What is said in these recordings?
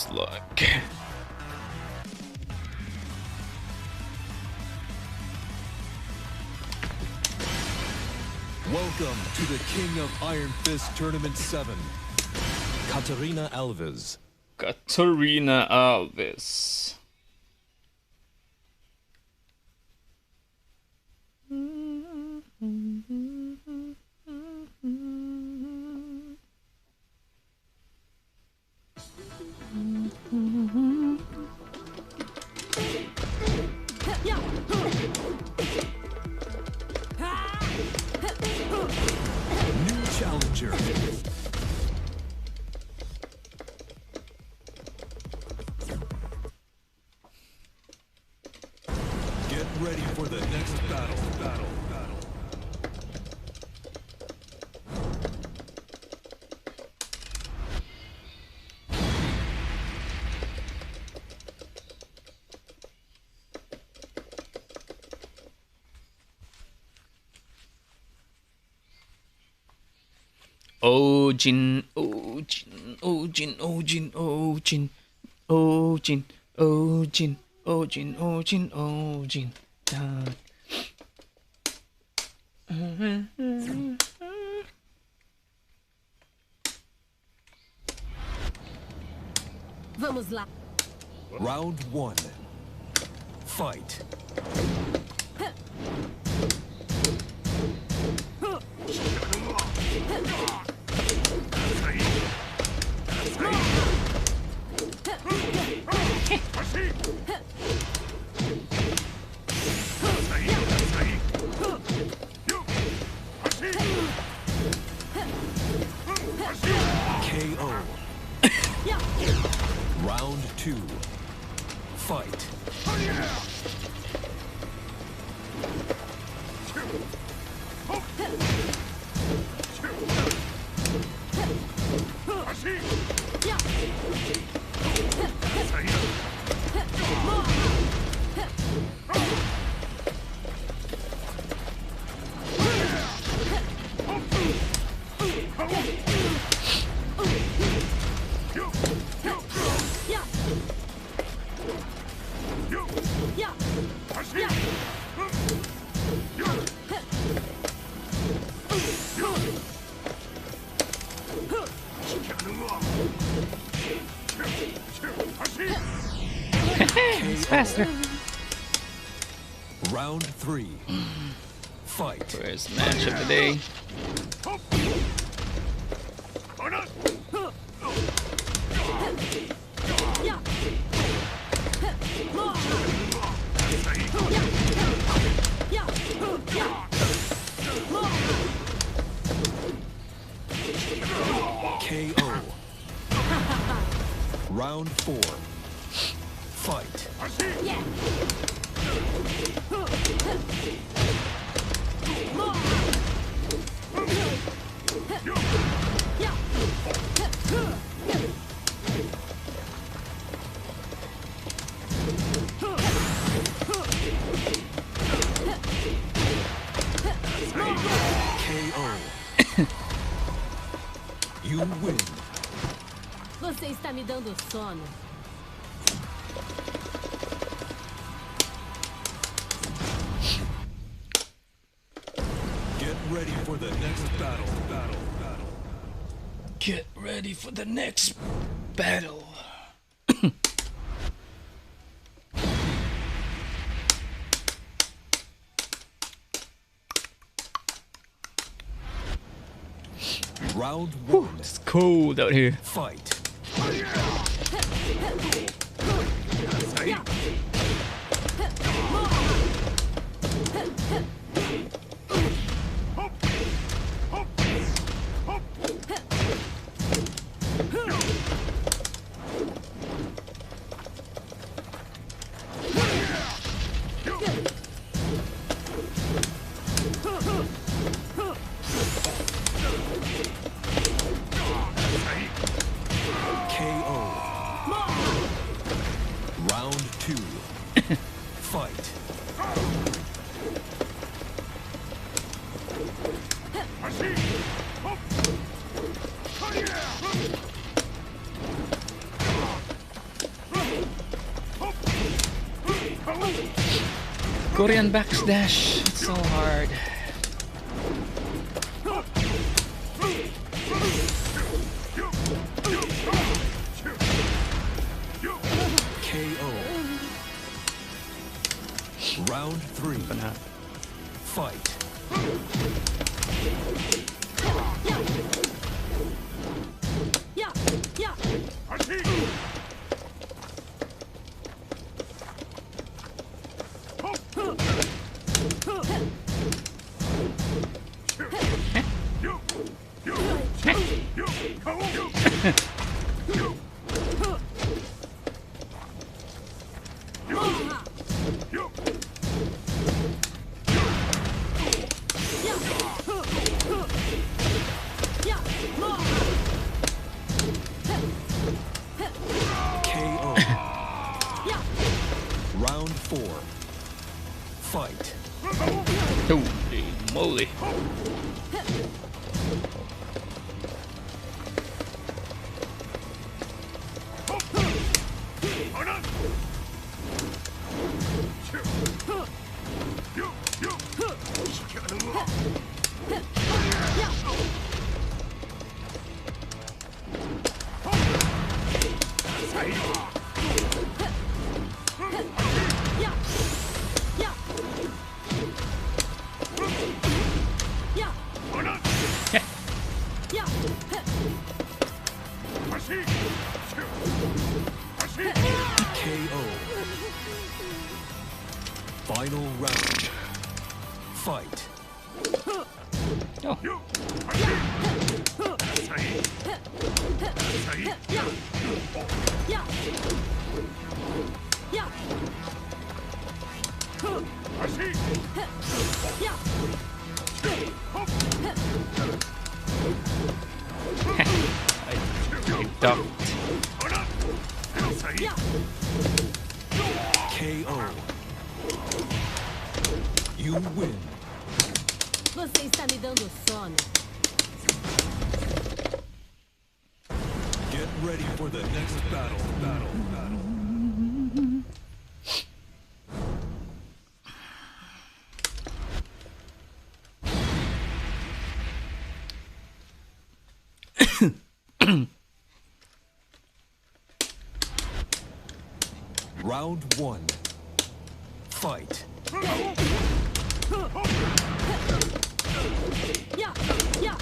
feels like. Welcome to the King of Iron Fist Tournament 7, Katarina Alves. Katarina Alves. New challenger. Get ready for the next battle. Ojin, Ojin, Ojin, Ojin, Ojin, Ojin, Ojin, Ojin, Ojin, Ojin. Vamos lá. Round 1. Fight. KO. Round 2. Fight. It's faster. Round 3. Fight. First match of the day. KO. Round 4. Fight. KO. You win. Você está me dando sono. Get ready for the next battle. Get ready for the next battle. Round 1. It's cold out here. Fight. Round 2. Fight. Korean backdash. It's so hard. KO. Round 3. Banana. Fight. Yeah, yeah. KO. Round 4. Fight. Holy moly. KO. Final round. Fight. Oh. I ducked. KO. You win. Você está me dando sono. Get ready for the next battle. Round 1. Fight. Yeah, yeah.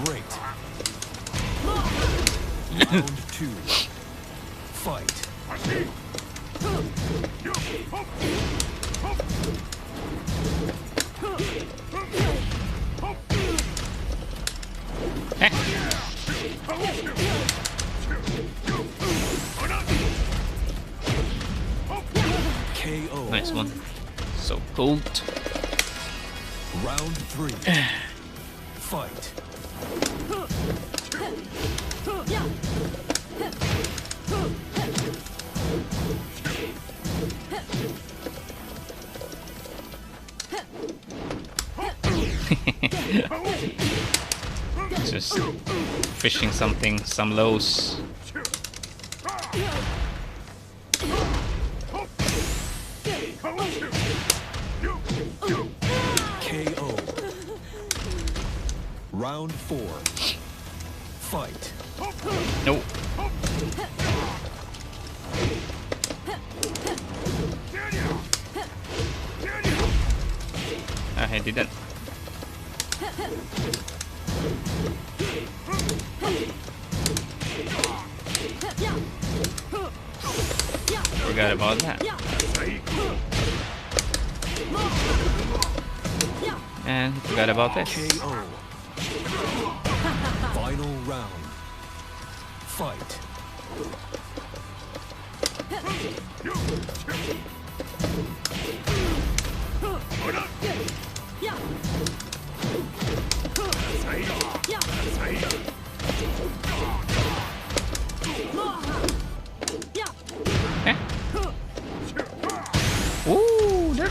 Great. Round 2. Fight. KO. Nice one. So cold. Round 3. Fight. Just fishing something, some lows. KO. Round 4. Fight. No. I didn't. Forgot about that. And forgot about this. KO. Final round. Fight.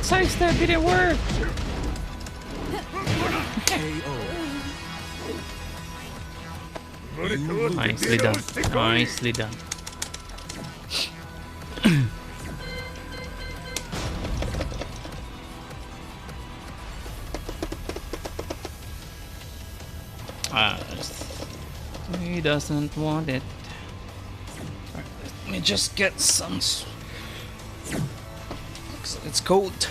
That sidestep didn't work. KO. Nicely done. Nicely done. He doesn't want it. Alright, let me just get some. It's cold.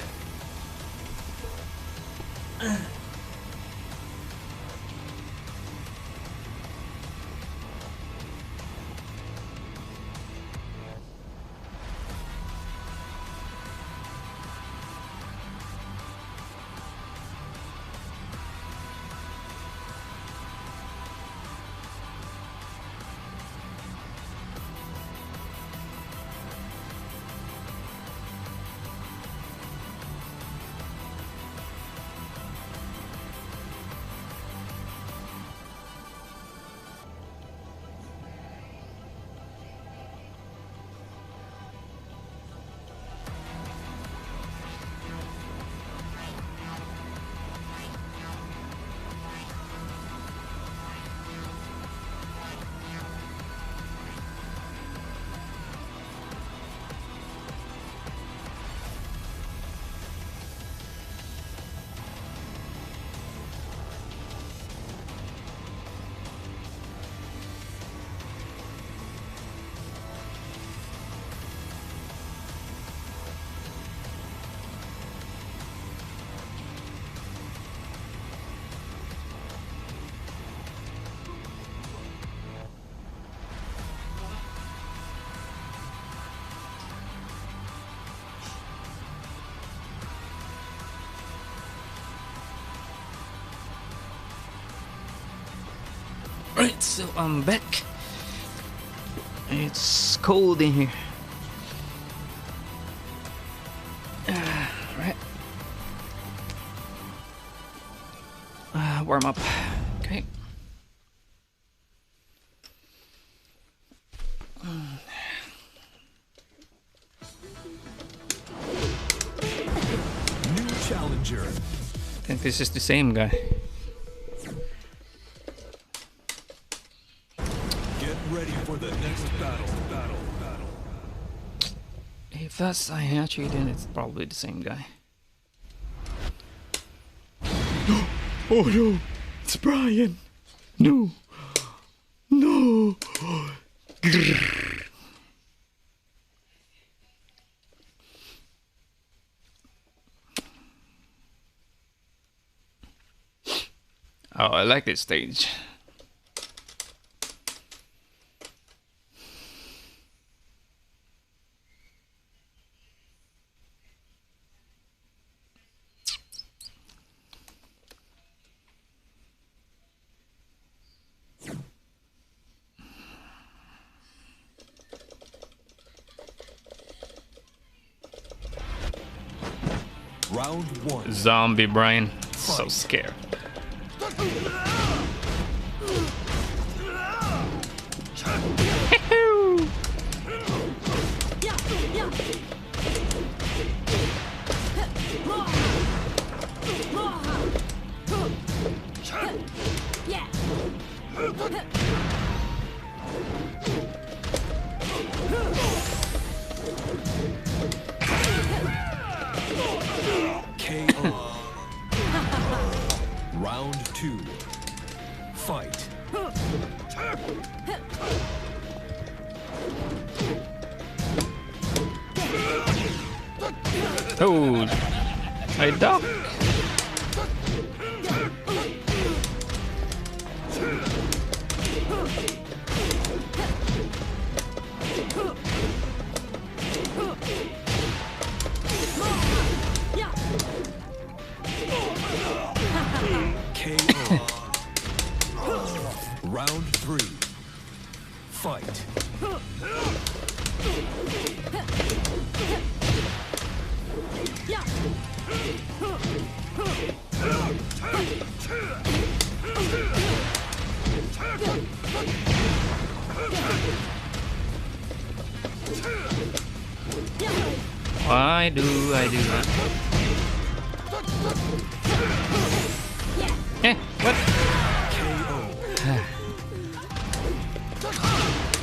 Right, so I'm back. It's cold in here. Right. Warm up. Okay. New challenger. I think this is the same guy. Get ready for the next battle. If that's Heihachi, then it's probably the same guy. Oh no! It's Brian! No! No! Oh, I like this stage. Round one. Zombie Brian. So scared. KO. Round two. Fight. Oh, I duck. KO. Round three. Fight. Why do I do that? Eh, what?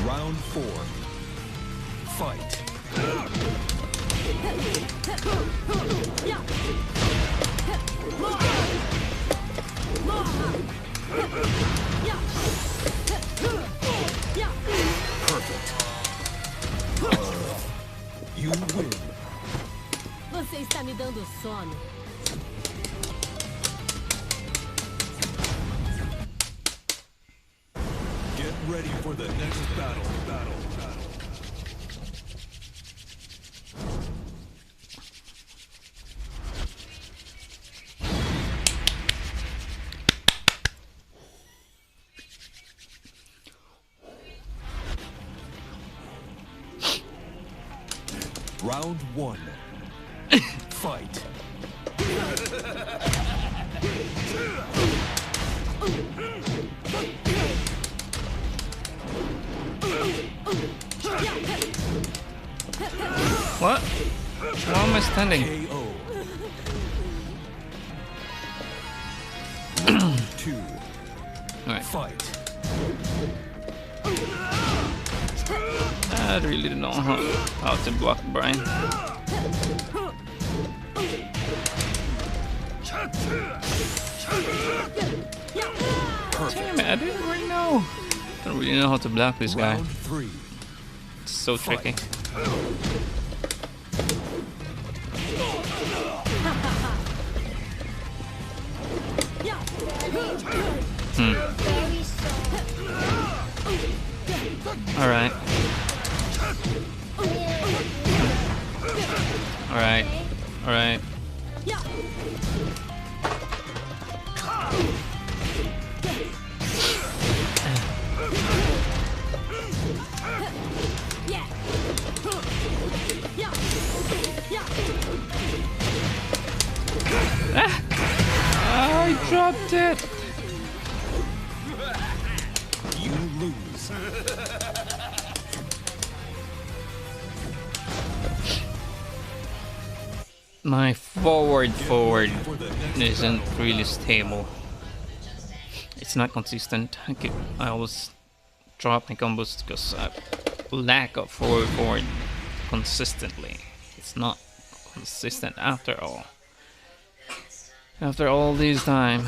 Round 4. Fight. Perfect. You win. Você está me dando sono. Get ready for the next battle. Round 1. Fight. What? Why am I standing? KO. Round 2. Alright. Fight. I really don't know how to block Brian. Damn it, I didn't really know. Don't really know how to block this guy. Round 3. It's so tricky. Alright. Alright. Alright. I dropped it! You lose. My forward isn't really stable. It's not consistent. I always drop my combos because I lack of forward consistently. It's not consistent after all. After all this time,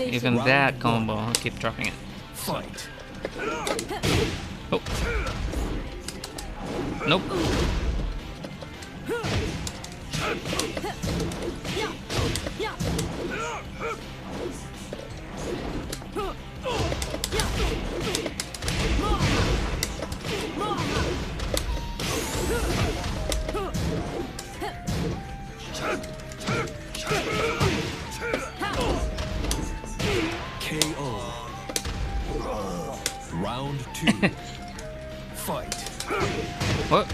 even that combo, I keep dropping it. Fight. Oh. Nope. KO. Round 2. Fight. What?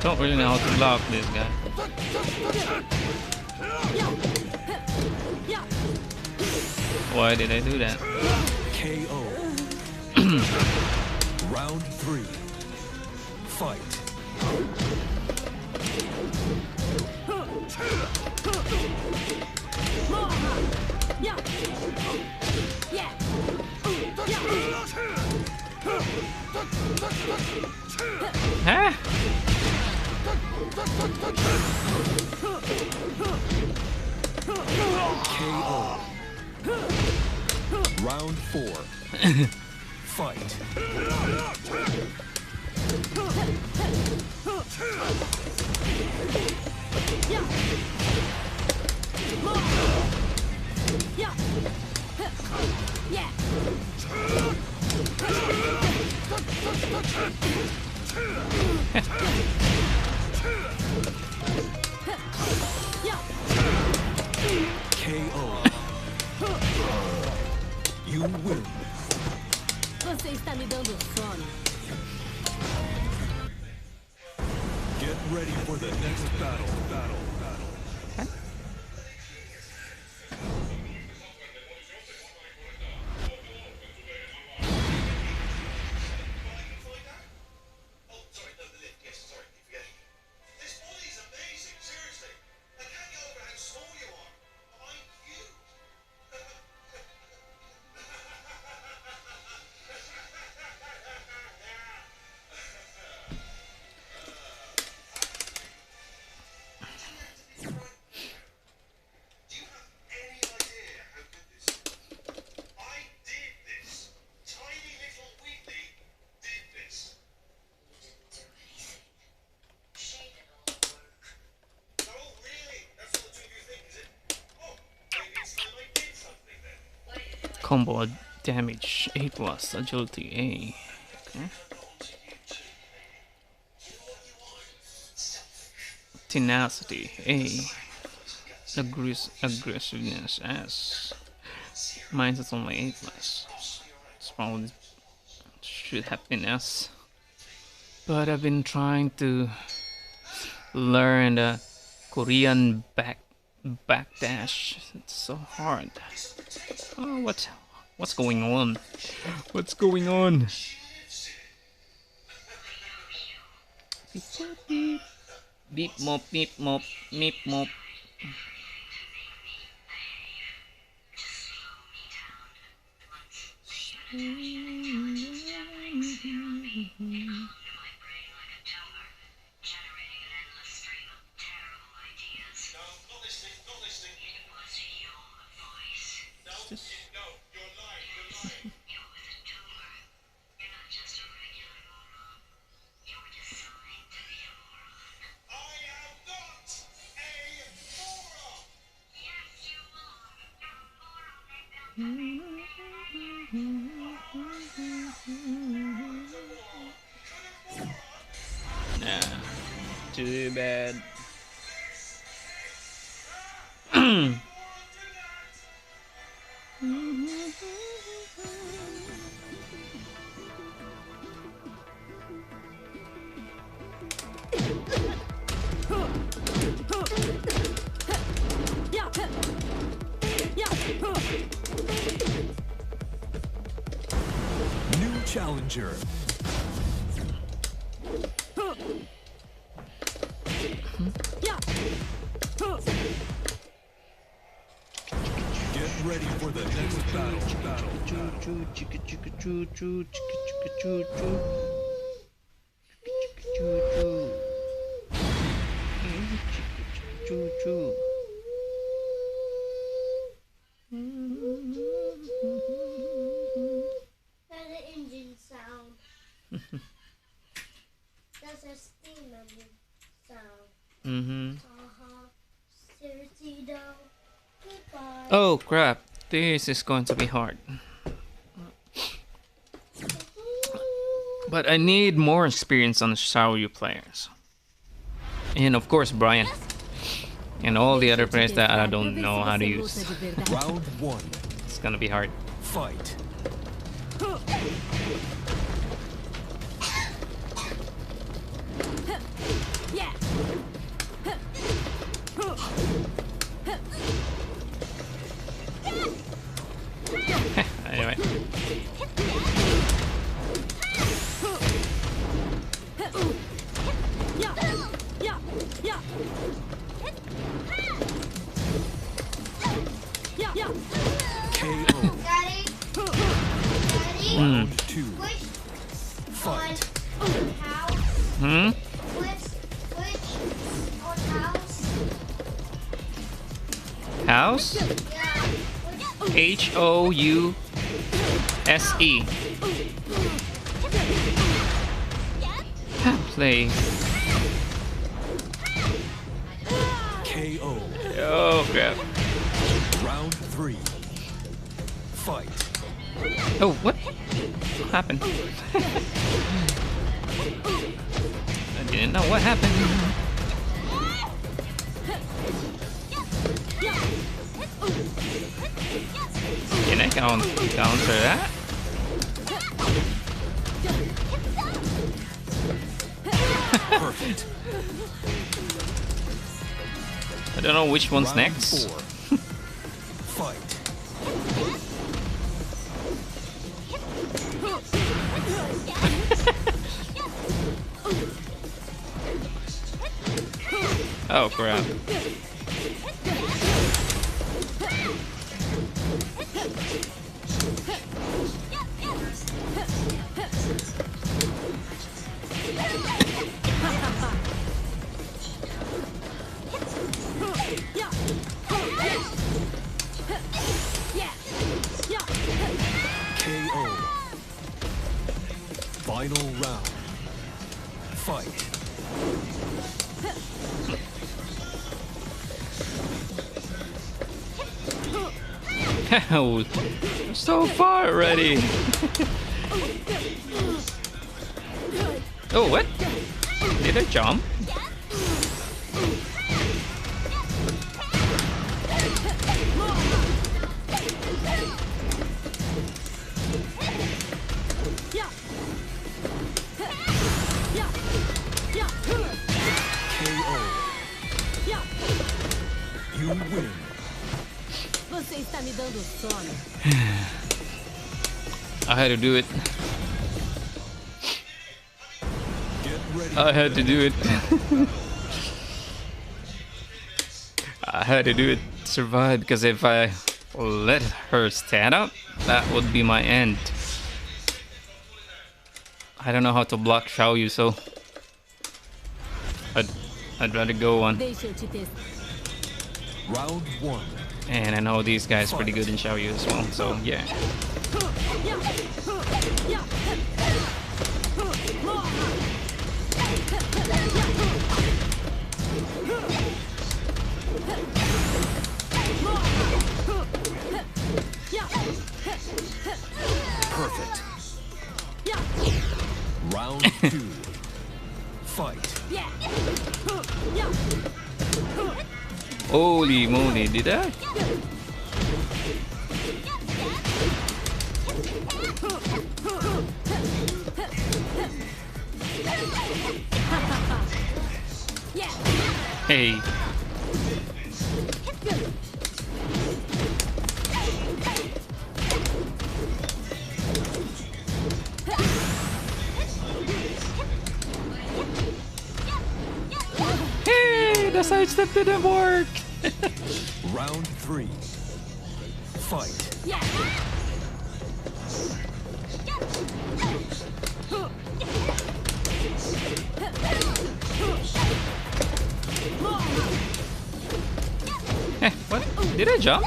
Don't really know how to block this guy. Why did I do that? KO. Round 3. Fight. Huh? KO. Round 4. Fight. KO. You win. Você está me dando sono. Get ready for the next battle. Sorry, no, the lift. Yes, sorry, keep forgetting. This body's amazing, seriously. Combo damage 8 plus, agility A. Okay. Tenacity A. Aggressiveness S. Mine's is only 8 plus. It's probably should have been S. But I've been trying to learn the Korean backdash. It's so hard. Oh, what's going on? What's going on? Beep mop, beep mop, meep mop. Nah, too bad. New challenger. Get ready for the next battle. That's an engine sound. That's a steam engine sound. Seriously though. Goodbye. Oh crap, this is going to be hard. But I need more experience on the Xiaoyu players. And of course Brian. And all the other players that I don't know how to use. Round 1. It's gonna be hard. Fight. Yeah. Anyway. KO. Daddy? Daddy? Round 2. Which Fight. one house? Which on house? House? Yeah. Which House. Play. KO. Oh crap. Round 3. Fight. Oh, what happened? I didn't know what happened. Can I counter that? Perfect. I don't know which one's Round next. 4. Fight. Oh crap. KO. Final round. Fight. Oh, so far already. Oh, what? Did I jump? Yeah. Yeah. Yeah. KO. Yeah. You win. Você está me dando sono. I had to do it. Get ready. I had to do it. I had to do it to survive, because if I let her stand up, that would be my end. I don't know how to block Xiaoyu, so I'd rather go on. Deixa eu te testar. Round 1. And I know these guys pretty good in Xiaoyu as well, so yeah. Yeah. Yeah. Perfect. Yeah. Round 2. Fight. Yeah. Yeah. Holy moly, did I? Yeah. Hey. Hey, the sidestep didn't work. Round 3. Fight. Yeah. Eh, what? Did I jump?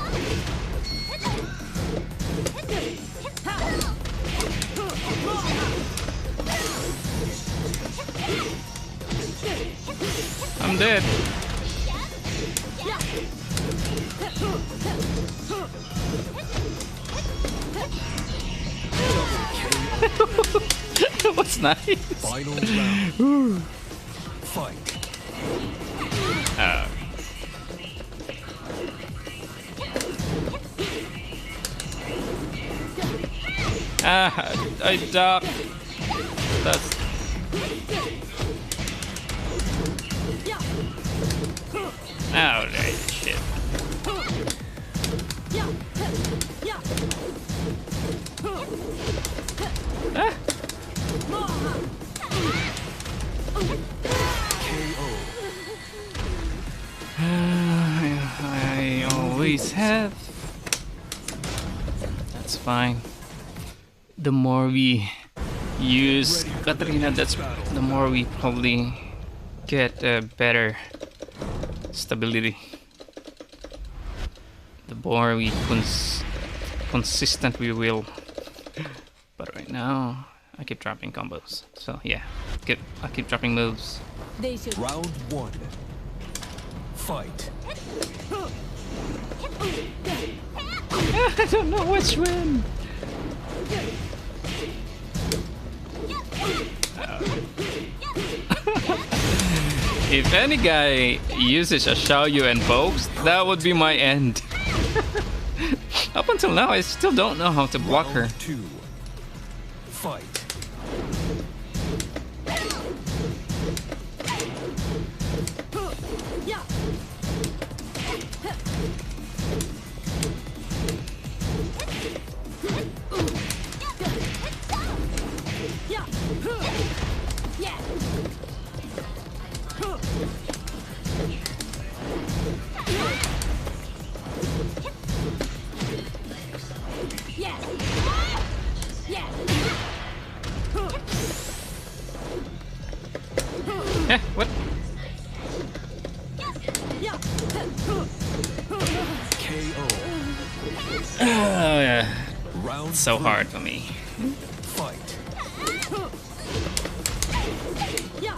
I'm dead. That was nice. Final round. Fight. I ducked. That's oh, right, shit. Ah. I always have. That's fine. The more we use Katarina, the more we probably get better stability. The more we consistent we will. But right now, I keep dropping combos. So yeah, I keep dropping moves. Deixa eu... Round 1. Fight. I don't know which one. If any guy uses a Xiaoyu and pokes, that would be my end. Up until now, I still don't know how to block her. Round 2. Fight. Yeah. Yeah. Yeah. Yeah. Yeah. Eh, what? Yeah. KO. Oh yeah, Round so 3. hard for me. Fight. Yeah.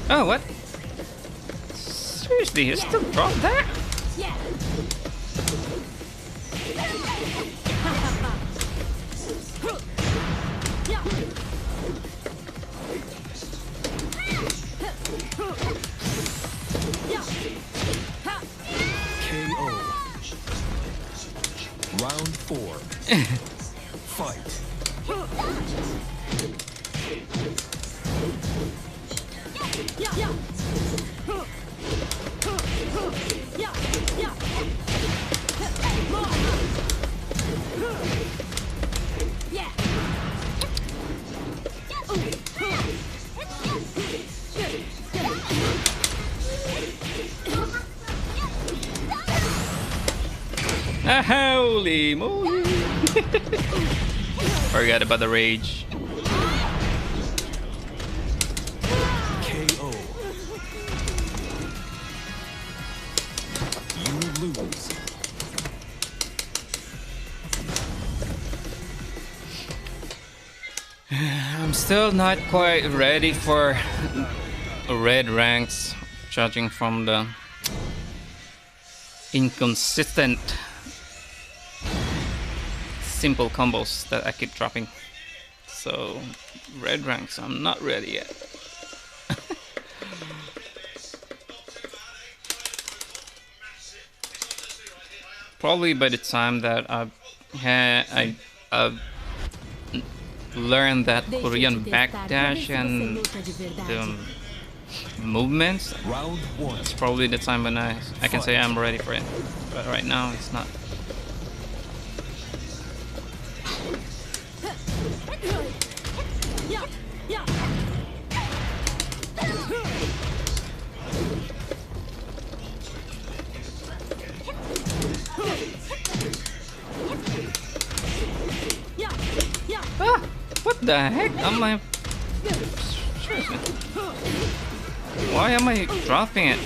Oh, what? Seriously, you still dropped that? Yeah. 4. Fight. Yeah. Yeah. Yeah. Yeah. Yeah. Holy moly! Forgot about the rage. KO. You lose. I'm still not quite ready for red ranks, judging from the inconsistent simple combos that I keep dropping. So red ranks, I'm not ready yet. Probably by the time that I've learned that Korean backdash and the movements, Round 1. it's probably the time when I can say I'm ready for it. But right now it's not. Yeah. Yeah. Yeah. Yeah. Ah, what the heck? I'm like, seriously. Why am I dropping it?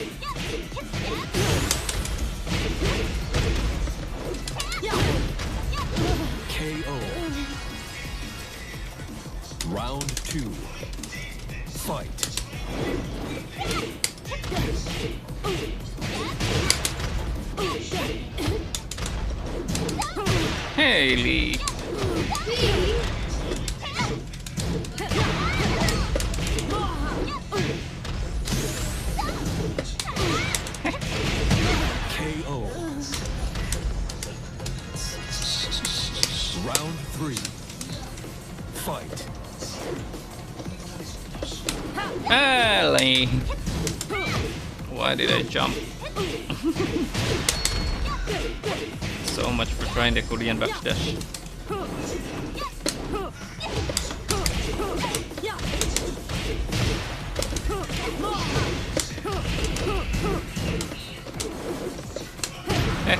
KO. Round 2. Fight. Haley. KO. Round 3. Fight. Haley. Why did I jump? So much for trying the Korean backdash. Eh.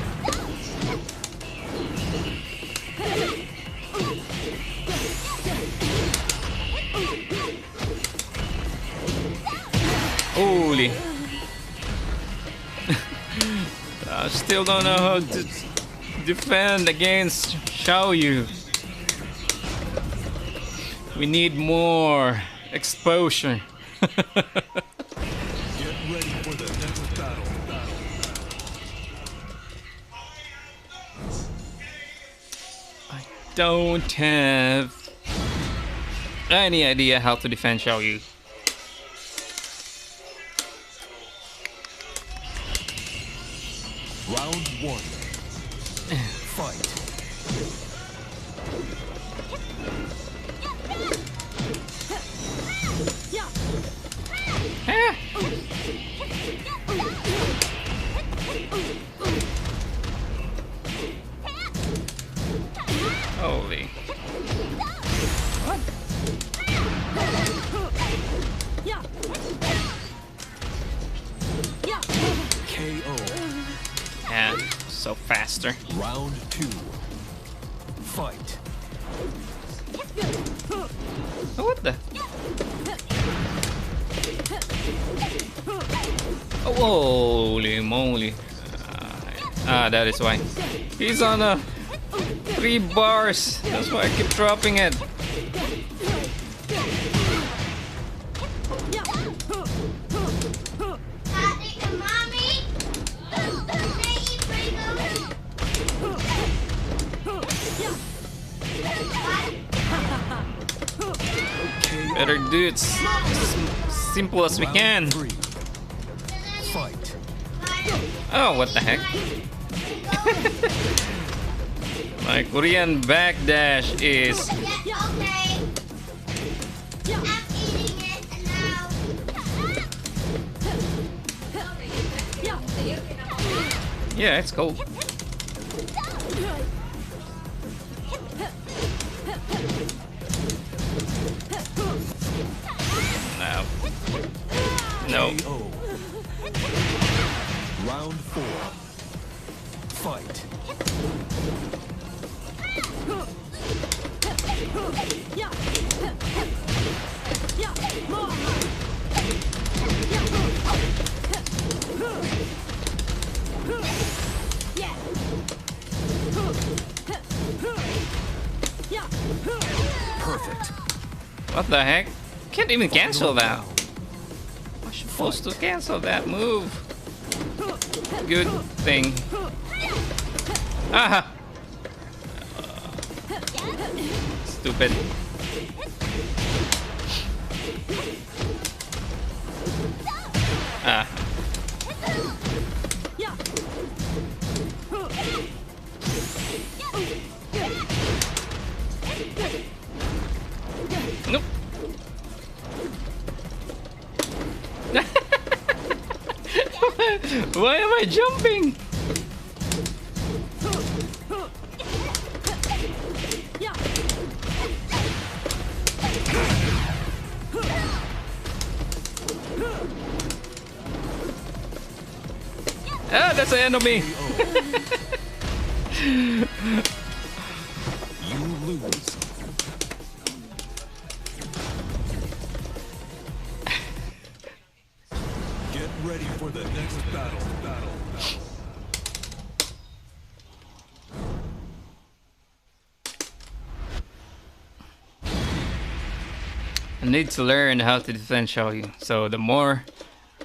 Holy. I still don't know how to defend against Xiaoyu. We need more exposure. Get ready for the next battle. I don't have any idea how to defend Xiaoyu. Round 1. Fight. Ah. Holy. What? Yeah. Yeah. KO. Yeah, so faster. Round 2. Fight. Oh, what the? Oh, holy moly. That is why. He's on 3 bars. That's why I keep dropping it. Daddy and Mommy. They eat Pringles. Better do it simple as we can. Round 3. Fight. Oh, what the heck? My Korean backdash is Yeah, okay. I'm eating it now. yeah, it's cold. No. No. KO. Round 4. Fight. Yeah. Yeah. More. Yeah. Yeah. Perfect. What the heck? Can't even cancel Final that. round. I'm supposed to cancel that move. Good thing. Aha! Stupid. Ah. Yeah. Nope. Why am I jumping? Yeah. Ah, that's the end of me. You lose. Get ready for the next battle. I need to learn how to defend Xiaoyu. So the more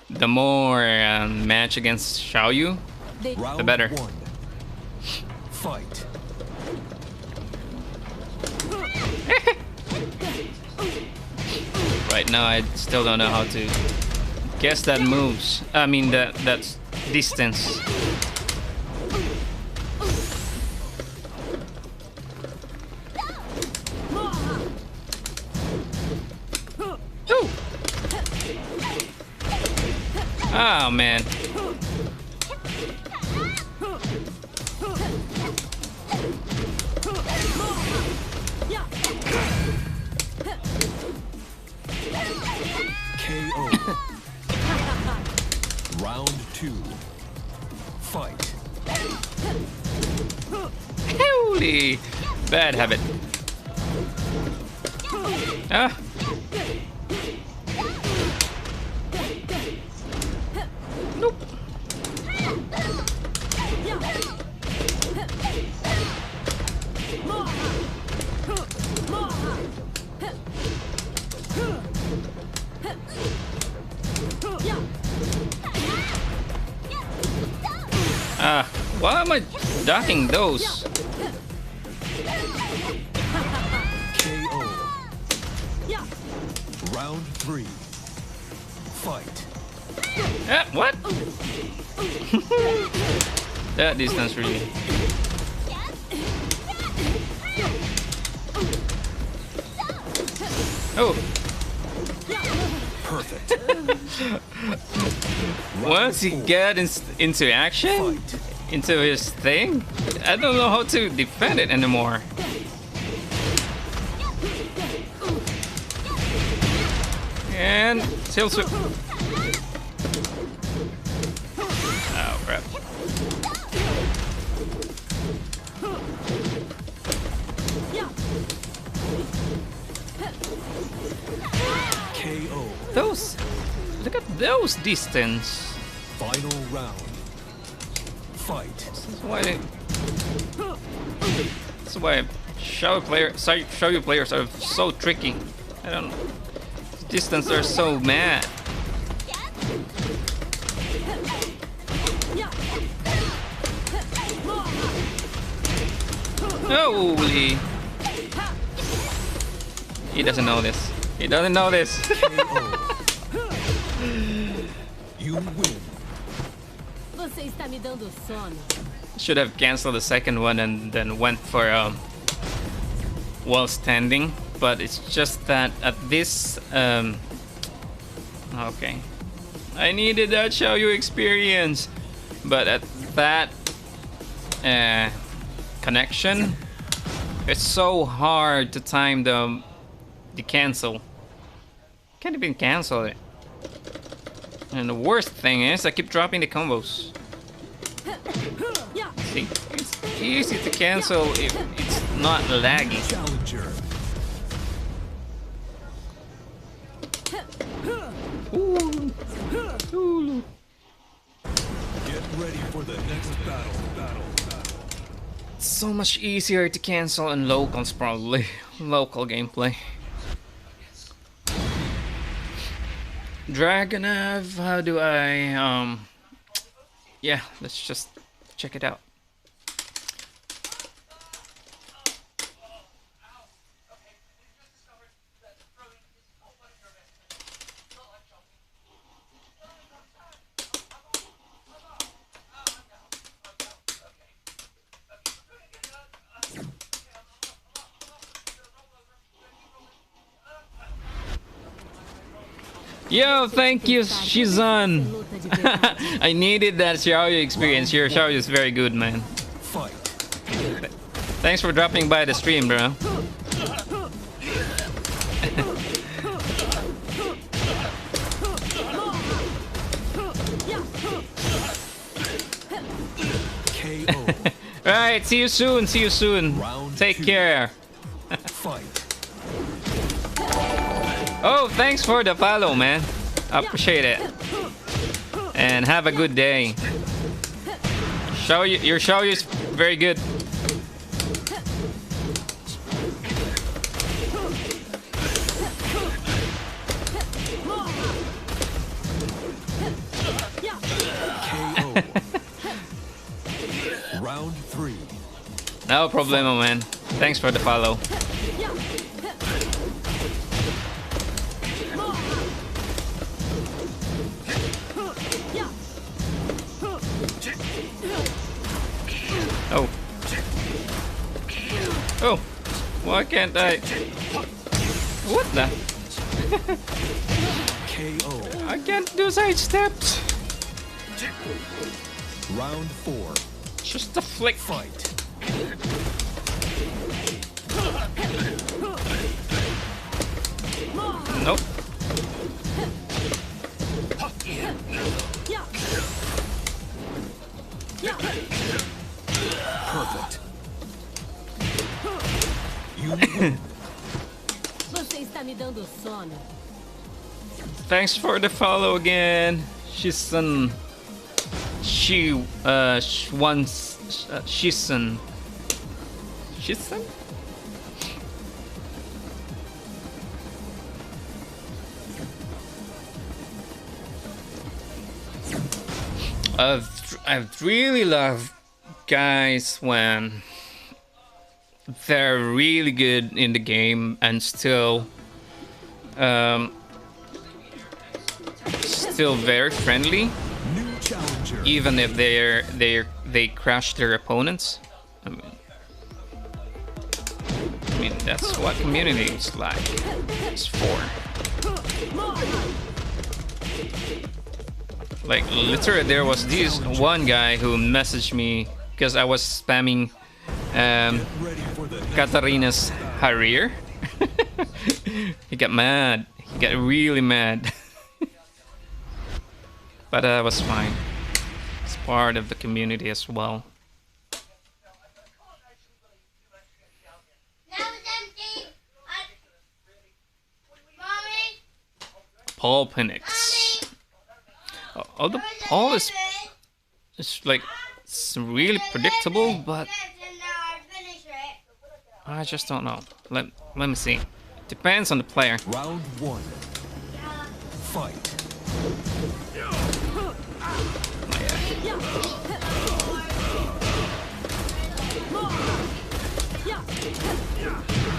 match against Xiaoyu, Round better. 1. Fight. right now I still don't know how to guess that moves. I mean that's distance. Ooh. Oh man. Yeah. KO. Round 2. Fight. Holy bad habit. Ah. Nope. Ah, why am I ducking those? KO. Yeah. Round 3. Fight. Ah, what? That distance really. Oh, Perfect. once he get into action, Fight. into his thing, I don't know how to defend it anymore. And tail sweep. Oh crap. Yeah. KO. Those, look at those distance. Final round. Fight. That's why Xiaoyu players are so tricky. I don't. Distance are so mad. Holy! He doesn't know this. He doesn't know this. KO. You win. Você está me dando sono. Should have canceled the second one and then went for while standing, but it's just that at this okay, I needed that Xiaoyu experience, but at that connection, it's so hard to time the cancel. Can't even cancel it. And the worst thing is I keep dropping the combos. See, it's easy to cancel if it's not laggy. Challenger. Get ready for the next battle. It's so much easier to cancel in locals, probably. Local gameplay. Dragonav, how do I yeah, let's just check it out. Yo, thank you, Shizan. I needed that Xiaoyu experience. Your Xiaoyu is very good, man. Fight. Thanks for dropping by the stream, bro. KO. Alright, see you soon, see you soon. Round Take two. care. Fight. Oh, thanks for the follow, man. I appreciate it. And have a good day. Your show is very good. KO. Round 3. No problemo, man. Thanks for the follow. Oh. Oh. Why can't I? What the? KO. I can't do side steps. Round 4. Just a flick. Fight. Nope. Perfect. You win. Você está me dando sono. Thanks for the follow again. Shisun. Shisun. Shisun? I've really loved guys when they're really good in the game and still very friendly, New challenger. even if they crush their opponents. I mean that's what community is like. It's for. Like literally, there was this one guy who messaged me because I was spamming Ready for the next Katarina's Harrier. He got mad. He got really mad. But that was fine. It's part of the community as well. Now it's empty. Mommy. Paul Penix. Although Paul is like it's really predictable, but I just don't know. Let me see. Depends on the player. round 1. Fight.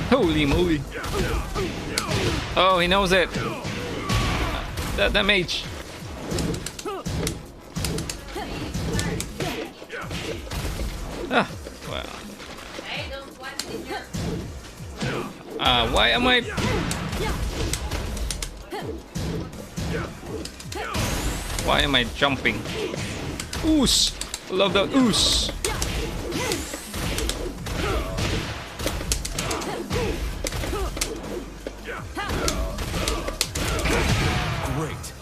Holy moly! Oh, he knows it. That mage. Ah, well. Why am I? Why am I jumping? Oos! Love that oos! Great.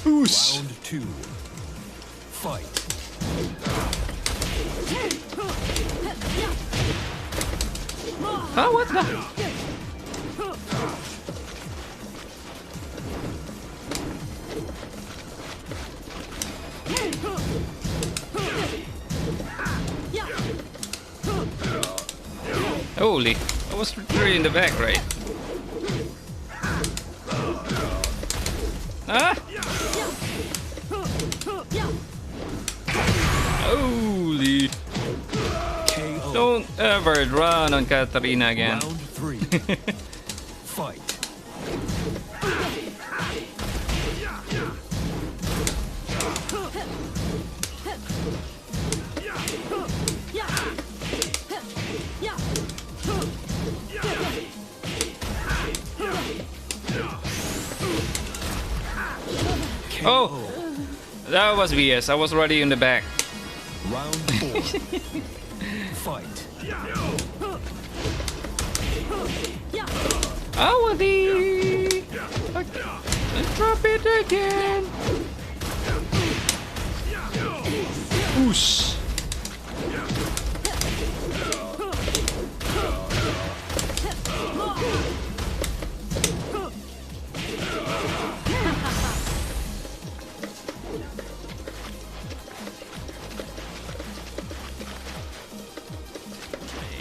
Oos! Round 2. Fight. Huh? What the? Holy! I was really in the back, right? Ah! Holy! KO. Don't ever run on Katarina again. Round 3. Fight. Oh! That was BS. I was already in the back. Round 4. Fight. Awadi! Drop it again! Oosh!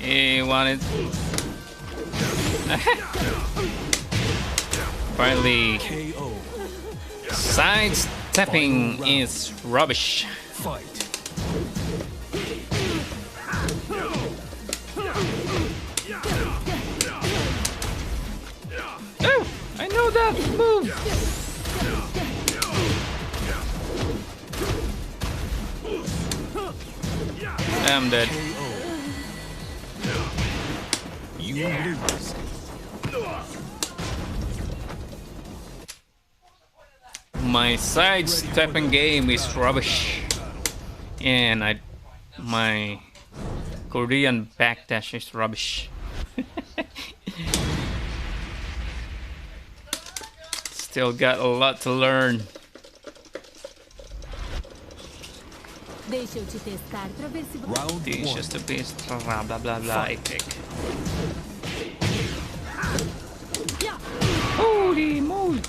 He wanted. Finally, KO. sidestepping is rubbish. Fight. Oh, I know that move. I'm dead. You lose. My sidestepping game is rubbish, and my Korean backdash is rubbish. Still got a lot to learn. Deixa eu te testar pra ver se você... Round It's 1. just a beast, blah blah blah blah. Epic. Holy moly!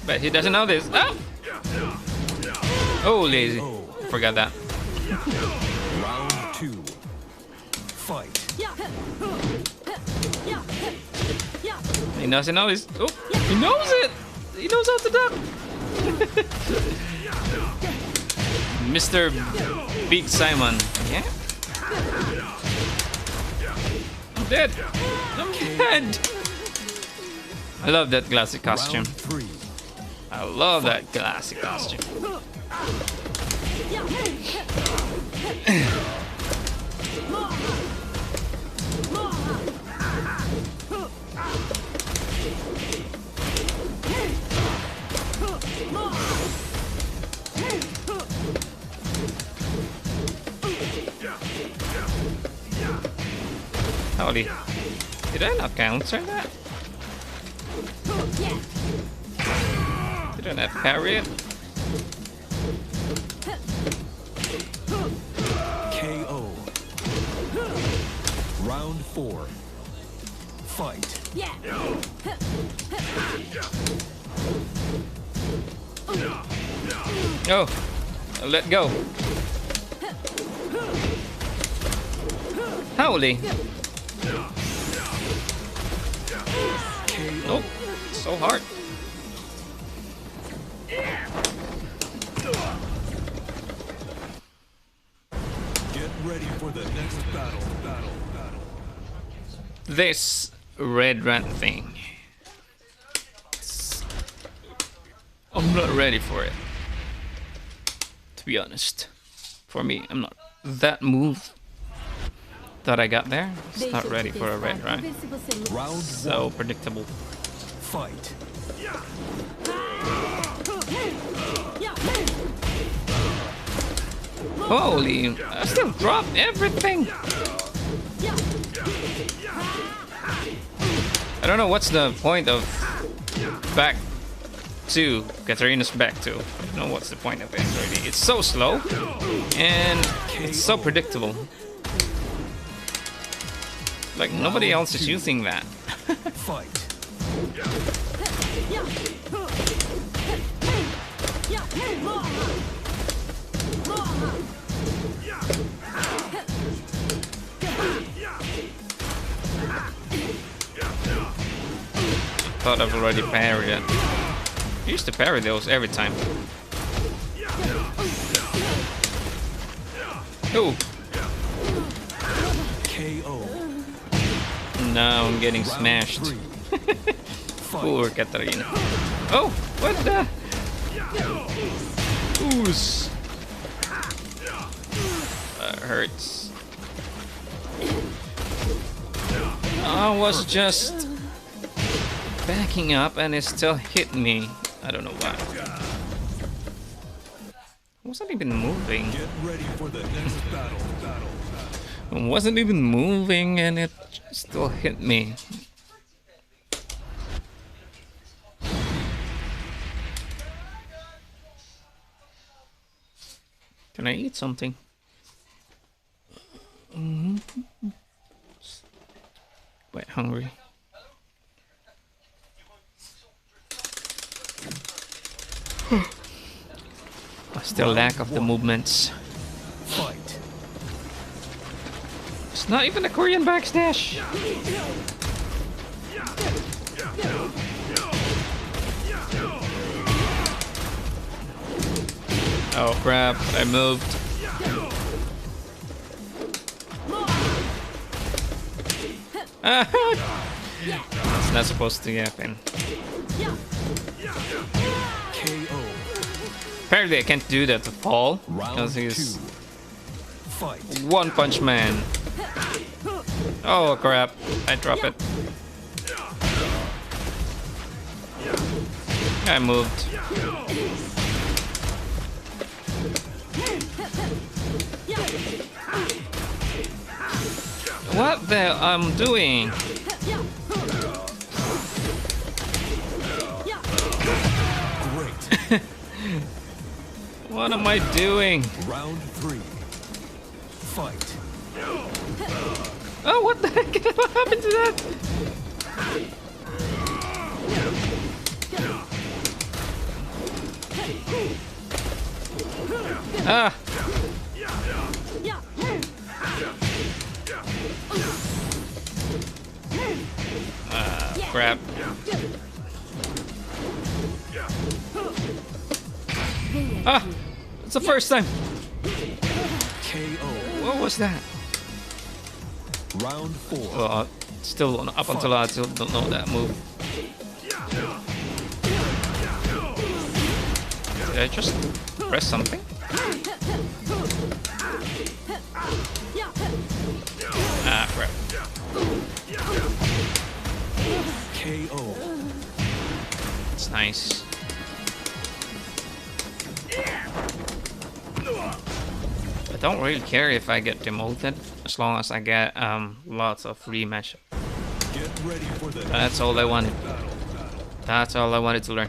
But he doesn't know this. Ah! Oh, lazy. Forgot that. Round 2. Fight. He doesn't know this. Oh, he knows it. He knows how to duck. Mr. Big Simon. Yeah. I'm dead. I'm dead. I love that classic costume. Round 3. I love that classic costume. Holy. Did I not counter that? Did I not parry it? KO. Round 4. Fight. Oh, let go. Holy. KO. Nope. So hard. Get this red rat thing. I'm not ready for it. To be honest. For me, I'm not. That move that I got there, it's not ready for a red rat. Round So one. predictable. Fight. Holy, I still dropped everything. I don't know what's the point of back to Katarina's back to. I don't know what's the point of it already. It's so slow and it's so predictable. Like nobody else is using that. Fight. Thought I've already parried it. I used to parry those every time. Oh, KO. now I'm getting Round smashed. three. Poor Fight. Katarina. Oh, what the? Ooze. That hurts. I was just backing up and it still hit me. I don't know why. I wasn't even moving. Get ready for the next battle. I wasn't even moving and it still hit me. Can I eat something? Quite hungry. Still lack of the movements. Fight. It's not even a Korean backstash. Oh crap, I moved. That's not supposed to happen. KO. Apparently I can't do that to Paul Round because two. he's Fight. One Punch Man. Oh crap, I drop it. I moved. What the I'm doing? Great. What am I doing? Round three. Fight. Oh, what the heck? What happened to that? Ah. Crap. Ah, it's the first time. KO. What was that? Round four. Well, still up until I still don't know that move. Did I just press something? Ah, crap. KO. It's nice. I don't really care if I get demoted as long as I get lots of rematch. Get ready for the That's all I wanted. That's all I wanted to learn.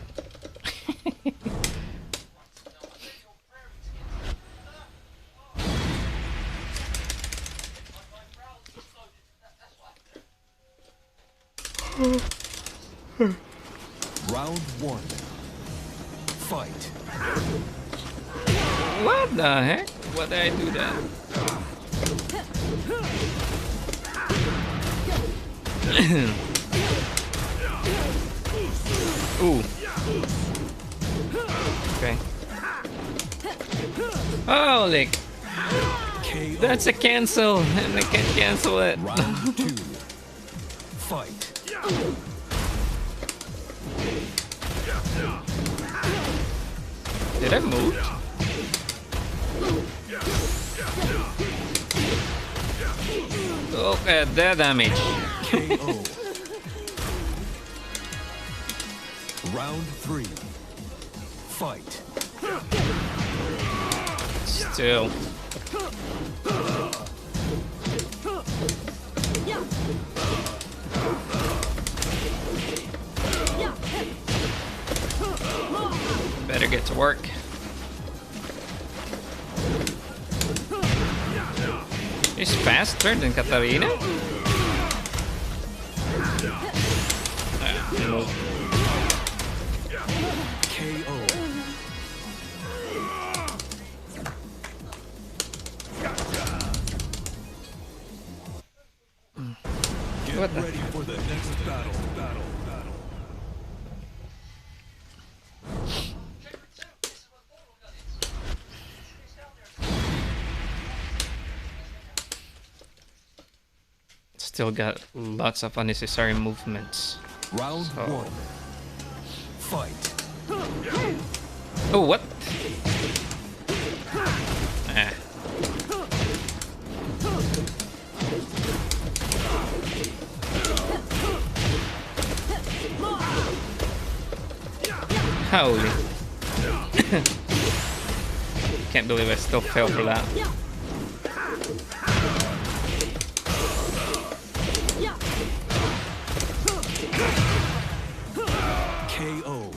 round one. Fight. What the heck? What did I do that? Ooh. Okay. Holy, KO. that's a cancel, and I can't cancel it. Round two. Fight. Did I move? Look at that damage. KO. Round 3. Fight. Still. Better get to work. He's faster than Katarina. No. KO. Get What the- ready for the next battle. Still got lots of unnecessary movements. Round So- 1. Fight. Oh, what? Ah. Holy. Can't believe I still fell for that. KO.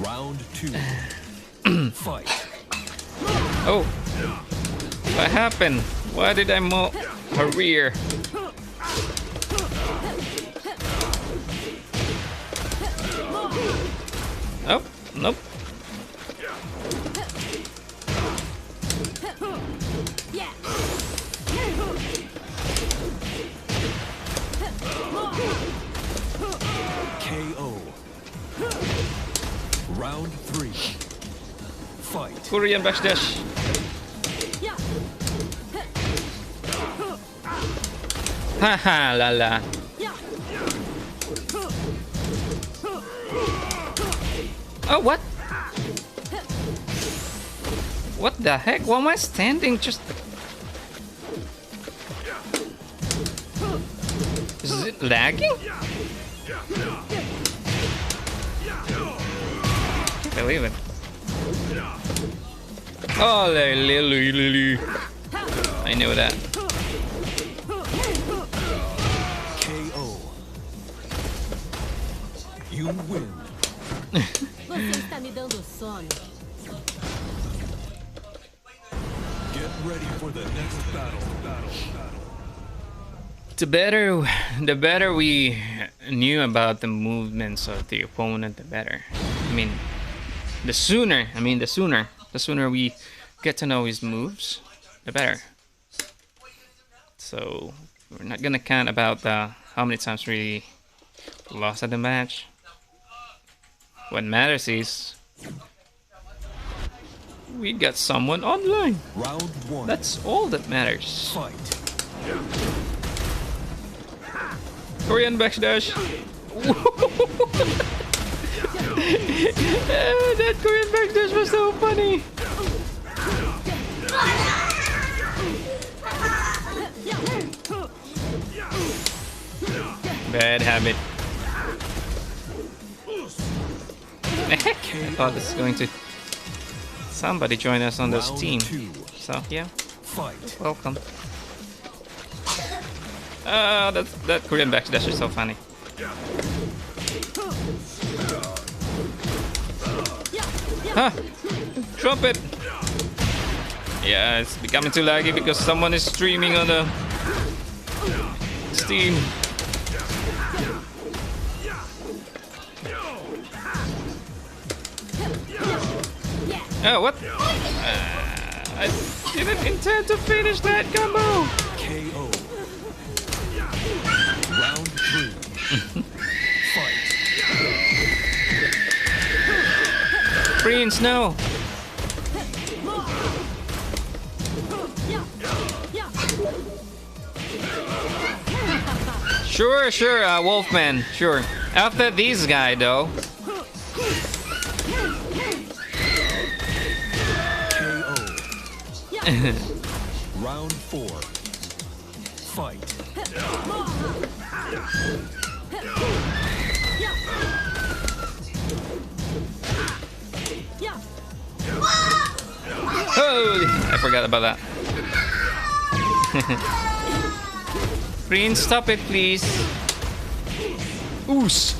Round 2. Fight. Oh. What happened? Why did I move her rear? Oh, nope. KO. Round 3. Fight. Korean backdash. Haha, la la. Oh, what? What the heck? Why am I standing just... Is it lagging? Can't believe it. Oh, Lily. I knew that. KO. You win. Você está me dando sono. Get ready for the next battle. The better we knew about the movements of the opponent, the better. I mean, the sooner we get to know his moves, the better. So we're not gonna count about how many times we lost at the match. What matters is we got someone online. Round 1. That's all that matters. Fight. Korean backdash. That Korean backdash was so funny. Bad habit. Heck, I thought this was going to somebody join us on this Round team. 2. So yeah, Fight. welcome. That Korean backdash is so funny. Huh? Trumpet! Yeah, it's becoming too laggy because someone is streaming on the Steam. Oh, what? I didn't intend to finish that combo! KO. Round 3. Fight. Prince, no! Sure, sure, Wolfman, sure. After this guy, though. KO. Round 4. Fight. Holy, I forgot about that. Prince, stop it, please. Oos.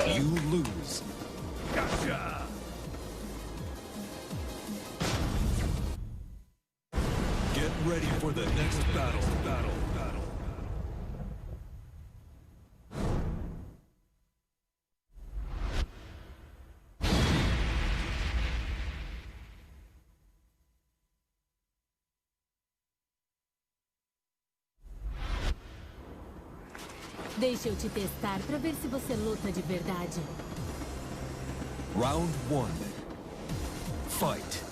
You lose. Get ready for the next battle. Deixa eu te testar pra ver se você luta de verdade. Round 1. Fight.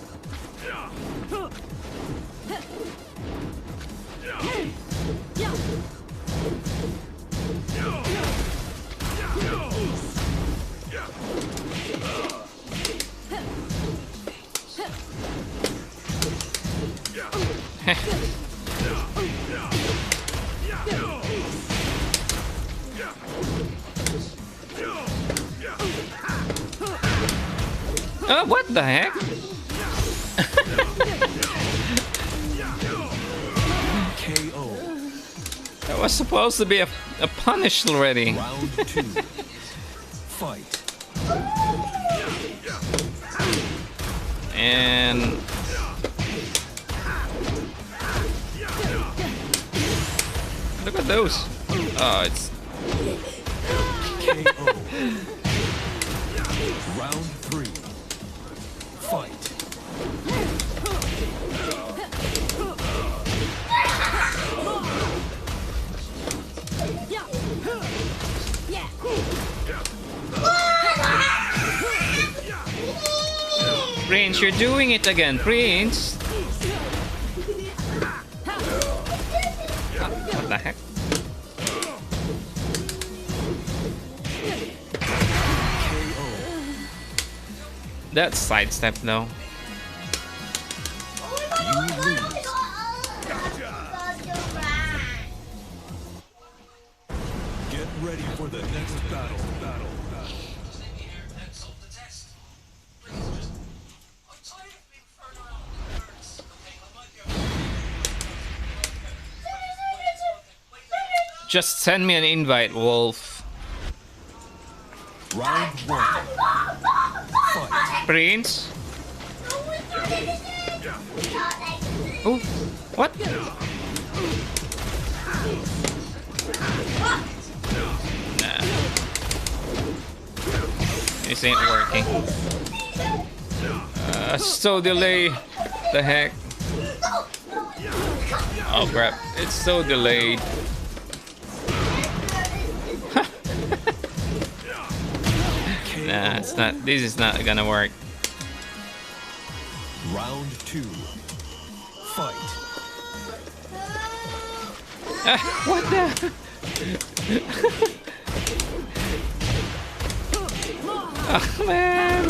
What the heck? KO. That was supposed to be a punish already. Round 2. Fight. And look at those. Oh, it's KO. Round 3. Fight. Prince, you're doing it again, Prince. What the heck? That sidestep though. Get ready for the next battle. Just send me an invite, Wolf. Round 1. Fight. Prince? Oh, what? Nah. This ain't working. So delayed. The heck? Oh crap, it's so delayed. Nah, it's not. This is not gonna work. Round 2. Fight. What the? Oh, man.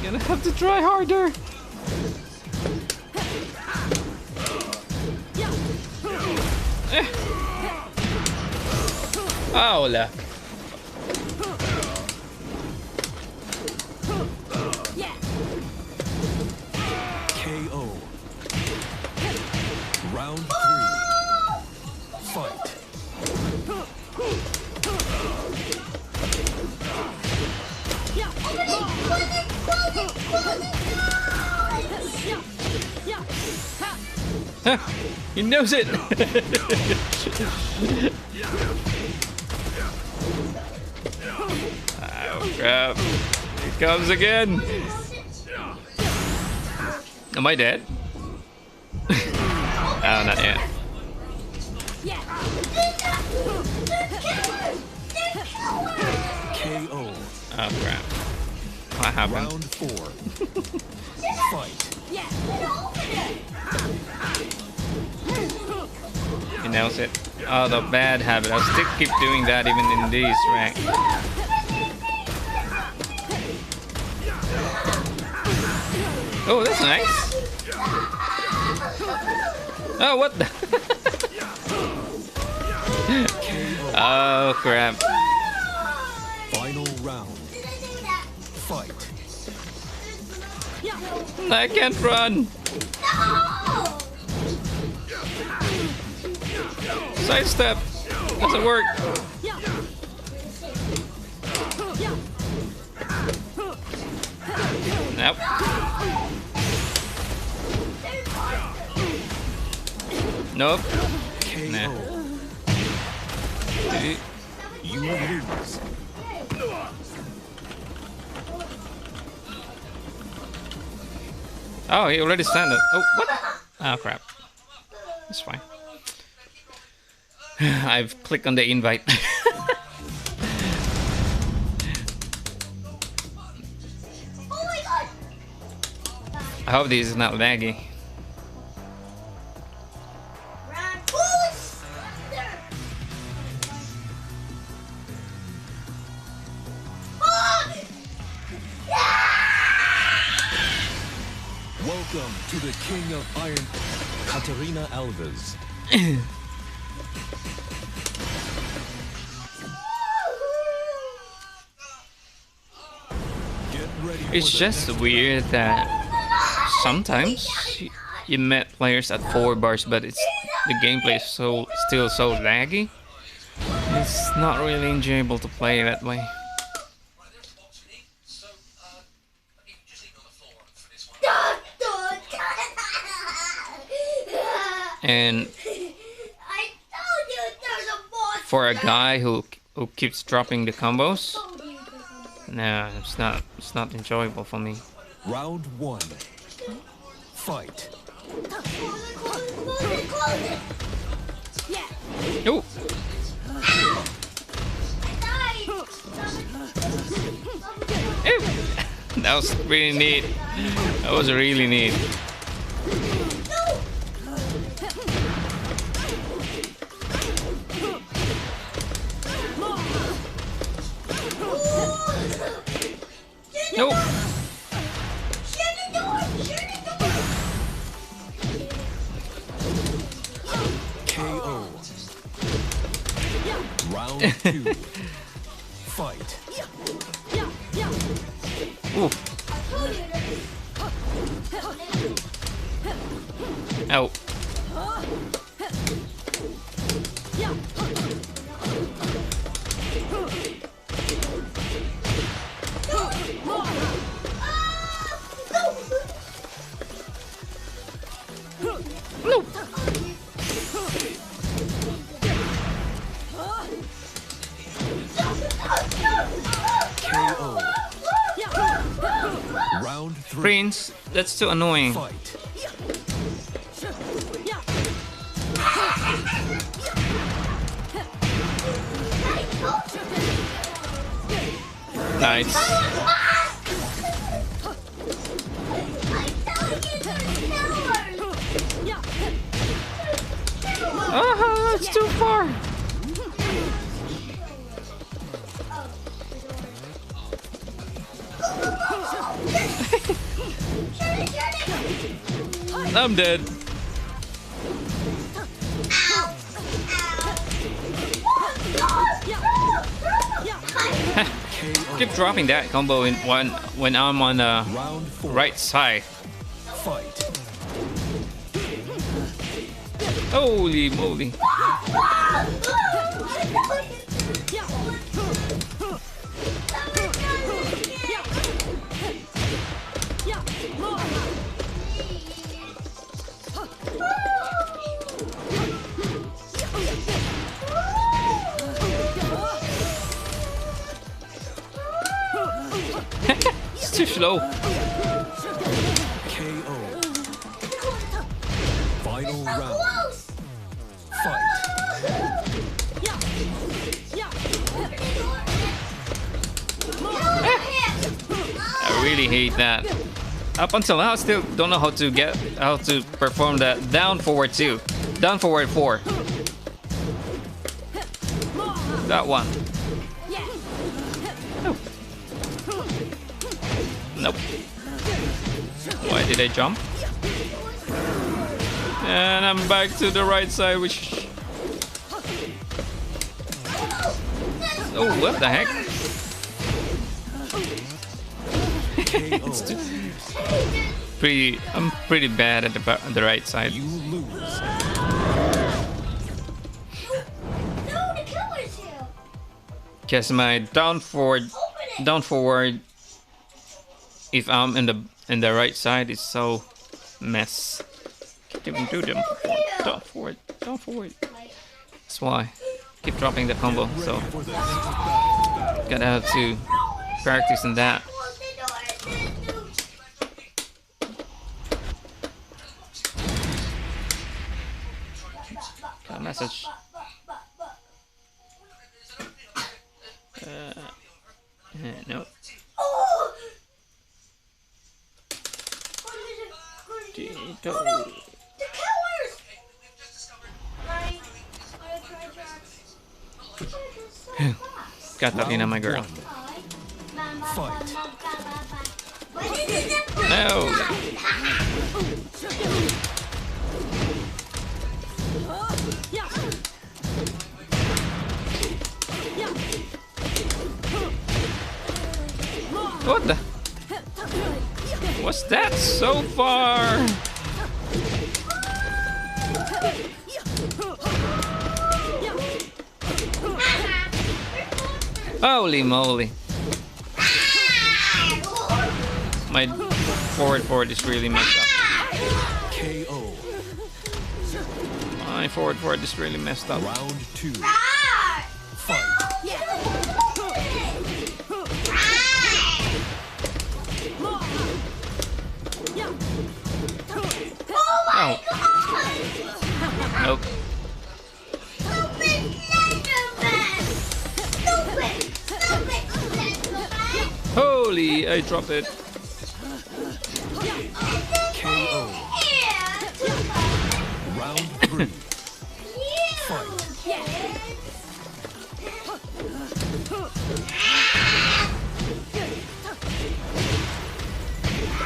You're gonna have to try harder. Hola. KO. Round 3. Fight. He knows it. Oh crap. It comes again. Am I dead? Oh, not yet. Yeah. KO. Oh crap. What happened? Round 4. Fight. Yeah. He nails it. Oh, the bad habit. I'll still keep doing that even in these rank. Oh, that's nice. Oh, what the? Oh, crap. Final round. Fight. I can't run. Sidestep. Doesn't work. Nope. Nope. KO. Nah. You lose. Oh, he already standed. Oh, what? Oh, crap. That's fine. I've clicked on the invite. I hope this is not laggy. Welcome to the King of Iron, Katarina Alves. Get ready for It's the just next weird that sometimes you met players at 4 bars, but it's the gameplay is still so laggy. It's not really enjoyable to play that way. And for a guy who keeps dropping the combos, no, it's not enjoyable for me. Round 1. Fight. Oh, ew. That was really neat. That was really neat. Nope. KO. Round 2. Fight. Ooh. Oh. No. KO. Round 3. Prince, that's too annoying. Fight. Nice. Oh, it's too far. I'm dead. Keep dropping that combo in when I'm on the Round 4. right side. Fight. Holy moly. It's too slow. KO. Final round. Fight. I really hate that. Up until now, I still don't know how to perform that down forward 2, down forward 4. That one. Nope. Why did I jump? And I'm back to the right side, which... Oh, what the heck? I'm pretty bad at the right side. You lose. No, the killer's here. Cause my down forward, if I'm in the right side, is so mess. Can't even do them. Down forward. That's why. Keep dropping the combo. So gotta have to practice on that. Got a message. No. The killers! Katarina, my girl. Fight. No. What the? What's that so far? Holy moly. My forward is really messed up. KO. My forward is really messed up. Round 2. Fight. Oh. Nope. Holy, I dropped it. KO. Round 3. Fight.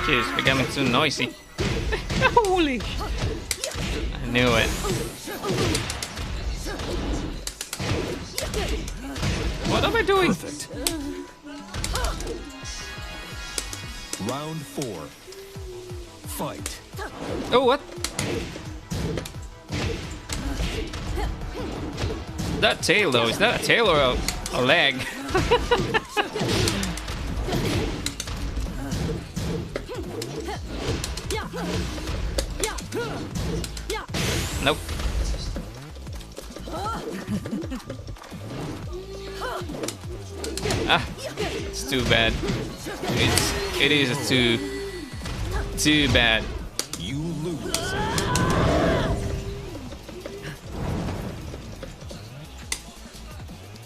Jeez, becoming too noisy. Holy. I knew it. What am I doing? Perfect. Round 4. Fight. Oh, what? That tail though, is that a tail or a leg? Nope. Ah, it's too bad. It is too bad. You lose.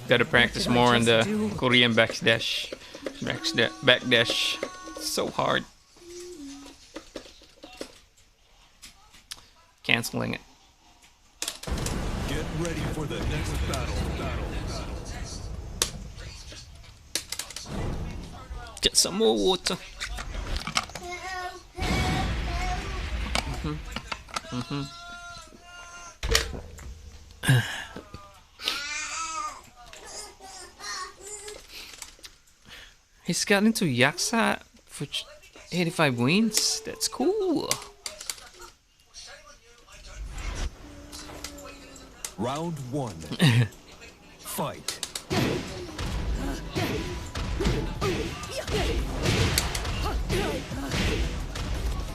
Gotta practice more on the Korean backdash. Backdash. So hard. Canceling it. Get ready for the next battle. Get some more water. He's got into Yaksa for 85 wins. That's cool. Round 1. Fight.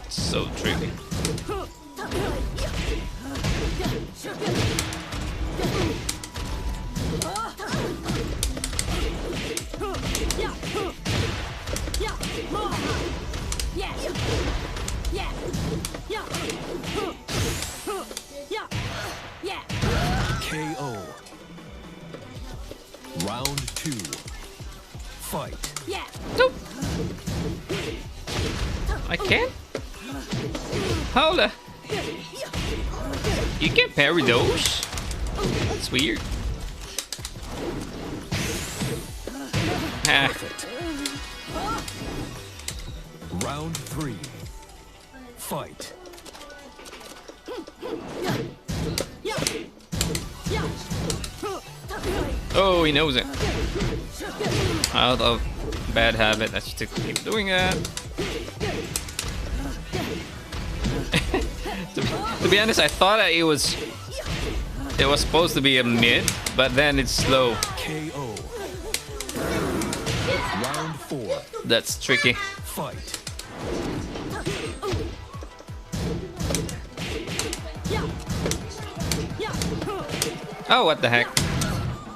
So tricky. KO. Round 2. Fight. Yeah. Nope. I can't? Hold on. You can't parry those? That's weird. Ah. Perfect. Round 3. Fight. Oh, he knows it. Out of bad habit, I should keep doing that. to be honest, I thought that it was supposed to be a mid, but then it's slow. KO. Round 4. That's tricky. Fight. Oh, what the heck?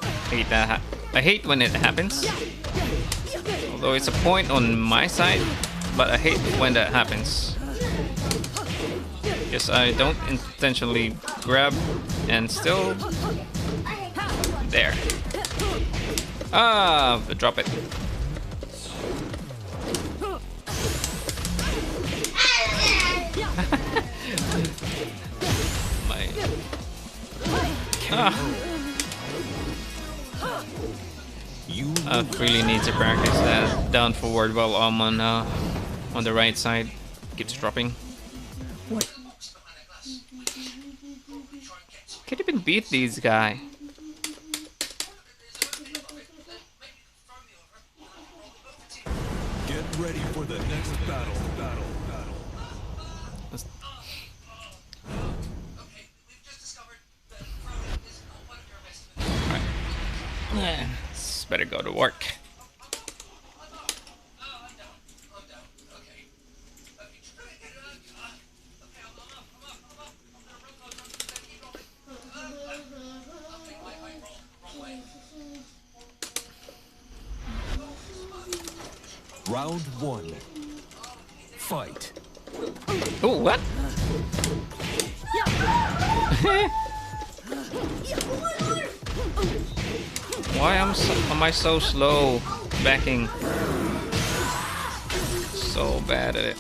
I hate that. I hate when it happens. Although it's a point on my side, but I hate when that happens. Because I don't intentionally grab and still there. Ah, drop it. I really need to practice that down forward while I'm on the right side. Keeps dropping. What? Can't even beat these guy. Get ready for the next battle. This better go to work. Round 1. Fight. Oh, what? Why am I so slow backing? So bad at it.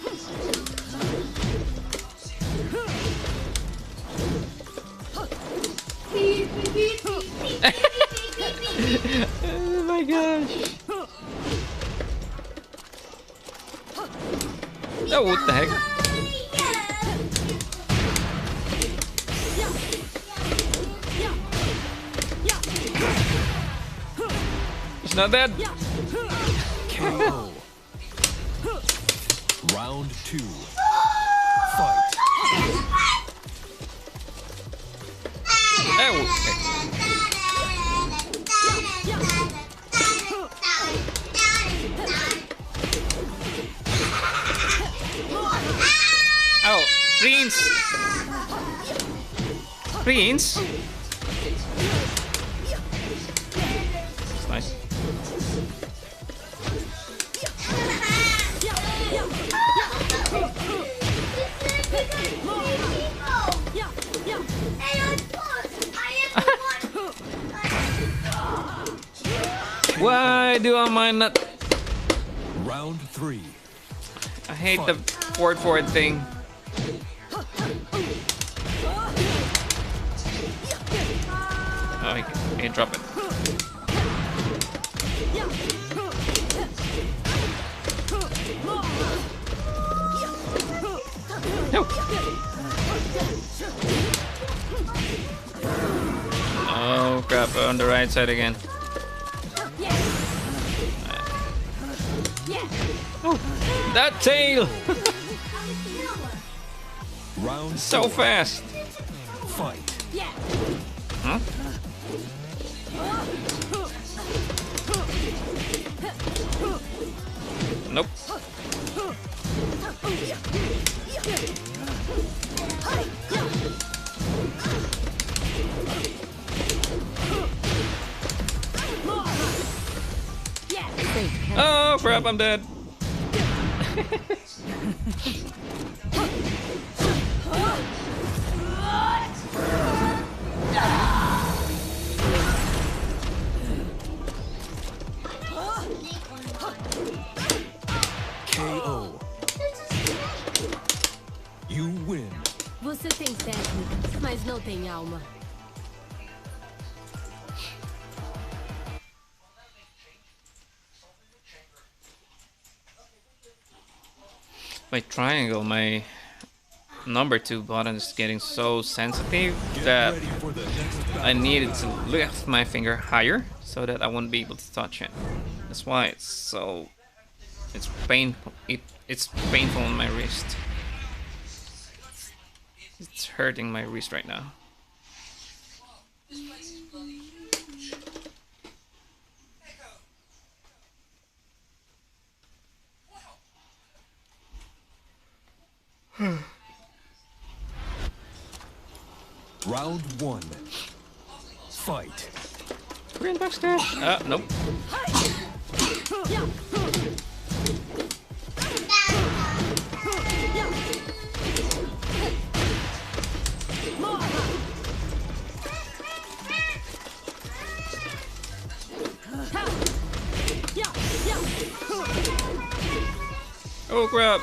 Oh my gosh. Oh, what the heck? He's not dead. KO. Round 2. Fight. Oh. Oh, Prince. Prince. That's nice. Why do I not? Round 3. I hate the forward thing. Oh, I can't drop it. No. Oh crap! On the right side again. Oh, that tail! Round So 4. fast. Fight. Huh? Nope. Oh crap, I'm dead. You win. Você tem técnica, mas não tem alma. My triangle, my number 2 button is getting so sensitive that Ready for the next battle. I needed to lift my finger higher so that I won't be able to touch it. That's why it's painful. It's painful on my wrist. It's hurting my wrist right now. Round 1. Fight. We're in backstage. Nope. Oh crap!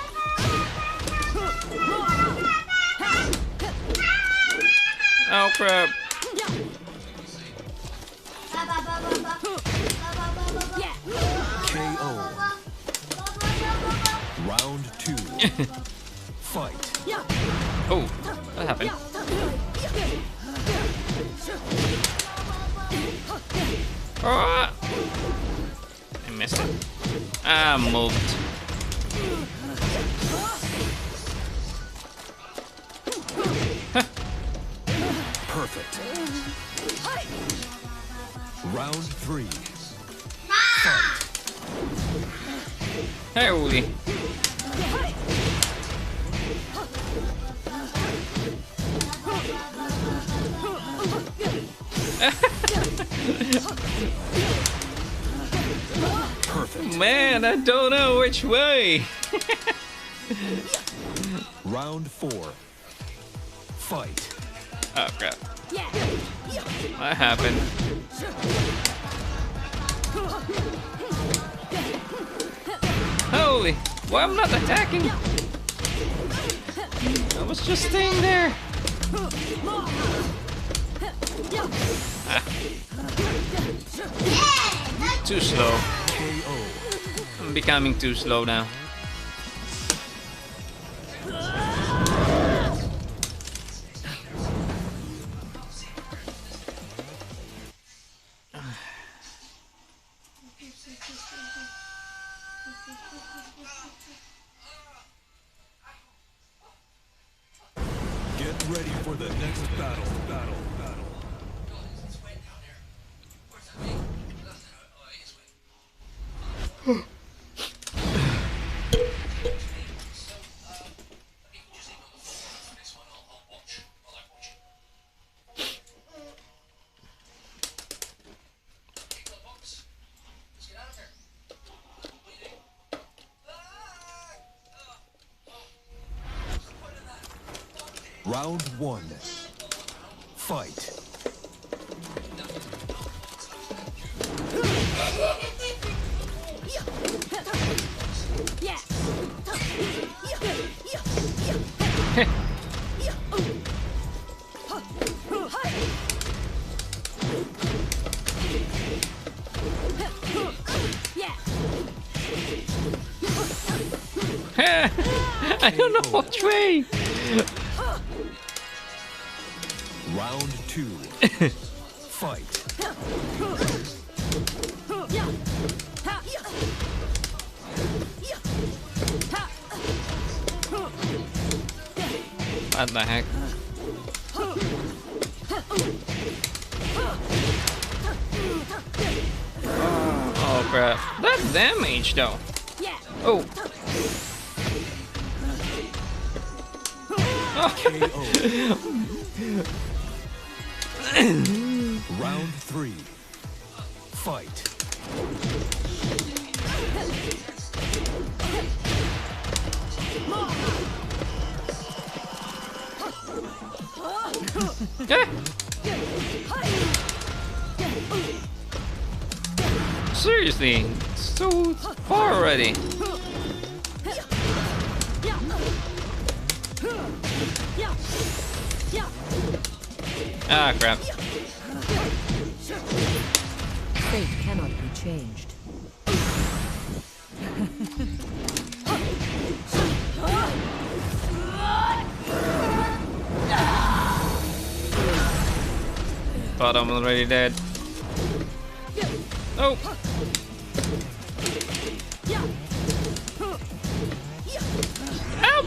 Oh crap! KO. Round 2. Fight. Oh, what happened? Ah! I missed it. Ah, moved. Perfect. Round 3. Holy. Perfect. Man, I don't know which way. Round 4. Fight. Oh crap. What happened? Holy, why I'm not attacking? I was just staying there. Ah. Too slow. KO. I'm becoming too slow now. Get ready for the next battle. Round 1. Fight. I don't know which way. Round 2. Fight. What the heck? Oh crap. That damage though. Oh. KO. Round 3. Fight. Seriously, it's so far already. Ah, crap. Fate cannot be changed. Thought I'm already dead. Oh! Ow!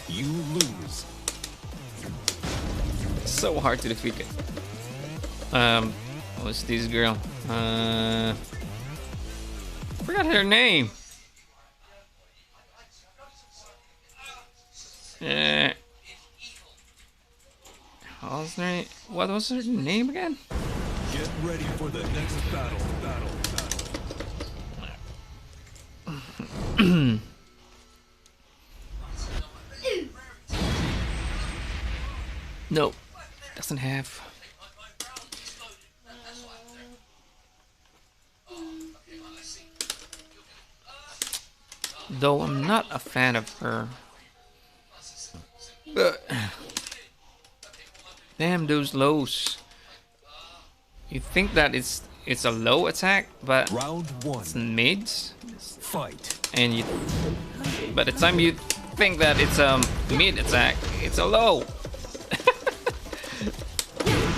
You lose. So hard to defeat it. What's this girl? Forgot her name. What was her name again? Get ready for the next battle. No, doesn't have. Though I'm not a fan of her. Damn those lows. You think that it's a low attack, but Round one. it's mid, Fight. and you. By the time you think that it's a mid attack, it's a low.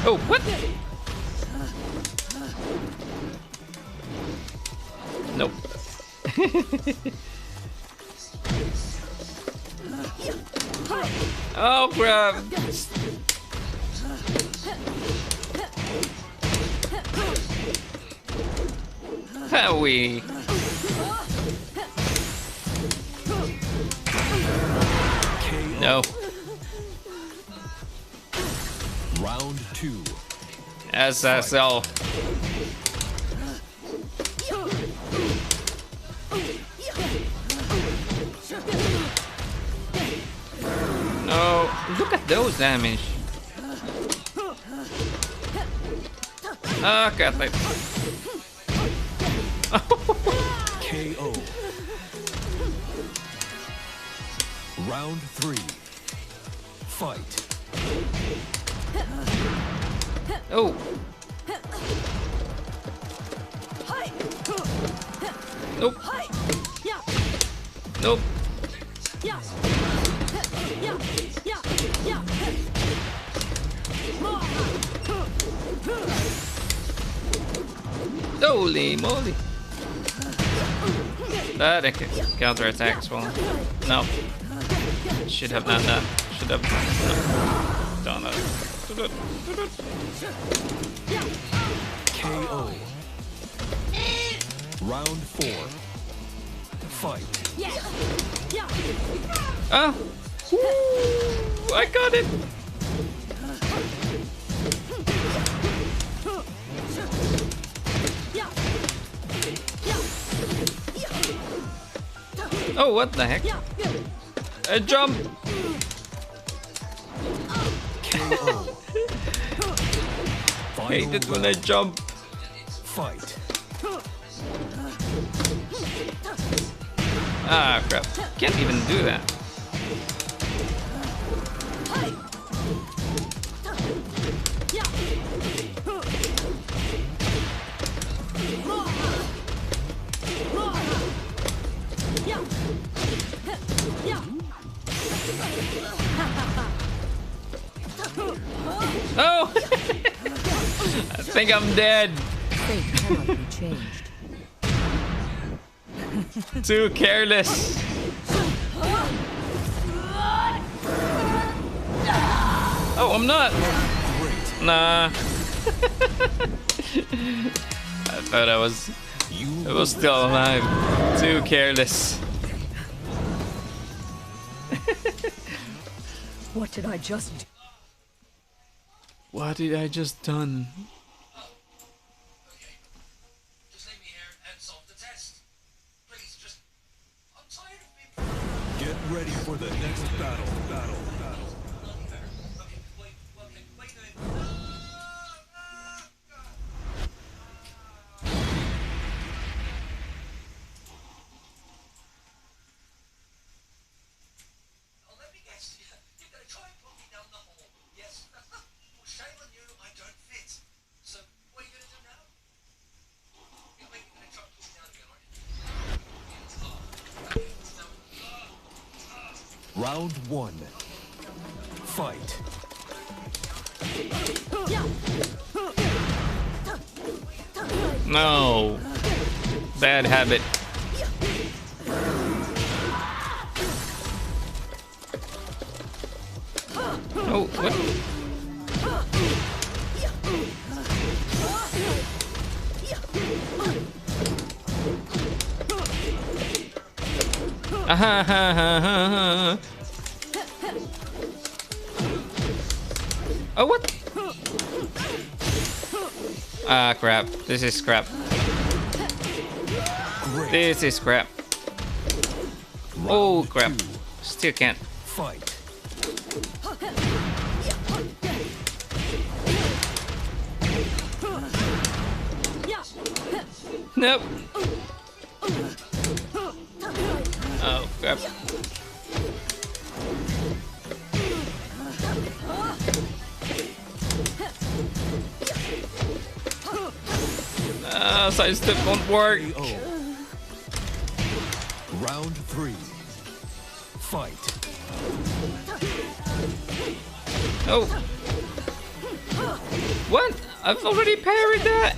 Oh, what? Nope. Oh crap! Howie! No. Round two. SSL. No, look at those damage. Ah, God, like. KO. Round three. Fight. Oh. Nope. Nope. Holy moly. That I could counter attack as well. No. Should have done that. Should have done that. KO. Round four. Fight. Ah! Woo! I got it! Oh, what the heck? A jump! KO. Hate it when I jump. Fight. Ah, crap. Can't even do that. Oh! I think I'm dead. Fate cannot be changed. Too careless. Oh, I'm not. Nah. I thought I was still alive. Too careless. What did I just do? What did I just done? Just leave me here and solve the test. Please, just... I'm tired of being... Get ready for the next battle. Okay, wait, what are you doing? Oh, let me guess. Round one. Fight. No. Bad habit. Oh, what? Oh, what? Ah, crap. This is crap. Great. This is crap. Oh, crap. Still can't. Fight. Nope. Oh, crap. Side step won't work. KO. Round three. Fight. Oh. What? I've already parried that.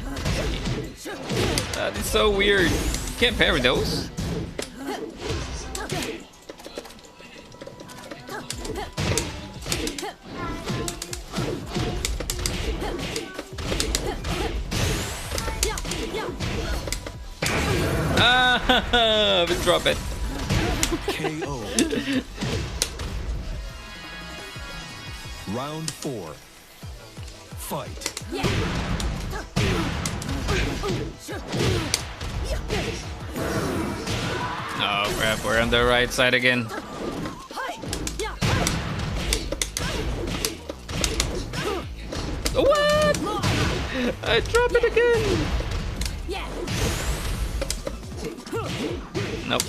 That is so weird. Can't parry those. Ah, drop it. KO. Round four. Fight. Oh crap, we're on the right side again. What? I dropped it again. Nope.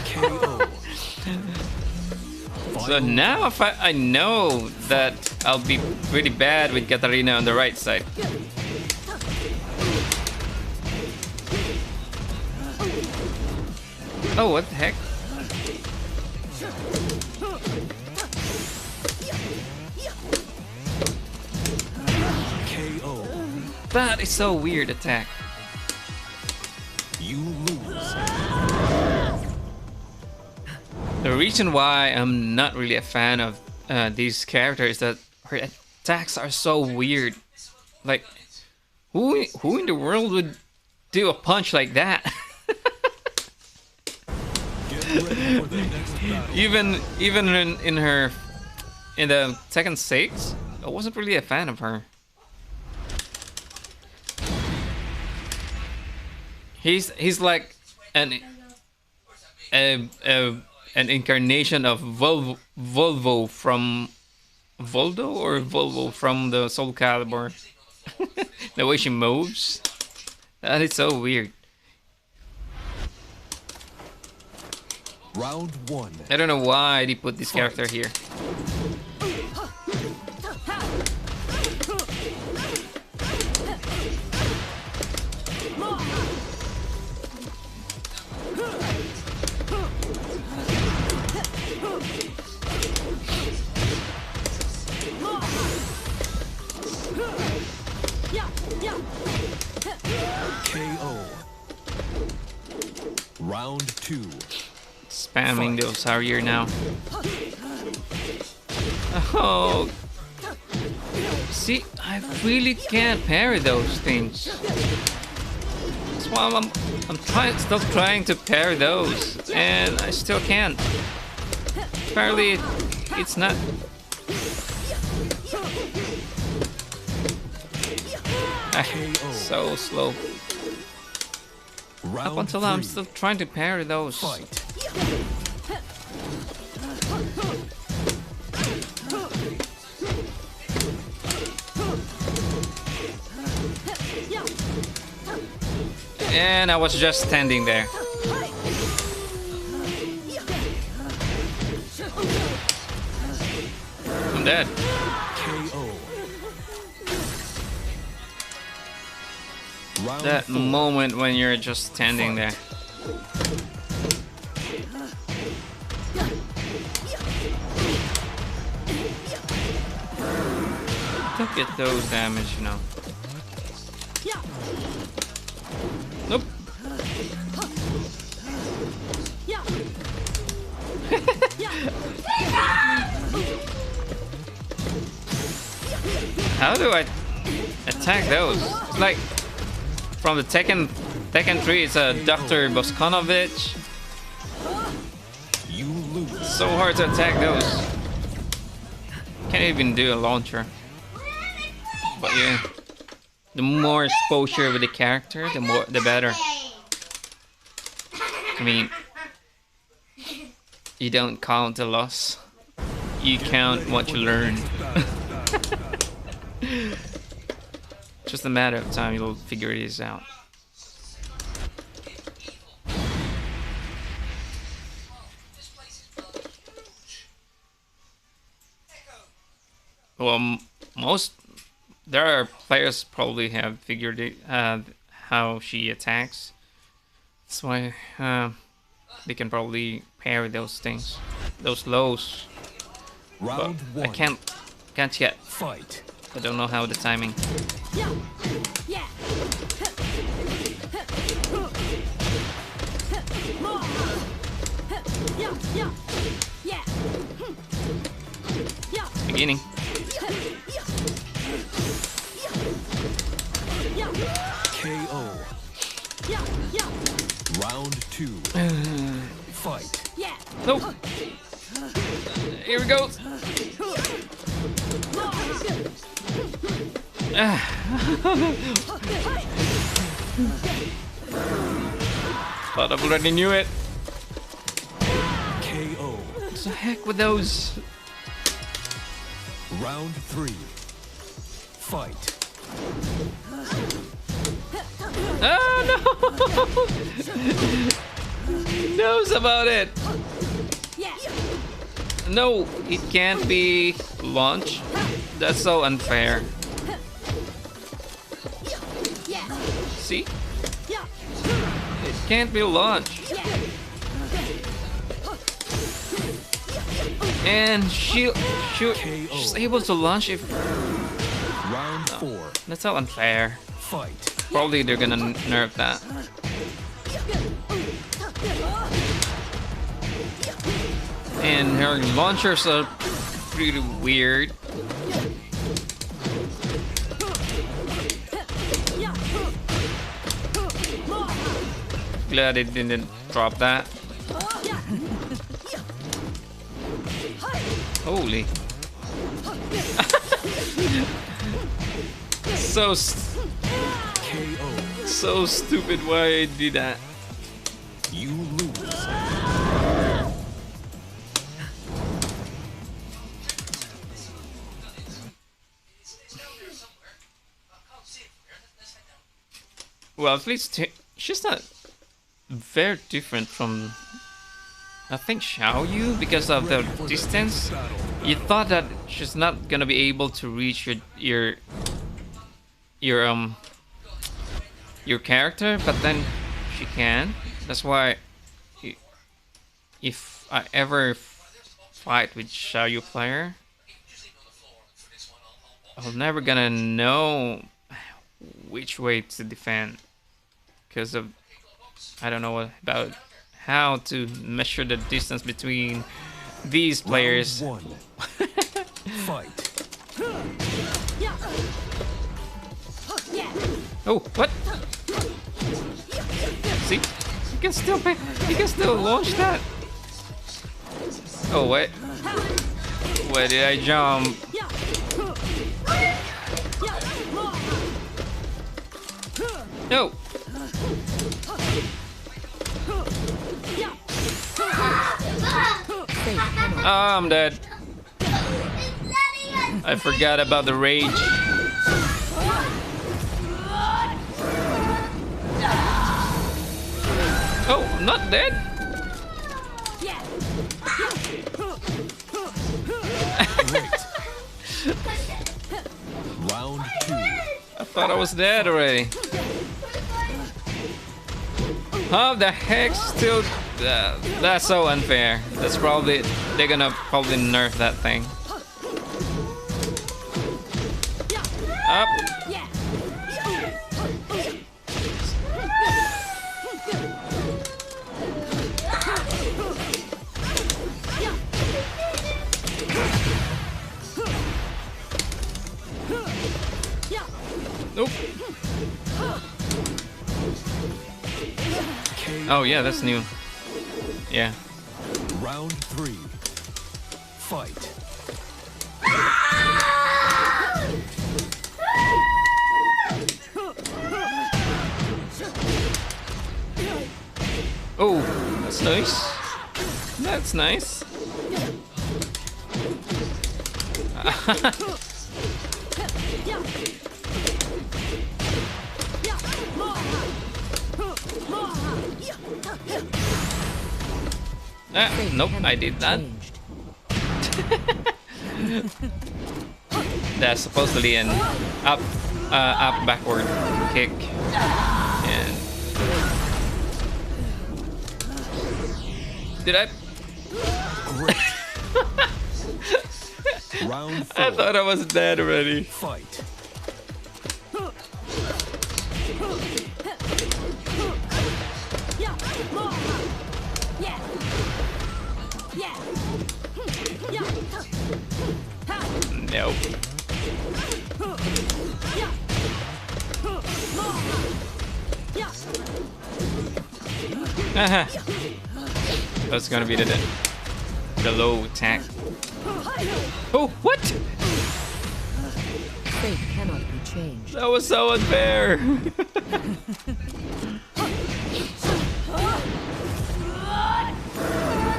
KO. So now if I know that I'll be pretty bad with Katarina on the right side. Oh, what the heck? KO. That is so weird attack. You lose. The reason why I'm not really a fan of these characters is that her attacks are so weird. Like, who in the world would do a punch like that? Get ready for the next battle. even in the second stage, I wasn't really a fan of her. He's like an incarnation of Volvo from Volvo from the Soul Calibur. The way she moves, that is so weird. Round one. I don't know why they put this character here. KO. Round two. Spamming those are here now. Oh, see, I really can't parry those things. That's why I'm still trying to parry those, and I still can't. Apparently, it's not. So slow. Round Up until three. now, I'm still trying to parry those. Fight. And I was just standing there. I'm dead. KO. Round That 4. moment when you're just standing there. Don't get those damage, you know. Nope. How do I attack those? It's like from the Tekken 3, it's a Dr. Boskonovich. You lose. So hard to attack those. Can't even do a launcher. But yeah, the more exposure with the character, the better. I mean, you don't count the loss. You count what you learn. Just a matter of time, you'll figure this out. This place is bloody huge. Echo. Well, there are players probably have figured it, how she attacks. That's why they can probably parry those things, those lows. But Round 1. I can't yet. Fight. I don't know how the timing. Beginning. KO. Round 2. Fight. Nope. Here we go. Thought I already knew it. KO. What the heck with those? Round 3. Fight. Oh no! Knows about it. No, it can't be launched. That's so unfair. See? It can't be launched. And she's able to launch if... Round 4. That's so unfair. Fight. Probably they're gonna nerf that. And her launchers are pretty weird. Glad it didn't drop that. Holy. KO. So stupid why I did that. You lose. Well, at least she's not very different from, I think, Xiao Yu, because of the distance. You thought that she's not gonna be able to reach your character, but then she can. That's why if I ever fight with Xiao Yu player, I'm never gonna know which way to defend, because of I don't know about how to measure the distance between these players. Round 1. Fight. Oh, what? See, you can still launch that. Oh wait, where did I jump? No. Oh, I'm dead. I forgot about the rage. Oh, I'm not dead. Round 2. I thought I was dead already. How the heck still? That's so unfair. That's probably they're gonna probably nerf that thing. Up. Nope. Oh yeah, that's new. Yeah. Round 3. Fight. Oh, that's nice. That's nice. Nope, I did that. That's supposedly an up backward kick. And did I? Great. Round 4. I thought I was dead already. Fight. Nope. That's gonna be the low attack. Oh, what? Fate cannot be changed. That was so unfair.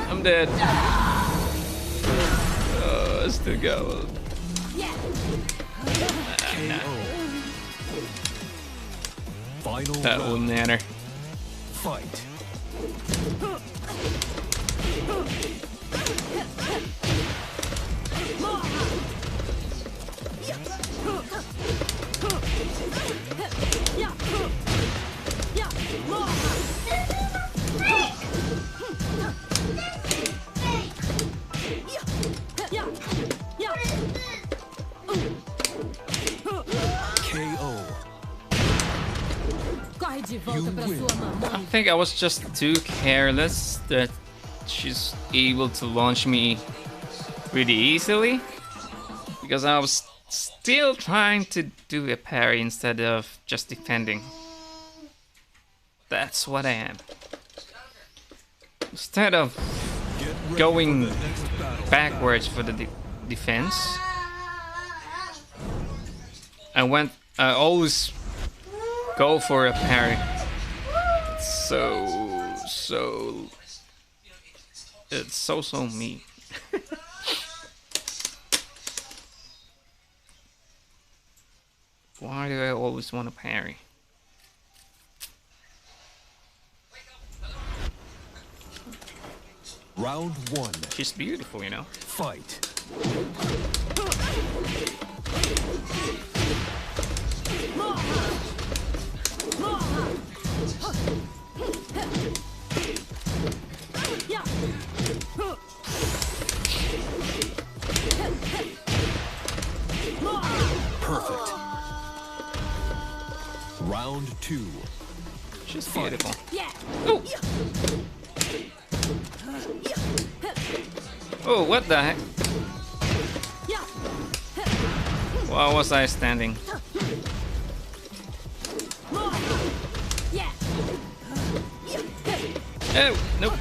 I'm dead. Oh, I still go. Final That round. wouldn't matter. Fight. KO. Corre de volta pra win. sua mamãe. I think I was just too careless that she's able to launch me pretty easily, because I was still trying to do a parry instead of just defending. That's what I am. Instead of Get ready going for the next battle. backwards for the defense, I always go for a parry. It's so me. Why do I always want to parry? Round 1. She's beautiful, you know. Fight. Perfect. Round 2. She's beautiful. Yeah. Oh, what the heck? Why was I standing? Yeah. Oh, nope.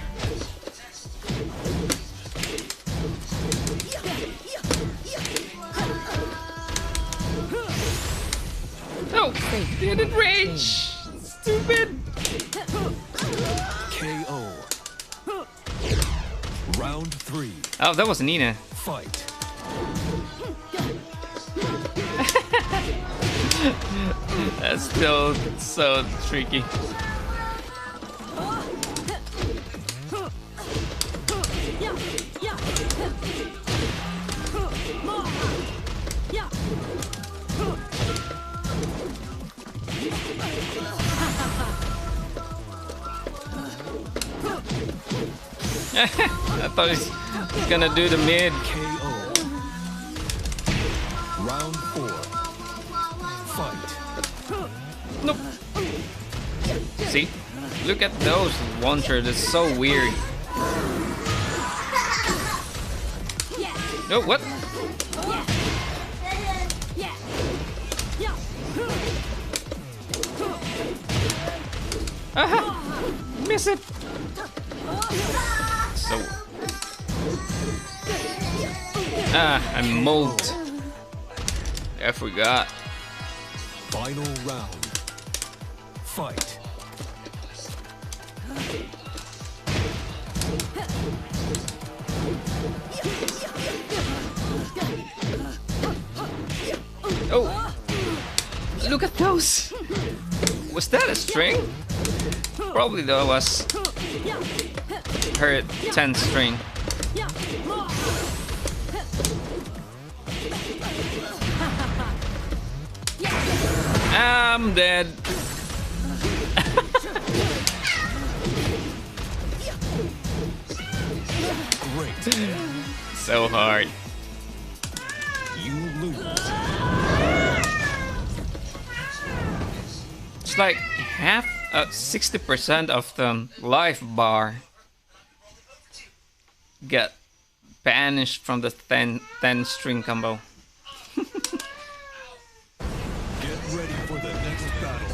No, didn't rage. Stupid. KO. Round 3. Oh, that was Nina. Fight. That's still so tricky. I thought he's gonna do the mid. KO. Round 4. Fight. Nope. See? Look at those launchers. It's so weird. No, what? Aha! Miss it! So... I moved. I forgot. Final round. Fight. Oh! Look at those! Was that a string? Probably that was her 10th string. I'm dead. Great. So hard. You lose. It's like half, 60% of the life bar get banished from the 10 string combo. Get ready for the next battle.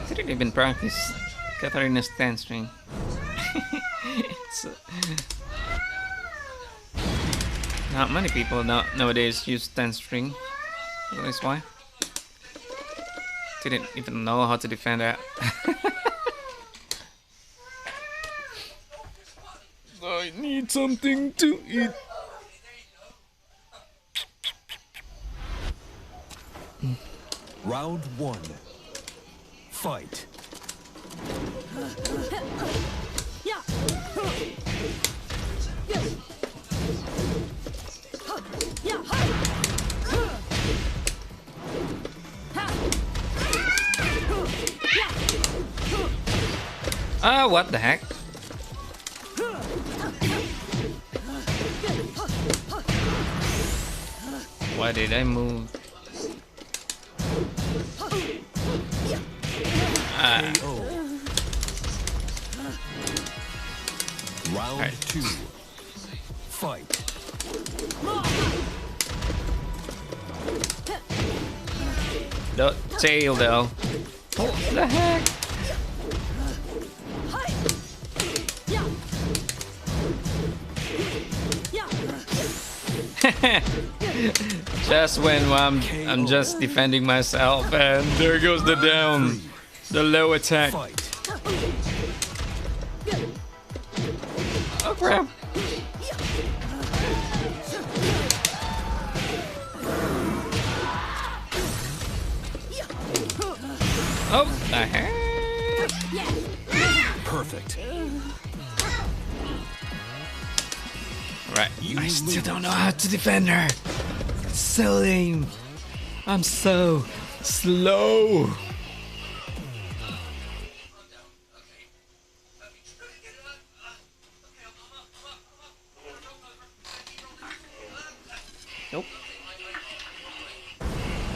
I didn't even practice Katarina's 10 string. It's, not many people nowadays use 10 string. That's why. Didn't even know how to defend that. I need something to eat. Round 1. Fight. Ah, what the heck? Why did I move? KO. Round Right. 2. Fight. The tail though. What the heck? Just when I'm just defending myself, and there goes the down, the low attack. Fight. Oh crap! Oh, the heck! Perfect. Right. You I still lose. don't know how to defend her. It's so lame. I'm so slow. Nope.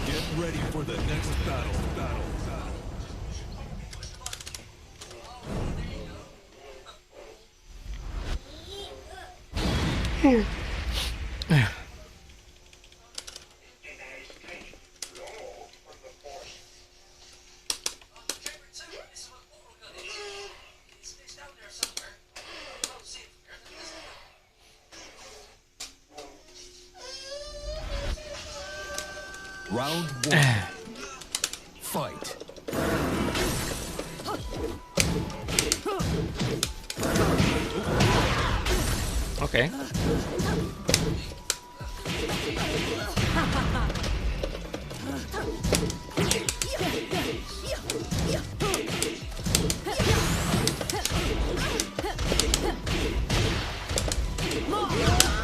Get ready for the next battle. Round 1. Fight. Okay.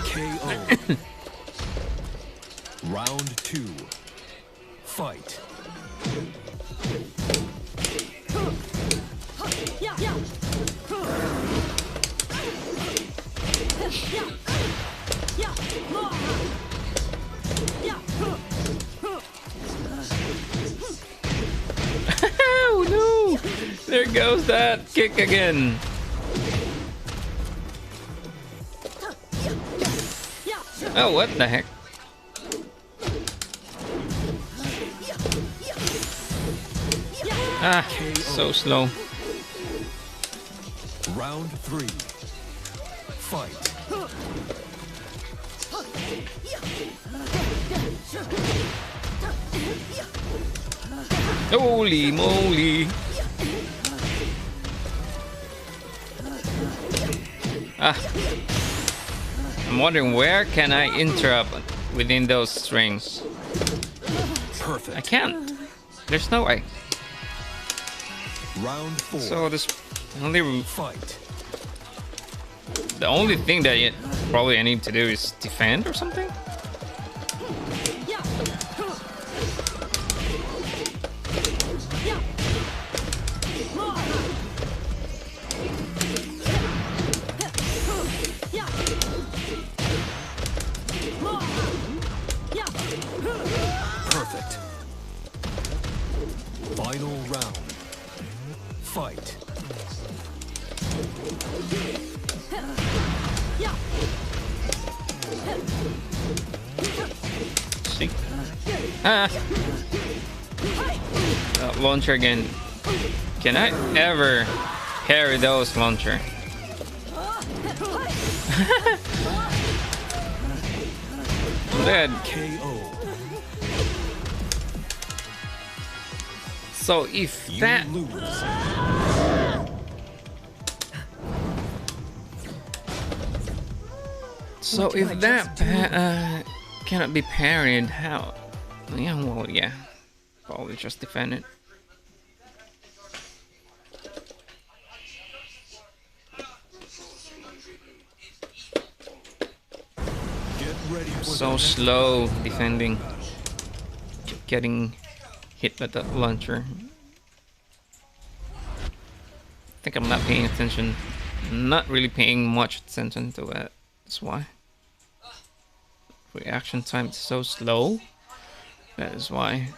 KO. Round 2. Fight. There goes that kick again. Oh, what the heck? Ah, so slow. Round 3. Fight. Holy moly. Ah. I'm wondering where can I interrupt within those strings? Perfect. I can't. There's no way. Round 4. So this Fight. the only thing that probably I need to do is defend or something. Perfect. Final round. Fight. See? Ah. Launcher again. Can I ever parry those launcher? I'm dead. KO. So if You that lose. cannot be parried, how? Yeah, well, yeah, probably just defend it. Get ready for So the slow defending, keep getting hit by the launcher. I think I'm not paying attention. Not really paying much attention to it. That's why. Reaction time is so slow. That is why.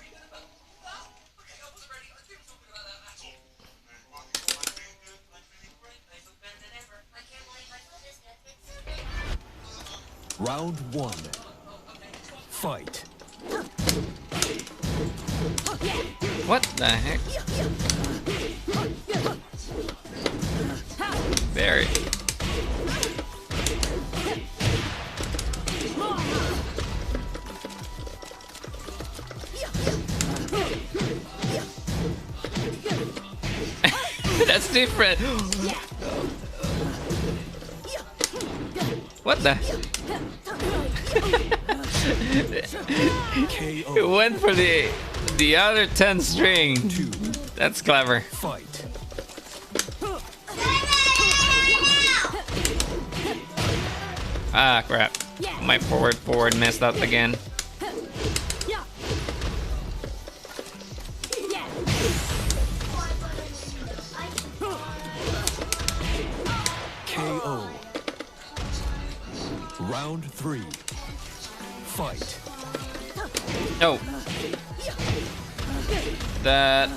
Round 1. Fight. What the heck? There. That's different. What the? It KO. went for the other 10 string. 2. That's clever. Fight. Ah, crap. My forward messed up again. KO. Round 3. Fight. Oh. That.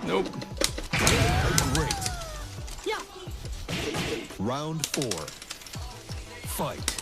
Nope. Great. Round 4. Fight.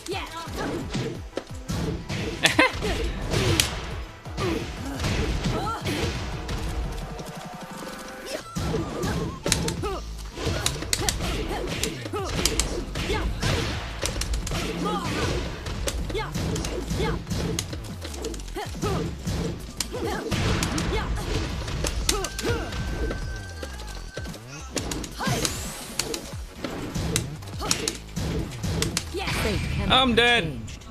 Fate cannot I'm be dead. changed.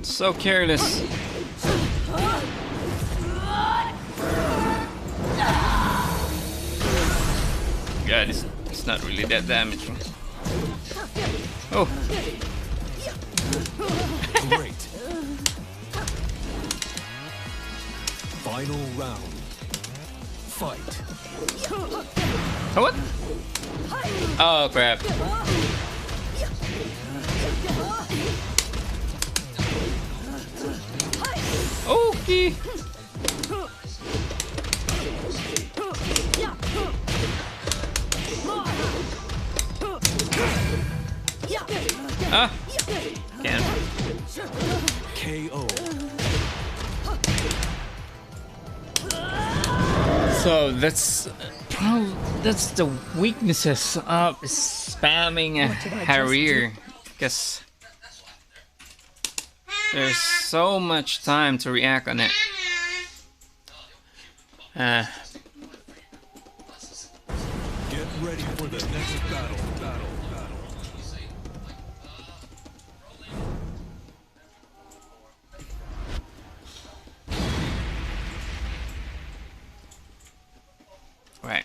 So careless. God, It's not really that damaging. Oh, Great. Final round. Fight. what? Oh crap. Okay. Ah, can't. KO. So that's the weaknesses of spamming Harrier, because there's so much time to react on it. Get ready for the next battle. Right.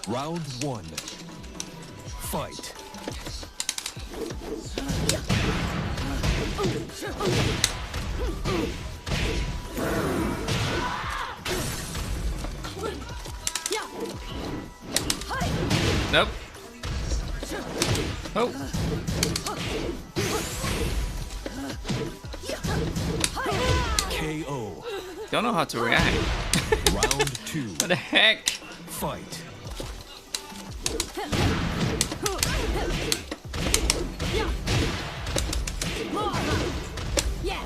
Round one. Fight. Nope. Oh. KO. Don't know how to react. Round two. What the heck? Fight. Yeah.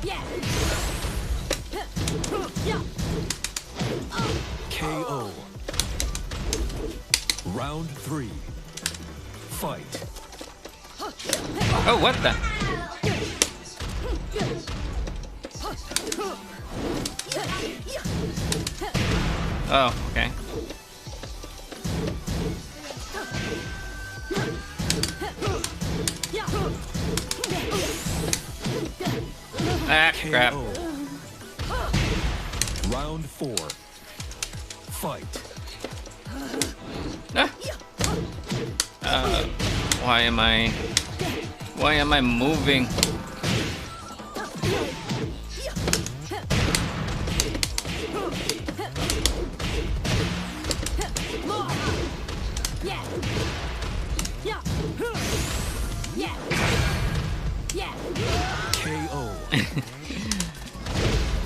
Yeah. Yeah. KO. Round three. Fight. Oh, what the? Oh, okay. Ah, crap. KO. Round four. Fight. Ah. Why am I moving? Yeah. Yeah. Yeah. Yeah. KO.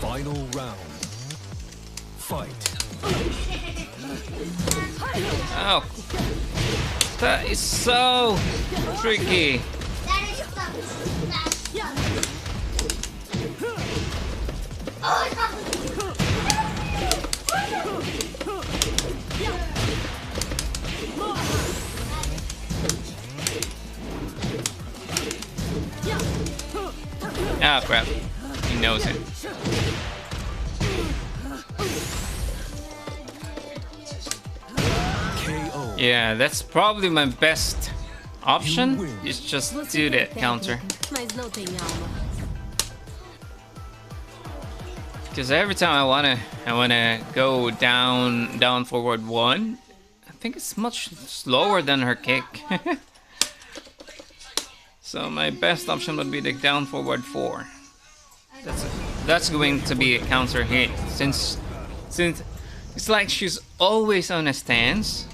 Final round. Fight. Oh, that is so tricky. That is something. Ah, crap. He knows it. KO. Yeah, that's probably my best option. You win. Is just Você do tem that counter. técnica, mas não tem alma. Because every time I wanna go down forward one, I think it's much slower than her kick. So my best option would be the down forward 4. That's going to be a counter hit since it's like she's always on a stance.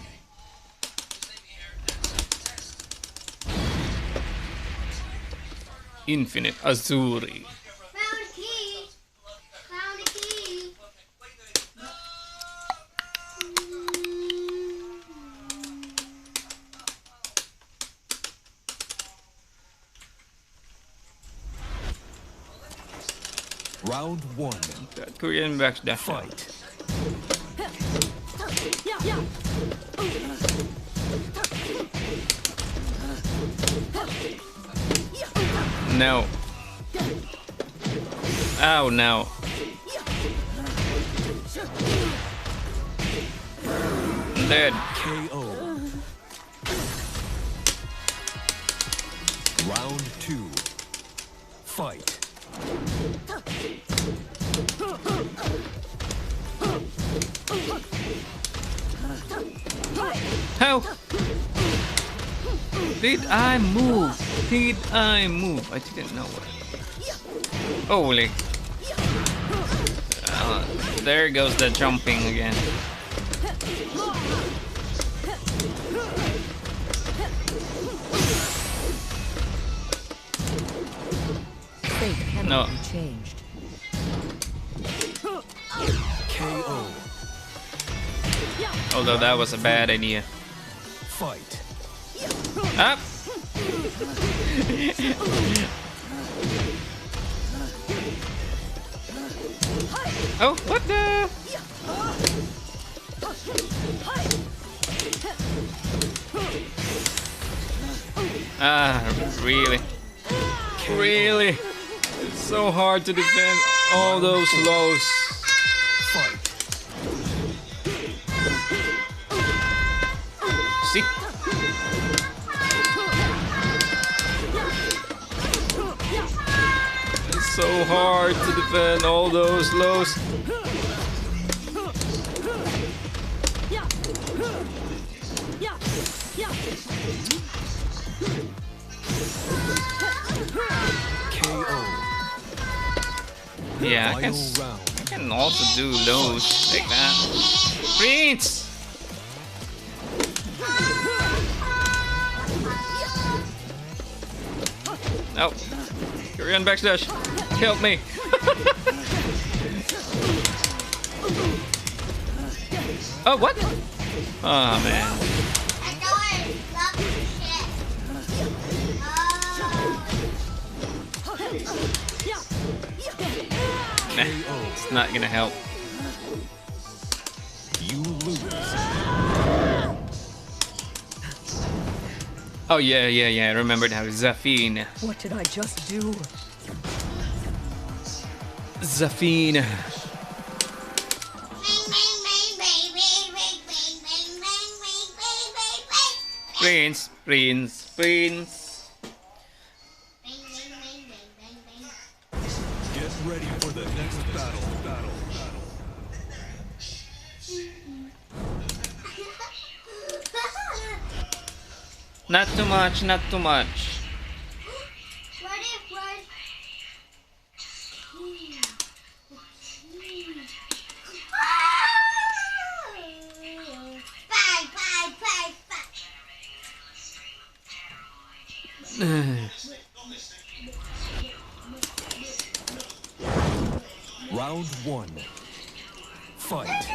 Infinite Azuri. Found a key. Found a key. Round one. That Korean backdash. Fight. No. Oh no. dead. KO. Round 2. Fight. How did I move? Did I move? I didn't know what. Holy. There goes the jumping again. Fate cannot No. be changed. KO. Although that was a bad idea. Fight. Up. Oh, what the? Ah, really? Really? It's so hard to defend all those lows. Fight. See? It's so hard to defend all those lows. KO. Yeah, Final round. I can also do lows like that. Prince! No. Korean backslash. Help me. Oh, what? Oh, man. I don't love this shit. Nah, it's not gonna help. You lose. Oh, yeah. I remembered how Zafine. What did I just do? Zafine. Prince. Get ready for the next battle. Not too much. What if Round 1. Fight.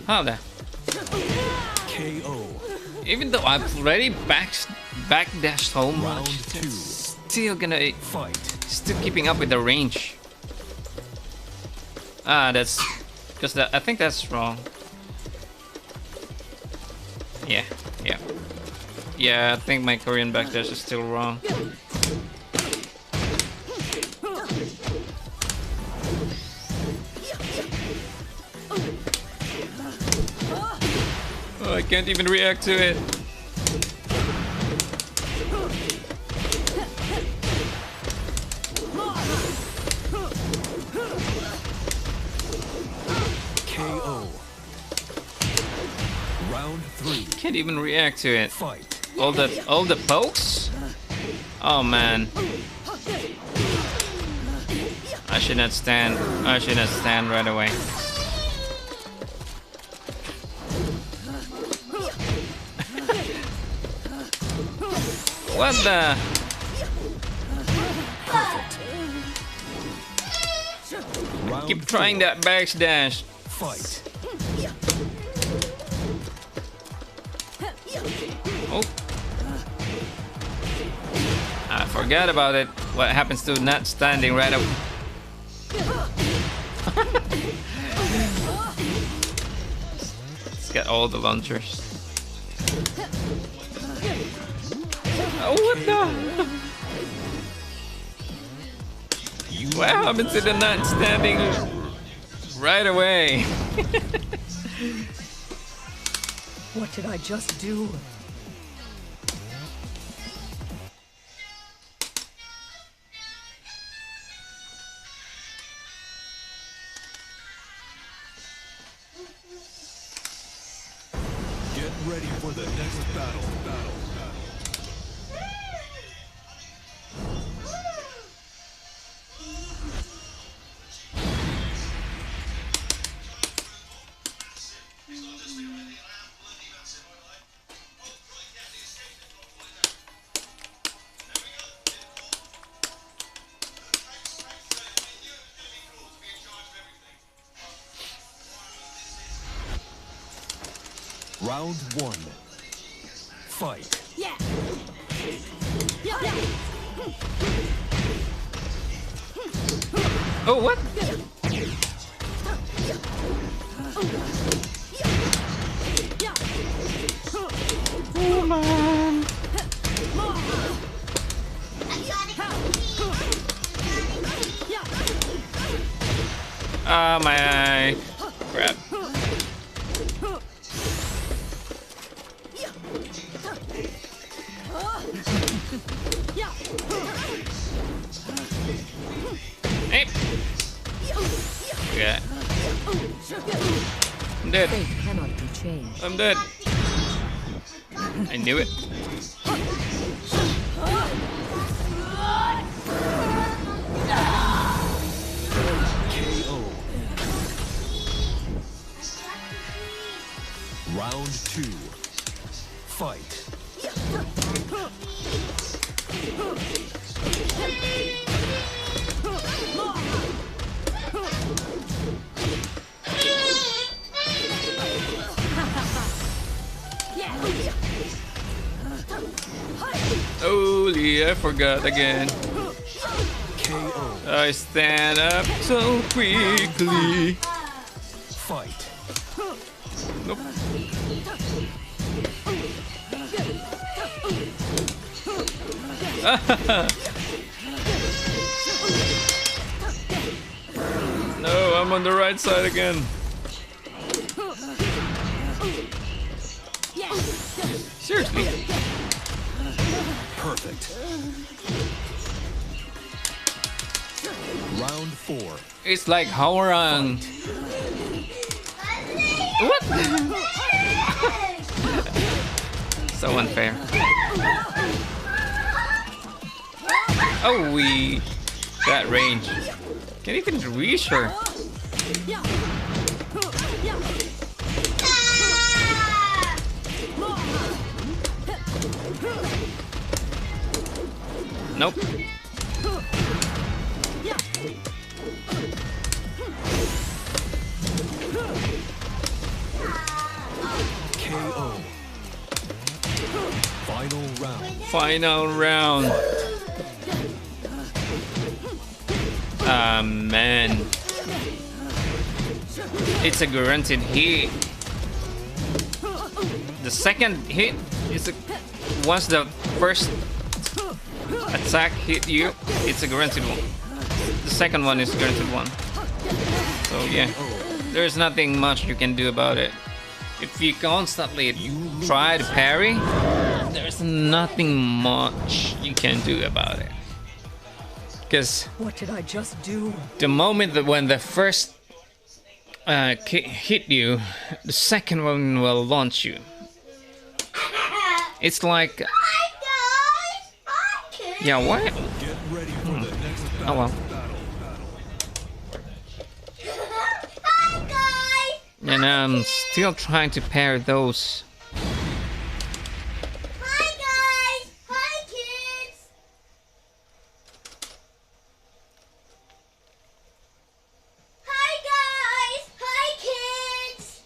How the? KO. Even though I've already backdashed so much, Round 2. it's still gonna Fight. still keeping up with the range. Ah, that's because I think that's wrong. Yeah. I think my Korean backdash is still wrong. Oh, I can't even react to it. KO. Round 3. Can't even react to it. Fight. All the pokes? Oh man. I should not stand right away. What the? Round Keep trying that backdash. Fight. Oh. I forgot about it. What happens to not standing right up? It's got all the launchers. Oh, what the? What happens to the not standing right away? What did I just do? Get ready for the next battle. Round 1. Fight. Yeah. Oh, what? Oh, man. Ah, my eye. Crap. Hey. Yeah. I'm dead. Fate cannot be changed. I'm dead. I knew it. KO. Round 2. Fight. Holy, I forgot again. KO. I stand up so quickly. Fight. Nope. No, I'm on the right side again. Seriously. Perfect. Round 4. It's like Howrang. What? So unfair. Oh, we got range. Can't even reach her. Nope. KO. Final round. Final round. Ah, man. It's a guaranteed hit. The second hit is once the first attack hit you, it's a guaranteed one. The second one is a guaranteed one. So yeah, there's nothing much you can do about it. If you constantly try to parry, there's nothing much you can do about it. Because What did I just do? the moment that when the first hit you, the second one will launch you. It's like, yeah, what? Get ready for the next battle. Oh well. And I'm still trying to pair those. Hi guys! Hi kids! Hi guys! Hi kids!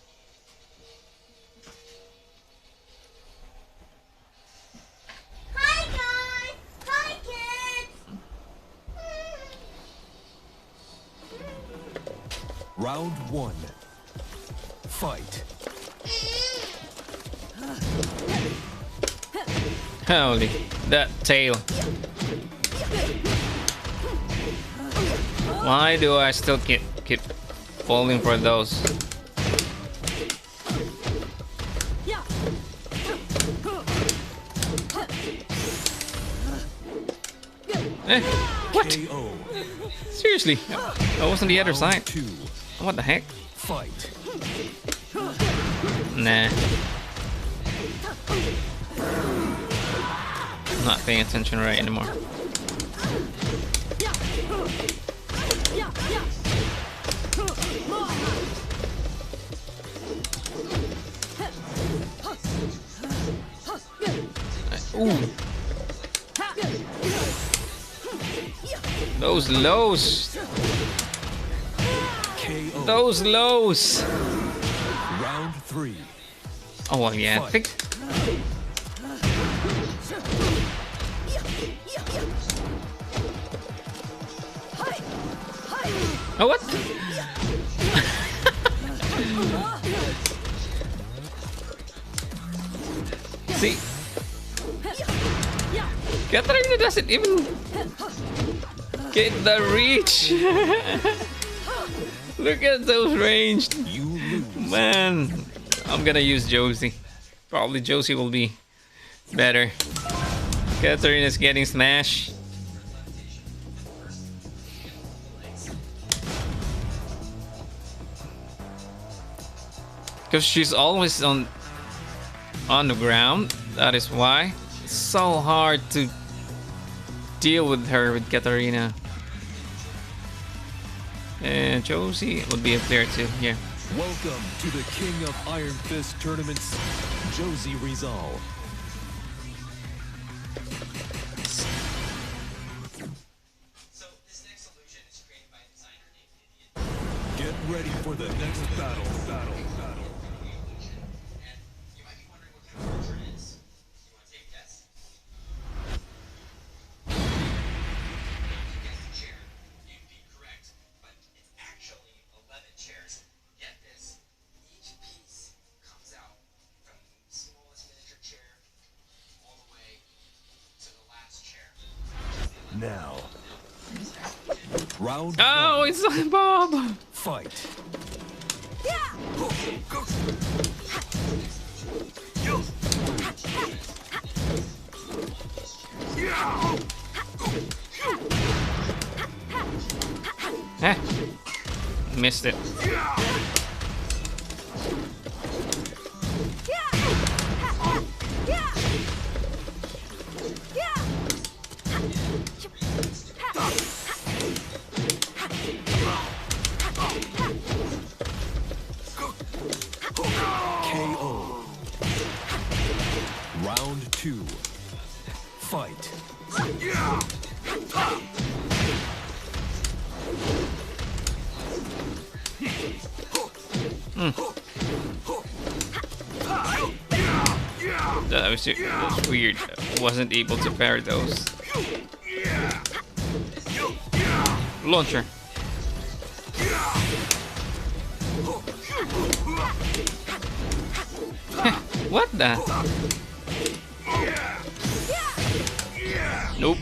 Round one. Fight. Holy, that tail. Why do I still keep falling for those? Eh, what? KO. Seriously, I was on the other side. Two. What the heck? Fight. Nah. I'm not paying attention right anymore. Ooh. Those lows. KO. Those lows. Round three. Oh, well, yeah. Fight. Oh, what? See? Katarina doesn't even get the reach. Look at those ranged. You lose. Man, I'm gonna use Josie. Probably Josie will be better. Katarina's getting smashed. Because she's always on the ground. That is why it's so hard to deal with her, with Katarina. And Josie would be a player too here. Welcome to the King of Iron Fist tournaments, Josie Rizal. So this next illusion is created by a designer named Vivian. Get ready for the next battle. And you might be wondering what kind of illusion it is. You want to take a guess? If you guessed a chair, you'd be correct, but it's actually 11 chairs. Get this, each piece comes out from the smallest miniature chair all the way to the last chair. Now. Round Oh, one. it's Bob. Fight. Eh, missed it. KO. Round two. Fight. That was weird. I wasn't able to parry those. Launcher. What the? Nope.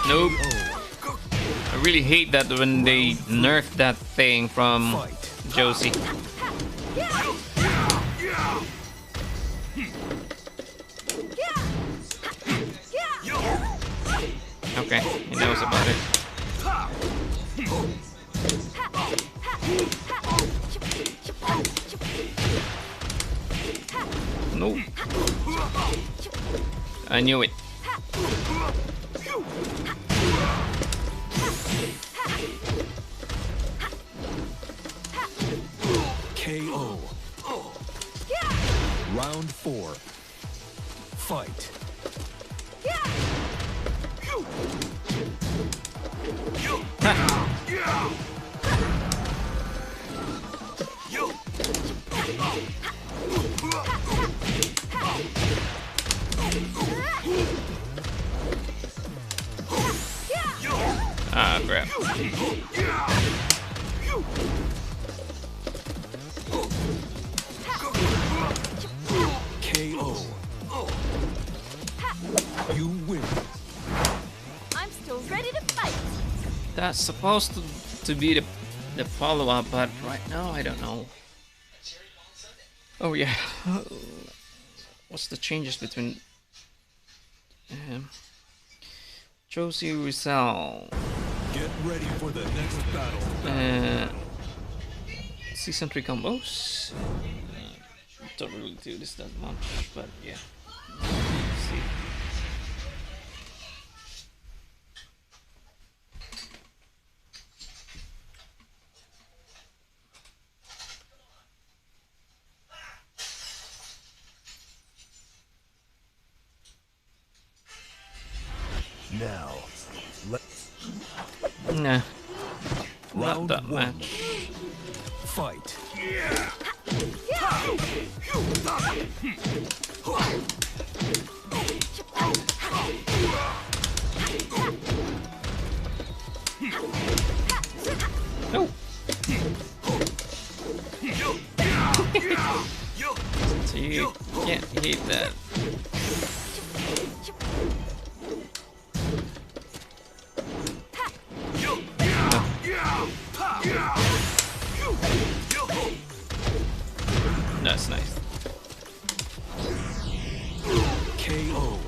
Nope. I really hate that when they nerf that thing from Josie. Okay, he knows about it. Nope. I knew it. KO. Round four. Fight. Ah, crap. That's supposed to be the follow-up, but right now I don't know. Oh yeah. What's the changes between Josie Rizal? Get ready for the next battle. Season 3 combos. Don't really do this that much, but yeah. Let's see. Now, let's Nah, not round that one. much. Fight. No. So you can't hit that. That's nice. KO.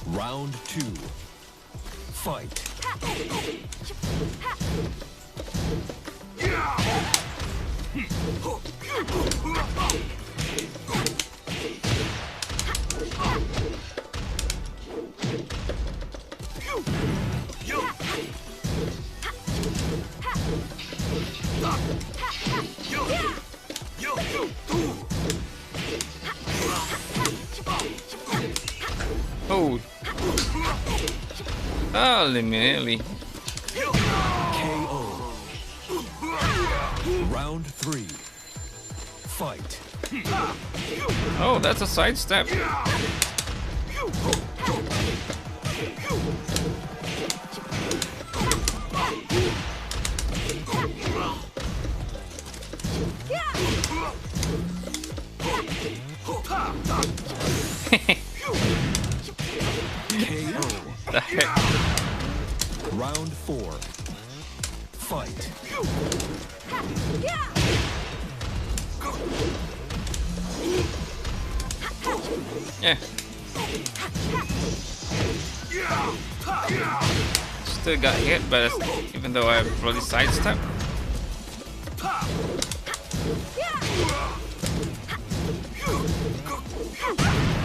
Round 2. Fight. Oh. Holy moly. KO. Round 3. Fight. Oh, that's a sidestep. KO. The heck? Round 4. Fight. Yeah. Still got hit, but even though I really sidestep.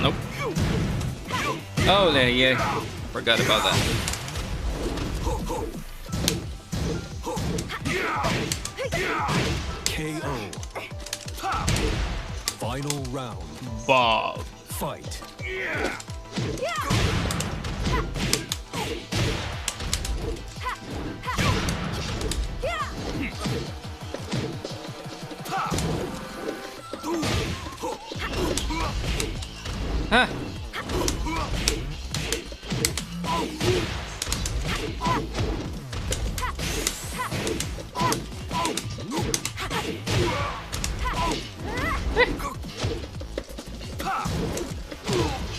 Nope. Oh, yeah. Forgot about that. KO. Final round. Bob. Fight. Huh.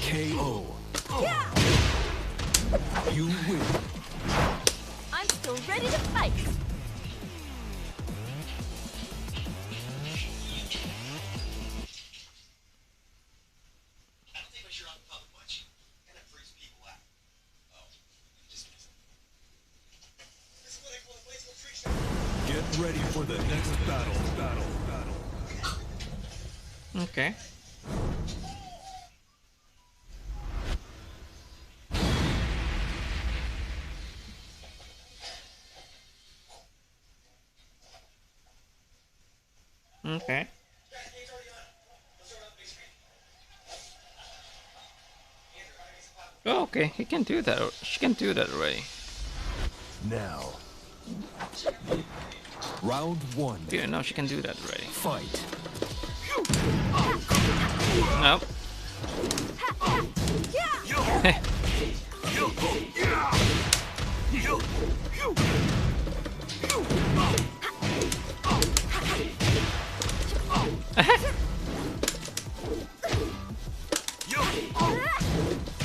KO. You win. I'm still ready to fight. I don't think we should on the public much. Kind of freaks people out. Oh, just kidding. This is what I call a playful trick shot. Get ready for the next battle. Okay. Okay. Oh, okay, he can do that. She can do that already. Now. Round 1. Didn't know she can do that already. Fight. Nope.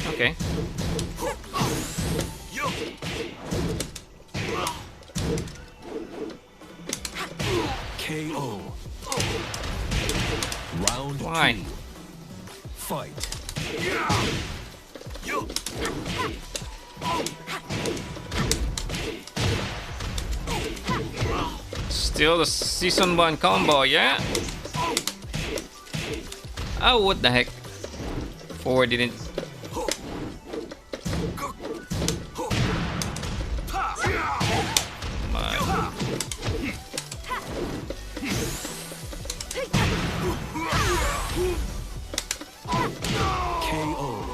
Okay. Why? Fight. Still the season 1 combo, yeah? Oh, what the heck? Forward didn't. KO.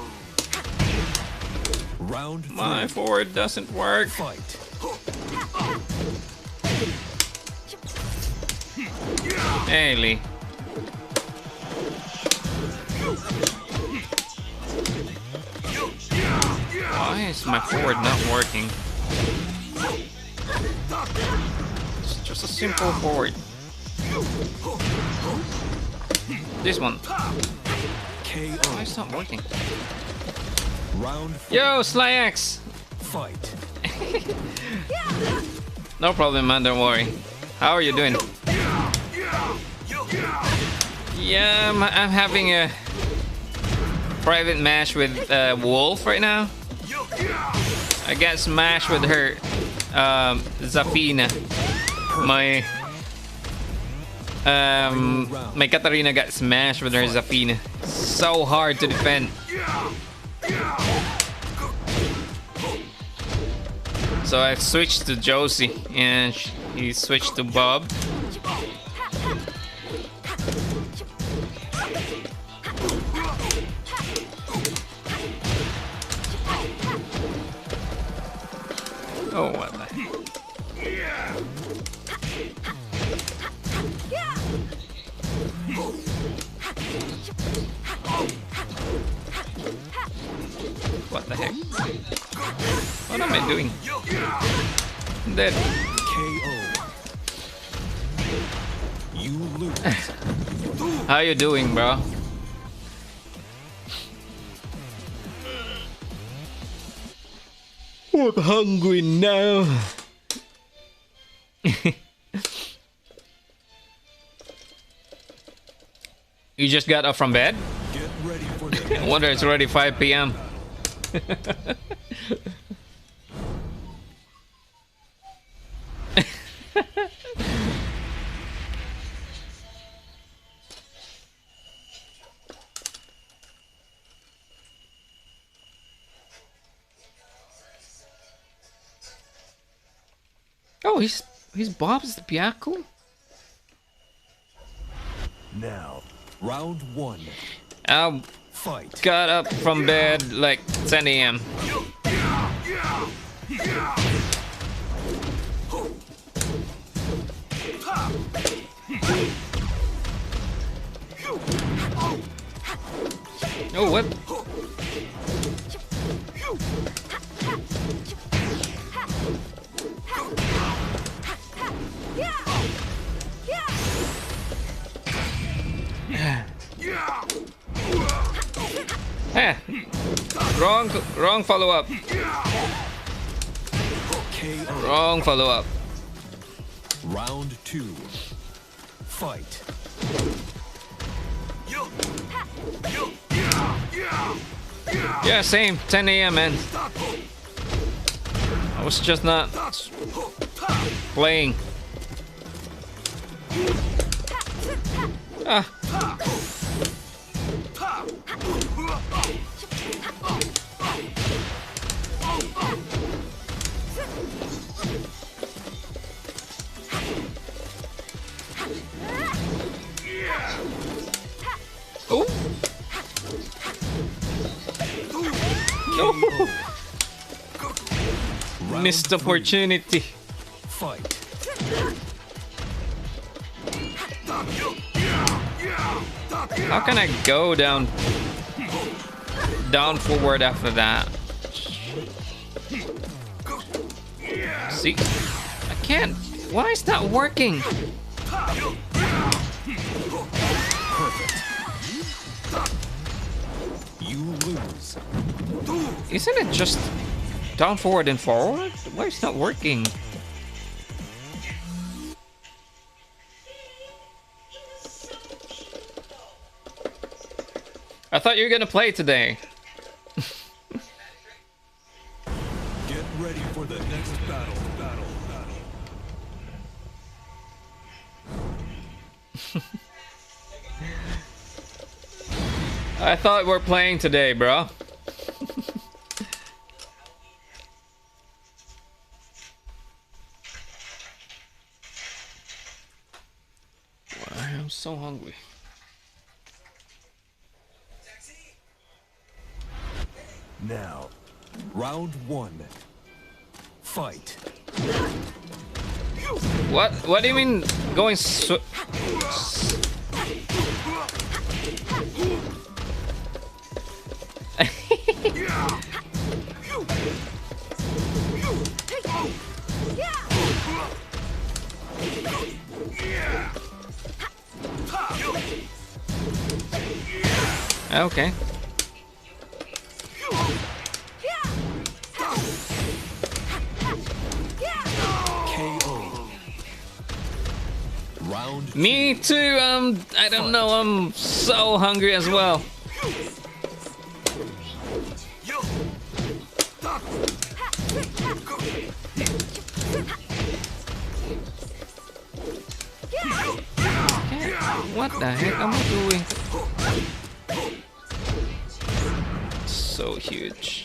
Round 3. My forward doesn't work. Fight. Hey, Lee. Why is my forward not working? It's just a simple forward. This one. KO. Why is it not working? Round 4. Yo, Sly X! Fight. No problem, man, don't worry. How are you doing? Yeah, I'm having a private match with Wolf right now. I got smashed with her Zafina. My Katarina got smashed with her Zafina. So hard to defend. So I switched to Josie and he switched to Bob. Oh, what the heck? What the heck? What am I doing? I'm dead. KO. You lose. How you doing, bro? I'm hungry now. You just got up from bed? Get ready for the I wonder it's already 5 p.m. Oh, he's Bob's Biaku? Now, round 1. I Fight. got up from bed like 10 a.m. Oh, what? Eh, wrong follow up. KO. Wrong follow up. Round 2. Fight. Yeah, same. 10 a.m. man. I was just not playing. Ah. Oh. No. Missed opportunity. Fight. How can I go down forward after that? See? I can't. Why is that working? You lose. Isn't it just down forward and forward? Why is it not working? I thought you were gonna play today. Get ready for the next battle. I thought we're playing today, bro. I am so hungry. Now, round 1. Fight. What? What do you mean going so? Okay. KO. Round Me too. I don't know. I'm so hungry as well. What the heck am I doing? So huge.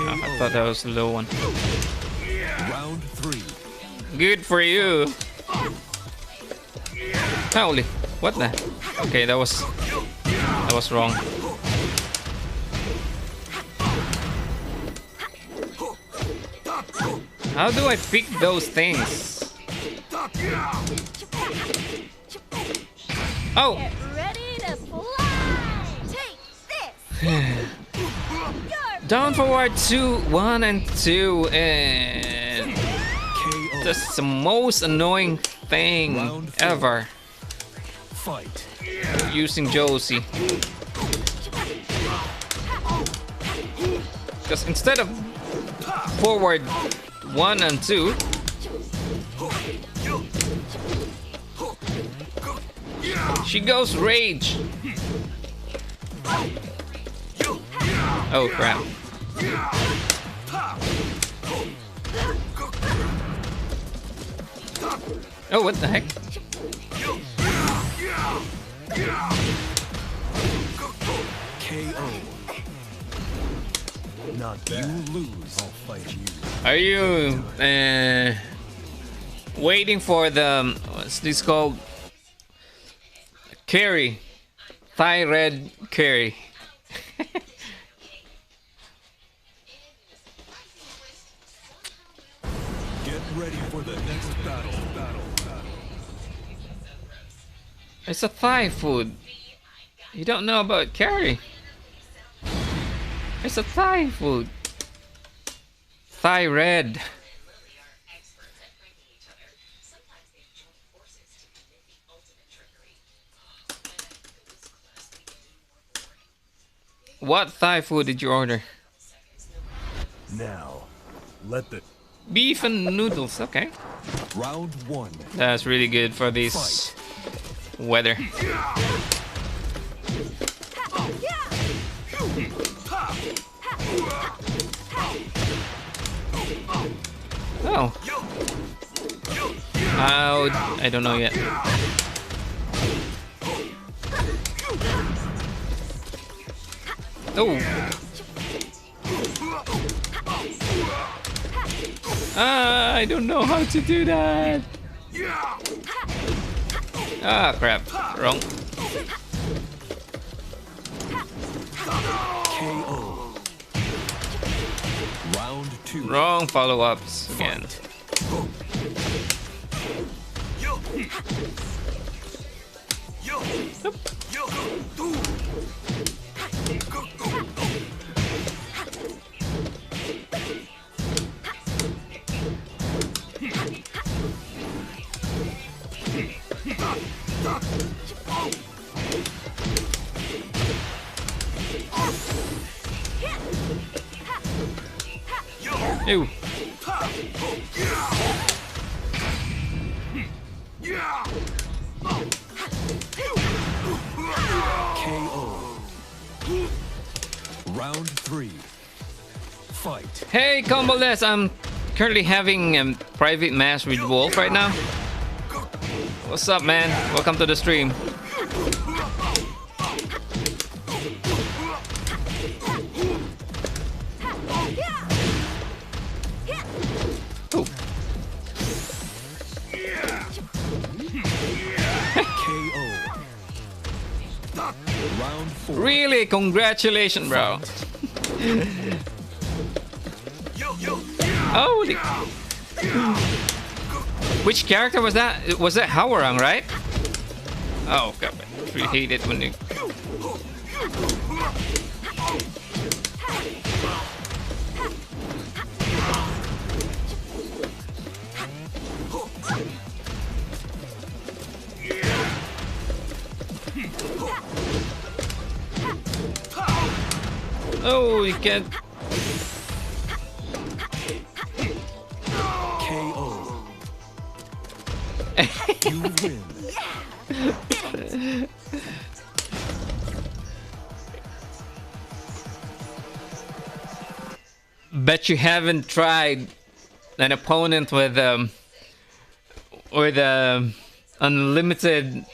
I thought that was the low one. Round 3. Good for you. Holy, what the? Okay, that was wrong. How do I pick those things? Oh! Get ready to fly! Take this! Down forward 2, 1 and 2, and KO. that's the most annoying thing ever. Fight. Using Josie. Because instead of forward 1 and 2, she goes rage. Oh crap. Oh, what the heck? KO. Not bad. You lose. I'll fight you. Are you waiting for the what's this called? Curry. Thai red curry. Get ready for the next battle. It's a Thai food. You don't know about curry. It's a Thai food. Thai red. What Thai food did you order? Now, let the Beef and noodles, okay. round 1. That's really good for this weather. Oh. How? I don't know yet. Oh. I don't know how to do that. Ah, crap. Wrong. KO. Round 2. Wrong follow-ups again. Ew. Round 3. Fight. Hey, Comboles, I'm currently having a private match with Wolf right now. What's up, man? Welcome to the stream. Ooh. KO. Round 4. Really? Congratulations, bro. Oh, which character was that? Was that Hwoarang, right? Oh, God. I really hate it when you... Oh, you can't... KO. You win. Bet you haven't tried an opponent with unlimited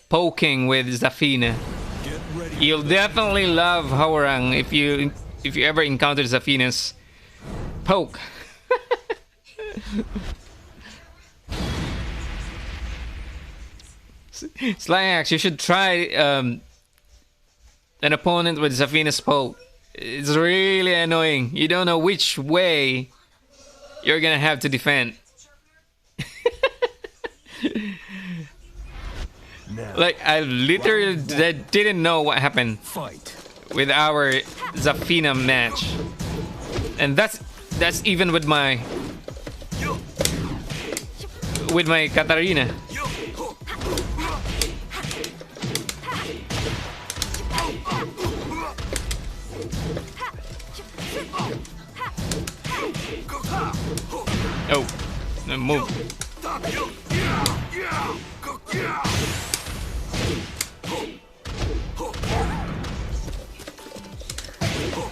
poking with Zafina. Get ready. You'll definitely love Hwoarang if you ever encounter Zafina's poke. Slyax, you should try an opponent with Zafina's poke. It's really annoying. You don't know which way you're gonna have to defend. Now, Like, I literally didn't know what happened fight. with our Zafina match. And that's even with my Katarina. Oh, no, move.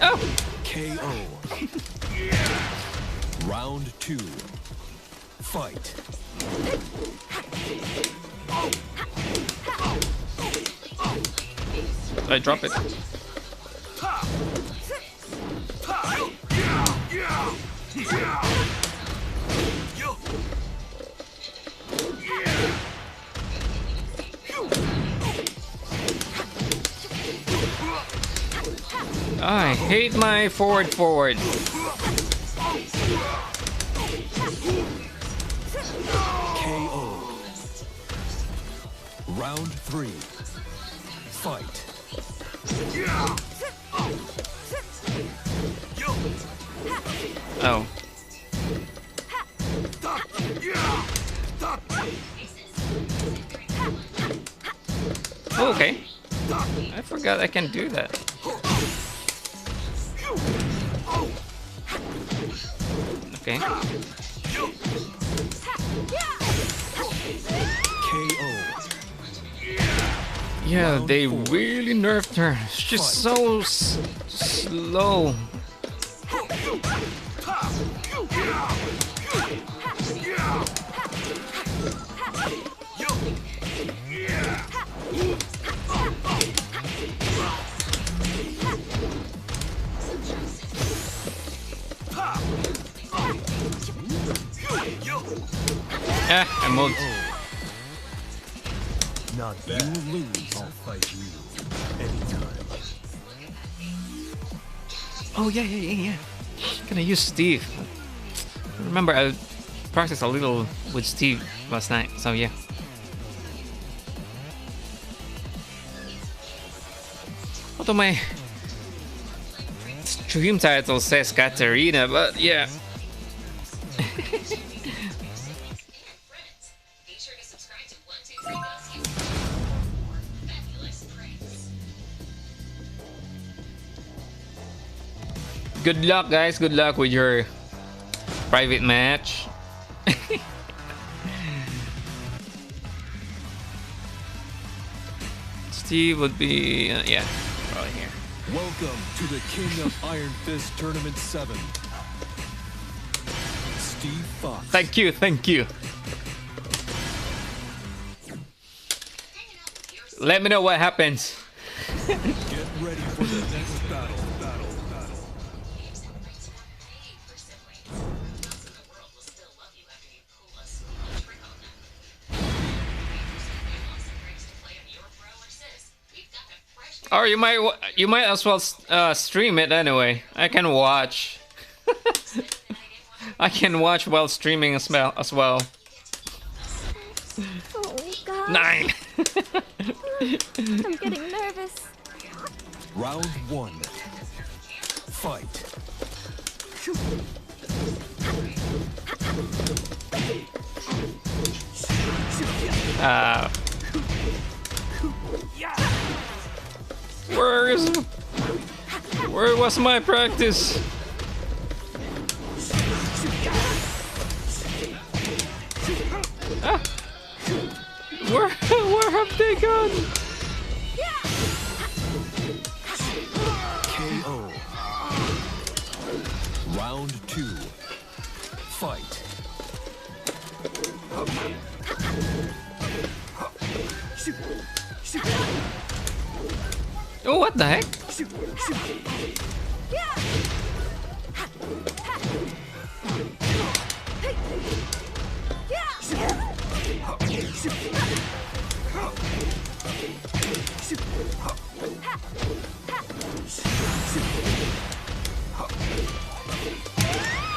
Oh, KO. Round 2. Fight. I drop it. I hate my forward. KO. Round 3. Fight. Oh. Oh, okay. I forgot I can do that. Okay. KO. Yeah, they really nerfed her. She's so slow. Ah, I moved. Not bad. You lose. I'll fight you anytime. Oh yeah. Gonna use Steve. Remember, I practiced a little with Steve last night, so yeah. Although my stream title says Katarina, but yeah. Good luck, guys. Good luck with your private match. Steve would be, yeah, probably here. Welcome to the King of Iron Fist Tournament 7. Steve Fox. Thank you, thank you. Let me know what happens. Get ready for the next battle. Or you might as well stream it anyway. I can watch. I can watch while streaming as well. Oh, God. 9. I'm getting nervous. Round 1. Fight. Where was my practice? Where have they gone? KO. Round 2. Fight. Oh, what the heck?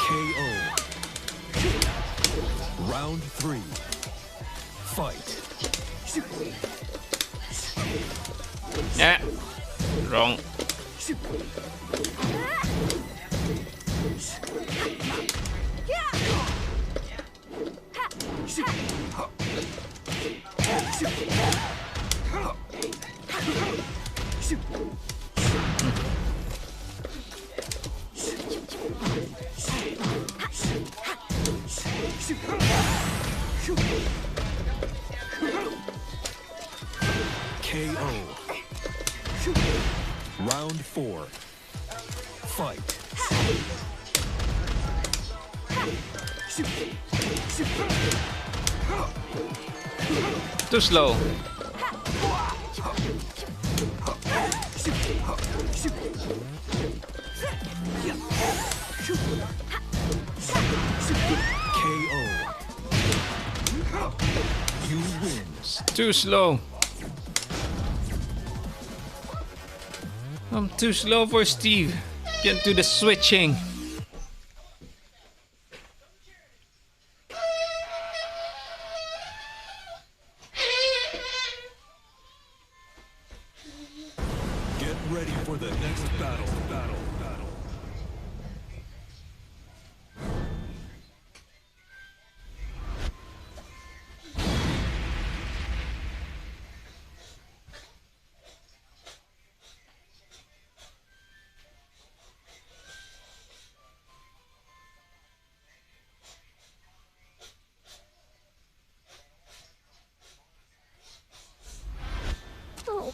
KO. Round 3. Fight. Yeah. Wrong. KO. Round 4. Fight. Too slow. KO. You win. Too slow. I'm too slow for Steve. Get to the switching. Get ready for the next battle. Oh,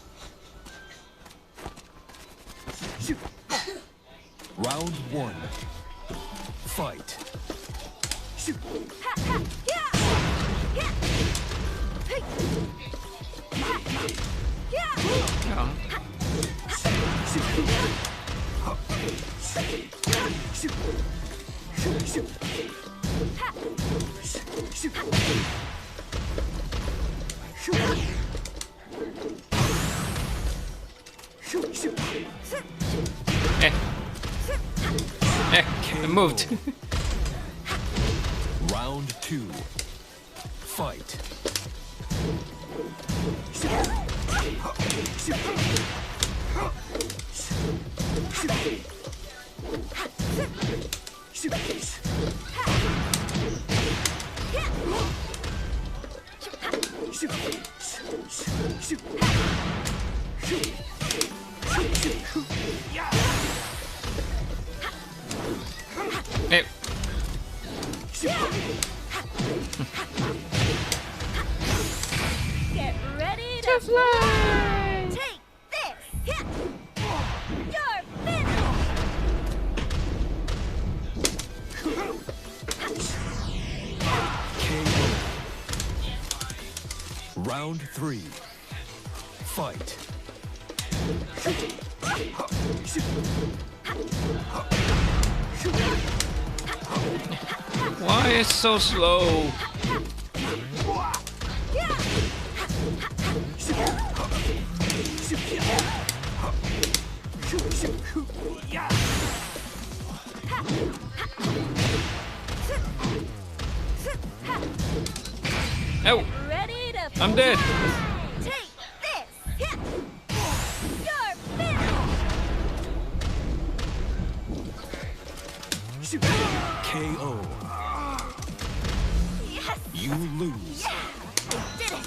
Round 1. Fight. I moved. Round 2. Fight. Hey. get ready to fly! Take this! Round 3. Fight. Why is so slow? Oh, Ready to I'm dead. take this. Hit. You're finished. KO. Yes. You lose. Did it.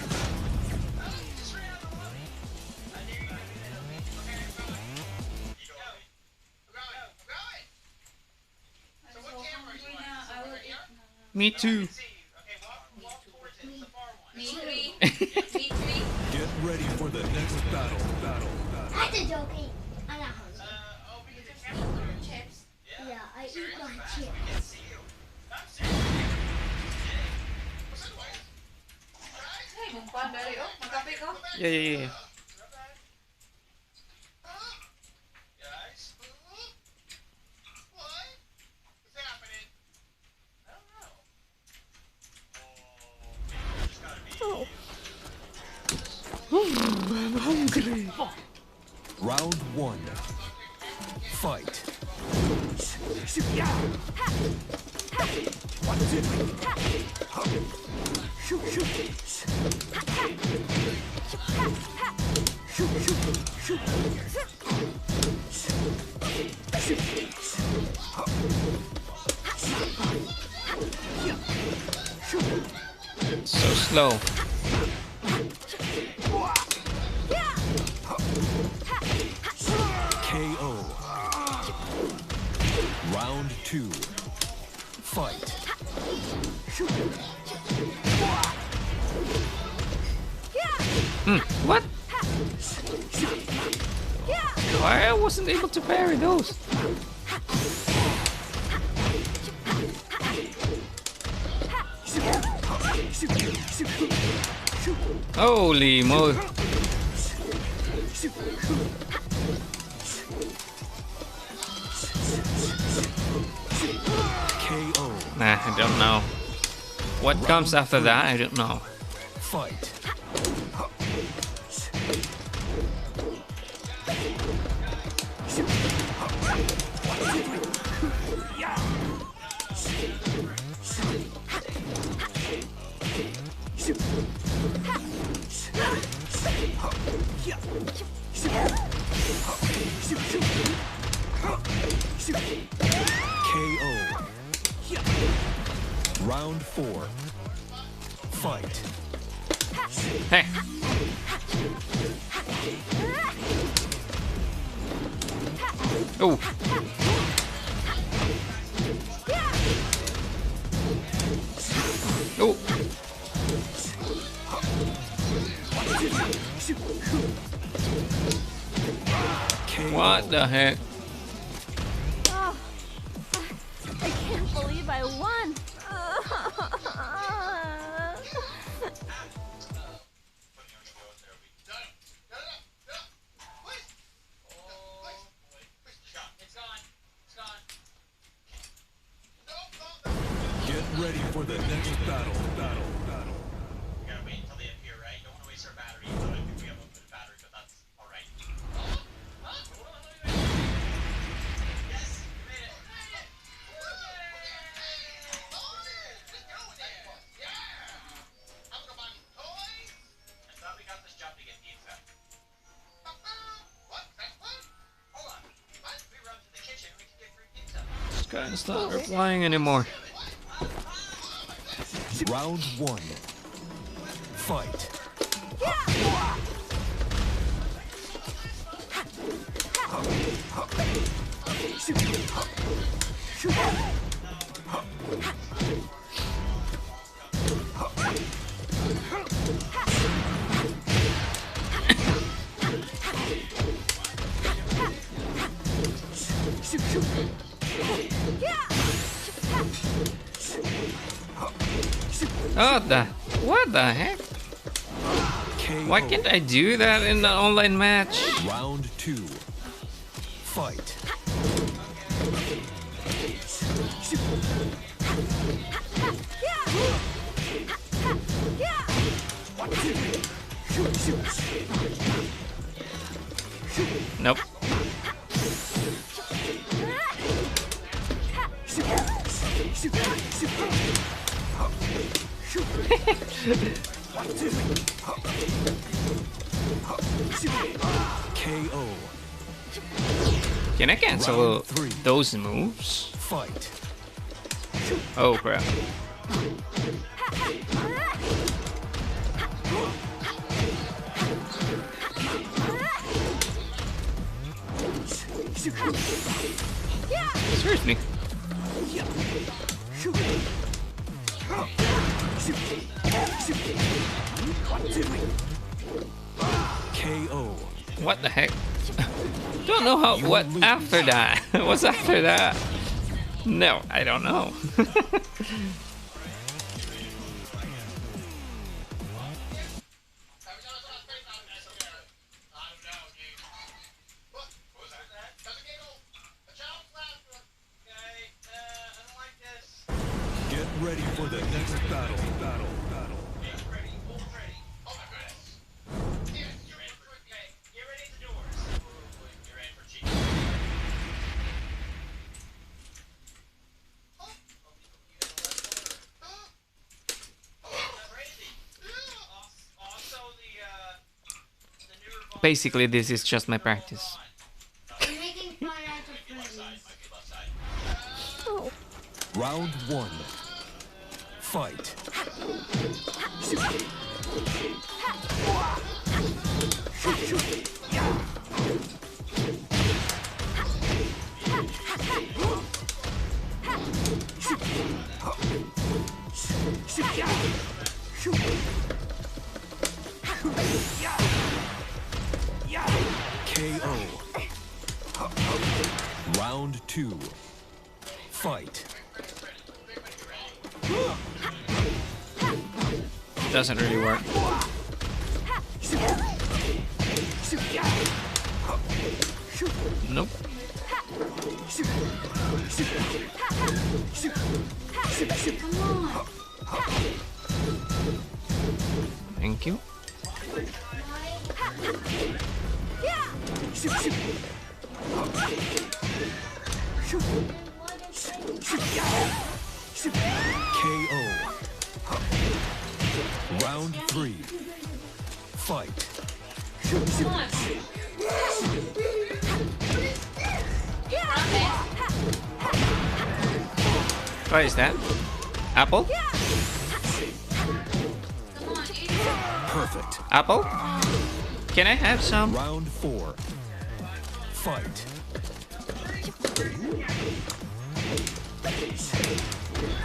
Me too. Me three. Me three. Get ready for the next battle. That's a joke. I'm not hungry. Chips. Yeah, I eat my chips. Hey, mukbang dari magkape ko? Yeah. Guys? What? What's happening? I don't know. Oh, just gotta be. I'm hungry. Round 1. Fight. So slow. KO. Round 2. Fight. What? Why I wasn't able to parry those? Holy moly. KO. Nah, I don't know. What comes after that, I don't know. Fight. KO. Round 4. Fight. Hey. Oh. Oh. KO. What the heck? Oh, I can't believe I won. It's gone. It's gone. Get ready for the next battle. We gotta wait until they appear, right? Don't want to waste our battery. So I think we have a bit of battery, but that's alright. Yes, we made it. I'm gonna buy me toys. I thought we got this job to get pizza. What? Hold on. What? We run to the kitchen, we can get free pizza. This guy's not replying anymore. Round 1. Fight. What the heck? Why can't I do that in the online match? Round 2. Fight. Nope. KO. Can I cancel Round 3. those moves? Fight. Oh crap. Seriously. KO. What the heck? Don't know how. What after that? What's after that? No, I don't know. Get ready for the next battle. Basically, this is just my practice. I'm making fun out of friends. Round 1. Fight. KO. Round 2. Fight. Doesn't really work. Nope. Thank you. KO. Round 3. Fight. What is that? Apple? Perfect. Apple? Can I have some? Round 4. Fight.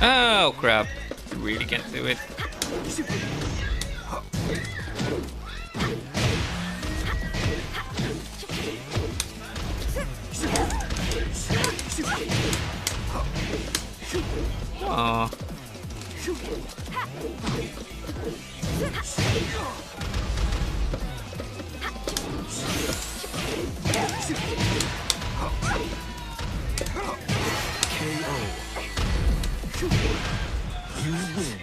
Oh crap. Really can't do it. Oh. KO. You win.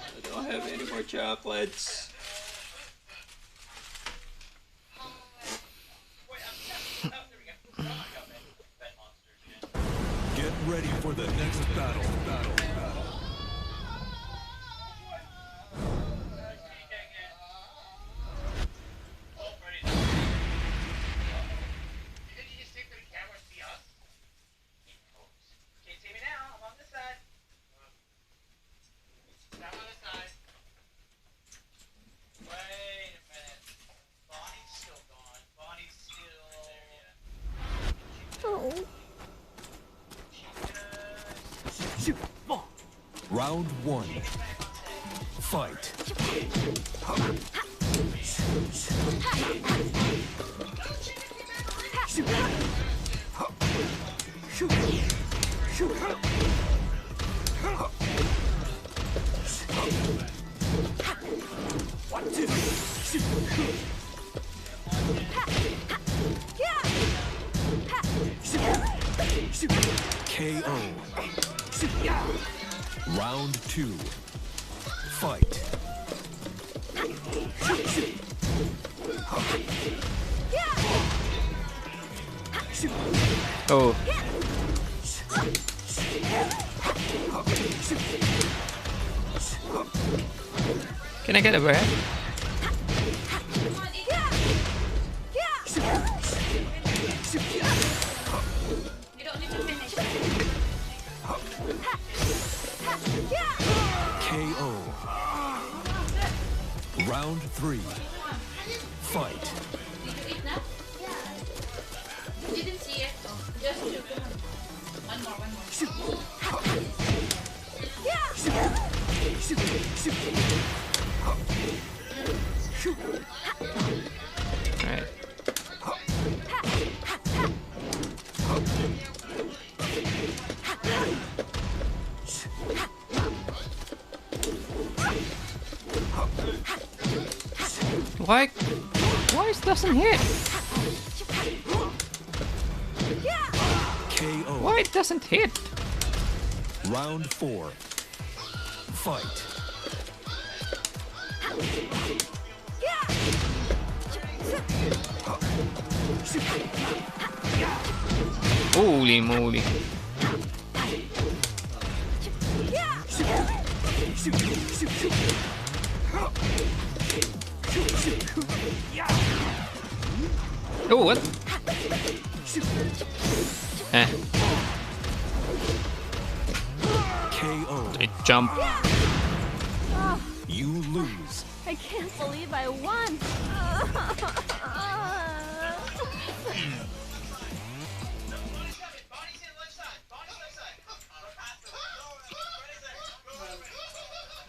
I don't have any more chocolates. Get ready for the next battle. Round 1. Fight. Round 2. Fight. Oh. Can I get a breath? You don't need to finish. KO. Round 3. Fight. Did you eat now? You didn't see it. Oh, just two. Come on. One more. Alright. Why it doesn't hit? KO. Why it doesn't hit? Round 4. Fight. Holy moly. Oh, what? KO. It jump. You lose. I can't believe I won.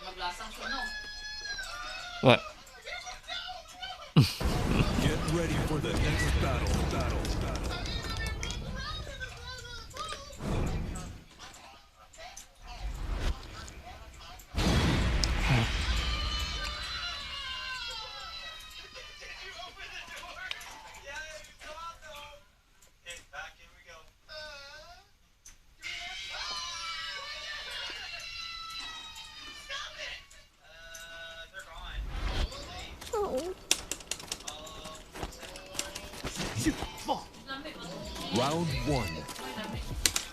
Maglasang sunog. What? Get ready for the next battle. Round 1.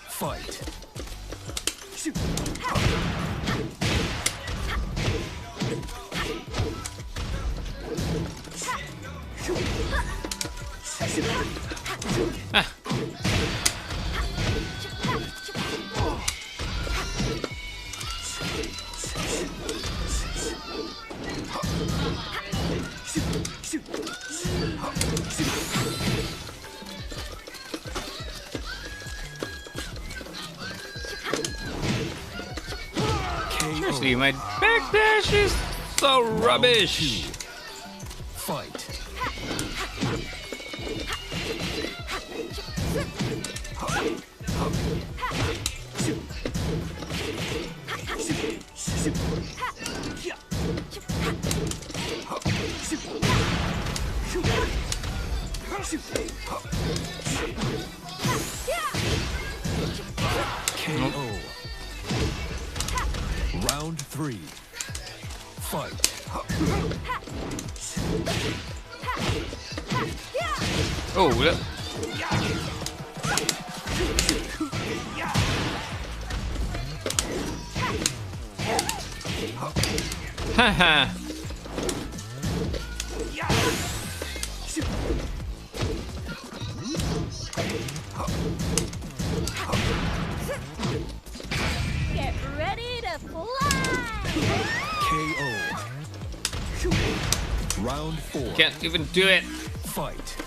Fight. Seriously, my backdash is so rubbish. Fight. KO. Round 3. Fight. Oh, look. Haha. Get ready to fly. KO. Round 4. Can't even do it. Fight.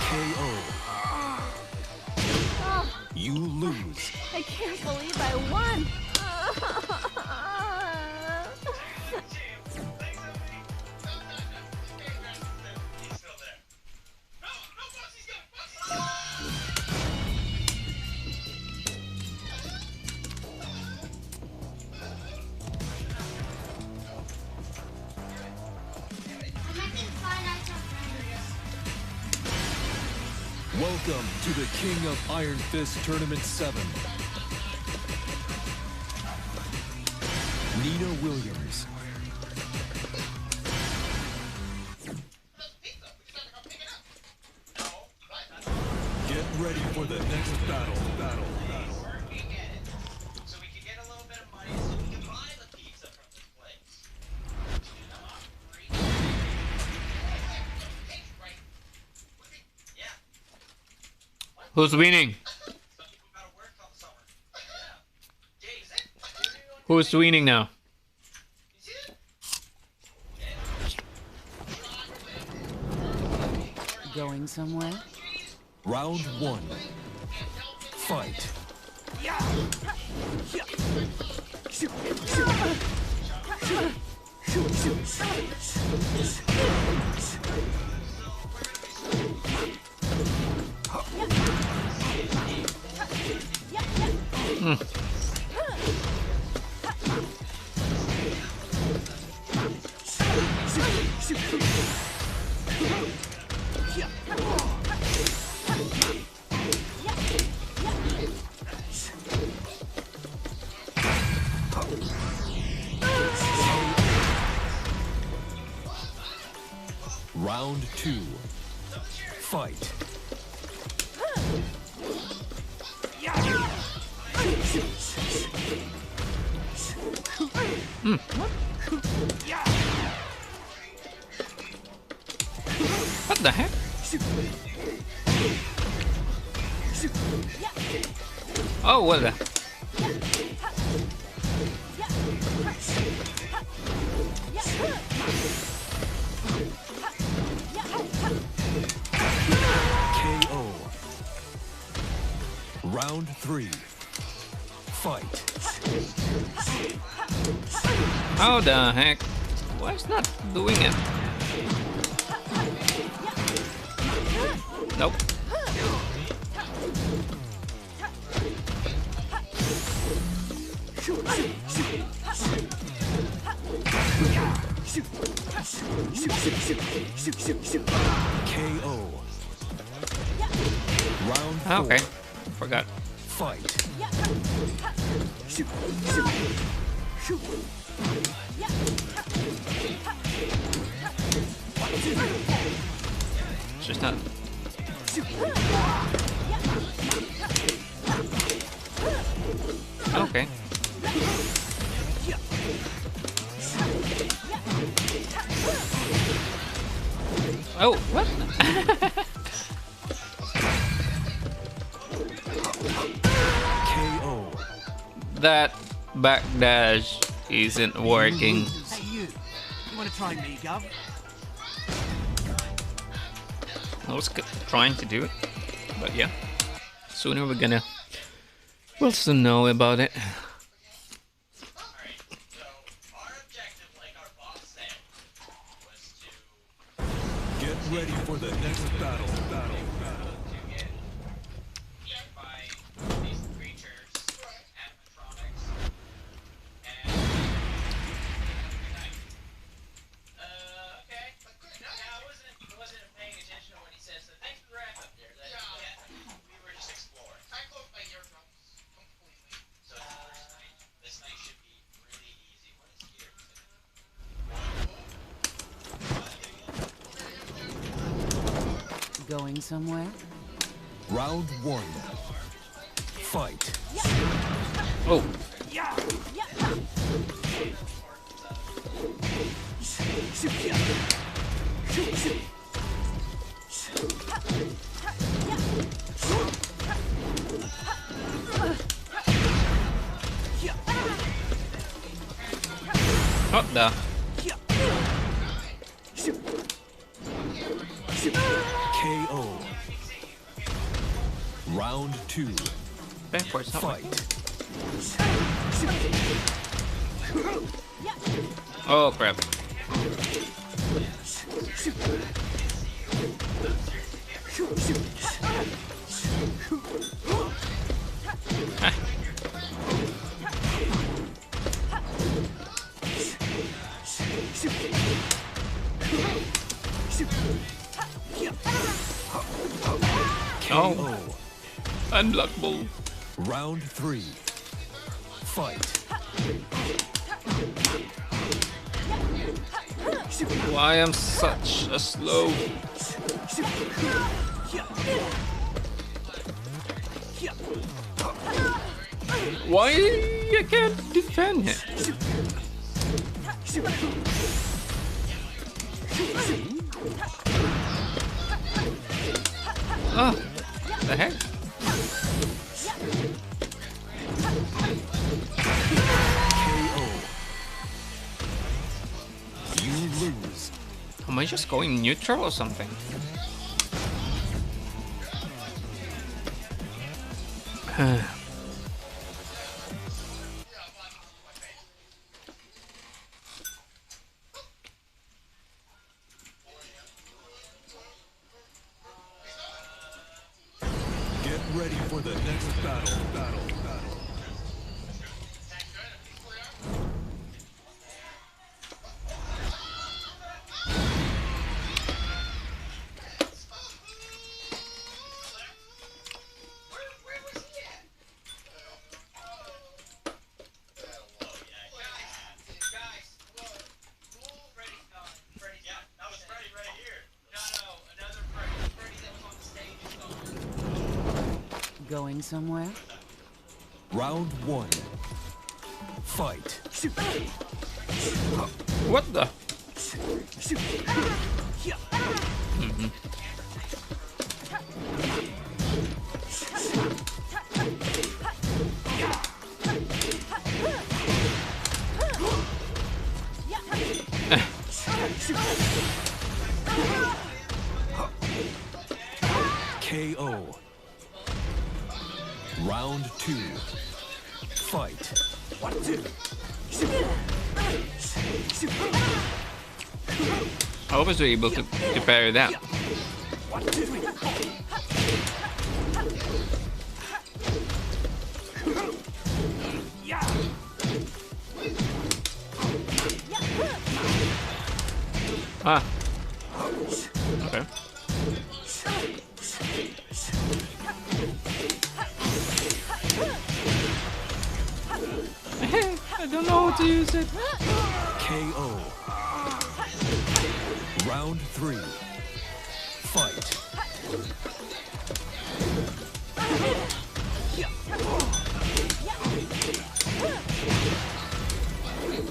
KO. You lose. I can't believe I won. Welcome to the King of Iron Fist Tournament 7. Nina Williams. Get ready for the next battle. So we can get a little bit of money so we can buy the pizza from this place. Yeah. Who's winning? Some people gotta work all summer. Jay, is it? Who's winning now? Going somewhere? Round 1. Fight. Round 2. Fight. What the heck? Oh, what the? KO. Round 3. Fight. How the heck? Why is not doing it? Nope. KO. Round 4. Okay, forgot. Fight. Just not. Okay. Oh, what? KO. That backdash isn't working. Hey you wanna try me, Gov? I was trying to do it, but yeah. Sooner we'll soon know about it. Alright, so our objective, like our boss said, was to Get ready for the next battle. get eaten by these creatures, animatronics, and okay. Yeah, I wasn't paying attention to what he said, so thanks for the wrap up there. We were just exploring. I closed my eardrums completely. So it's the first night. This night should be really easy. What is here? Going somewhere? Round 1. Fight. Oh, what the? KO. Round 2. Backwards, not Fight. Oh crap. Oh. KO. Unblockable. Round 3. Fight. Why am such a slow? Why I can't defend him? Oh, the heck? KO. You lose. Am I just going neutral or something? Get ready for the next battle. Going somewhere? Round 1. Fight. What the? KO. Round 2. Fight. I was able to parry that. Ah. Okay. I don't know how to use it. KO. Round 3. Fight.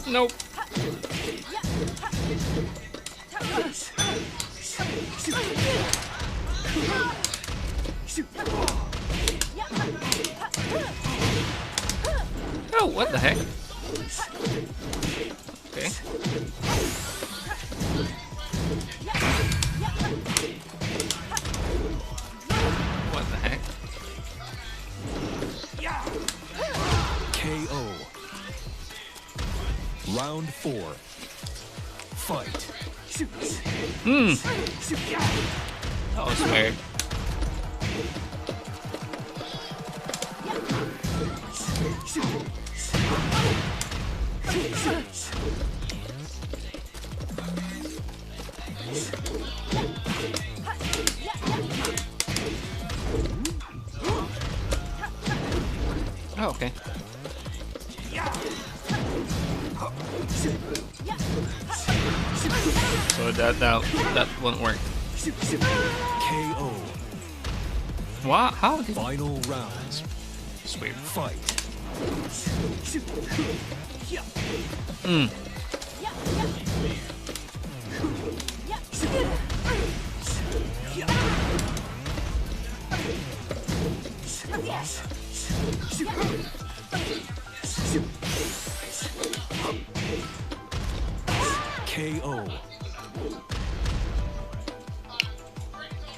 Nope. Oh, what the heck? Okay. What the heck? KO. Round 4. Fight. That was weird. Oh, okay. So that won't work. KO. What? How did? Final rounds. It's weird. Fight. KO.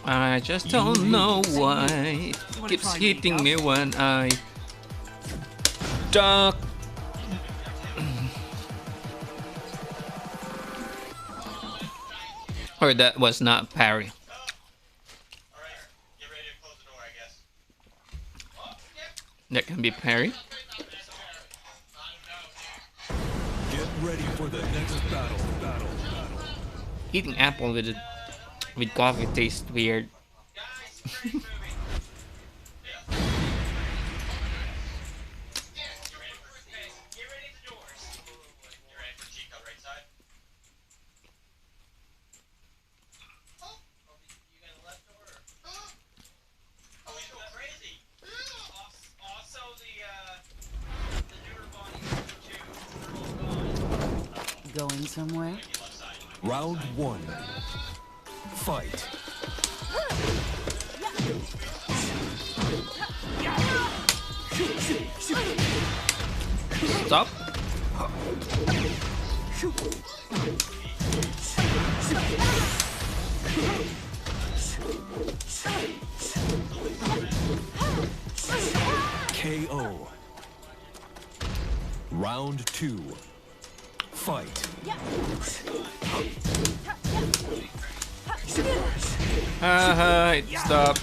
I just don't know why it keeps hitting me when I duck. Or that was not parry. That can be parry. Get ready for the next battle. Eating apple with coffee tastes weird. somewhere? Round 1. Fight. Stop. KO. Round 2. Fight. Stop.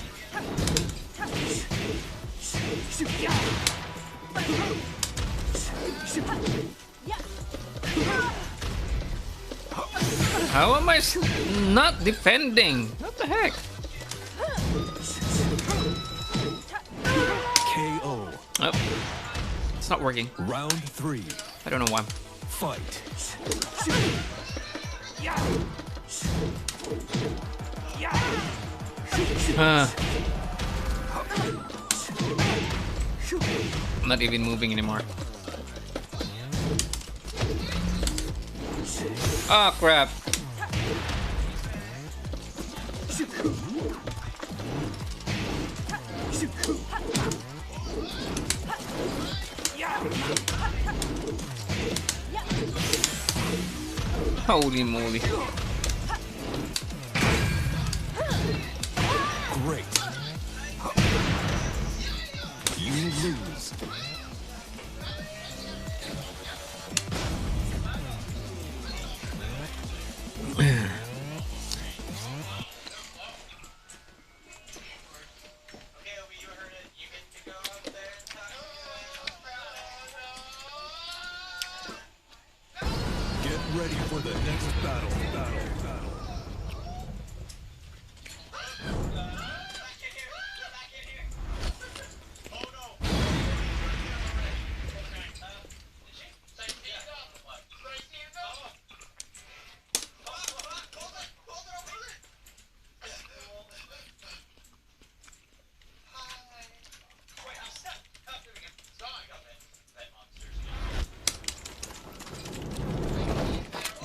How am I not defending? What the heck? KO. Oh, it's not working. Round 3. I don't know why. Fight. I'm not even moving anymore. Oh crap. Holy moly. Great. You lose. Get ready for the next battle.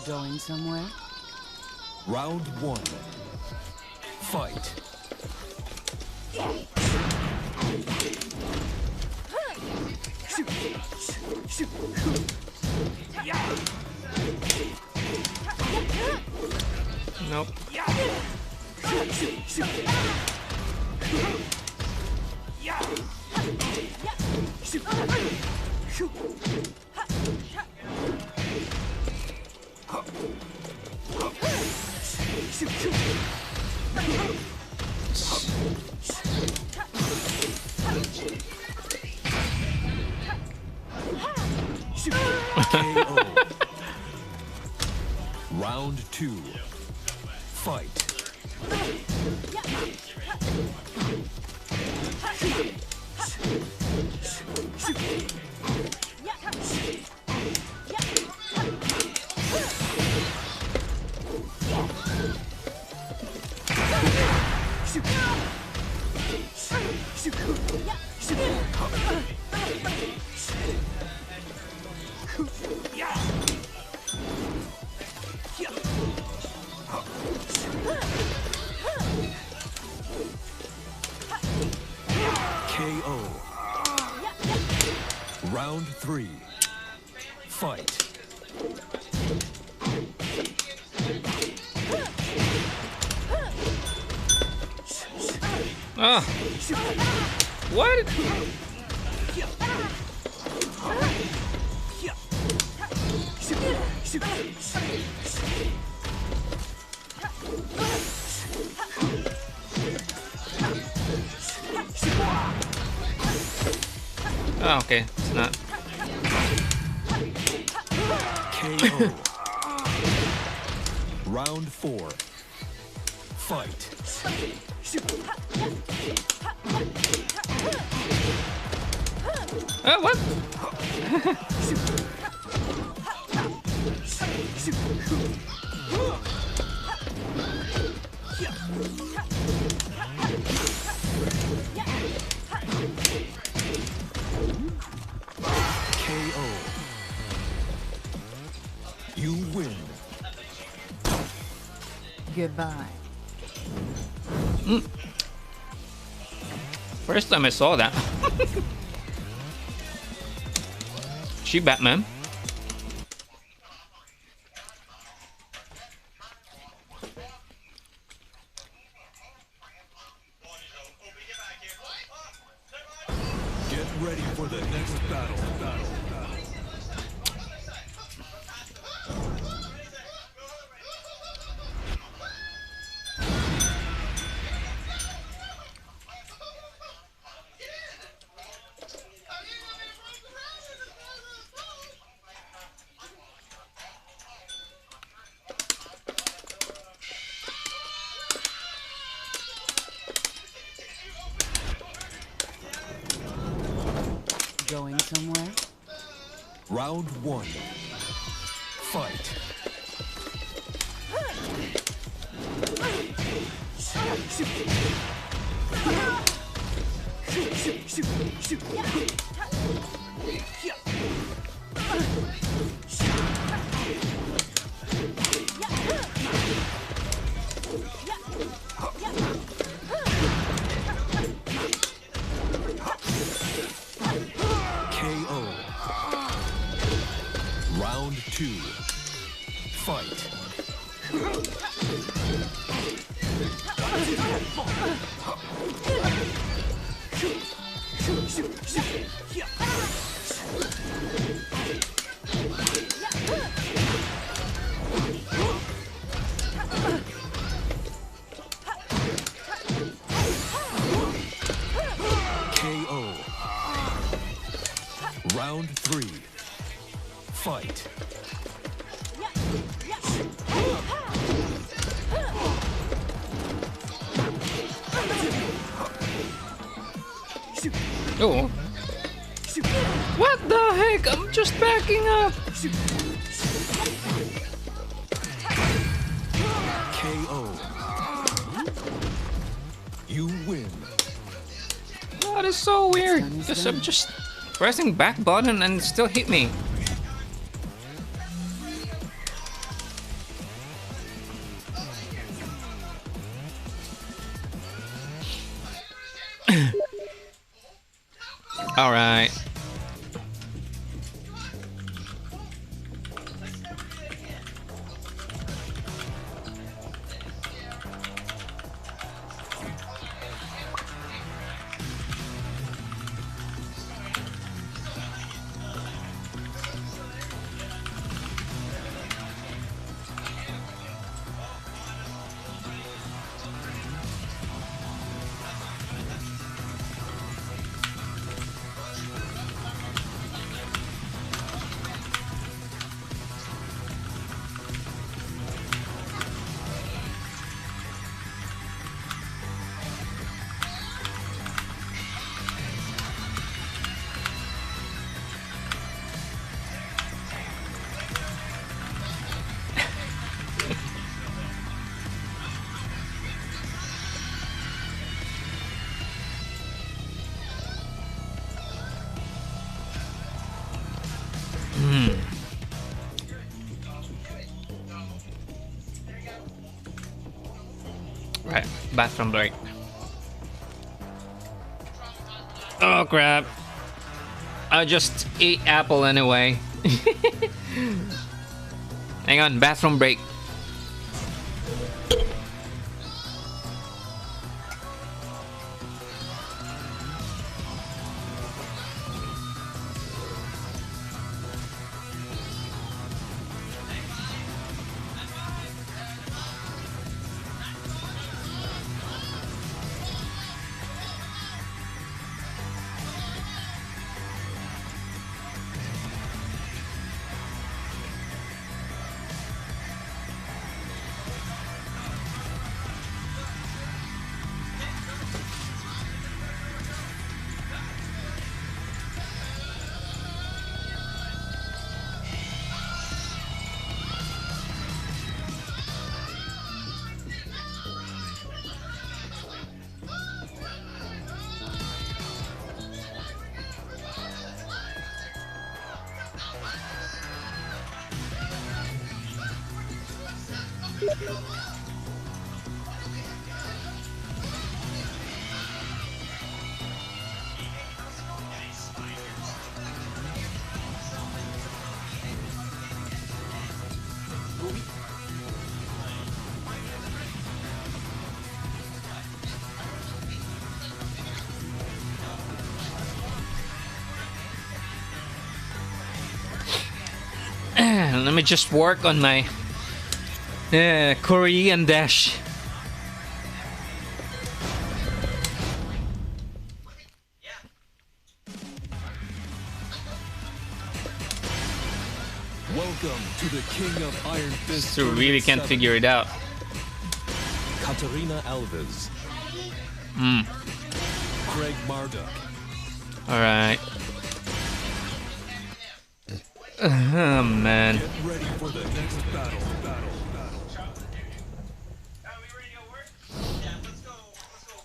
Going somewhere? Round 1. Fight. Nope. KO. Round 2. Fight. KO. Round 3. Fight. Ah. What? Oh, okay. It's not. KO. Round 4. Fight. Oh, what? KO. You win. Goodbye. First time I saw that. She Batman. Get ready for the next battle. Going somewhere? Round 1. Fight. KO. Round 2. Fight. KO. Round 3. Fight. Oh. What the heck? I'm just backing up. KO. You win. That is so weird. Because I'm just pressing back button and it still hit me. All right. Right, bathroom break. Oh crap. I just ate apple anyway. Hang on, bathroom break. on, let me just work on my Korean dash. Welcome to the King of Iron Fist. So really can't Tournament figure it out. 7. Katarina Alves. Craig Marduk. Alright. Oh man. Get ready for the next battle. Are we ready to work? Yeah, let's go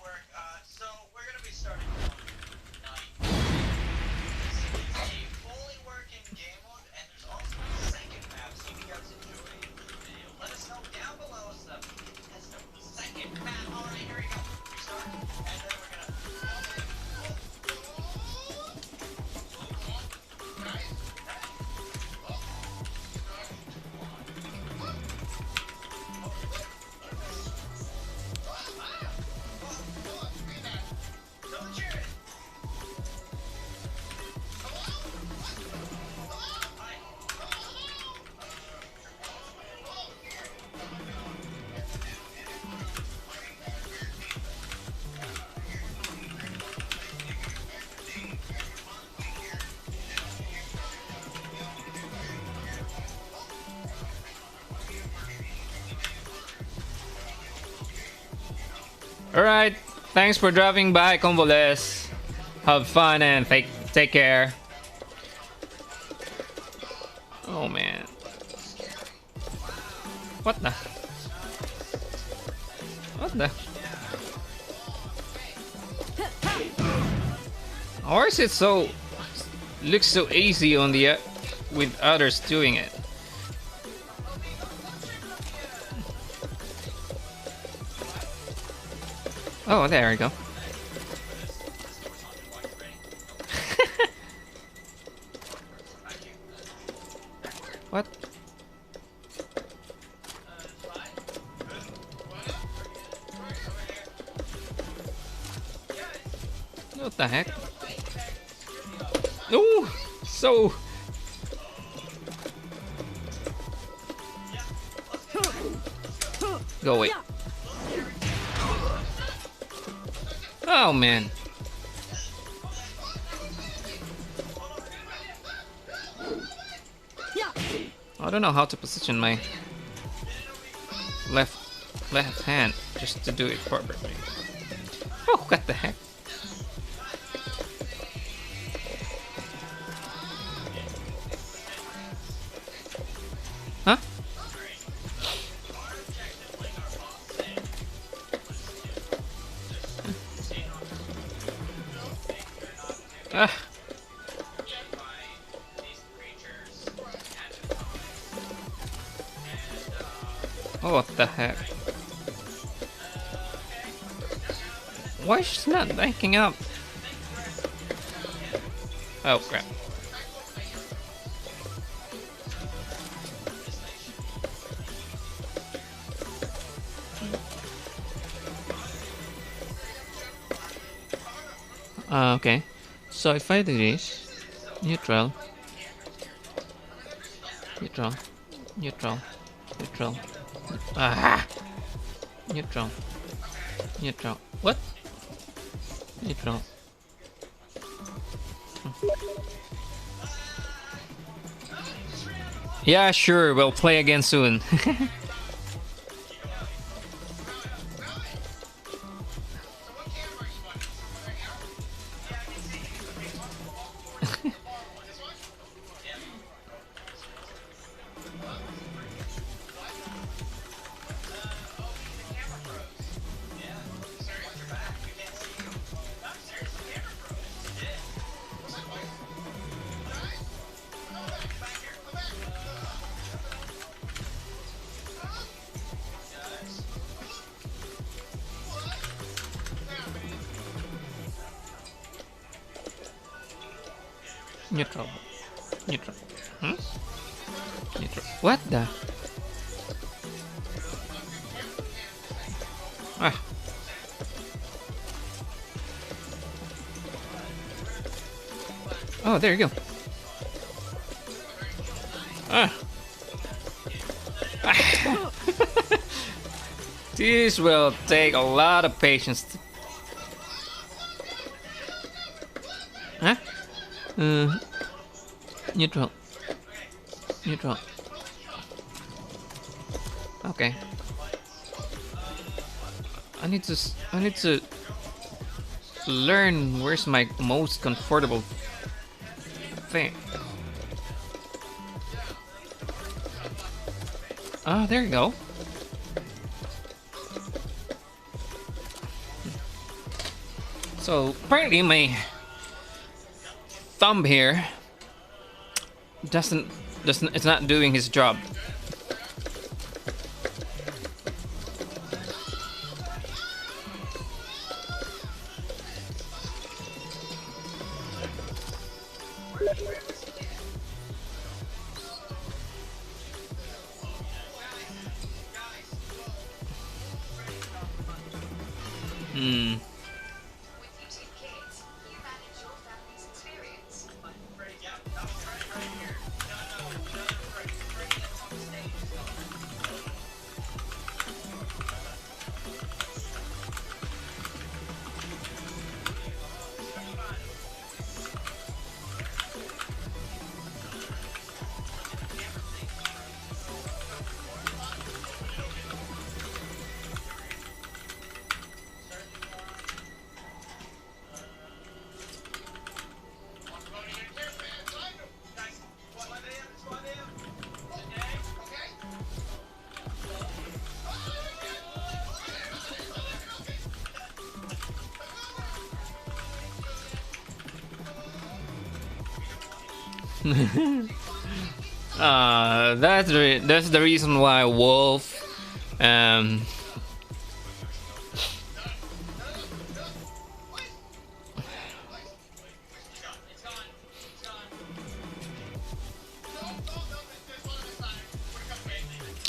work. So we're gonna be starting tonight. This is a fully working game mode, and there's also a second map, so you guys enjoy the video. Let us know down below so that we can test out the second map. Alright, here we go. We start, and then we're gonna. Alright, thanks for dropping by, Convoles. Have fun and take care. Oh man. What the? What the? Or is it so... looks so easy on the... with others doing it? Oh, there we go. What? What the heck? No! So... Go away. Oh man. I don't know how to position my left hand just to do it properly. Oh, what the heck? Huh? Ah. Oh, what the heck? Why is she not backing up? Oh crap. Okay. So if I do this, neutral, neutral, neutral, neutral, neutral, neutral. What? Neutral. Yeah, sure. We'll play again soon. Neutral. Neutral. Hmm? Neutral. What the? Ah. Oh, there you go. Ah. This will take a lot of patience. Huh? Neutral. Neutral. Okay. I need to learn where's my most comfortable thing. Ah, there you go. So apparently my thumb here doesn't it's not doing his job. That's the reason why Wolf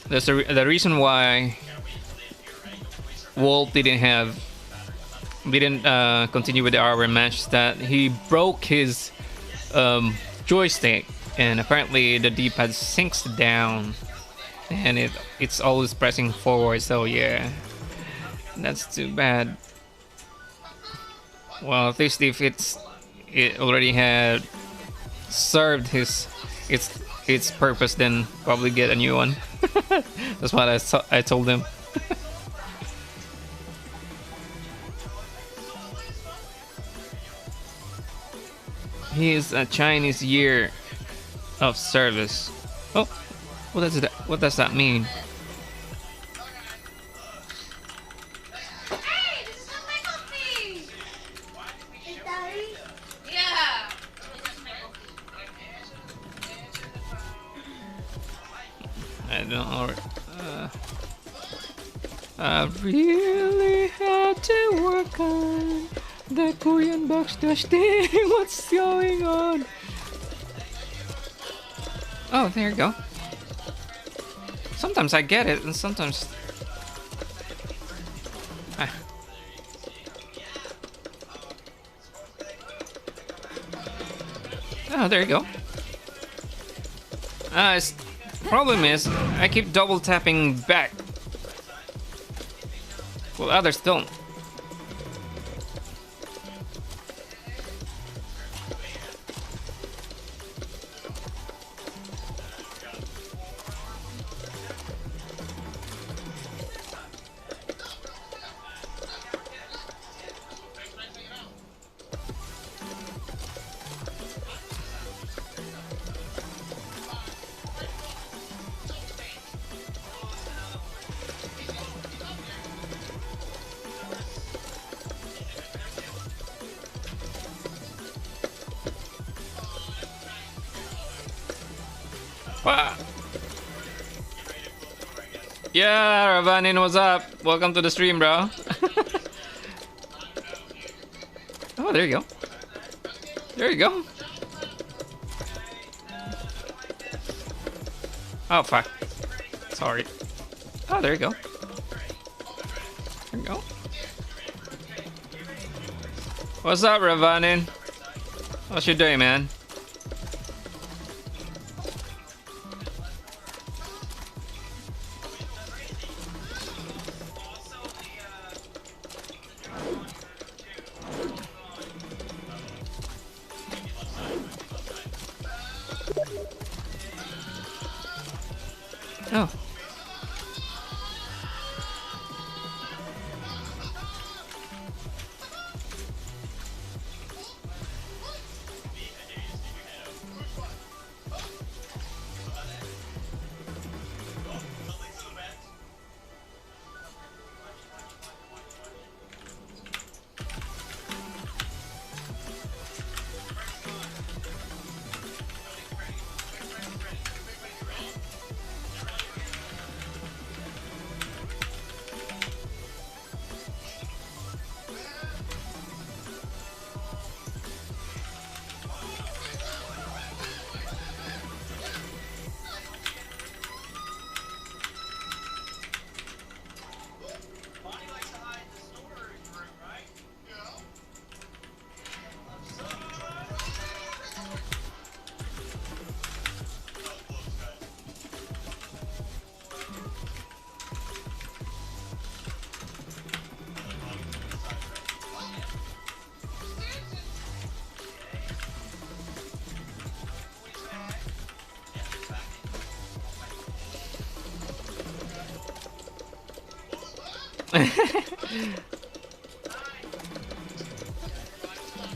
that's the reason why Wolf didn't continue with the hour match, that he broke his joystick, and apparently the D-pad sinks down and it's always pressing forward. So yeah, that's too bad. Well, at least if it already had served its purpose, then probably get a new one. That's what I told him. He is a Chinese year of service. Oh, what does that mean? Hey, this is not my coffee! Is that it? Yeah! I don't know. I really had to work on the Korean box dash thing. What's going on? Oh, there you go. Sometimes I get it, and sometimes. Ah. Oh, there you go. Problem is, I keep double tapping back. Well, others don't. Yeah, Ravanin, what's up? Welcome to the stream, bro. Oh, there you go. There you go. Oh, fuck. Sorry. Oh, there you go. There you go. What's up, Ravanin? What's your day, man?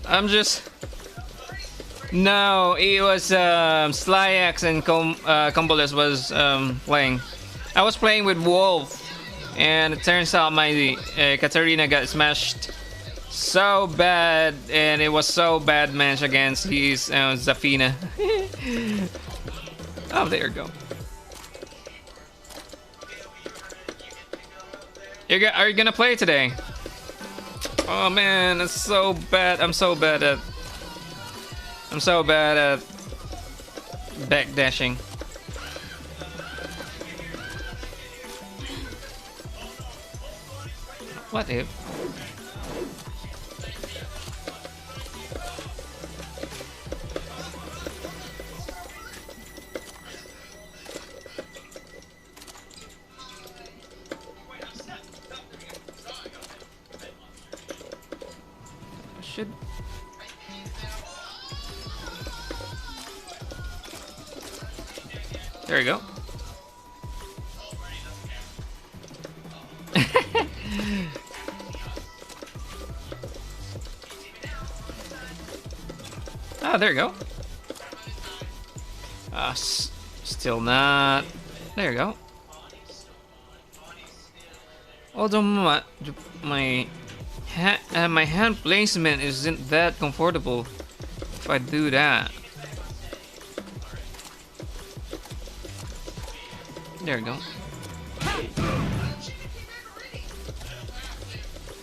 I'm just. No, it was Sly X and Combolus was playing. I was playing with Wolf, and it turns out my Katarina got smashed so bad, and it was so bad match against his Zafina. Oh, there you go. Are you gonna play today? Oh man, it's so bad. I'm so bad at backdashing. What if? Should. There you go. Ah, there you go. Still not. There you go. Although my hand placement isn't that comfortable if I do that. There you go.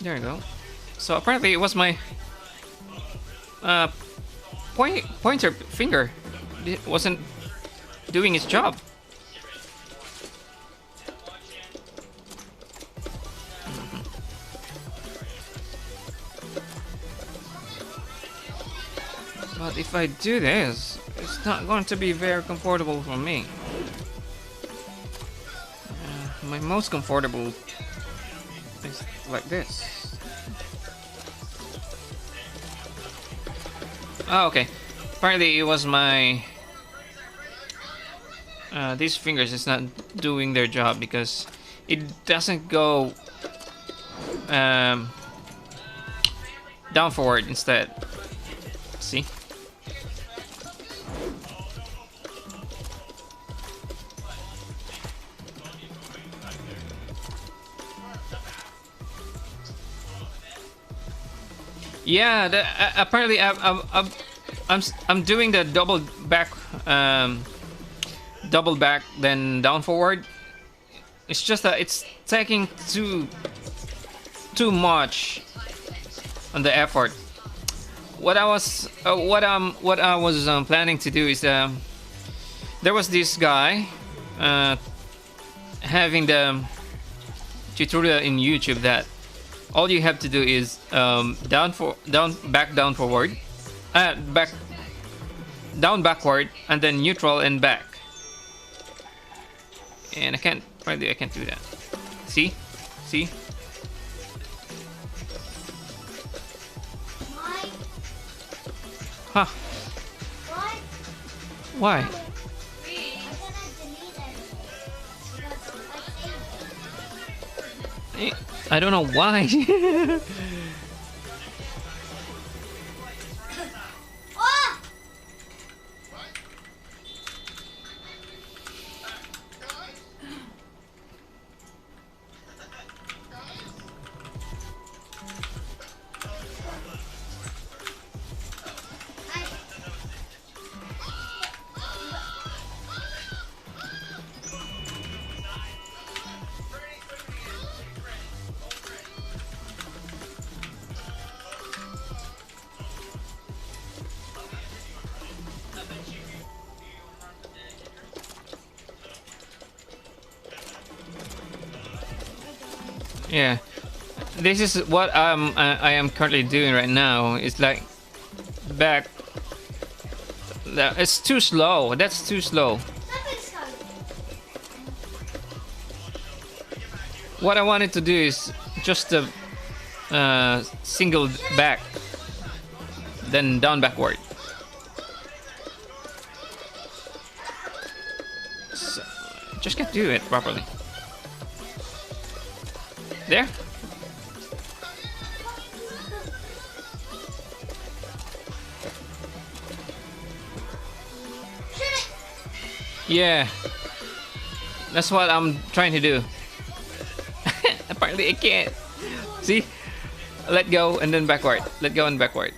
There you go. So apparently it was my pointer finger. It wasn't doing its job. But if I do this, it's not going to be very comfortable for me. My most comfortable is like this. Oh, okay. Apparently it was my... these fingers is not doing their job because it doesn't go down forward instead. See? Yeah, apparently I'm doing the double back then down forward. It's just that it's taking too much on the effort. What I was planning to do is there was this guy having the tutorial in YouTube that all you have to do is down forward, down backward, and then neutral and back. And I can't do that. See? Huh? Why? I don't know why. Yeah, this is what I am currently doing right now. It's like back. It's too slow. That's too slow. What I wanted to do is just a single back, then down backward. So, just can't do it properly. There. Yeah. That's what I'm trying to do. Apparently I can't. See? Let go and then backward. Let go and backward.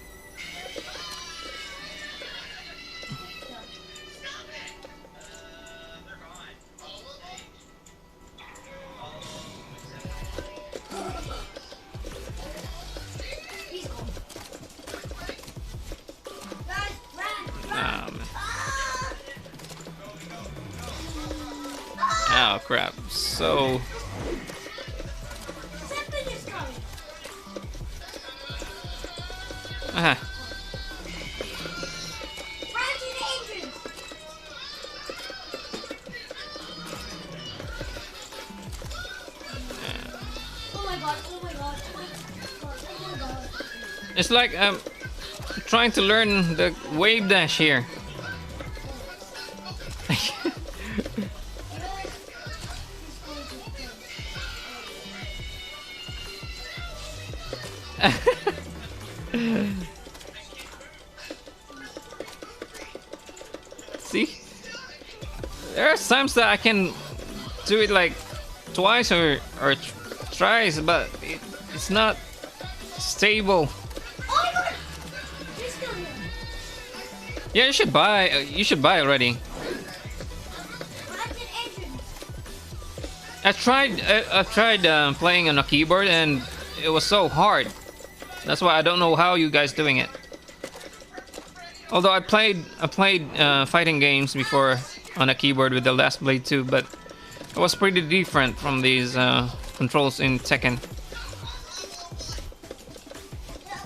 Oh crap. So it's like I'm trying to learn the wave dash here. See? There are times that I can do it like twice or thrice, but it's not stable. Yeah, you should buy. You should buy already. I tried playing on a keyboard and it was so hard. That's why I don't know how you guys doing it. Although I played fighting games before on a keyboard with the Last Blade 2, but it was pretty different from these controls in Tekken.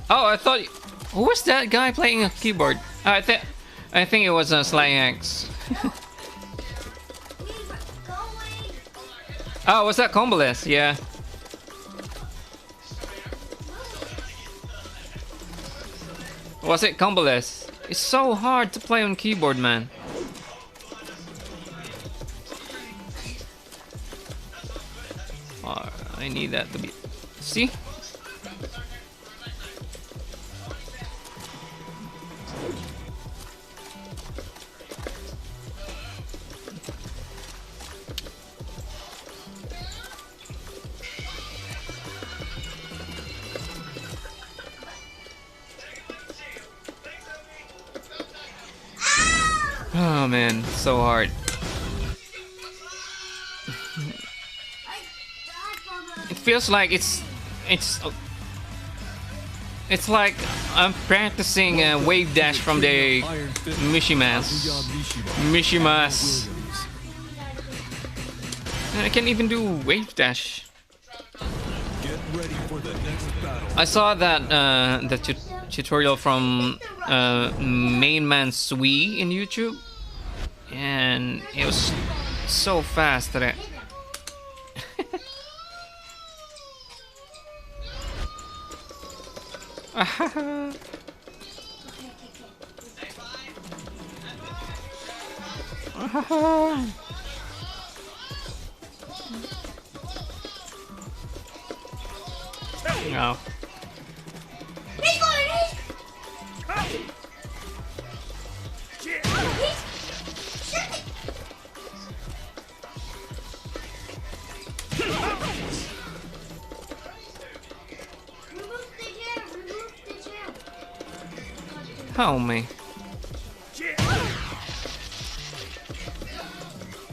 Oh, I thought, who was that guy playing a keyboard? I think it was Sly X. Oh, was that Comboless? Yeah. Was it Comboless? It's so hard to play on keyboard, man. Oh, I need that to be... See? Oh man, so hard. It feels like it's like I'm practicing a wave dash from the Mishimas. And I can't even do wave dash. Get ready for the next battle. I saw that the tutorial from Main Man Sui in YouTube, and it was so fast that no. Oh me.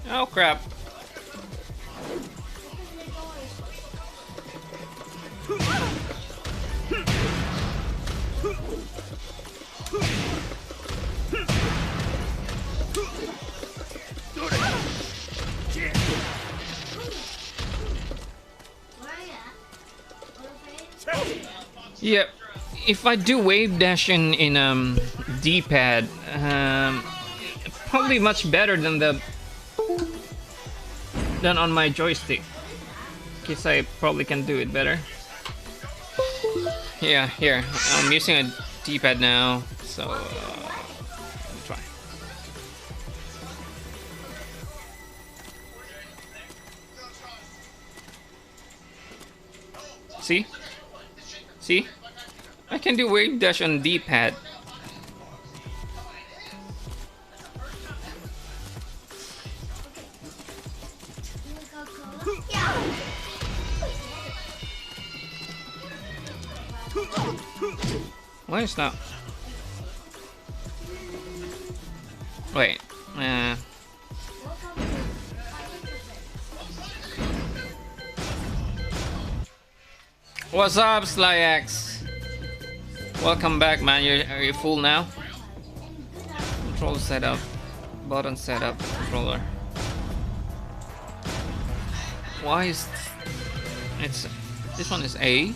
Oh crap. Yep. If I do wave dash in D-pad, probably much better than on my joystick. Guess I probably can do it better. Yeah, here I'm using a D-pad now, so let me try. See? See? I can do wave dash on D-pad. Why is not? Wait. What's up, SlyX? Welcome back, man. Are you full now? Control setup, button setup, controller. Why is it's this one is A?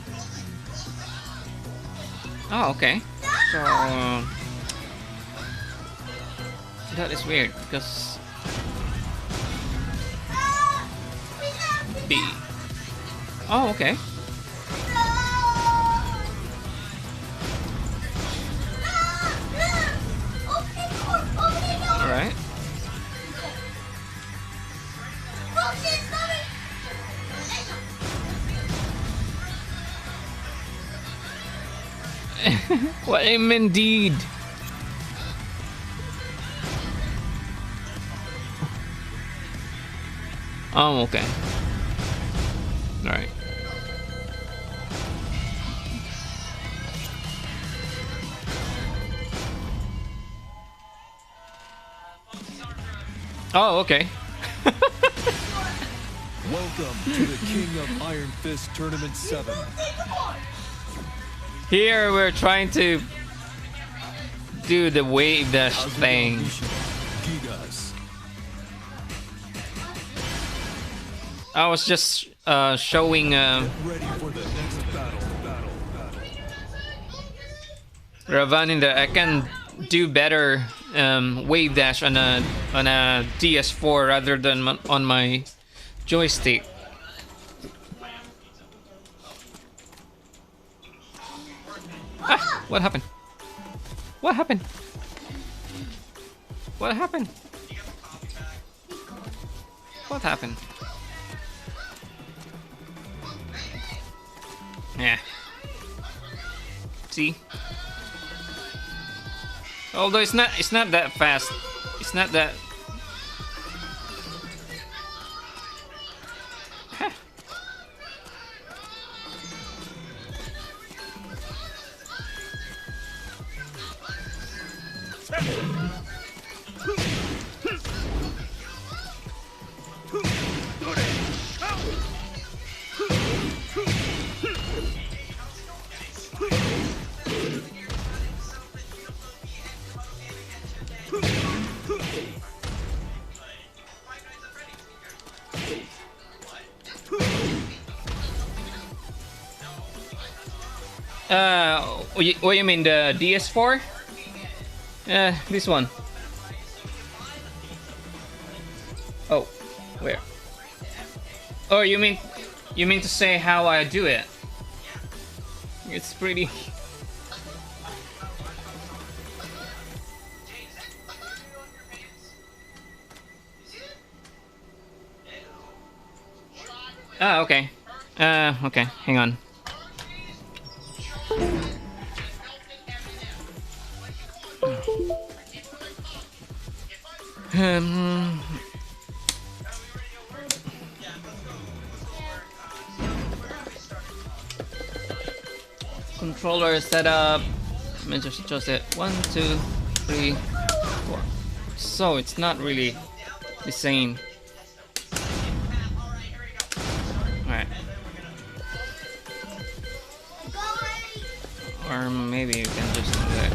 Oh, okay. So that is weird because B. Oh, okay. All right. What am indeed. Oh, okay. All right. Oh, okay. Welcome to the King of Iron Fist Tournament 7. Here we're trying to do the wave dash thing. Gigas. I was just showing Ready for the next battle. Ravan that I can do better wave dash on a DS4 rather than on my joystick. Ah, what happened? What happened? What happened? What happened? Yeah. See? Although it's not that fast. It's not that. Huh. What you mean, the DS4? This one. Oh, where? Oh, you mean to say how I do it? It's pretty. Ah, okay. Okay, hang on. Controller setup. Let me just adjust it. 1, 2, 3, 4. So it's not really the same. Alright. Or maybe you can just do that.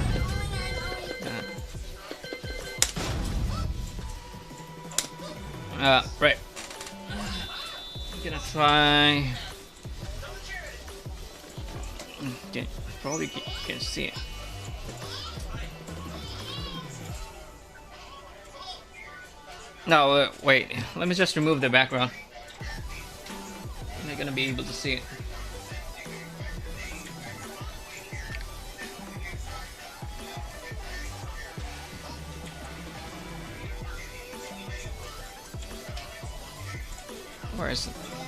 Right. I'm gonna try. Probably can see it. No, wait. Let me just remove the background. I'm not gonna be able to see it.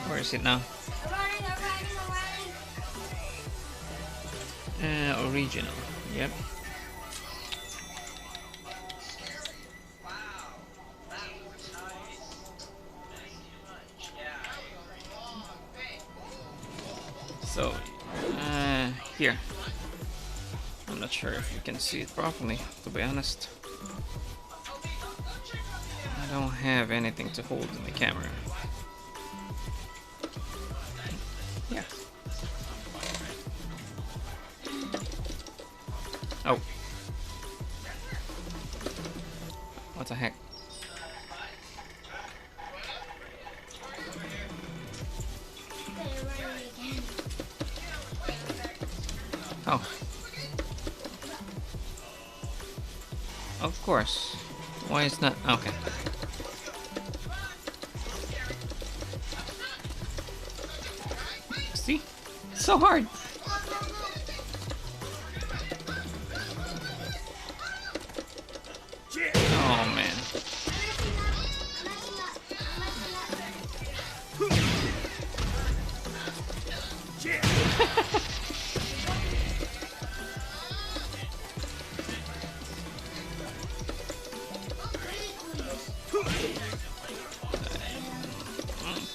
Where is it now? Original. Yep. So, here. I'm not sure if you can see it properly, to be honest. I don't have anything to hold in the camera. Yeah. Oh. What the heck? Oh. Of course. Why is not? Okay. See? It's so hard. Oh man.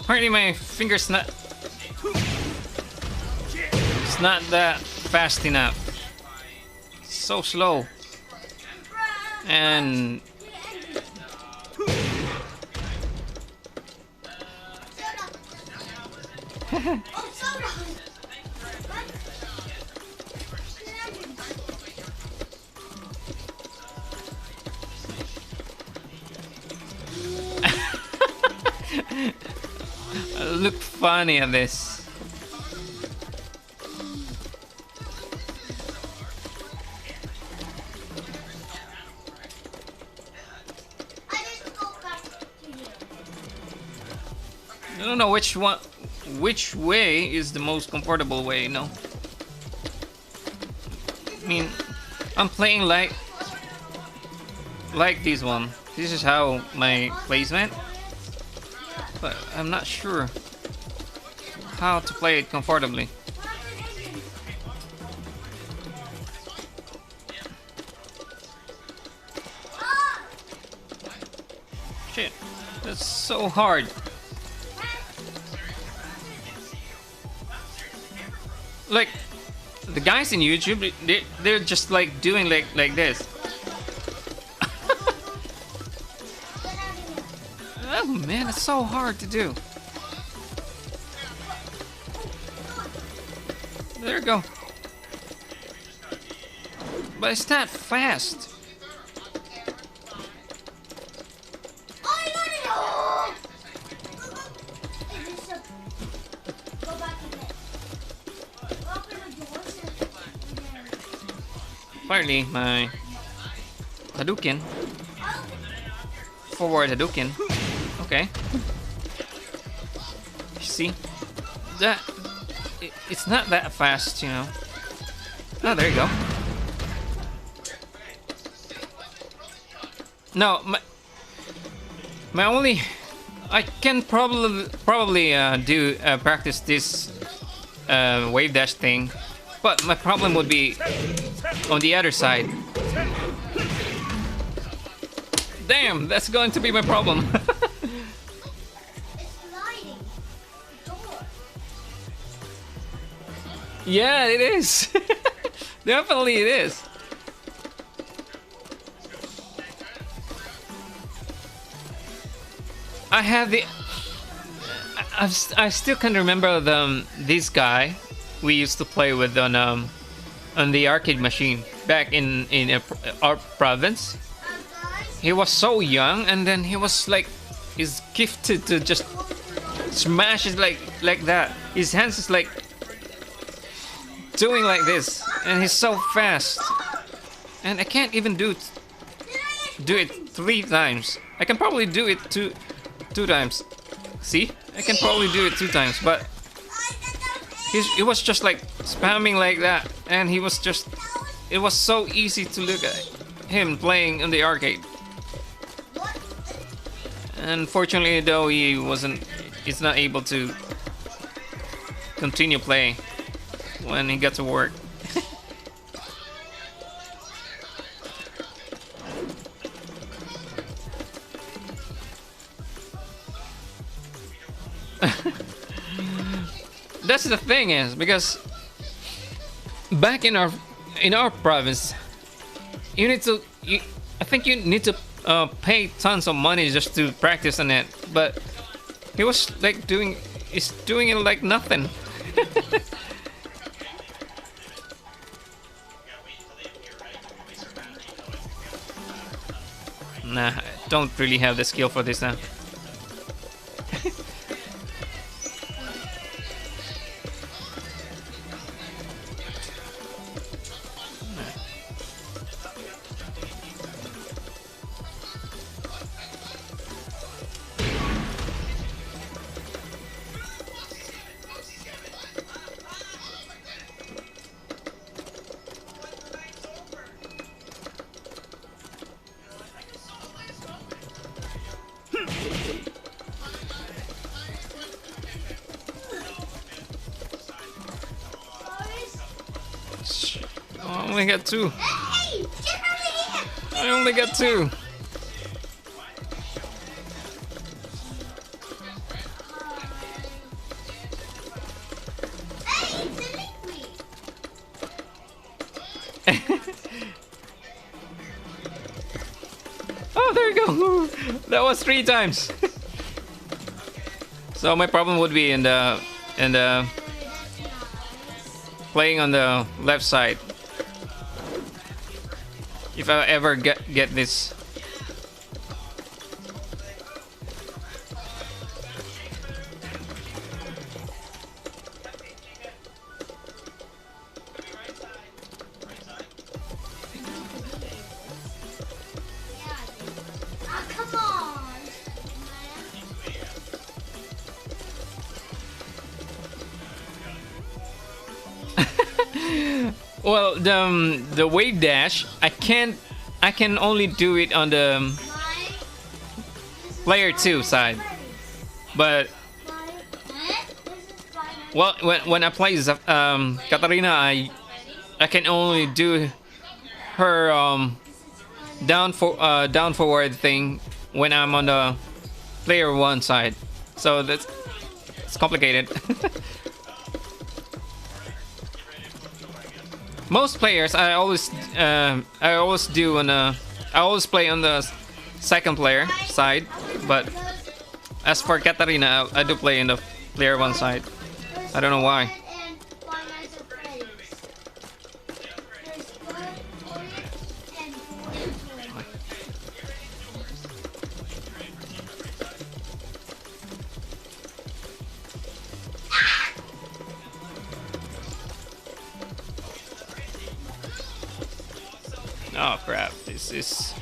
Apparently my finger's not... It's not that fast enough. It's so slow. And... look funny at this. I don't know which way is the most comfortable way, you know. I mean, I'm playing like this one. This is how my placement. But I'm not sure how to play it comfortably. Shit, that's so hard. Like the guys in YouTube, they're just like doing like this. Oh man, it's so hard to do. There you go. But it's not fast. Apparently, my Hadouken, forward Hadouken. Okay. See that it's not that fast, you know. Oh, there you go. No, my only I can probably do practice this wave dash thing, but my problem would be on the other side. Damn, that's going to be my problem. Yeah, it is. Definitely it is. I have the... I still can remember this guy we used to play with on the arcade machine back in our province. He was so young, and then he was like, he's gifted to just smash it like that. His hands is like doing like this, and he's so fast, and I can't even do it 3 times. I can probably do it two times. See, I can probably do it 2 times, but he was just like spamming like that, and he was just, it was so easy to look at him playing in the arcade. Unfortunately though, he's not able to continue playing when he got to work. That's the thing is because back in our province, you need to. I think you need to pay tons of money just to practice on it. But he was like he's doing it like nothing. Nah, I don't really have the skill for this now. I only got two. Hey, get out of here! I only got two. Hey, it's a liquid. Oh, there you go. That was 3 times. So my problem would be in the playing on the left side. If I ever get this. Oh, come on. Well, the wave dash, I can only do it on the player 2 side. But well, when I play Katarina, I can only do her down forward thing when I'm on the player 1 side. So it's complicated. Most players, I always play on the second player side, but as for Katarina, I do play in the player 1 side. I don't know why. Oh crap, this is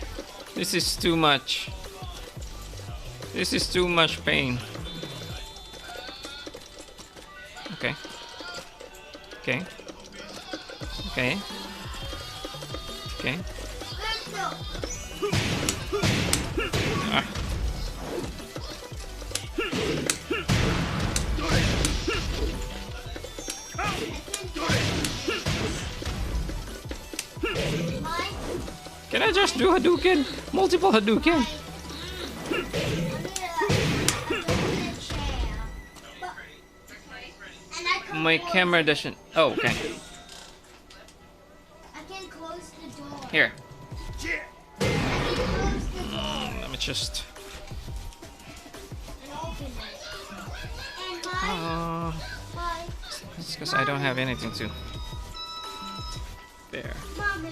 too much. This is too much pain. Okay. Okay. Okay. Okay. Ah. Can I just do Hadouken? Multiple Hadouken? My camera doesn't... Oh, okay. I can close the door. Here. I can close the door Let me just... and open it. And my, It's because I don't have anything to... There. mommy,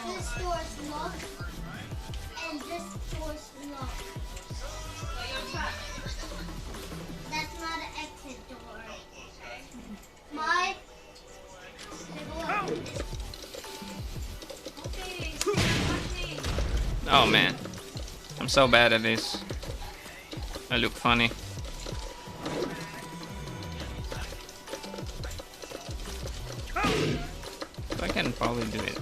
this door's locked, and this door's locked. That's not an exit door. My Oh man. I'm so bad at this. I look funny. I can probably do it.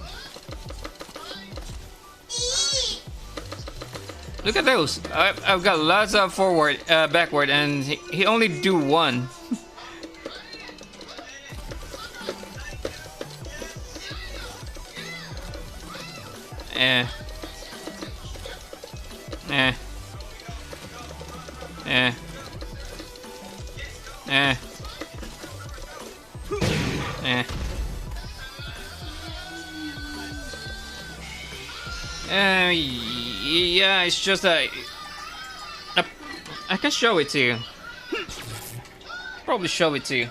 Look at those. I've got lots of forward, backward, and he only do one. Eh. Eh. Eh. Yeah, it's just that I can show it to you. Probably show it to you.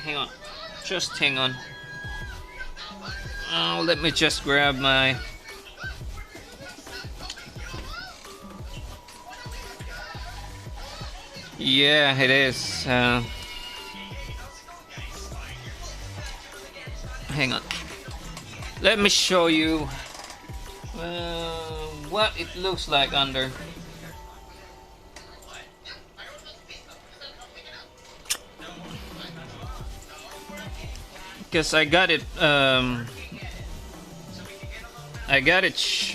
Hang on, just hang on. Oh, let me just grab my. Yeah, it is. Hang on. Let me show you what it looks like under. Because I got it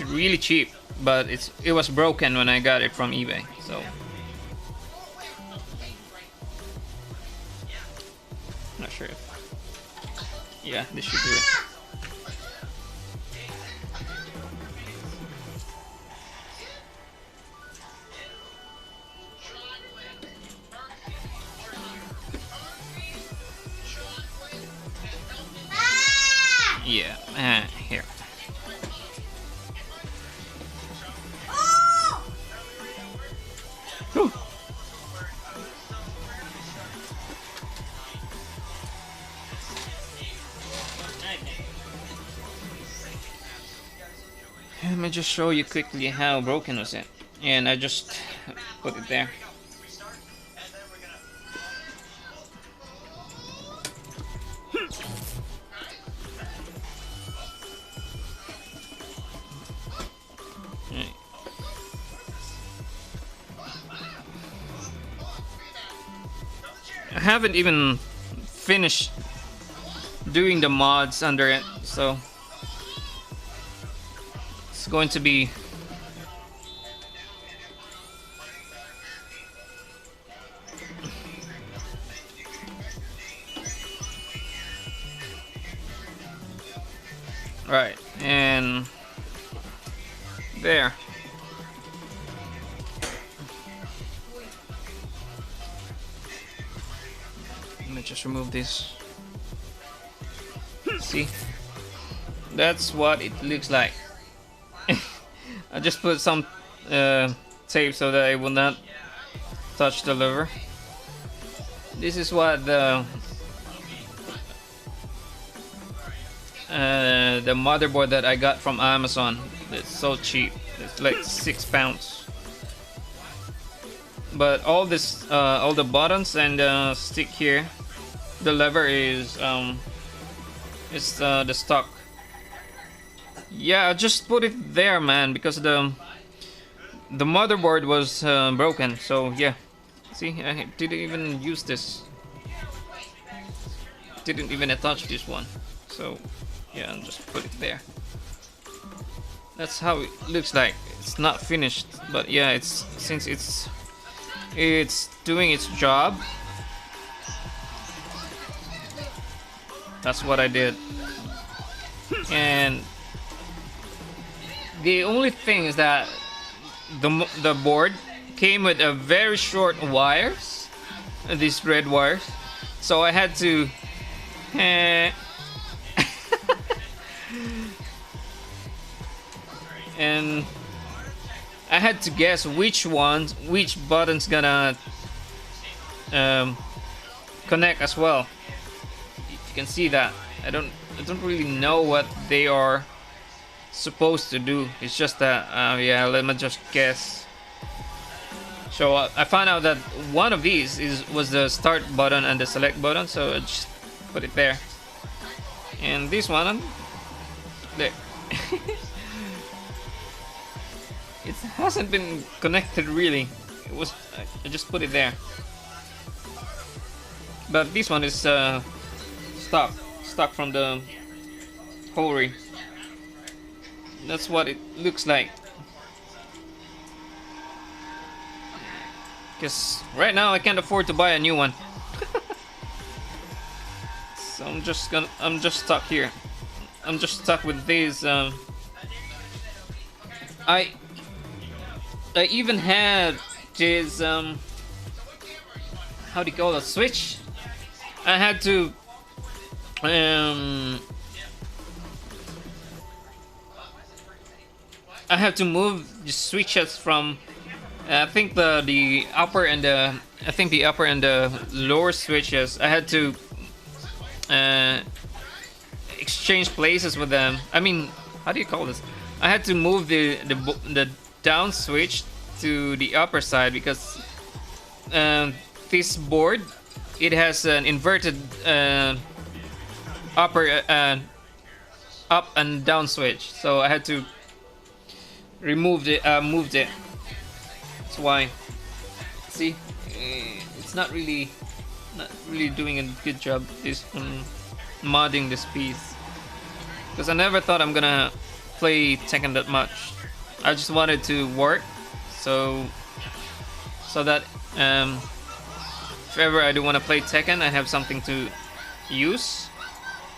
really cheap, but it was broken when I got it from eBay, so not sure if, yeah, this should do it. Yeah, here. Whew. Let me just show you quickly how broken was it, and I just put it there. I haven't even finished doing the mods under it, so it's going to be right, and there. Let me just remove this. See? That's what it looks like. I just put some tape so that it will not touch the lever. This is what the motherboard that I got from Amazon. It's so cheap. It's like £6. But all this, all the buttons and the stick here, the lever is the stock. Yeah, I just put it there, man, because the motherboard was broken. So yeah, see, I didn't even use this. Didn't even attach this one. So yeah, I'll just put it there. That's how it looks like. It's not finished, but yeah, it's since it's doing its job. That's what I did. And the only thing is that the board came with a very short wires, these red wires. So I had to and I had to guess which button's gonna connect as well. You can see that I don't really know what they are supposed to do. It's just that yeah, let me just guess. So I found out that one of these was the start button and the select button, so I just put it there. And this one there. It hasn't been connected really. It was I just put it there. But this one is stuck from the hole. That's what it looks like. Because right now I can't afford to buy a new one. So I'm just stuck here. I'm just stuck with these. I even had this how do you call it, switch. I had to I have to move the switches from I think the upper and the upper and the lower switches. I had to exchange places with them. I mean, how do you call this? I had to move the down switch to the upper side because this board, it has an inverted upper up and down switch, so I had to moved it. That's why. See, it's not really doing a good job this modding this piece, because I never thought I'm gonna play Tekken that much. I just wanted to work, so that if ever I do want to play Tekken, I have something to use.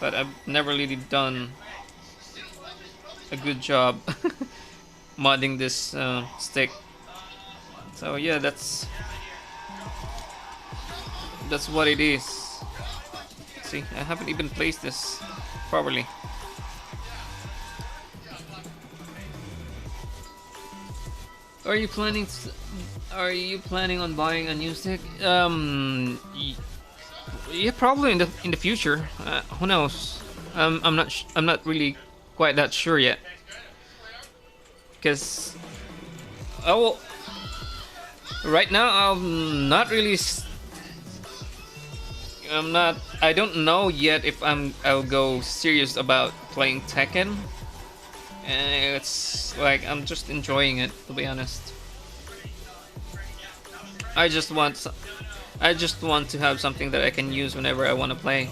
But I've never really done a good job modding this stick. So yeah, that's what it is. See, I haven't even placed this properly. Are you planning on buying a new stick? Yeah, probably in the future. Who knows? I'm not really quite that sure yet. Because right now I'm not really. I don't know yet if I'll go serious about playing Tekken. It's like I'm just enjoying it, to be honest. I just want to have something that I can use whenever I want to play.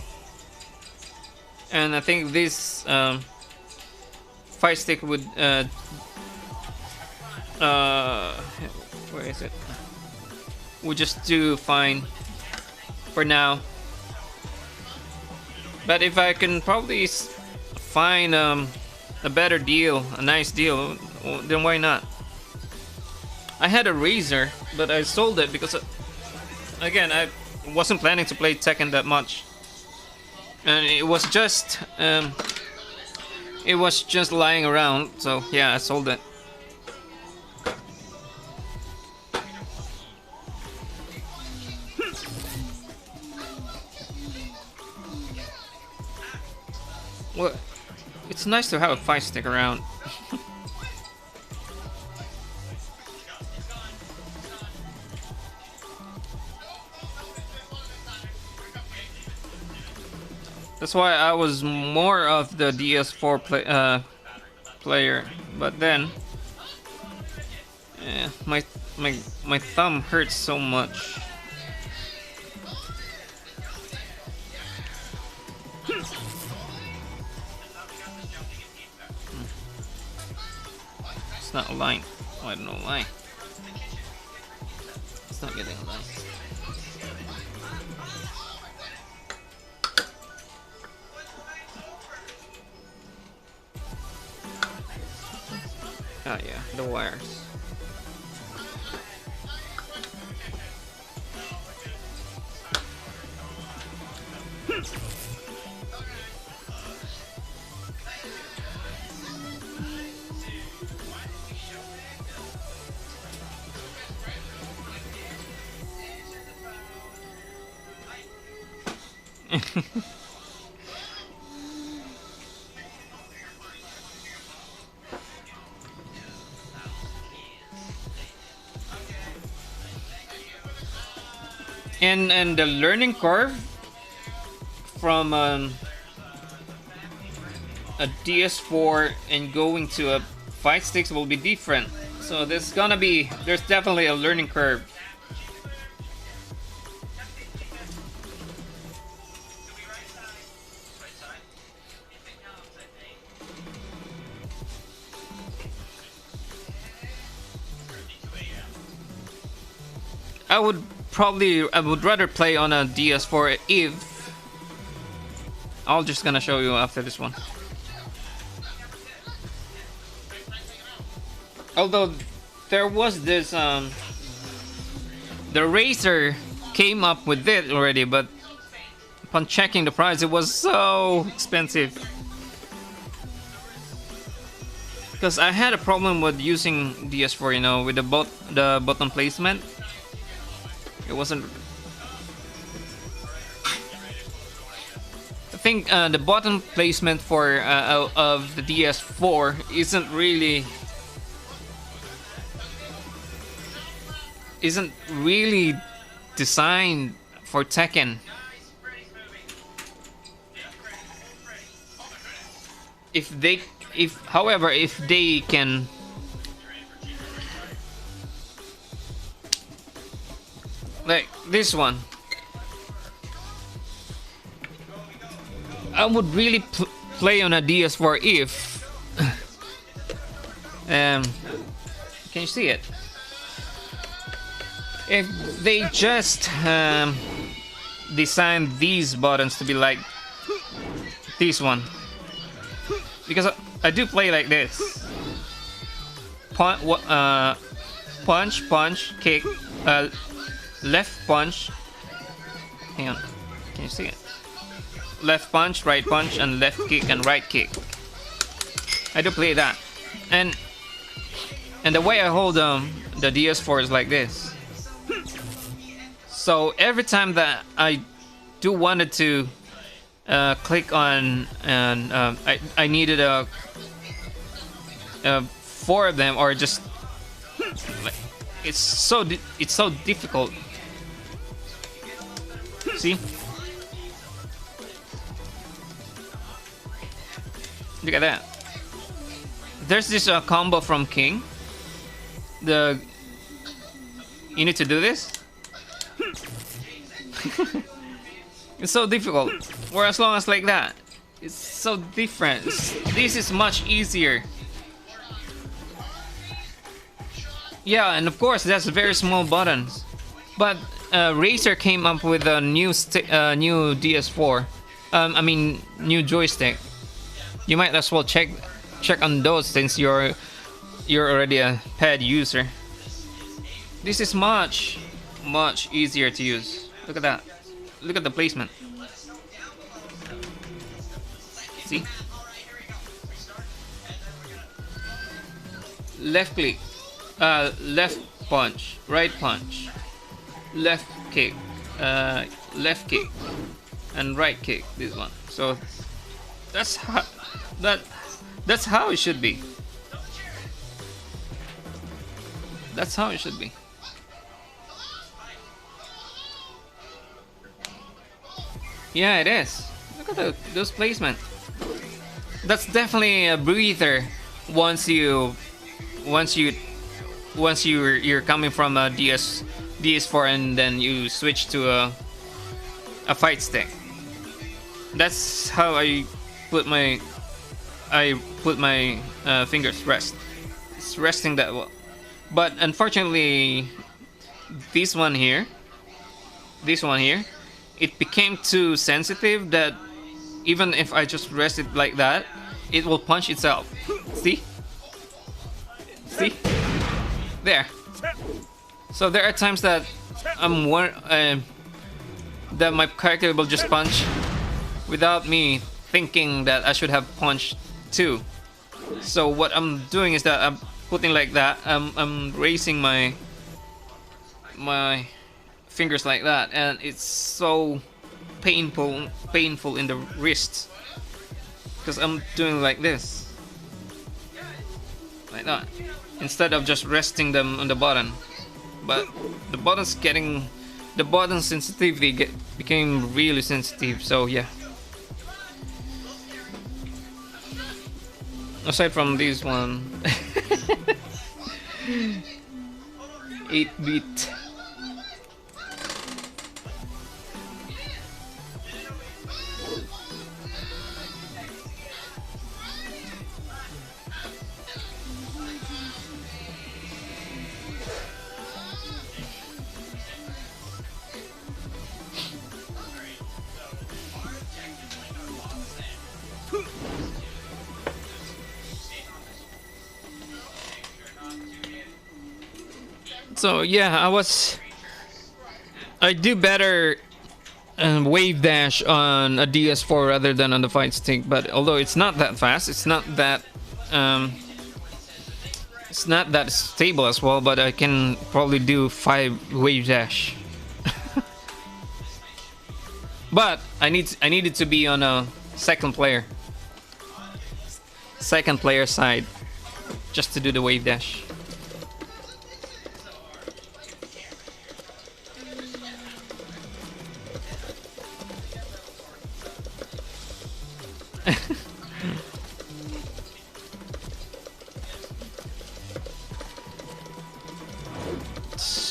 And I think this fight stick would where is it? Would just do fine for now. But if I can probably find a better deal, a nice deal, then why not? I had a Razer, but I sold it because again, I wasn't planning to play Tekken that much, and it was just lying around. So yeah, I sold it. Well, it's nice to have a fight stick around. That's why I was more of the DS4 player, but then my thumb hurts so much. It's not aligned. Oh, I don't know why. It's not getting aligned. Oh yeah, the wires. And the learning curve from a DS4 and going to a fight sticks will be different. So there's definitely a learning curve. I would rather play on a DS4 if I'll just gonna show you after this one. Although there was this the Razer came up with it already, but upon checking the price, it was so expensive. Because I had a problem with using DS4, you know, with the button placement. It wasn't. I think the button placement for of the DS4 isn't really designed for Tekken. However, if they can like this one, I would really play on a DS4 if can you see it? If they just design these buttons to be like this one, because I do play like this: punch, punch, kick, left punch. Hang on, can you see it? Left punch, right punch, and left kick and right kick. I do play that, and the way I hold the DS4 is like this. So every time that I do wanted to click on, and I needed four of them, or just it's so difficult. See, look at that. There's this combo from King. You need to do this. It's so difficult. Or as long as like that, it's so different. This is much easier. Yeah, and of course that's very small buttons. But Razer came up with a new DS4. I mean new joystick. You might as well check on those since you're already a pad user. This is much easier to use. Look at that. Look at the placement. See? Left click, left punch, right punch, left kick, left kick, and right kick. This one. So that's how it should be. That's how it should be. Yeah, it is. Look at those placement. That's definitely a breather once you're coming from a DS4 and then you switch to a fight stick. That's how I put my fingers rest. It's resting that well. But unfortunately, this one here, it became too sensitive that even if I just rest it like that, it will punch itself. See? See? There. So there are times that that my character will just punch without me thinking that I should have punched too. So what I'm doing is that I'm putting like that. I'm raising my fingers like that, and it's so painful in the wrist because I'm doing like this, like that, instead of just resting them on the button. But the button sensitivity became really sensitive. So yeah. Aside from this one, 8-bit. So yeah, I do better wave dash on a DS4 rather than on the fight stick. But although it's not that fast, it's not that It's not that stable as well, but I can probably do 5 wave dash. But I needed to be on a second player side just to do the wave dash.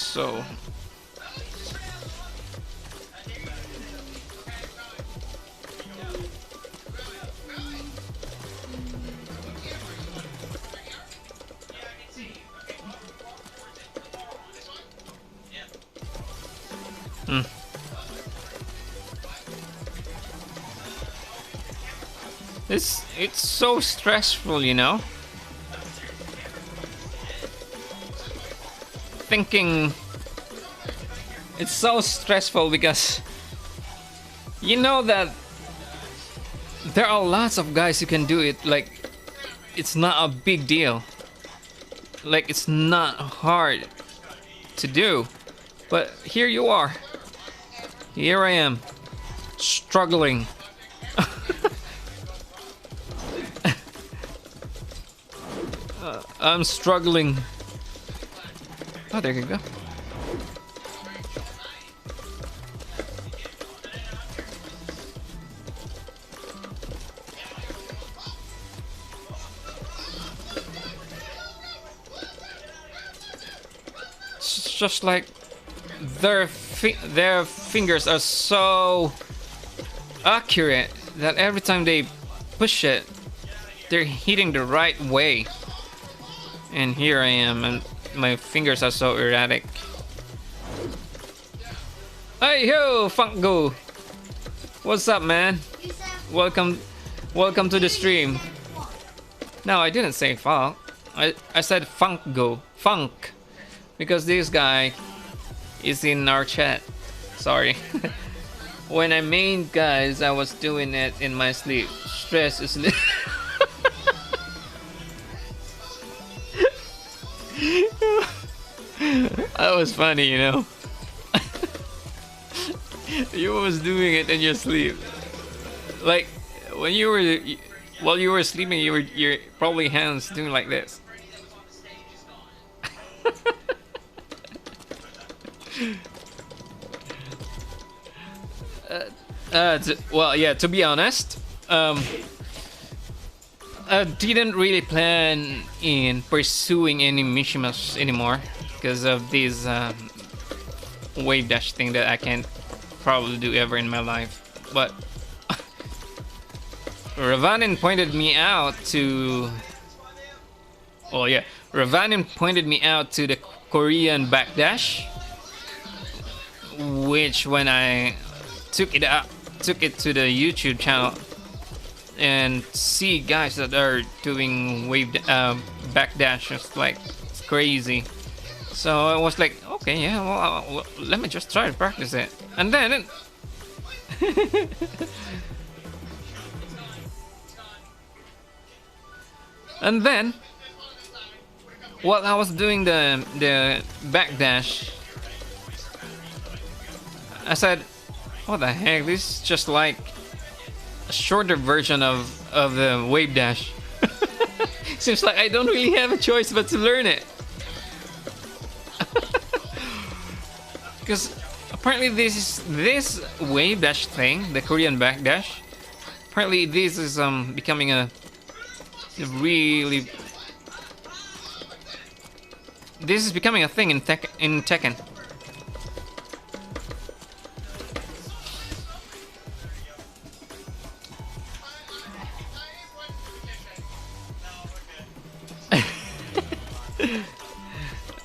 So it's so stressful, you know. Thinking it's so stressful because you know that there are lots of guys who can do it. Like, it's not a big deal. Like, it's not hard to do. But here you are. Here I am, struggling. I'm struggling. Oh, there you go. It's just like their fingers are so accurate that every time they push it, they're hitting the right way. And here I am, and my fingers are so erratic. Hey yo, Funkgo! What's up, man? Welcome to the stream. No, I didn't say Funk. I said Funkgo. Funk. Because this guy is in our chat. Sorry. When I made guys, I was doing it in my sleep. Stress is that was funny, you know. You was doing it in your sleep. Like when you were while you were sleeping, your probably hands doing like this. Well, yeah. To be honest, I didn't really plan in pursuing any Mishimas anymore because of this wave dash thing that I can't probably do ever in my life. But Ravanin pointed me out to. Oh yeah, Ravanin pointed me out to the Korean backdash, which when I took it to the YouTube channel and see guys that are doing wave backdash, it's like it's crazy. So I was like, okay, yeah, well, let me just try to practice it, and then and then while I was doing the backdash, I said, what the heck, this is just like a shorter version of the wave dash. Seems like I don't really have a choice but to learn it. Because apparently this wave dash thing, the Korean backdash, apparently this is becoming a really, this is becoming a thing in Tekken.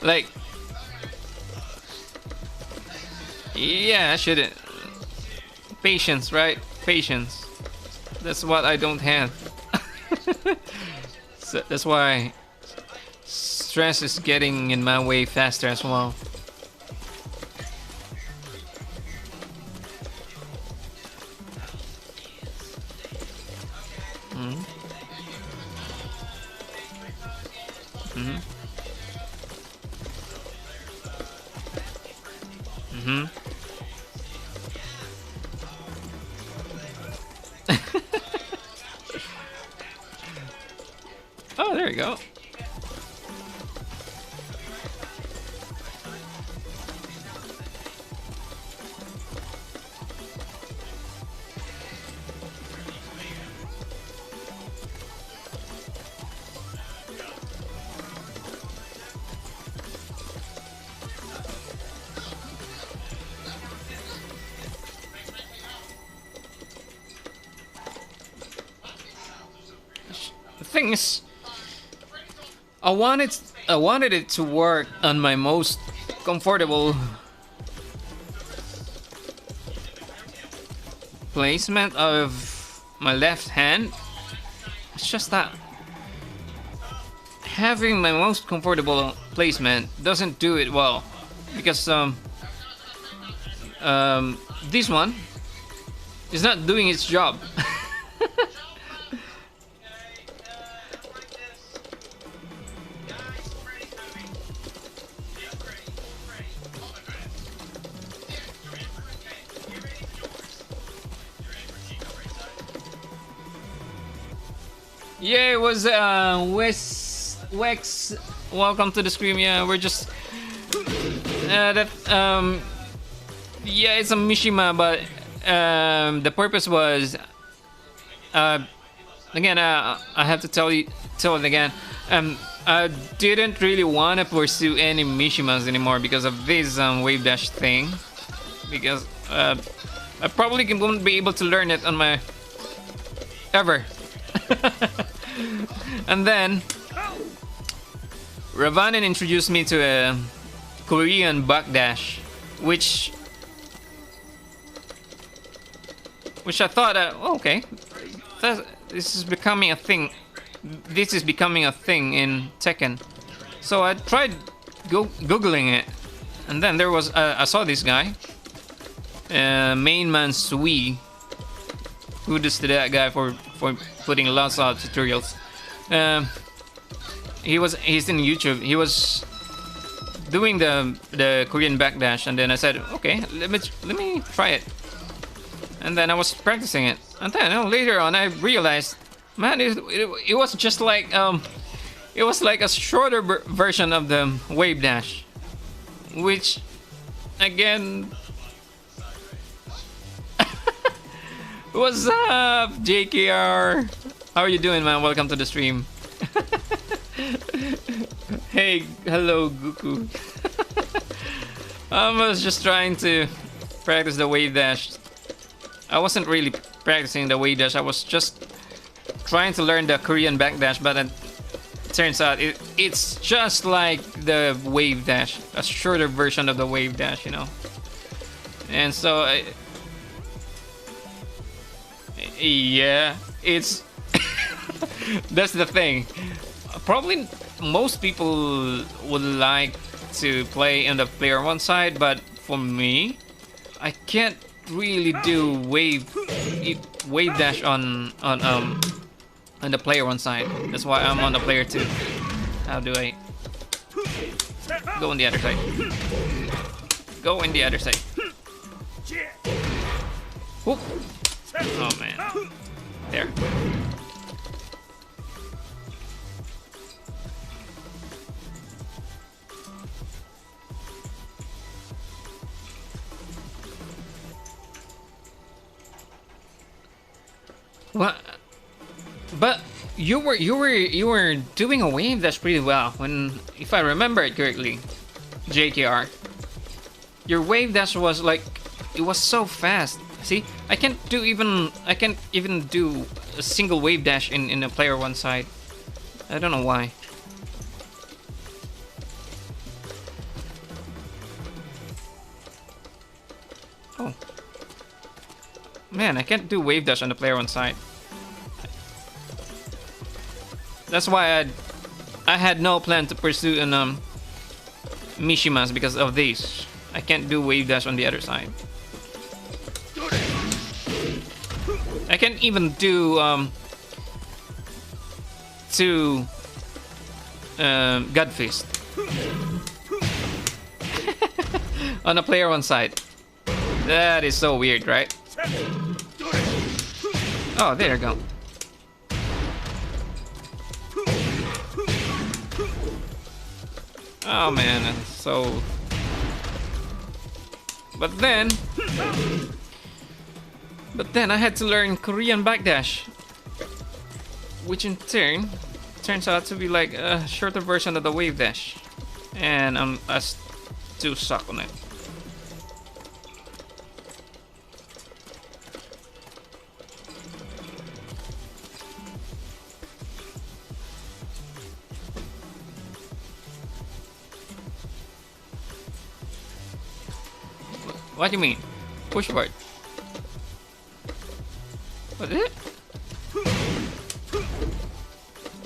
Like, yeah, I shouldn't. Patience, right? Patience. That's what I don't have. So that's why stress is getting in my way faster as well. Mm-hmm. Oh, there you go. The thing is, I wanted it to work on my most comfortable placement of my left hand. It's just that having my most comfortable placement doesn't do it well, because this one is not doing its job. Yeah, it was Wex. Welcome to the stream. Yeah, we're just yeah, it's a Mishima, but the purpose was again. I have to tell it again. I didn't really want to pursue any Mishimas anymore because of this wave dash thing. Because I probably won't be able to learn it on my ever. And then Ravanan introduced me to a Korean backdash, which I thought, oh, okay, this is becoming a thing. This is becoming a thing in Tekken. So I tried googling it, and then there was I saw this guy, Main Man Sui. Kudos to that guy for putting lots of tutorials. He's in YouTube. He was doing the Korean backdash, and then I said, okay, let me try it. And then I was practicing it, and then later on I realized, man, it was just like it was like a shorter version of the wave dash, which again. What's up, JKR? How are you doing, man? Welcome to the stream. Hey, hello, Goku. I was just trying to practice the wave dash. I wasn't really practicing the wave dash. I was just trying to learn the Korean backdash, but it turns out it's just like the wave dash, a shorter version of the wave dash, you know. And so yeah, it's that's the thing. Probably most people would like to play in the player one side, but for me, I can't really do wave dash on the player one side. That's why I'm on the player two. How do I go on the other side? Go in the other side. Whoop. Oh man. There. What? But you were doing a wave dash pretty well, when, if I remember it correctly, JKR. Your wave dash was like, it was so fast. See, I can't even do a single wave dash in a player one side. I don't know why. Oh. Man, I can't do wave dash on the player one side. That's why I had no plan to pursue an Mishimas because of this. I can't do wave dash on the other side. I can't even do God Fist. on a player one side. That is so weird, right? Oh, there you go. Oh man, so... But then I had to learn Korean backdash, which in turn turns out to be like a shorter version of the wave dash, and I still suck on it. What do you mean? Push forward. What is it?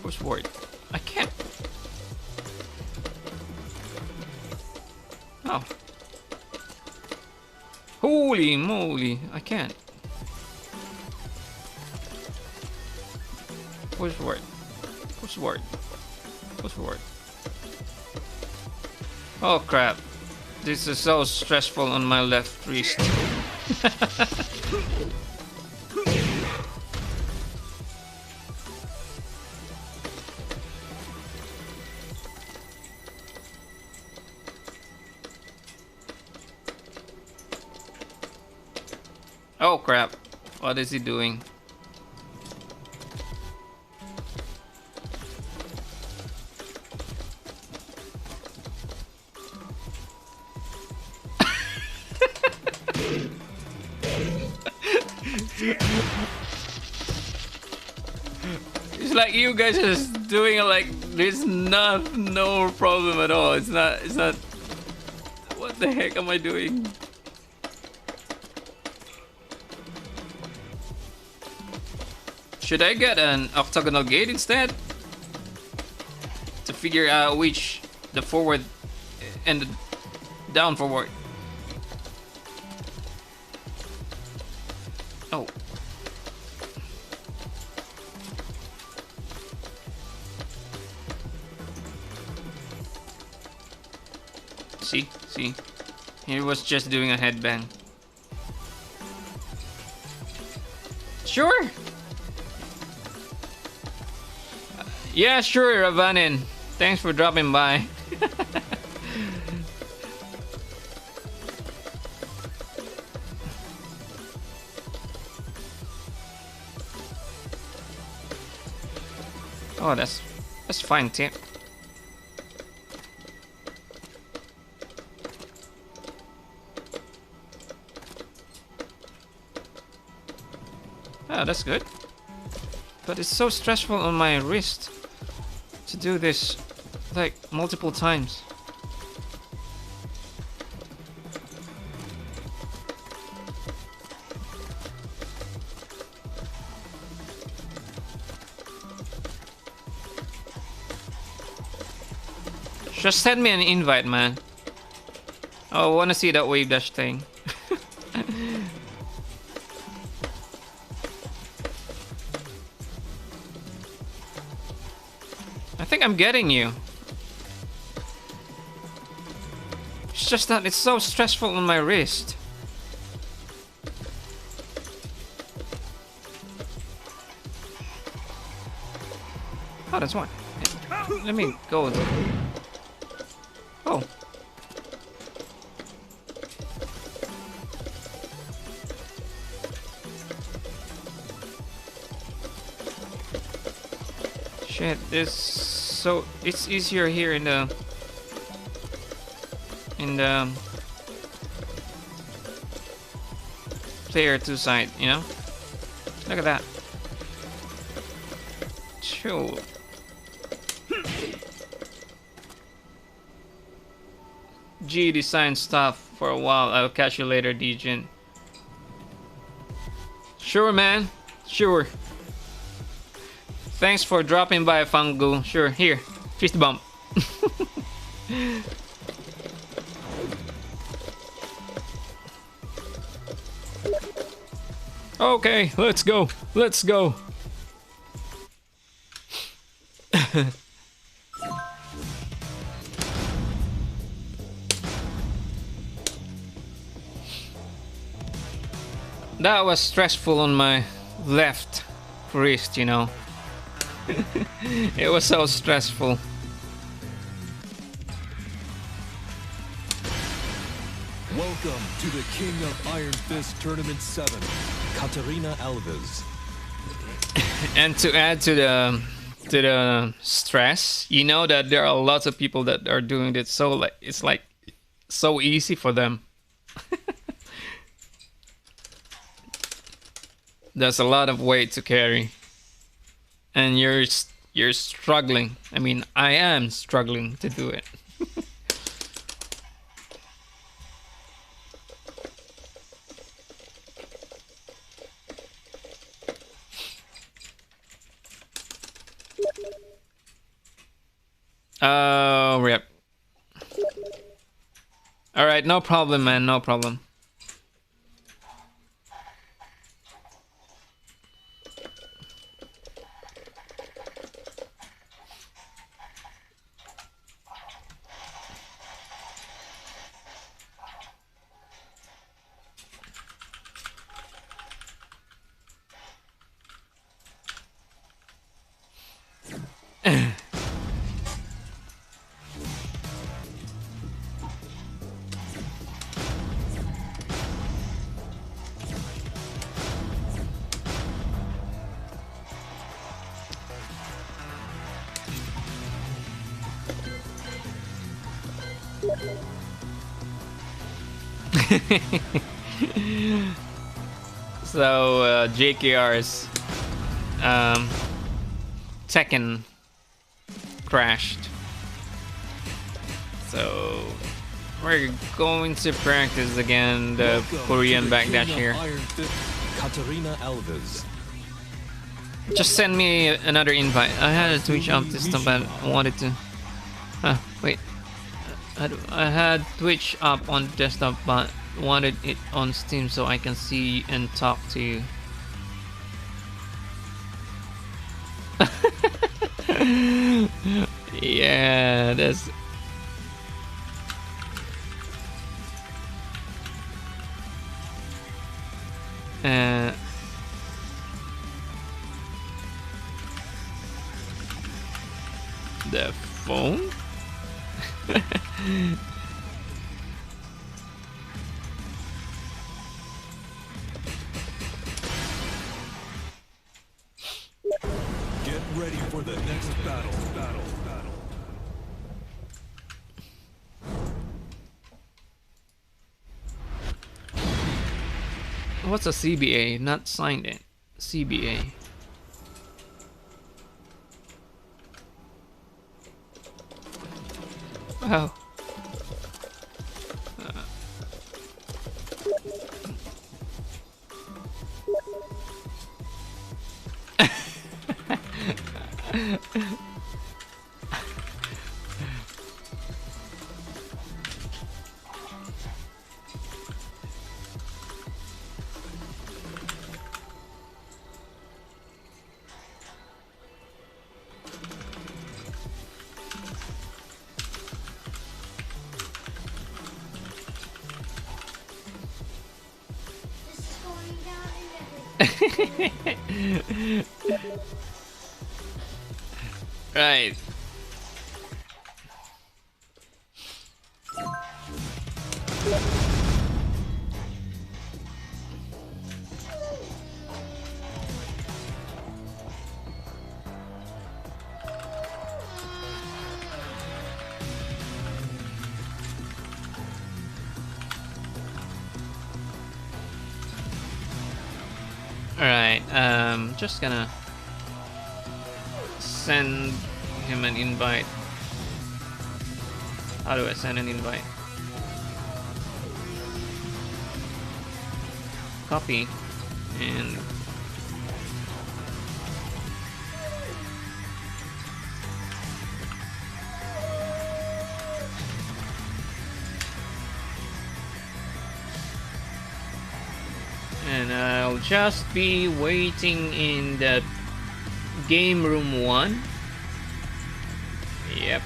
Push forward. I can't. Oh. Holy moly, I can't. Push forward. Push forward. Push forward. Oh crap. This is so stressful on my left wrist. Oh crap. What is he doing? It's like you guys are just doing it like there's no problem at all. It's not. What the heck am I doing? Should I get an octagonal gate instead? To figure out which the forward and the down forward. Oh. See? He was just doing a headbang. Sure. Yeah, sure, Ravanin. Thanks for dropping by. Oh, that's fine, Tim. Oh, that's good. But it's so stressful on my wrist to do this like multiple times. Just send me an invite, man. Oh, I wanna see that wave dash thing. I think I'm getting you. It's just that it's so stressful on my wrist. Oh, that's one. Let me go. Oh. Shit, it's easier here in the player 2 side, you know? Look at that. Chill. G design stuff for a while. I'll catch you later, Djinn. Sure, man. Sure. Thanks for dropping by, Fangu. Sure, here. Fist bump. Okay, let's go. Let's go. That was stressful on my left wrist, you know. It was so stressful. Welcome to the King of Iron Fist Tournament 7, Katarina Alves. And to add to the stress, you know that there are lots of people that are doing it, so like it's like so easy for them. There's a lot of weight to carry, and you're struggling. I mean, I am struggling to do it. Oh, rip. All right, no problem, man. No problem. So JKR's Tekken crashed, so we're going to practice again the Korean backdash here. Katarina Alves. Just send me another invite. I had a Twitch up this time, but I wanted to. Wait. I had Twitch up on desktop, but wanted it on Steam so I can see and talk to you. Yeah, that's. The phone? Get ready for the next battle. What's a CBA? Not signed it. CBA. Oh. This is going down in everything. Right. Alright, just gonna send him an invite. How do I send an invite? Copy and I'll just be waiting in the game room 1. Yep.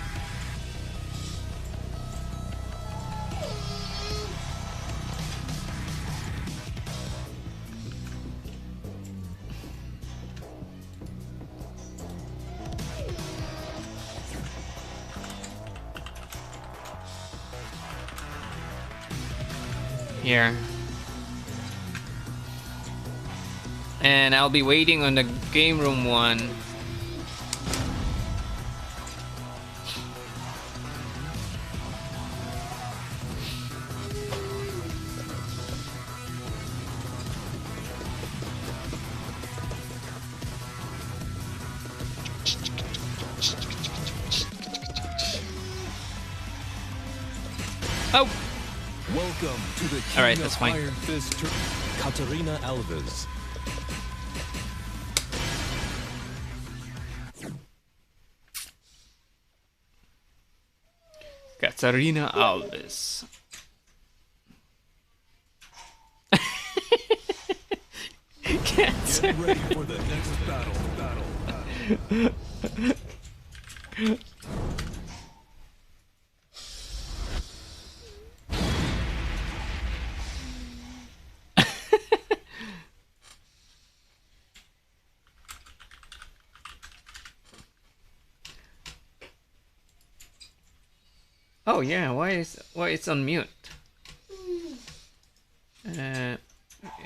here. And I'll be waiting on the game room one. Oh! Welcome to the King All right, of that's fine. Iron Fist, Katarina Alves. Katarina Alves. Get ready for the next battle. Oh yeah, why it's on mute?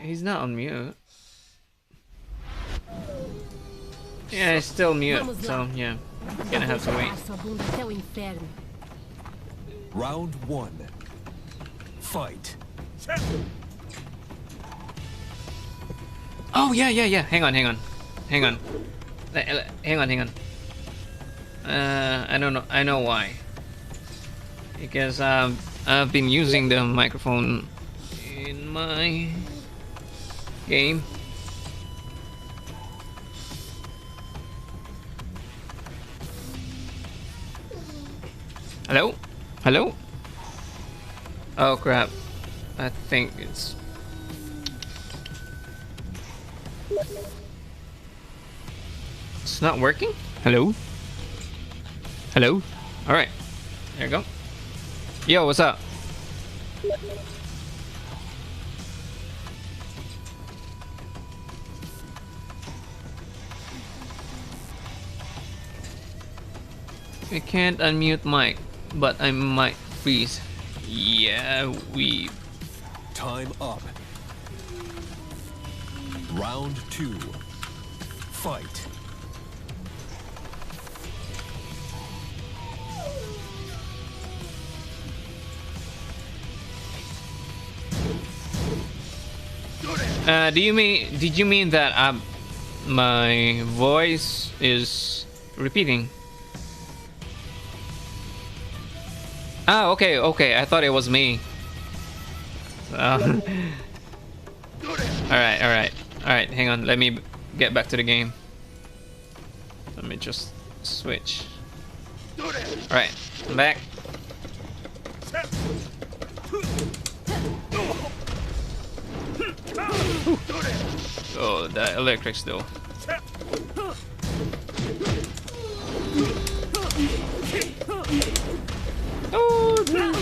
He's not on mute. Yeah, it's still mute, so yeah, gonna have to wait. Sua bunda até o inferno. Round 1. Fight. Oh yeah. Hang on. Hang on. I don't know. I know why. Because I've been using the microphone in my game. Hello? Hello? Oh crap. I think it's... It's not working? Hello? Hello? Alright. There you go. Yo, what's up? I can't unmute mic, but I might freeze. Yeah, we... Time up. Round 2. Fight. Did you mean that my voice is repeating? Ah, okay. I thought it was me. Alright. Hang on. Let me get back to the game. Let me just switch. Alright, I'm back. Oh, that electric still. Oh, no.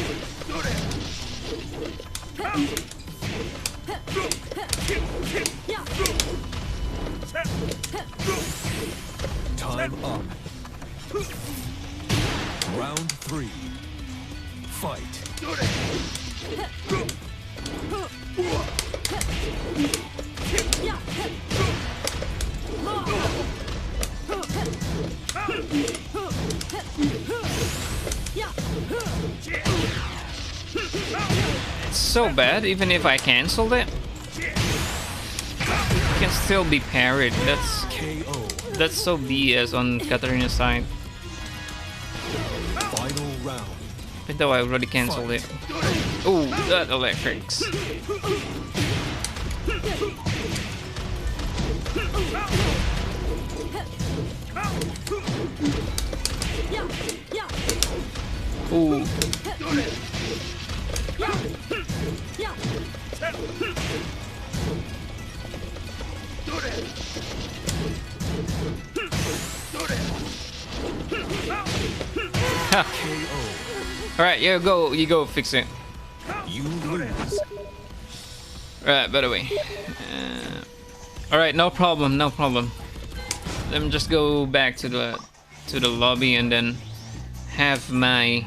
Time up. Round 3. Fight. It's so bad, even if I canceled it. It can still be parried. KO. That's so BS on Katarina's side. Final round. Even though I already canceled it. Oh, that electrics. Ooh. Alright, you go fix it. You lose. Alright, by the way. Alright, no problem. Let me just go back to the lobby and then have my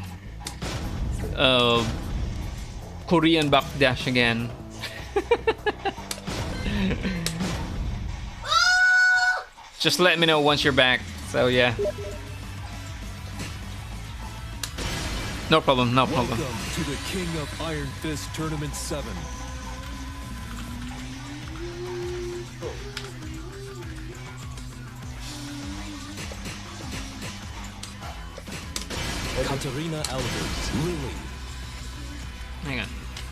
Korean backdash again. Just let me know once you're back. So yeah. No problem, no problem. Welcome to the King of Iron Fist Tournament 7. Katarina Alves, Lily. Hang on.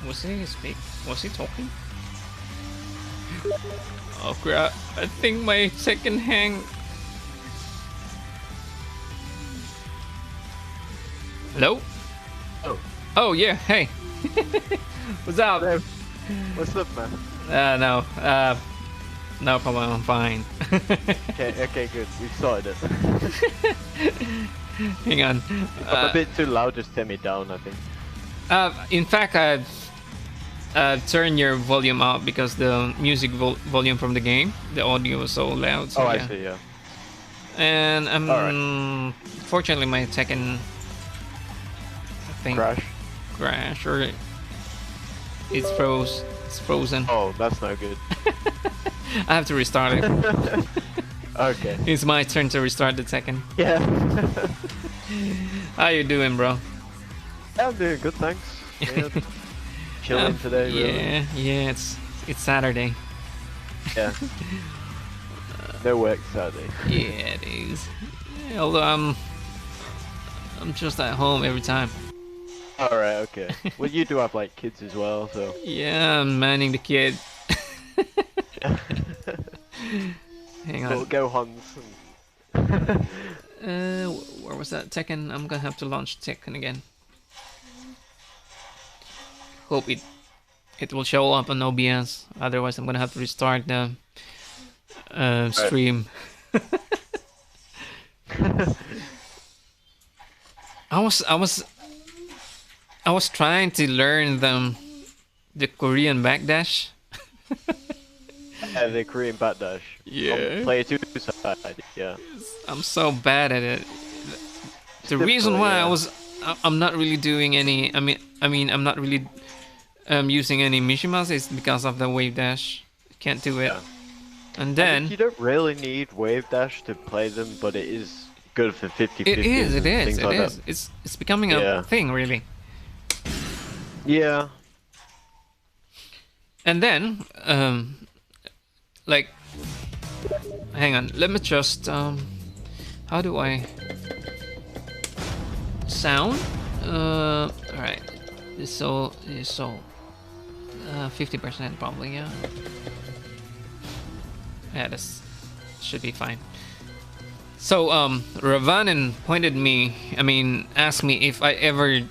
Was he speak? Was he talking? Oh crap! I think my second hang. Hello? Oh. Oh yeah. Hey. What's up? What's up, man? No. No problem. I'm fine. Okay, good. We sorted it. Hang on. If I'm a bit too loud, just turn me down, I think. In fact, I've turned your volume up because the music volume from the game, the audio was so loud. So, Oh, yeah. I see, yeah. And Alright. fortunately, my Tekken, I think, crash or it's froze. It's frozen. Oh, that's no good. I have to restart it. Okay. It's my turn to restart the Tekken. Yeah. How you doing, bro? Yeah, I'm doing good, thanks. Yeah. Chilling today, really. Yeah. It's Saturday. Yeah. No work Saturday. Yeah, it is. Although I'm just at home every time. Alright, okay. Well, you do have, like, kids as well, so... Yeah, I'm manning the kid. Hang on. Little Gohans. Where was that? Tekken. I'm gonna have to launch Tekken again. Hope it will show up on OBS. Otherwise, I'm gonna have to restart the stream. I was trying to learn the Korean backdash. Yeah, the Korean backdash. Yeah. On player 2 side, yeah. I'm so bad at it. The It's reason why difficult, I'm not really doing any. I mean, I'm not really using any Mishimas is because of the wave dash. Can't do it. Yeah. And I then mean, you don't really need wave dash to play them, but it is good for 50-50. it is. It's becoming a thing, really. Yeah. And then, like, hang on, let me just, how do I sound? Alright, so 50% probably, yeah. Yeah, this should be fine. So, Ravanan asked me if I ever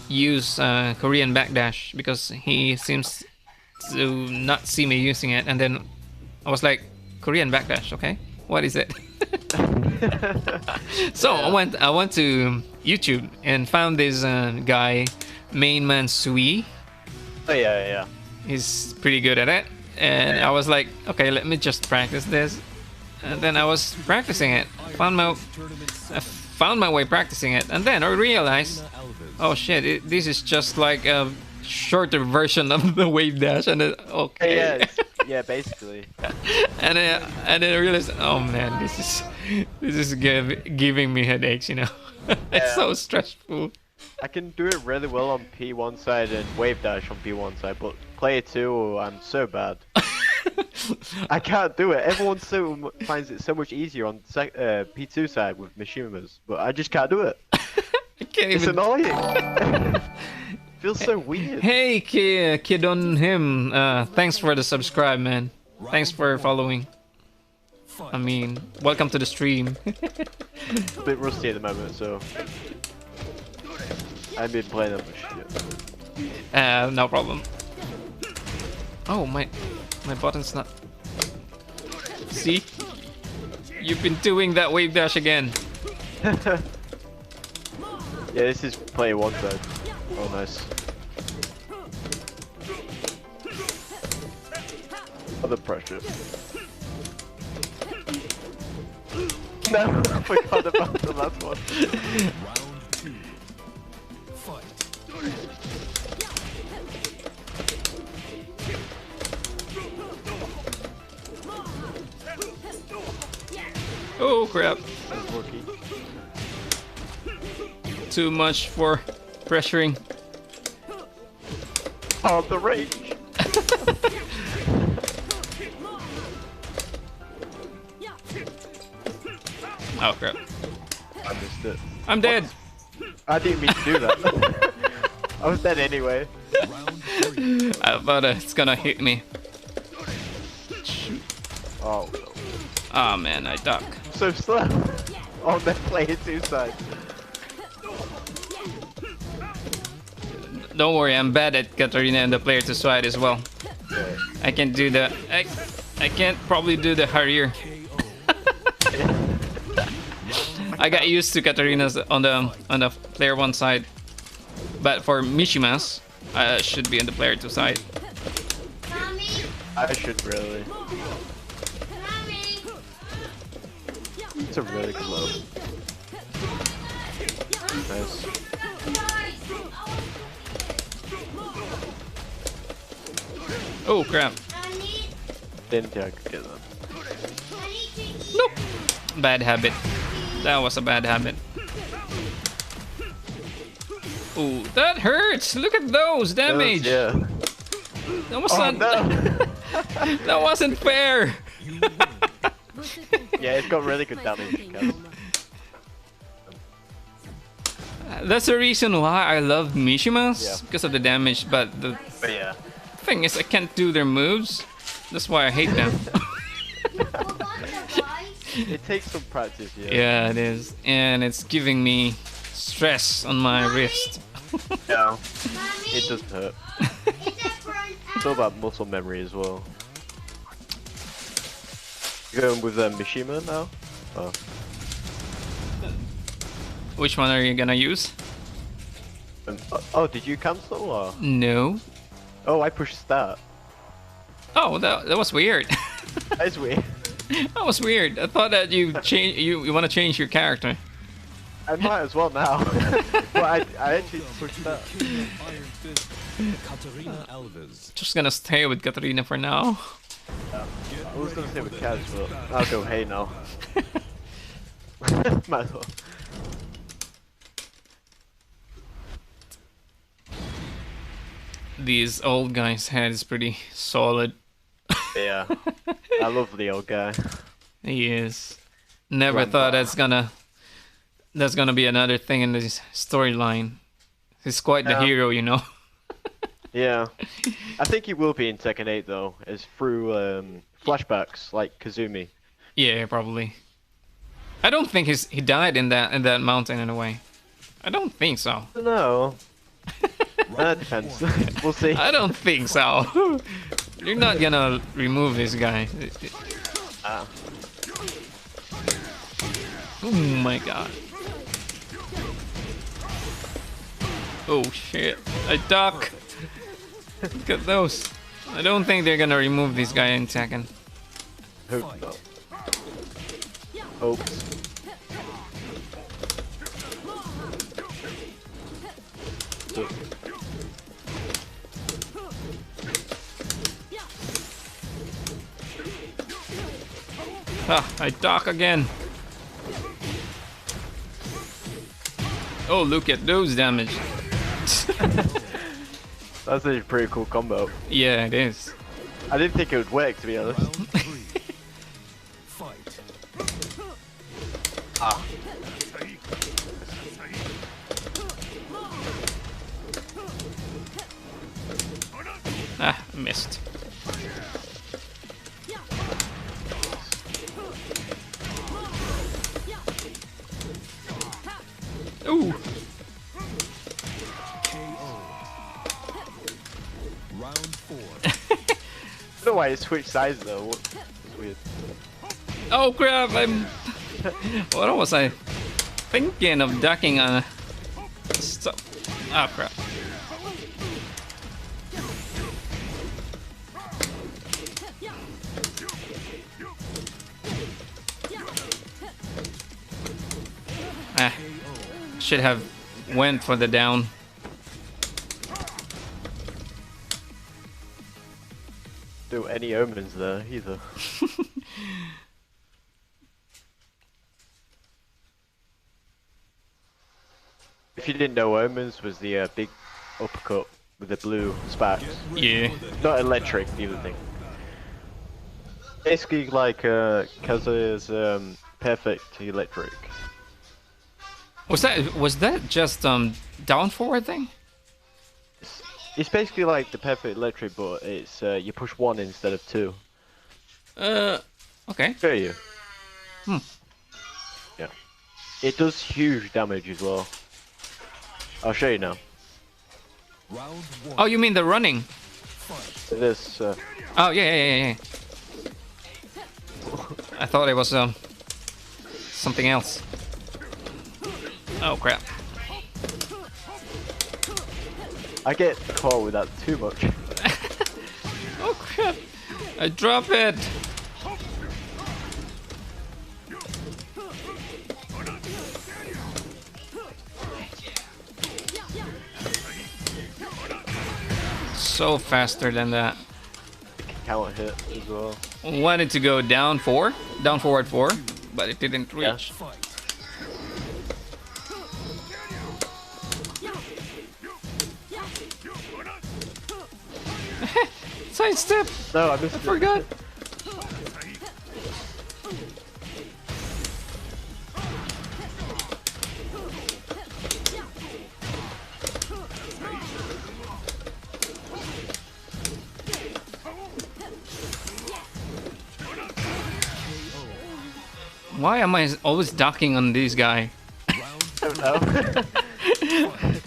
use Korean backdash because he seems to not see me using it, and then I was like, Korean backdash, okay, what is it? So I went to YouTube and found this guy, Mainman Sui. Oh yeah. He's pretty good at it, and I was like, okay, let me just practice this. And then I was practicing it, I found my way practicing it, and then I realized, oh shit, this is just like a shorter version of the wave dash, and okay. Yeah, basically. and then I realized, oh man, this is giving me headaches, you know. It's so stressful. I can do it really well on P1 side and wave dash on P1 side, but player 2, I'm so bad. I can't do it. Everyone finds it so much easier on P2 side with Mishimas, but I just can't do it. I can't It's even. annoying. Feels so weird. Hey, kid on him. Thanks for the subscribe, man. Thanks for following. I mean, welcome to the stream. A bit rusty at the moment, so I've been playing that much shit. No problem. Oh, my button's not. See? You've been doing that wave dash again. Yeah, this is player 1 side. Oh, nice. Other pressure. No, I forgot about the last one. Round 2. Fight. Oh crap! That's lucky. Too much for pressuring. Oh, the range! Oh crap! I missed it. I'm dead. I didn't mean to do that. I was dead anyway. Round 3. I thought it's gonna hit me. Oh no. Oh man, I duck. So slow. Oh, they're playing two sides. Don't worry, I'm bad at Katarina and the player to side as well. Yeah. I can do the. I can't probably do the Harrier. I got used to Katarina's on the player one side, but for Mishimas, I should be on the player two side. Mommy, I should really. mommy. It's a really good low. Nice. Oh crap! I need Didn't think I could get them. to eat. Nope. Bad habit. That was a bad habit. Ooh, that hurts! Look at those damage. Yeah. That Oh wasn't. no. That wasn't fair. Yeah, it's got really good damage. Kev. That's the reason why I love Mishimas, Yeah. because of the damage. But the But yeah. thing is, I can't do their moves. That's why I hate them. It takes some practice, yeah. Yeah, it is, and it's giving me stress on my wrist. Yeah. Mommy, It does hurt. it's a front It's all about muscle memory as well. You going with Mishima now? Oh. Which one are you gonna use? Oh, did you cancel or? No. Oh, I pushed start. Oh, that was weird. That is weird. That was weird. I thought that you change you want to change your character. I might as well now. But I actually pushed start. King of Iron Fist, Katarina Alves. Just gonna stay with Katarina for now. I was gonna say with Kaz, but I'll go hey now. Might as well. These old guy's head is pretty solid. Yeah. I love the old guy. He is. Never Grandpa. thought that's gonna be another thing in this storyline. He's quite the Yeah. hero, you know. Yeah. I think he will be in Tekken 8 though, is through flashbacks like Kazumi. Yeah, probably. I don't think he died in that mountain in a way. I don't think so. No. That depends. We'll see. I don't think so. You're not gonna remove this guy. Ah. Oh my god. Oh shit. I duck. Look at those. I don't think they're gonna remove this guy in Tekken. Hope not. Hopes. Ah, I duck again. Oh, look at those damage. That's a pretty cool combo. Yeah, it is. I didn't think it would work, to be honest. Round 3. Fight. Ah. Ah, missed. Ooh. KO. Round 4. I don't know why it switched sides though. It's weird. Oh crap! What was I thinking of ducking on? Stop! Oh crap! Ah, should have went for the down. Do any omens there either. If you didn't know, Omens was the big uppercut with the blue sparks. Yeah. Not electric, the other thing. Basically like Kazuya's perfect electric. Was that just down forward thing? It's basically like the perfect electric, but it's you push 1 instead of 2. Okay. Show you. Hmm. Yeah. It does huge damage as well. I'll show you now. Round 1. Oh, you mean the running? This Oh yeah. I thought it was something else. Oh crap! I get caught with that too much. Oh crap! I drop it. So faster than that. Counter hit as well. Wanted to go down forward 4, but it didn't reach. Fight. Side step. No, I missed I it. forgot. Why am I always ducking on this guy?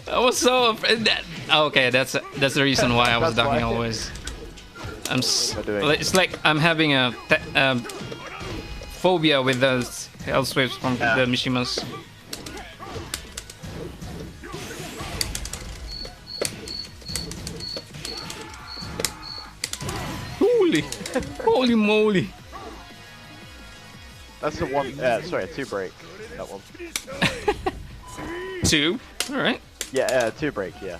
I was so afraid that. Oh, okay, that's the reason why I was That's ducking why. always. What am I doing? It's like I'm having a phobia with those hell swips from Yeah. the Mishimas. Holy moly! That's the one. Sorry, a 2 break. That one. 2. All right. Yeah, 2 break. Yeah.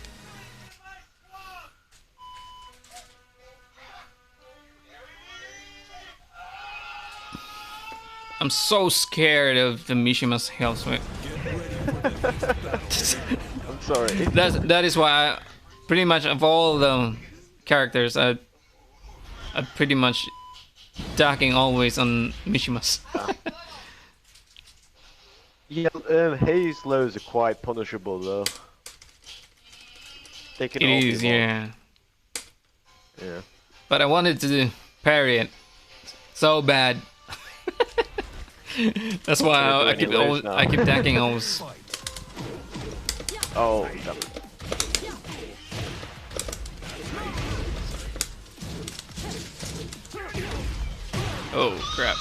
I'm so scared of the Mishima's hell swipe. I'm sorry. That is why I, pretty much of all the characters, I pretty much ducking always on Mishimas. Yeah, haze lows are quite punishable though. They can It all be is, long. yeah. Yeah. But I wanted to parry it so bad. That's why I keep Anyways, now. I keep ducking always. Oh, damn it. Oh crap!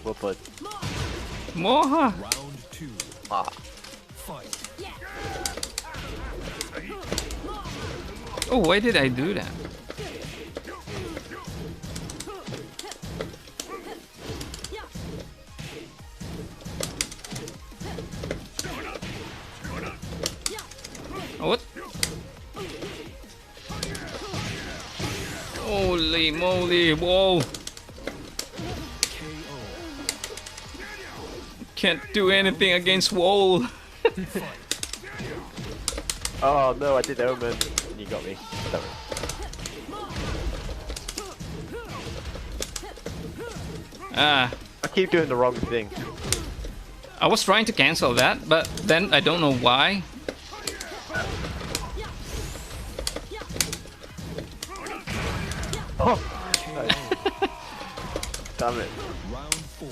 Well put. Moha! Round 2. Ah. Fight. Oh, why did I do that? Oh, what? Holy moly! Whoa! Can't do anything against Wall. Oh no, I did Omen and you got me. Damn it. Ah, I keep doing the wrong thing. I was trying to cancel that, but then I don't know why. Oh! Damn it. Round 4.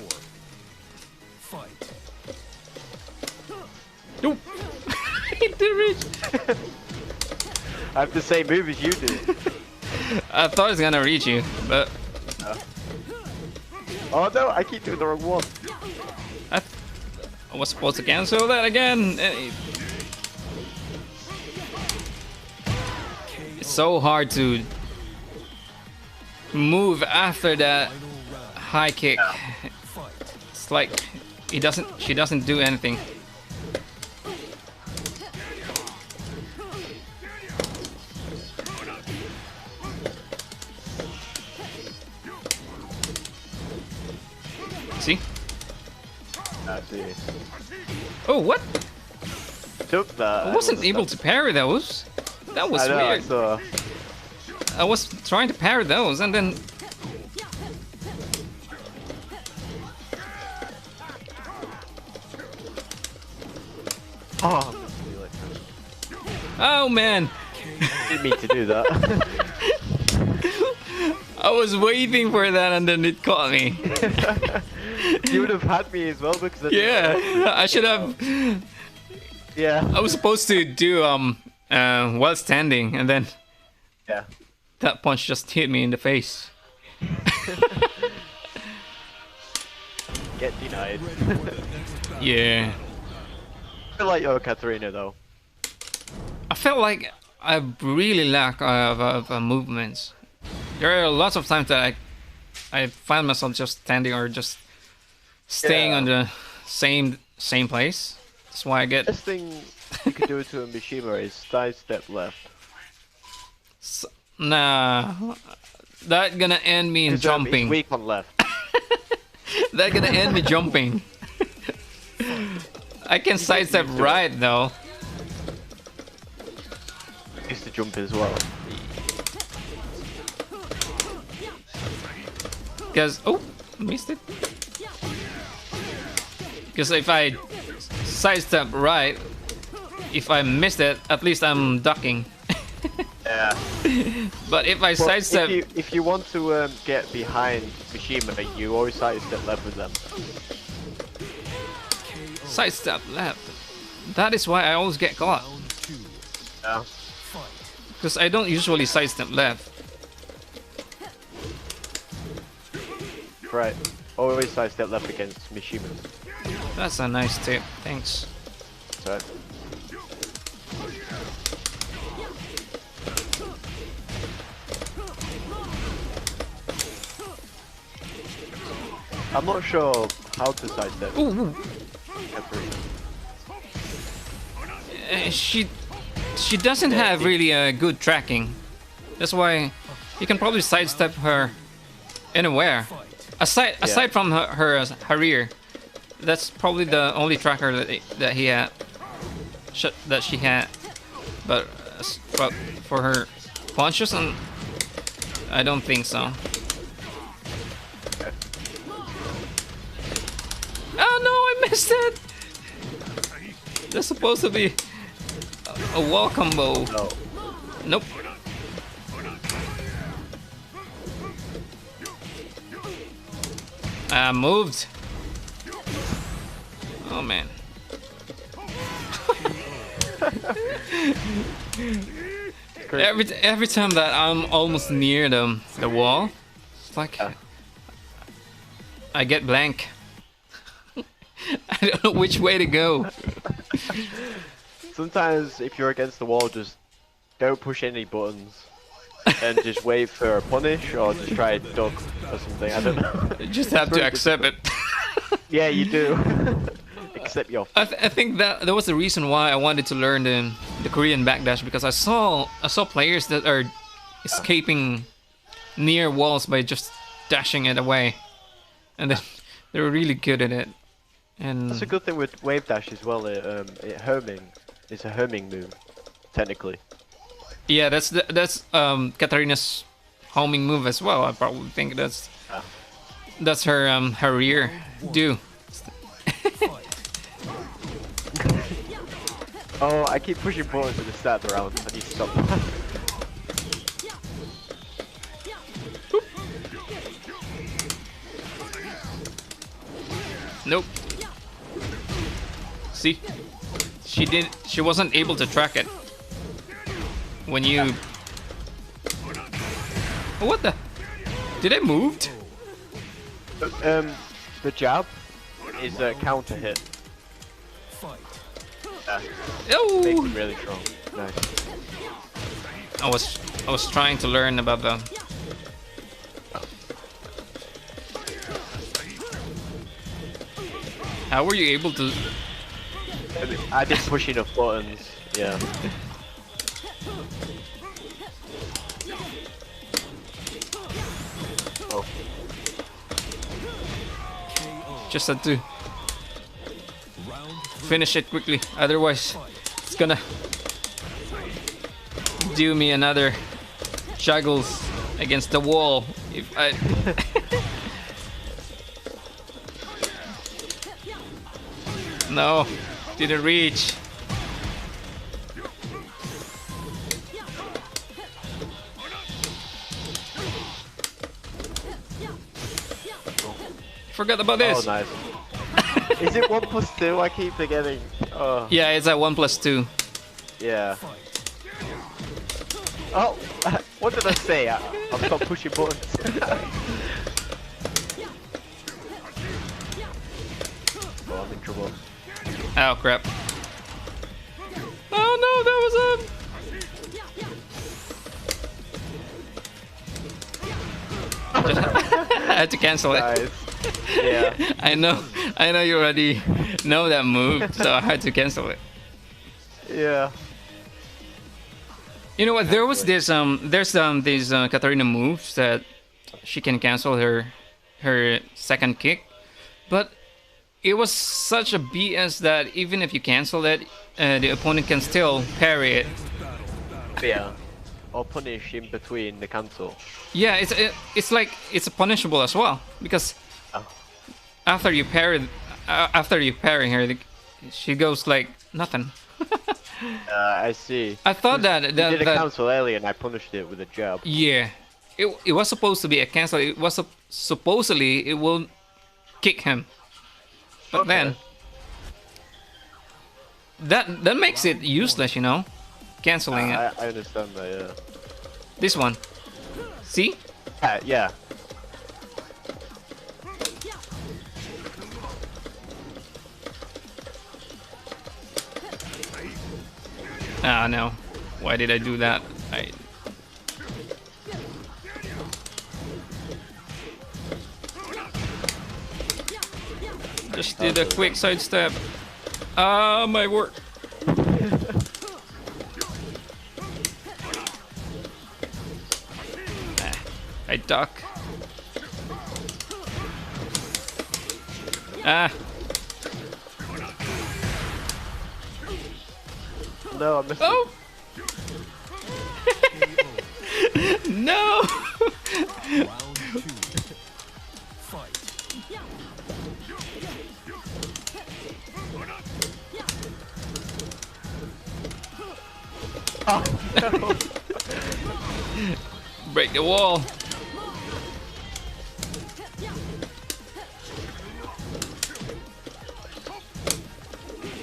Fight. Nope. It didn't reach. I have the same move as you do. I thought it was gonna reach you, but Oh no, I keep doing the wrong one. I was supposed to cancel that again. It's so hard to move after that high kick. It's like she doesn't do anything. See? I see. Oh, what? Took that. I wasn't able to parry those. That was I know, weird. I saw. I was trying to parry those and then... Oh, Oh man! didn't mean to do that. I was waiting for that and then it caught me. You would have had me as well because. Yeah, I should have... Yeah. I was supposed to do while standing and then Yeah. that punch just hit me in the face. Get denied. Yeah. I feel like you're Katarina though. I felt like I really lack of movements. There are lots of times that I find myself just standing or just staying Yeah. on the same place. That's why I get Best thing you could do to a Mishima is side step left. nah. That gonna end me in 'Cause, jumping. It's weak on left. That gonna end me jumping. I can sidestep right though. Used to jump as well. Because oh, missed it. Because if I sidestep right, if I missed it, at least I'm ducking. Yeah. But if I But sidestep, if you want to get behind Mishima, you always sidestep left with them. sidestep left. That is why I always get caught. Yeah. Because I don't usually sidestep left. Right. Always sidestep left against Mishima. That's a nice tip. Thanks. So. I'm not sure how to sidestep. Ooh, ooh. Katarina. She doesn't have really a good tracking. That's why you can probably sidestep her anywhere. Aside from her rear, that's probably the only tracker that he had. That she had. But for her punches, and I don't think so. Oh no, I missed it! That's supposed to be a wall combo. No. Nope. I moved. Oh man. Every time that I'm almost near the wall, it's like I get blank. I don't know which way to go. Sometimes if you're against the wall, just don't push any buttons. And just wait for a punish or just try to duck or something, I don't know. You just have to accept it. Yeah, you do. Accept your... I think that was the reason why I wanted to learn the Korean backdash, because I saw players that are escaping near walls by just dashing it away, and they were really good at it. And That's a good thing with wave dash as well. It's a homing move, technically. yeah, that's Katarina's homing move as well. I probably think that's her rear do. Oh, I keep pushing buttons at the start of the round. I need to stop. Nope. See, she wasn't able to track it when you. Oh, what the? Did I move? The jab is a counter hit. Yeah, makes Oh! it really strong. Nice. I was trying to learn about the. How were you able to? I didn't push enough buttons. Yeah. Oh. Just had to finish it quickly. Otherwise, it's gonna do me another juggles against the wall. If I... No, didn't reach. Forgot about this. Oh, nice. Is it 1+2? I keep forgetting. Oh. Yeah, it's at 1+2. Yeah. Oh, what did I say? I've stopped pushing buttons. Oh, I'm in trouble. Oh crap. Oh no, that was I had to cancel it. Nice. Yeah. I know you already know that move, so I had to cancel it. Yeah. You know what? There was this there's these Katarina moves that she can cancel her second kick, but it was such a BS that even if you cancel it, the opponent can still parry it. Yeah. Or punish in between the cancel. Yeah, it's like it's punishable as well because Oh. after you parry her, she goes like nothing. I see. I thought that You did a that cancel earlier and I punished it with a jab. yeah, it was supposed to be a cancel. It was supposedly it will kick him, but Okay. then that makes it useless, you know, canceling it. I understand that, yeah. This one, see? Yeah. Ah no, why did I do that? I just did a quick sidestep. Ah, my word. I duck. Ah, No, I missed oh! No! Round 2. Fight. Break the wall.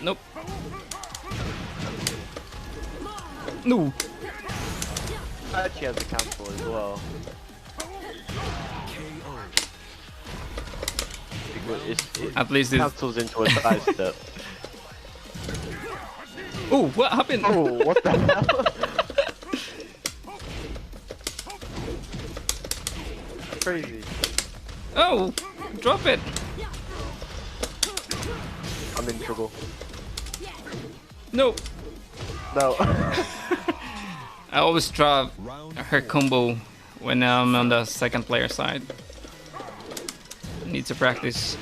Nope. No. Actually has a cancel as well. Because it At least it's... cancels into a side step. Oh, what happened? Oh, what the hell? Crazy. Oh, drop it. I'm in trouble. No. No. I always drop her combo when I'm on the second player side. Need to practice.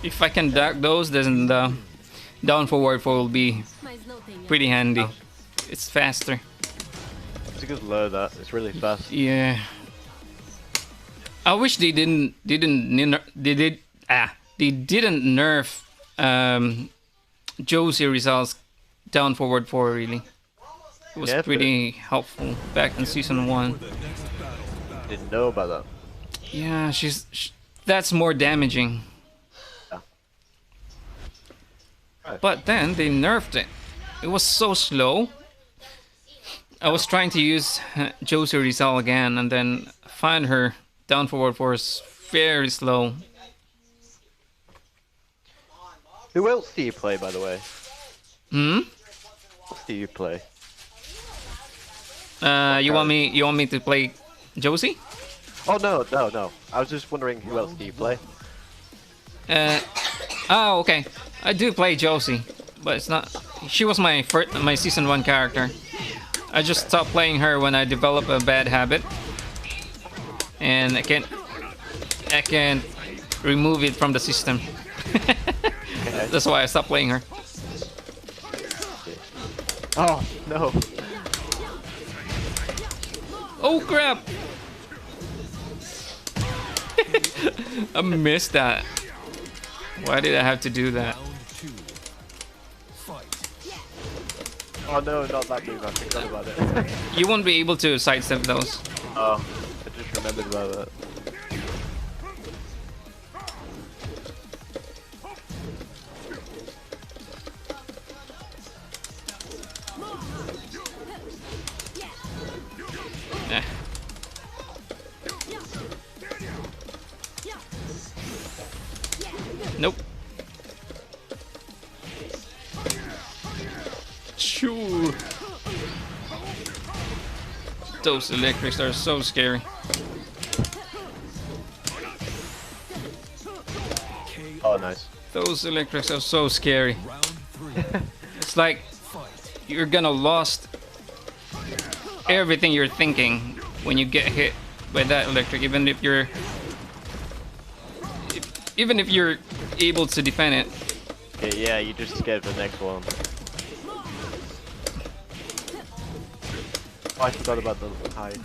If I can duck those, then the down forward four will be pretty handy. It's faster. It's a good low that. It's really fast. Yeah. I wish they didn't nerf Josie Rizal's down forward four really. It was Yeah, pretty helpful back in season 1. Didn't know about that. Yeah, that's more damaging. Yeah. Right. But then they nerfed it. It was so slow. I was trying to use Josie Rizal again and then find her down forward force very slow. Who else do you play, by the way? Hmm? Who else do you play? You want me to play Josie? Oh no. I was just wondering who else do you play? Oh, okay. I do play Josie, but it's not. She was my my season 1 character. I just stopped playing her when I developed a bad habit, and I can't remove it from the system. That's why I stopped playing her. Oh no! Oh crap! I missed that. Why did I have to do that? Oh no, not that move. I forgot about it. You won't be able to sidestep those. Oh, I just remembered about that. Eh. Nope. Shoo. Those electrics are so scary. Oh, nice. Those electrics are so scary. It's like you're gonna lost everything you're thinking when you get hit by that electric, even if you're able to defend it. Okay, yeah, you just scared the next one. Oh, I forgot about the hide.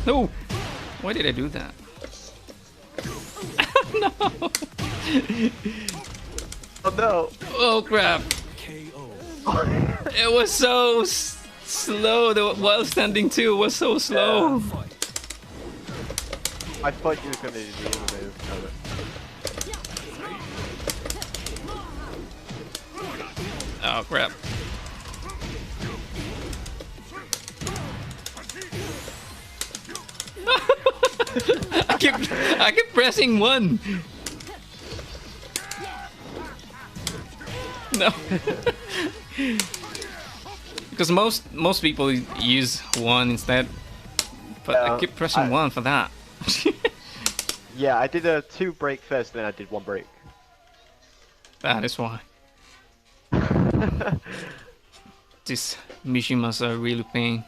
No! Why did I do that? No! Oh no! Oh crap! It was so slow. The while standing too was so slow. I thought you were gonna do the other move. Oh crap! I keep pressing 1. No. Because most people use 1 instead, but I keep pressing 1 for that. Yeah, I did a 2 break first, then I did 1 break. That is why. These Mishimas are really pain.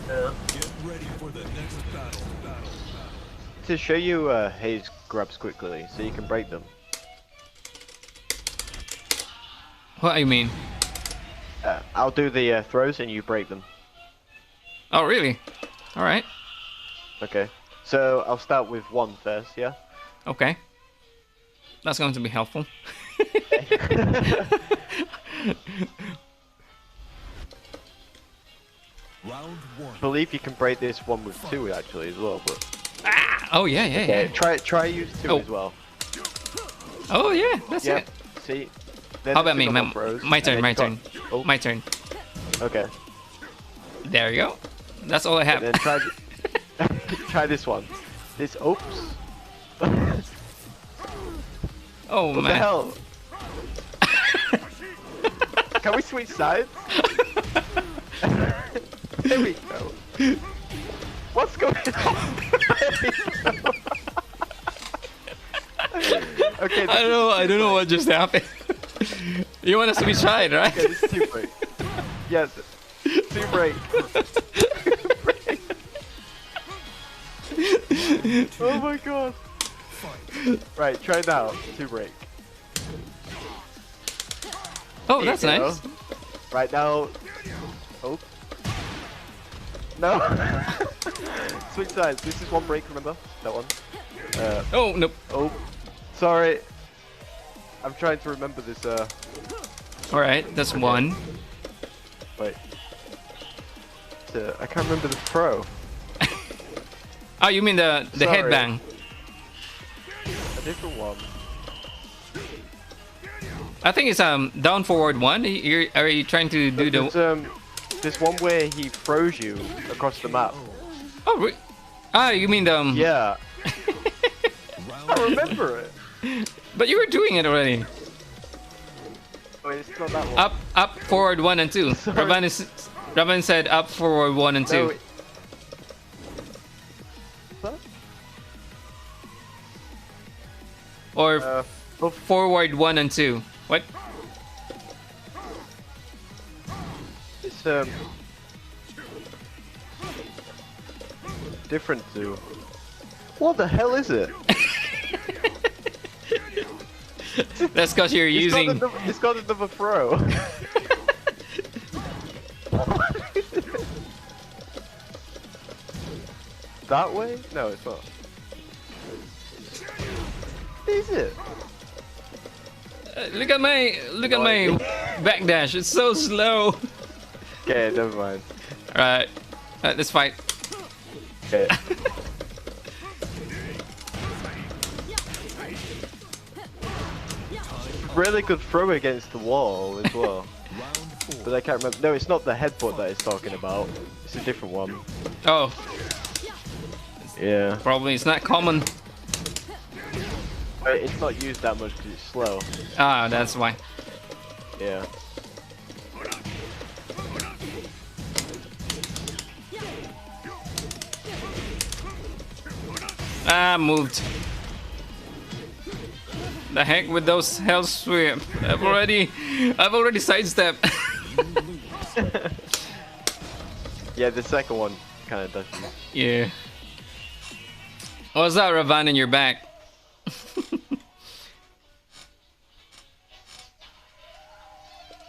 Yeah. Get ready for the next battle. To show you Haze grabs quickly, so you can break them. What do you mean? I'll do the throws and you break them. Oh really? All right. Okay. So I'll start with 1 first, yeah? Okay. That's going to be helpful. Round 1. I believe you can break this one with 2 actually as well, but Oh yeah, yeah, yeah. try use 2 Oh. as well. Oh yeah, that's Yeah. it. See? Then How the about me? single throws, My and turn, then my you got- turn. Oh, My turn. okay. There you go. That's all I have. And then try try this one. This oops. Oh What man. the hell? Can we switch sides? There we go. What's going on? Okay. I don't know what just happened. You want us to be tried, right? Okay, this is 2 break. Yes. 2 break. Oh my god. Right, try now. 2 break. Oh, There that's you go. nice. Right now. Oh. No. Switch sides. This is 1 break, remember? That one. Oh nope. Oh. Sorry. I'm trying to remember this. All right, that's 1. Wait. I can't remember the throw. Oh, you mean the Sorry. headbang? A different one. I think it's down forward 1. Are you trying to do the? There's one where he throws you across the map. Oh, you mean the? Yeah. I remember it. But you were doing it already. Wait, it's not that one. Up, forward 1 and 2. Sorry. Ravan said up, forward 1 and 2. No, what? Or Oh, forward 1 and 2? What? it's different to. What the hell is it? That's because you're using. It's got another throw. That way? No, it's not. Is it? Look at my backdash. It's so slow. Okay, never mind. Alright. Let's fight. Okay. Really good throw against the wall as well. But I can't remember. No, it's not the headbutt that he's talking about. It's a different one. Oh, Yeah. probably it's not common. But it's not used that much because it's slow. Ah, that's why. Yeah. Ah, moved. The heck with those hell sweep. I've already sidestepped. Yeah, the second one kind of does. Yeah. What's that, Ravan, in your back?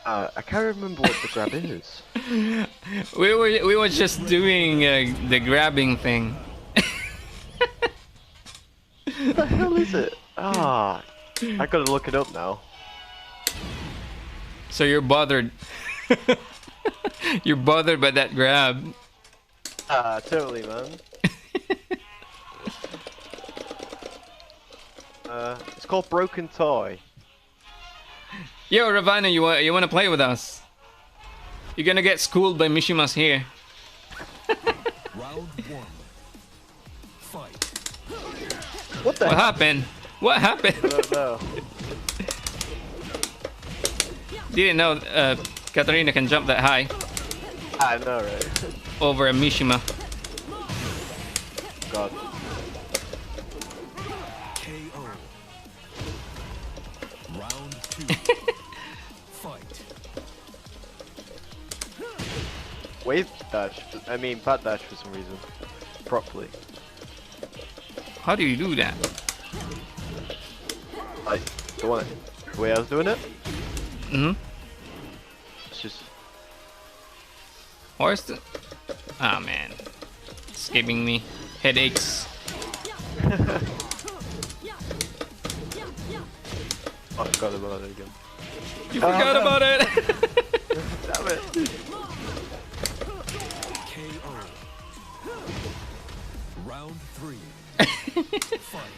I can't remember what the grab is. We were just doing the grabbing thing. What the hell is it? Ah, I gotta look it up now. So you're bothered. You're bothered by that grab. Ah, totally, man. It's called Broken Toy. Yo, Ravana, you want to play with us? You're gonna get schooled by Mishimas here. Round 1. Fight. What the What hell? happened? What happened? I don't know. Didn't know Katarina can jump that high I know, right? over a Mishima. God. KO. Round 2. Fight. Wave dash. I mean, bat dash for some reason. Properly. How do you do that? Like, the way I was doing it? Mm-hmm. It's just. Where's the... Ah, man. It's giving me headaches. I forgot about it again. You forgot no. about it! Damn it. KO. Round 3. Fight.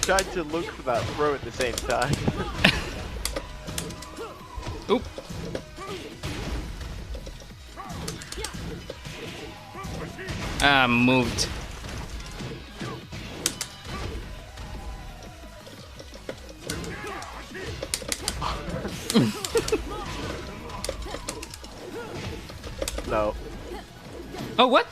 Tried to look for that throw at the same time. Oop. Ah, moved. No. Oh, what?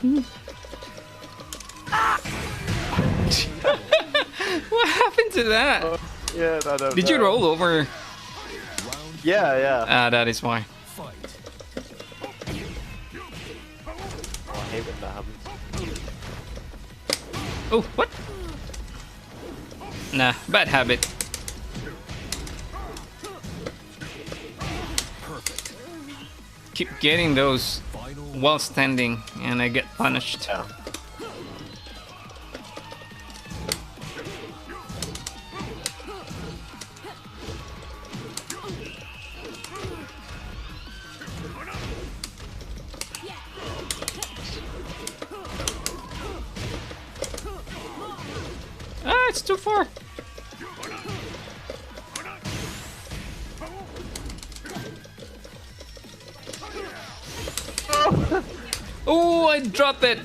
What happened to that? Yeah, I don't Did you know. roll over? Yeah, yeah. Ah, that is why. Fight. Oh, I hate when that happens. Oh, what? Nah, bad habit. Perfect. Keep getting those Final. while standing, and I get punished. Yeah. Ah, it's too far. Oh, I dropped it.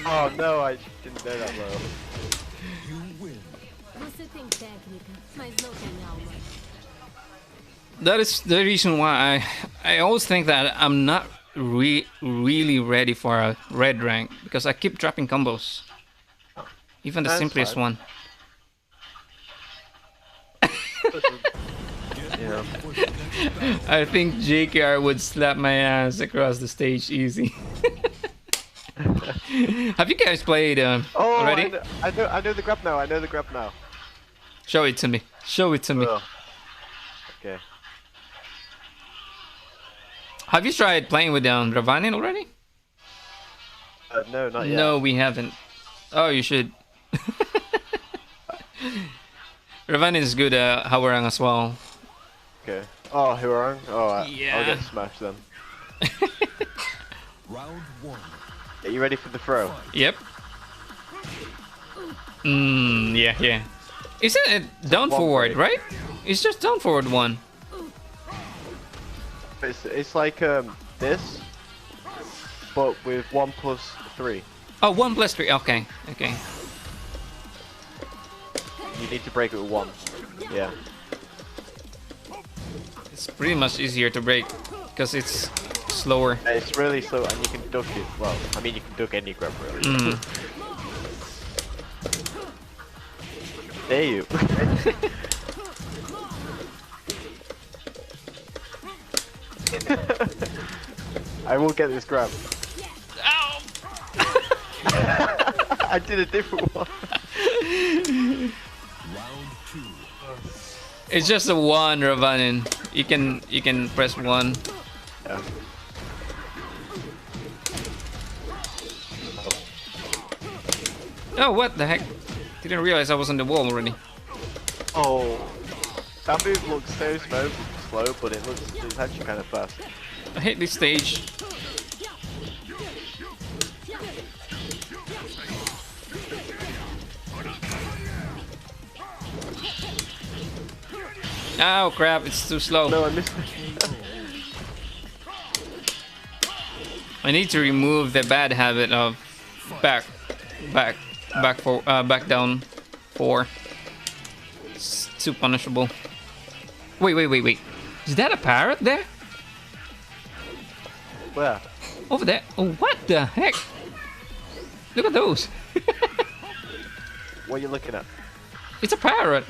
Oh no, I didn't know that low. You win. Você tem técnica, mas não tem alma. That is the reason why I always think that I'm not really ready for a red rank, because I keep dropping combos. Even the That's simplest fine. one. Yeah. For the next battle. I think JKR would slap my ass across the stage easy. Have you guys played Oh, already? I know the grab now. I know the grab now. Show it to me. Show it to me. Ugh. Okay. Have you tried playing with Ravanin already? No, not yet. No, we haven't. Oh, you should. Ravanin is good at Hawarang as well. Okay. Oh, Huarang? Oh, I'll Yeah. get smashed then. Round 1. Are you ready for the throw? Yep. Yeah. Isn't it down one forward, break. right? It's just down forward one. It's like this, but with 1+3. Oh, 1+3. Okay. You need to break it with 1. Yeah. It's pretty much easier to break because it's slower. It's really slow, and you can duck it. Well, I mean, you can duck any grab really. There you. I will get this grab. Ow! I did a different one. Round 2. It's just a 1, Ravanin. You can press 1. Yeah. Oh, what the heck? Didn't realize I was on the wall already. Oh, that move looks so slow, but it's actually kind of fast. I hate this stage. Oh crap, it's too slow. No, I missed it. I need to remove the bad habit of back down 4. It's too punishable. Wait. Is that a parrot there? Where? Over there? Oh, what the heck? Look at those. What are you looking at? It's a parrot.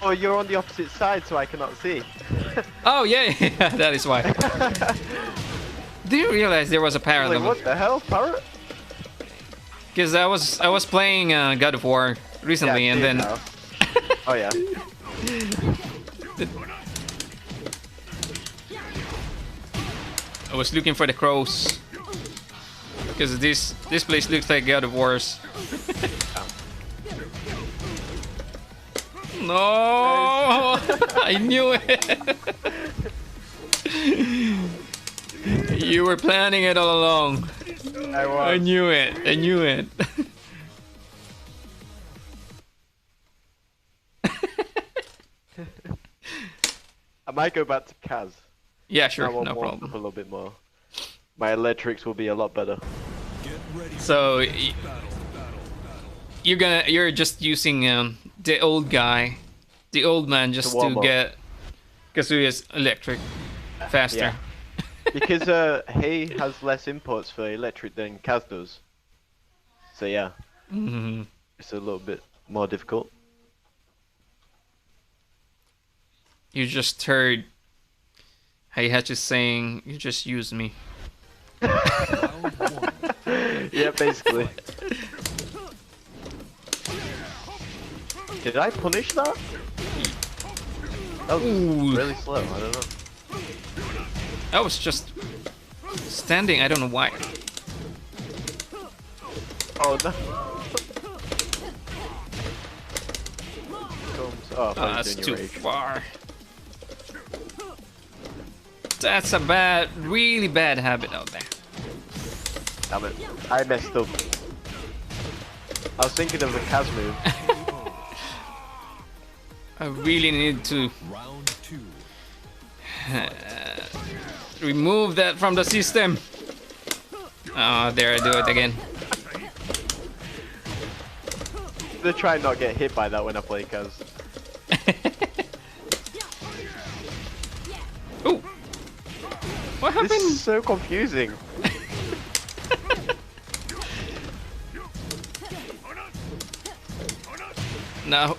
Oh, you're on the opposite side, so I cannot see. Oh yeah, that is why. Do you realize there was a parrot? Like, what the hell, parrot? Because I was playing God of War recently, Yeah, I and see it then now. Oh yeah. I was looking for the crows. Because this place looks like God of War's. No, I knew it. You were planning it all along. I was. I knew it. I might go back to Kaz. Yeah, sure, That one no warms up problem. a little bit more. My electrics will be a lot better. Get ready for So battle. you're just using the old guy, the old man, just warm to up. get Kazuya's electric faster. Yeah. Because he has less inputs for electric than Kaz does. So yeah, it's a little bit more difficult. You just heard Heihachi saying, "You just use me." Round 1. Yeah, basically. Did I punish that? That was Ooh. really slow, I don't know. I was just standing. I don't know why. Oh no. Oh, I thought you were That's doing too your rage. far. That's a really bad habit out there. Damn it. I messed up. I was thinking of the Kaz move. I really need to Round 2. remove that from the system. Oh, there I do it again. I'm gonna try and not get hit by that when I play Kaz. Ooh. What This happened? is so confusing. No.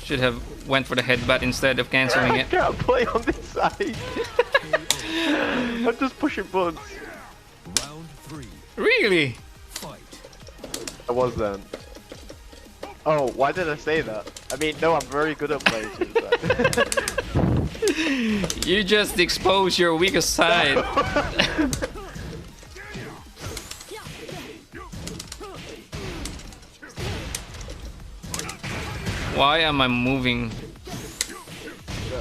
Should have went for the headbutt instead of canceling I it. can't play on this side. I'm just pushing buttons. Round 3. Really? Fight. I was then. Oh, why did I say that? I mean, no, I'm very good at playing suicide. You just expose your weakest side. Why am I moving?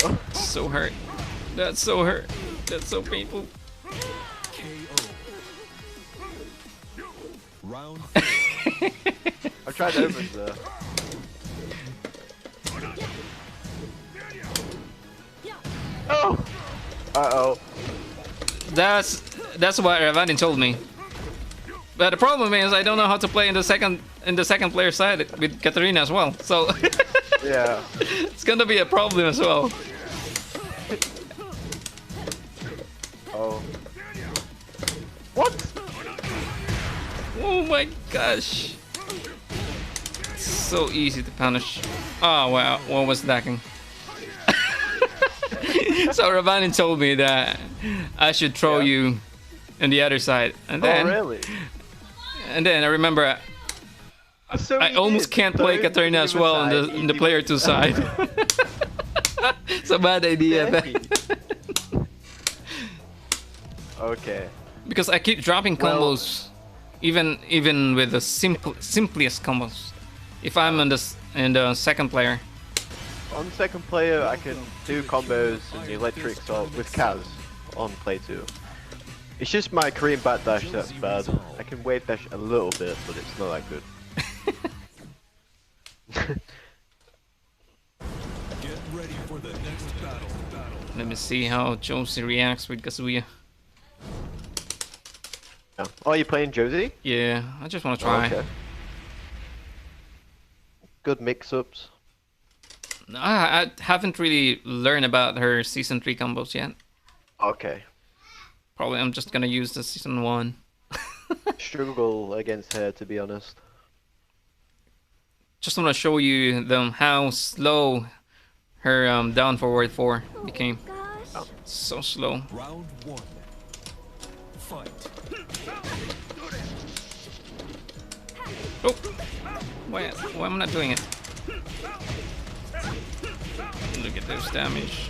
No. So hurt. That's so hurt. That's so painful. KO. Round 4. I tried Omens there. Oh! Uh-oh. That's what Ravani told me. But the problem is I don't know how to play in the second player side with Katarina as well. So Yeah. it's gonna be a problem as well. Oh. What? Oh my gosh. It's so easy to punish. Oh wow, what was lacking? So Ravani told me that I should throw you on the other side. And then Oh, really? and then I remember So I you almost did. can't play Don't Katarina as give a well side, in the you player did. 2 side. It's a bad idea. Okay. Because I keep dropping Well- combos, even with the simplest combos. If I'm in the second player, On second player, I can do combos and the electric assault with Kaz on play 2. It's just my Korean backdash that's bad. I can wave dash a little bit, but it's not that good. Get ready for the next battle. let me see how Josie reacts with Kazuya. Yeah. Oh, you playing Josie? Yeah, I just want to Oh, try. okay. Good mix-ups. I haven't really learned about her season 3 combos yet. Okay. Probably I'm just gonna use the season 1. Struggle against her, to be honest. Just want to show you how slow her down forward 4 became. Gosh. So slow. Round 1. Fight. Oh, why am I not doing it? Look at this damage.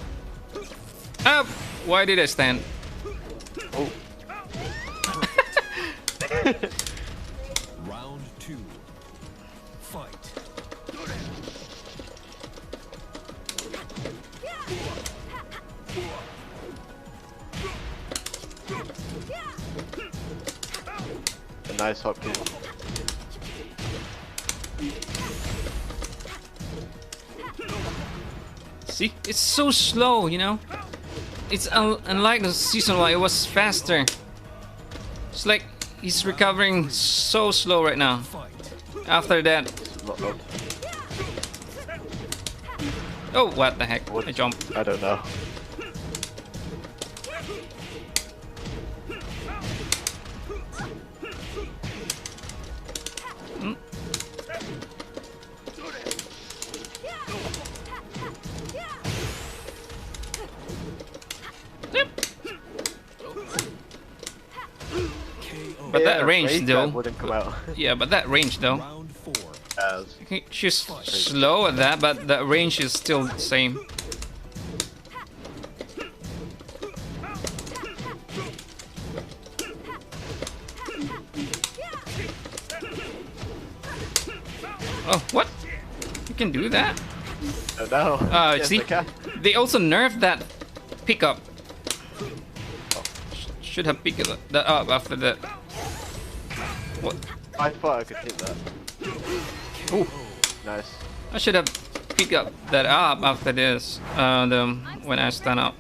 Ah, why did I stand? Oh. Round 2. Fight. A nice hop kick. See, it's so slow, you know. It's unlike the season 1. It was faster. It's like he's recovering so slow right now. Fight. After that, Not good. oh, what the heck? I jumped. I don't know. KO. But that Yeah, range rage though. grab wouldn't come out. Yeah, but that range though. Round 4. As She's slow at that, but the range is still the same. Oh, what? You can do that? Oh no. Yes, See, I can. they also nerfed that pickup. Should have picked that up after that. What? I thought I could hit that. Ooh. Nice. I should have picked up that up after this. When I stand up,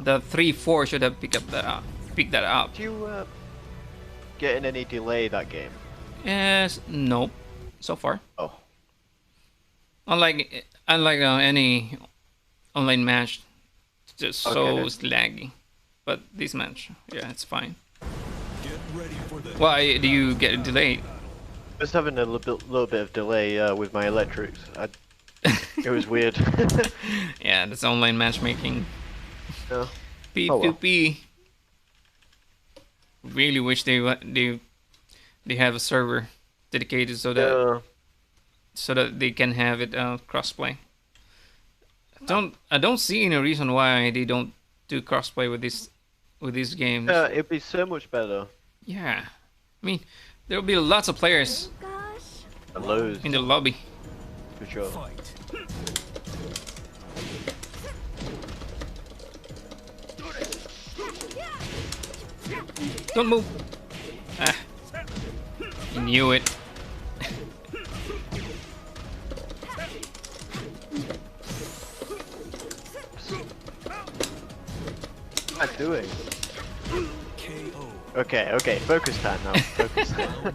the 3-4 should have picked that up. Did you get in any delay that game? Yes, nope. So far, Oh. unlike any online match, it's just so Okay. laggy. But this match, yeah, it's fine. Get ready for the Why do you get delayed? was having a little bit of delay with my electrics. It was weird. Yeah, that's online matchmaking. Yeah. P2P. Really wish they have a server dedicated so that they can have it crossplay. I don't see any reason why they don't do crossplay with these games. It'd be so much better. Yeah, I mean there'll be lots of players Loads. in the lobby. For sure. Don't move. Ah, you knew it. What am I doing? Okay, focus time now. Focus time.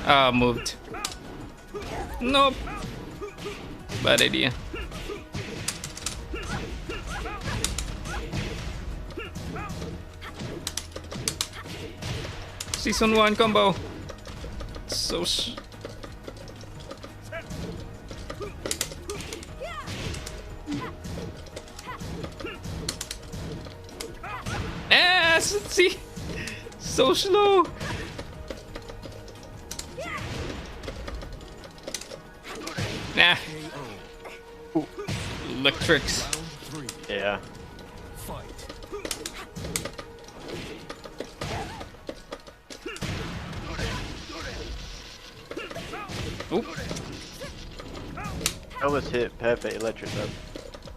Ah, moved. Nope. Bad idea. Season 1 combo. So see, so slow. Nah. Electrics. Yeah. Oop. I almost hit perfect electric then.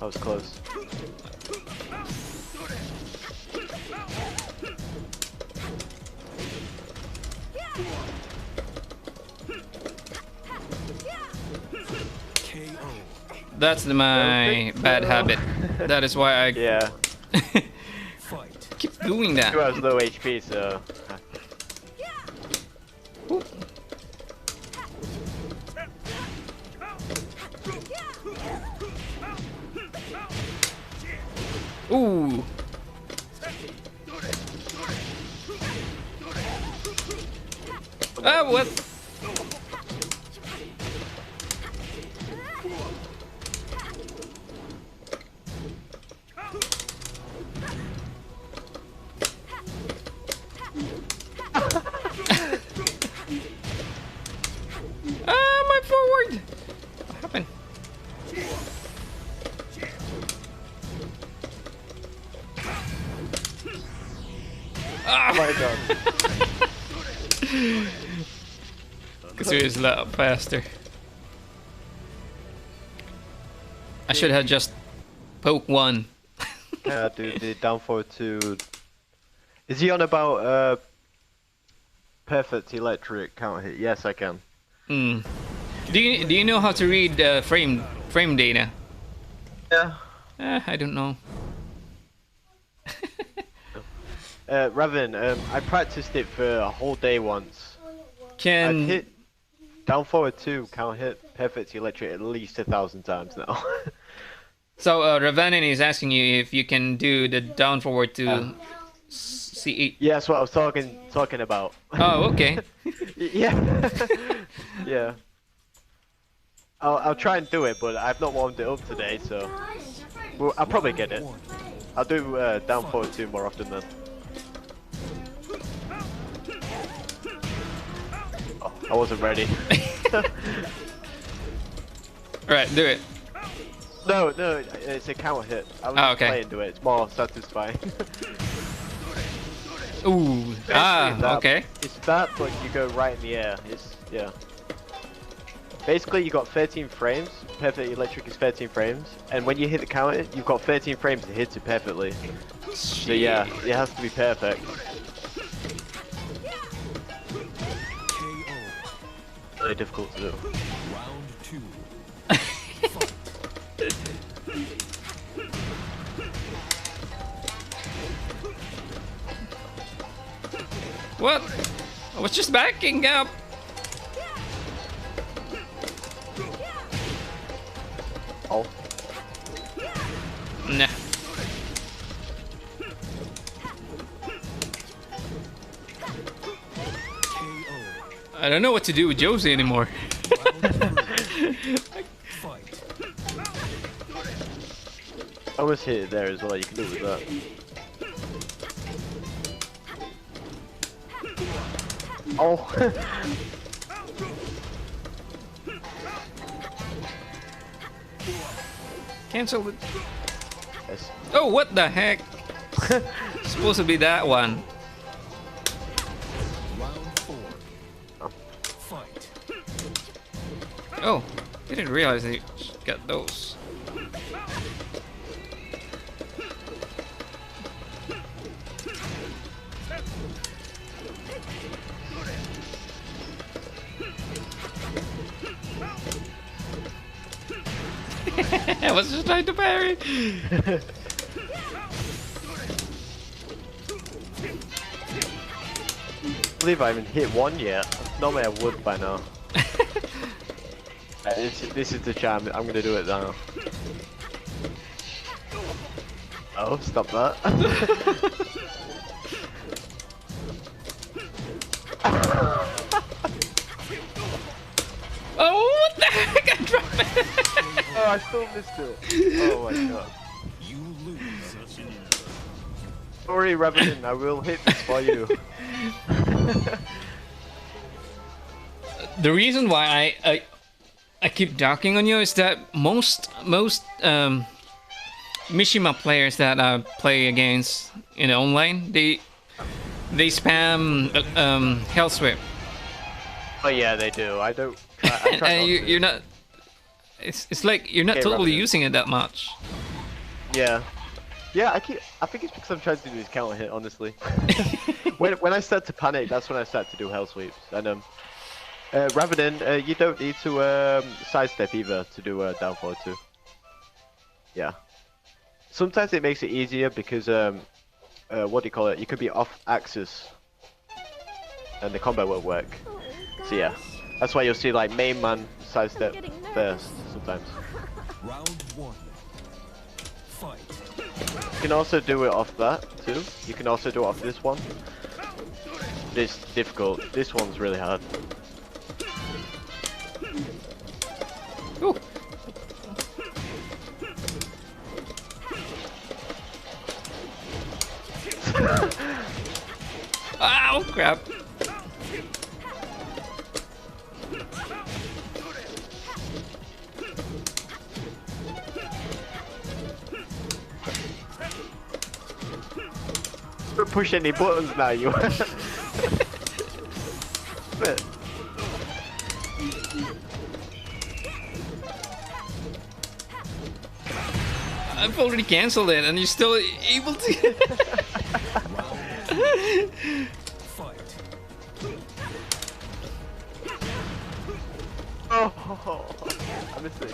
I was close. That's my bad habit. That is why I Yeah. keep doing that. You have low HP, so. Ooh. Ah, what? My forward. What happened? Oh my god. Because it was a lot faster. I should have just poked one. Yeah, dude, the down forward 2. Is he on about perfect electric count hit? Yes, I can. Hmm. Do you know how to read frame data? Yeah. I don't know. Raven, I practiced it for a whole day once. I've Can hit down forward 2 count hit perfect electric at least 1,000 times now. so Ravanin is asking you if you can do the down forward to C8. Yeah, that's what I was talking about. Oh, okay. Yeah. Yeah. I'll try and do it, but I've not warmed it up today, so well, I'll probably get it. I'll do down forward 2 more often then. Oh, I wasn't ready. Alright, do it. No, it's a counter hit. I was okay. playing to it. It's more satisfying. Ooh. Okay. It's that, but you go right in the air. Yeah. Basically, you got 13 frames. Perfect electric is 13 frames, and when you hit the counter, you've got 13 frames to hit it perfectly. So yeah, it has to be perfect. Really difficult to do. Round 2. What? I was just backing up. Oh. Nah. I don't know what to do with Josie anymore. Fight. I almost hit it there as well. You can do it with that. Oh. Cancel it. Yes. Oh, what the heck? Supposed to be that one. Round 4. Oh. Fight. Oh, didn't realize they got those. I was just trying to parry. I believe I haven't hit one yet. Normally I would by now. This is the charm. I'm gonna do it now. Oh, stop that. Oh, what the heck? I dropped it. Oh, I still missed it. Oh my god. You lose. Sorry, Revenant, I will hit this for you. The reason why I keep docking on you is that most Mishima players that I play against in online, they spam Hell Sweep. Oh yeah, they do. I don't. I try And not to. you're not. It's like you're not Okay, totally Revenant. using it that much. Yeah. Yeah, I think it's because I'm trying to do this counter hit, honestly. when I start to panic, that's when I start to do hell sweeps. And Revenant, you don't need to sidestep either to do down forward too. Yeah. Sometimes it makes it easier because what do you call it? You could be off axis, and the combo won't work. So yeah, that's why you'll see like main man sidestep first sometimes. Round 1. Fight. You can also do it off that too. You can also do it off this one. It's difficult. This one's really hard. Ooh. Ow, crap. Don't push any buttons now, you. But I've already cancelled it, and you're still able to. Fight. oh, I missed it.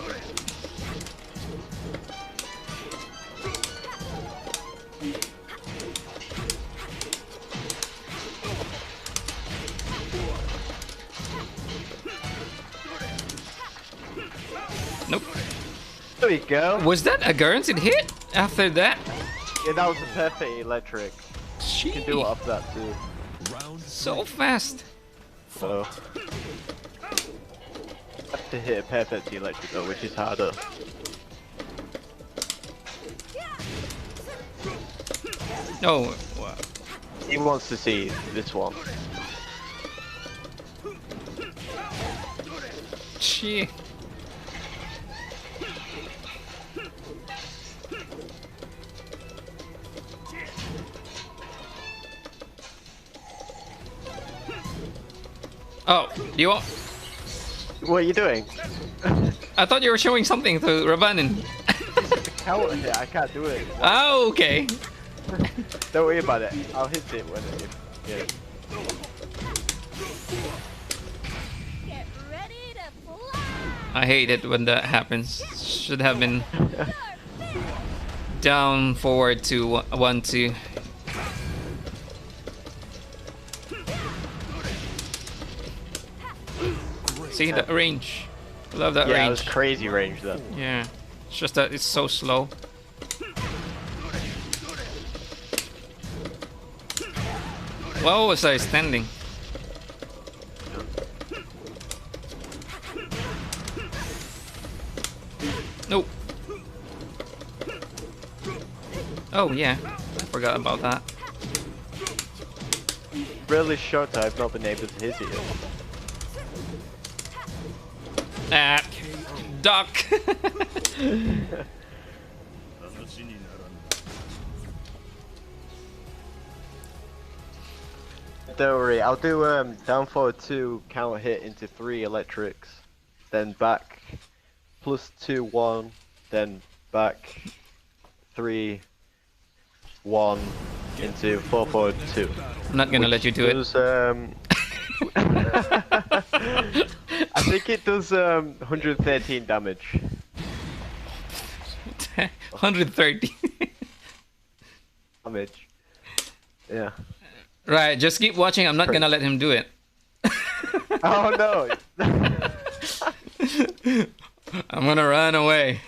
Nope. There we go. Was that a guaranteed hit after that? Yeah, that was a perfect electric. You can do it Gee, off that too. Round 3. so fast. So have to hit a perfect electric though, which is harder. Oh, wow. He wants to see this one. Gee. Oh, do you want? What are you doing? I thought you were showing something to Ravanin. Counter hit, I can't do it. Oh, okay. Don't worry about it. I'll hit it when it. Yeah. Get ready to fly. I hate it when that happens. Should have been down forward to 1-2. See that range? Love that Yeah, it range. was crazy range though. Yeah, it's just that it's so slow. What was I standing? Oh yeah, I forgot about that. Really shocked I've not been able to hit it yet. Ah, duck. Don't worry, I'll do down forward 2 counter hit into 3 electrics, then back +2 1, then back 3 1 into 4 forward 2. I'm not gonna let you do it. Does, I think it does 113 damage. 130. Damage. Yeah. Right, just keep watching. I'm not gonna let him do it. Oh no! I'm gonna run away.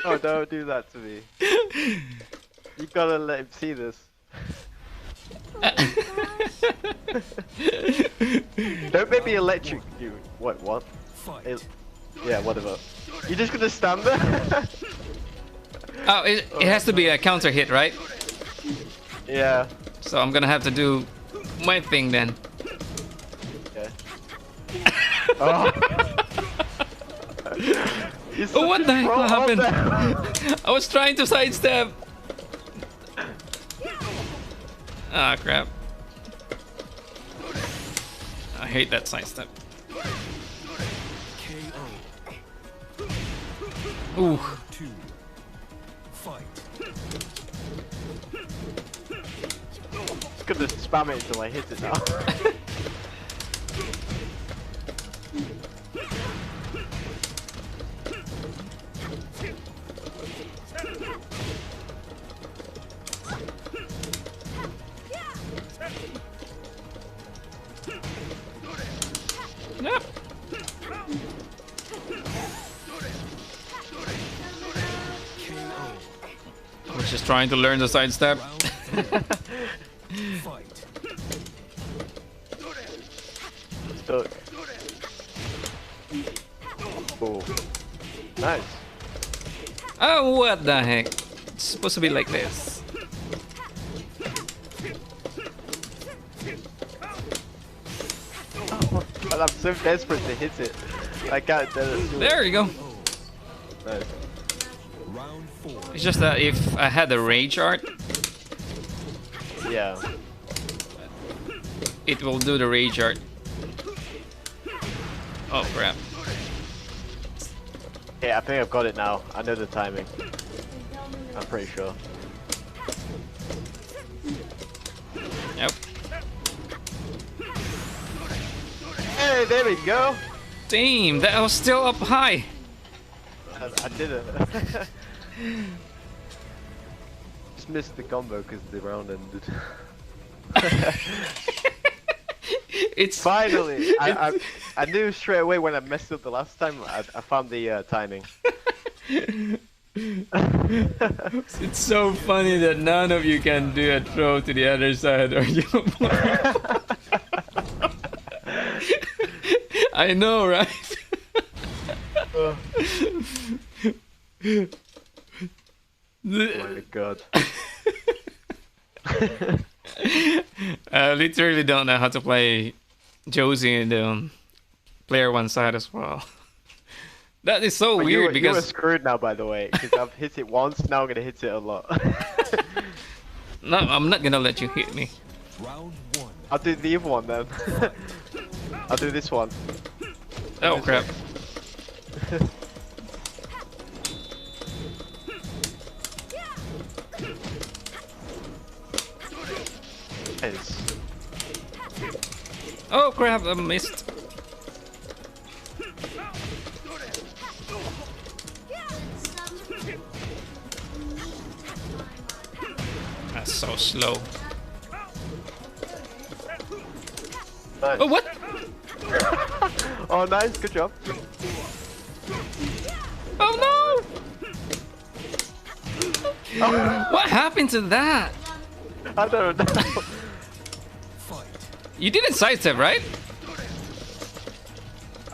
Oh, don't do that to me. You gotta let him see this. Don't make me electric you. What? Yeah, whatever. You're just gonna stand there? Oh, it has to be a counter hit, right? Yeah. So I'm gonna have to do my thing then. Okay. Oh. Oh, what the heck happened? I was trying to sidestep. Ah, crap. I hate that sidestep. Ooh. Just gonna spam it until I hit it now. Yep. I was just trying to learn the sidestep. Stuck. Oh. Nice. Oh, what the heck? It's supposed to be like this. But I'm so desperate to hit it. I can't do it. There you go. Nice. It's just that if I had the rage art, Yeah. it will do the rage art. Oh crap. Yeah, I think I've got it now. I know the timing. I'm pretty sure. Yep. Hey, there we go. Damn, that was still up high. I did it. Just missed the combo because the round ended. It's Finally! I knew straight away when I messed up the last time. I found the timing. It's so funny that none of you can do a throw to the other side, or you. I know, right? Oh my god. I literally don't know how to play Josie in the player one side as well. That is so weird you were because screwed now, by the way, because I've hit it once. Now I'm gonna hit it a lot. no, I'm not gonna let you hit me. Round 1. I'll do the other one then. I'll do this one. Oh crap! Nice. Oh crap! I missed. That's so slow. Nice. Oh what? Oh, nice. Good job. Oh no! What happened to that? I don't know. You didn't sidestep, right?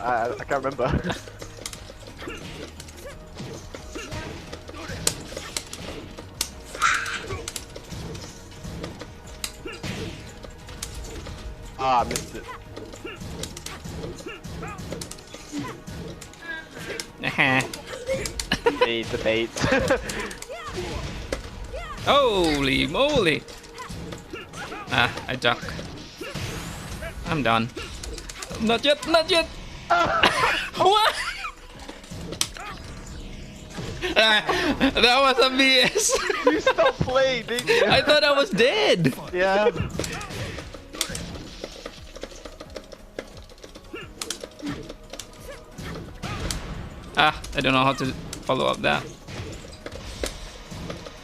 I can't remember. Ah, I missed it. Need the bait. Holy moly! Ah, I duck. I'm done. Not yet, not yet! What? That was a BS! You stopped playing, didn't you? I thought I was dead! Yeah. Ah, I don't know how to follow up that.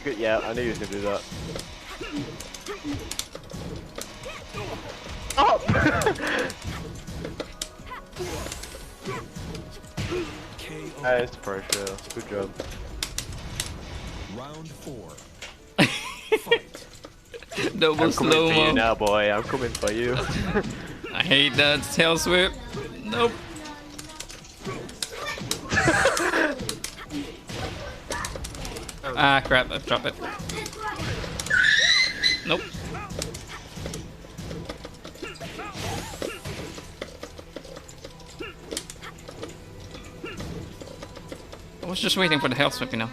Good, yeah, I knew you was gonna do that. Oh! Nice pressure. Good job. Round 4. Double I'm coming for you slow-mo. now, boy. I'm coming for you. I hate that tail sweep. Nope. Ah, crap, I've dropped it. Nope. I was just waiting for the health sweep, you know.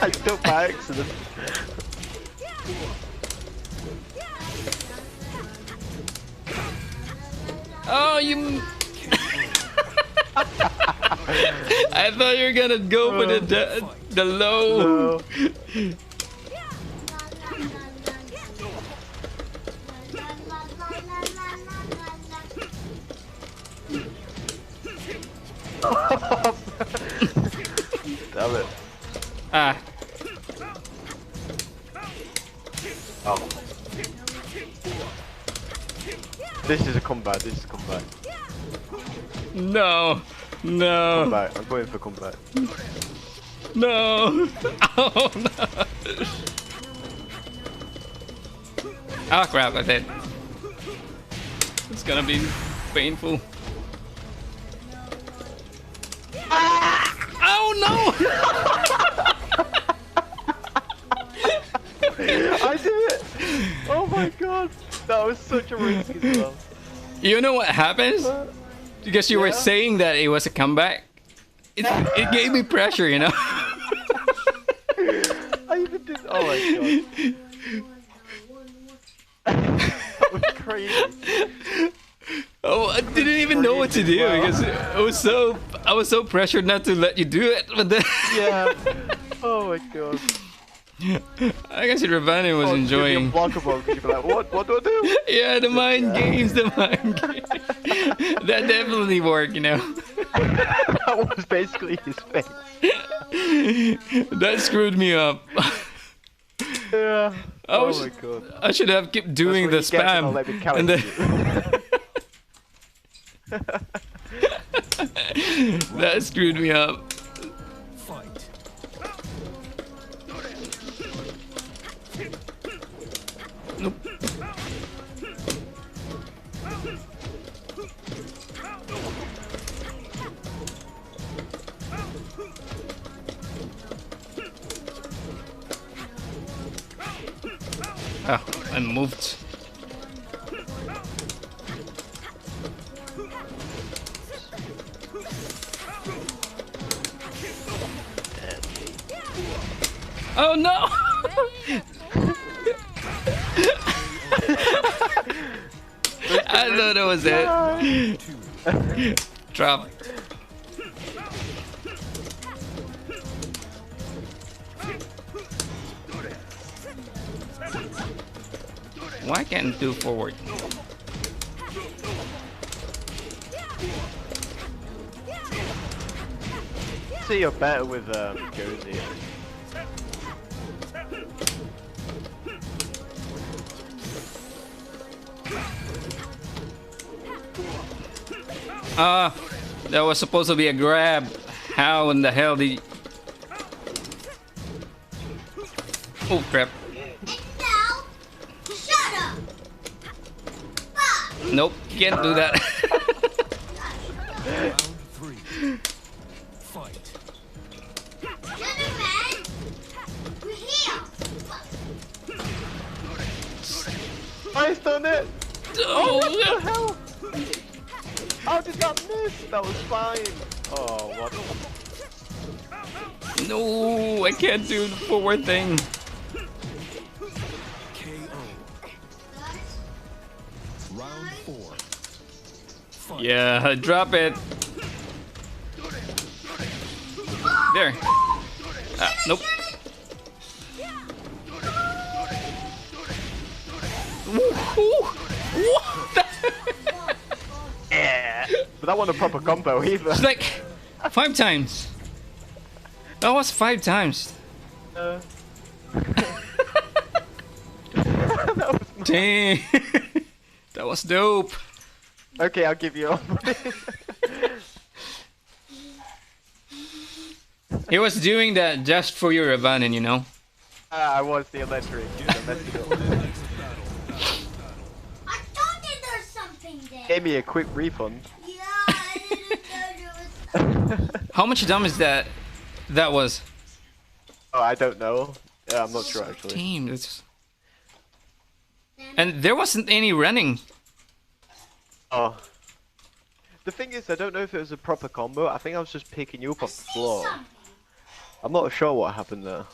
I took by accident. Oh, you... I thought you were gonna go for the low. No. Damn it. Ah, Oh. This is a comeback. This is a comeback. no, no, Comeback. I'm going for comeback. no. Oh no. Ah, crap, I did. It's gonna be painful. Oh no! I did it! Oh my god! That was such a risk as well. You know what happens? Because you were saying that it was a comeback. It gave me pressure, you know? I even did. Oh my god. That was crazy. Oh, I didn't even know what to do because I was so pressured not to let you do it. But then Yeah. Oh my god. I guess Ravani was enjoying. Blockable because you'd be like, what do I do? Yeah, the mind games, the mind games. That definitely worked, you know. That was basically his face. That screwed me up. Yeah. I Oh was- my god. I should have kept doing the That's what you get for not spam. letting me And then that screwed me up. Fight. Nope. Ah, I moved. Oh no! I thought that was it. Drop. Why can't I do forward? See, you're better with Josie. Ah, that was supposed to be a grab. How in the hell did you... Oh crap. Now, shut up. Nope, can't do that. Round 3. Fight. Gentlemen, we're here. I stunned it! Oh, What the hell? How did that miss? That was fine. Oh, what? no, I can't do the forward thing. KO. Round 4. Fight. Yeah, drop it. There. Ah, nope. Ooh, what the? Yeah. But that wasn't a proper combo either. It's like 5 times. That was 5 times. That was Dang. That was dope. Okay, I'll give you up. He was doing that just for your abandon, you know. I was the electric. I messed it up. I thought that there's something there. Gave me a quick refund. Yeah, I didn't know there was. How much damage that was? Oh, I don't know. Yeah, I'm not sure actually. Damn, that's... And there wasn't any running. Oh. The thing is, I don't know if it was a proper combo. I think I was just picking you up off the floor. I'm not sure what happened there.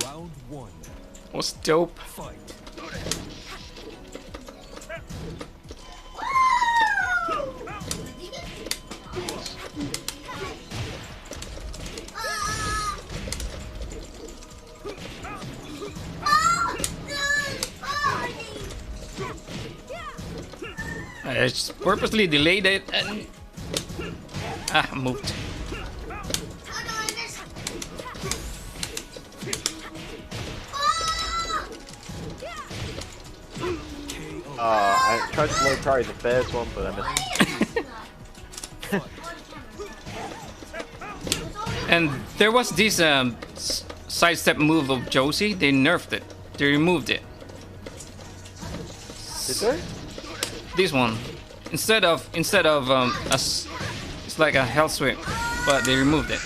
Round 1. Was dope. Fight. I just purposely delayed it and moved. I tried to low parry the first one, but I missed. And there was this sidestep move of Josie. They nerfed it. They removed it. Did they? This one, instead of it's like a hell sweep, but they removed it.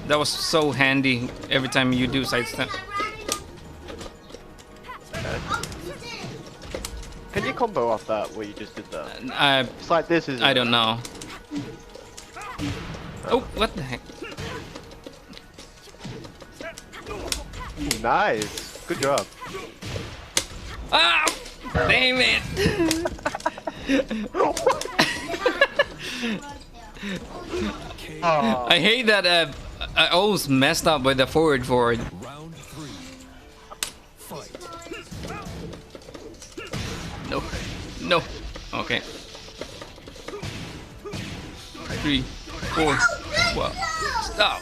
That was so handy every time you do sidestep. Can you combo off that, what you just did there? I It's like this, isn't it? I don't know. Oh, what the heck? Ooh, nice. Good job. Ah! Damn it! Oh. I hate that I always messed up with the forward. Round 3. Fight. No. No. Okay. 3, 4. Well, stop.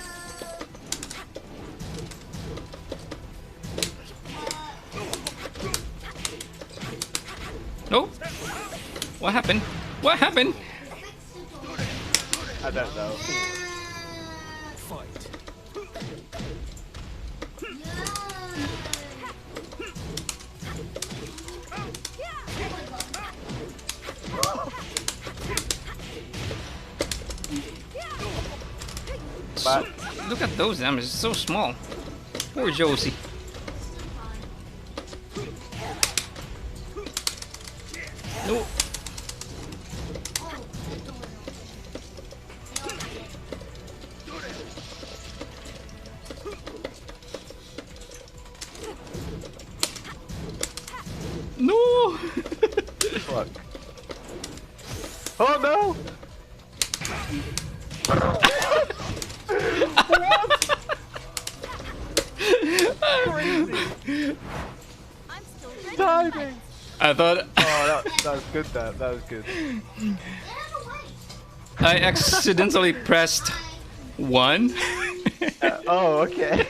No. What happened? What happened? I don't know. Fight. But Look at those damage. It's so small. Poor Josie. No. No. fuck. Oh no! Timing! I thought Oh, that was good. That was good. I accidentally pressed 1. Oh, okay.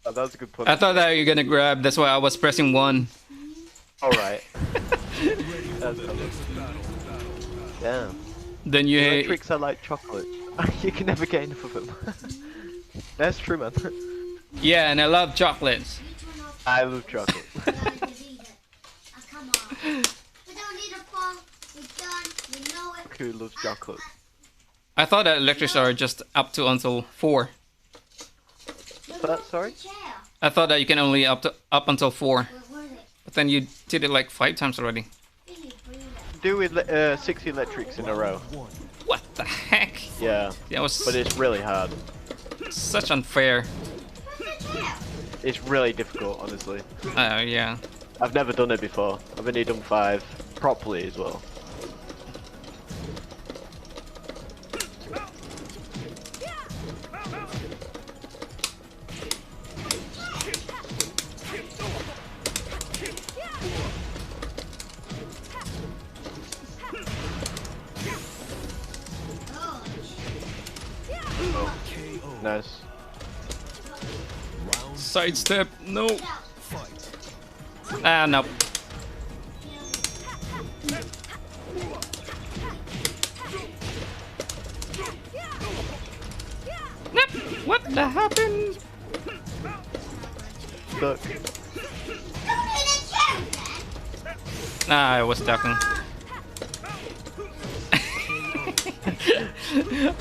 Oh, that was a good point. I thought that you were gonna grab. That's why I was pressing 1. All right. That's damn. Then you Electrics are like chocolate. You can never get enough of them. That's true, man. yeah, and I love chocolates. I love chocolate. Come on. We don't need a fall. We're done. We know it. Who loves chocolate? I thought that electrics are just up to until 4. But sorry. Chair. I thought that you can only up until 4. Where was it? But then you did it like 5 times already. Thingy, bring it. Do with 6 electrics in a row. What the heck? Yeah, That was but it's really hard. such unfair. Where's the chair? It's really difficult, honestly. Yeah. I've never done it before. I've only done 5 properly as well. Nice. Sidestep. No. Ah, no. Nope. What the happened? Look. Ah, I was ducking.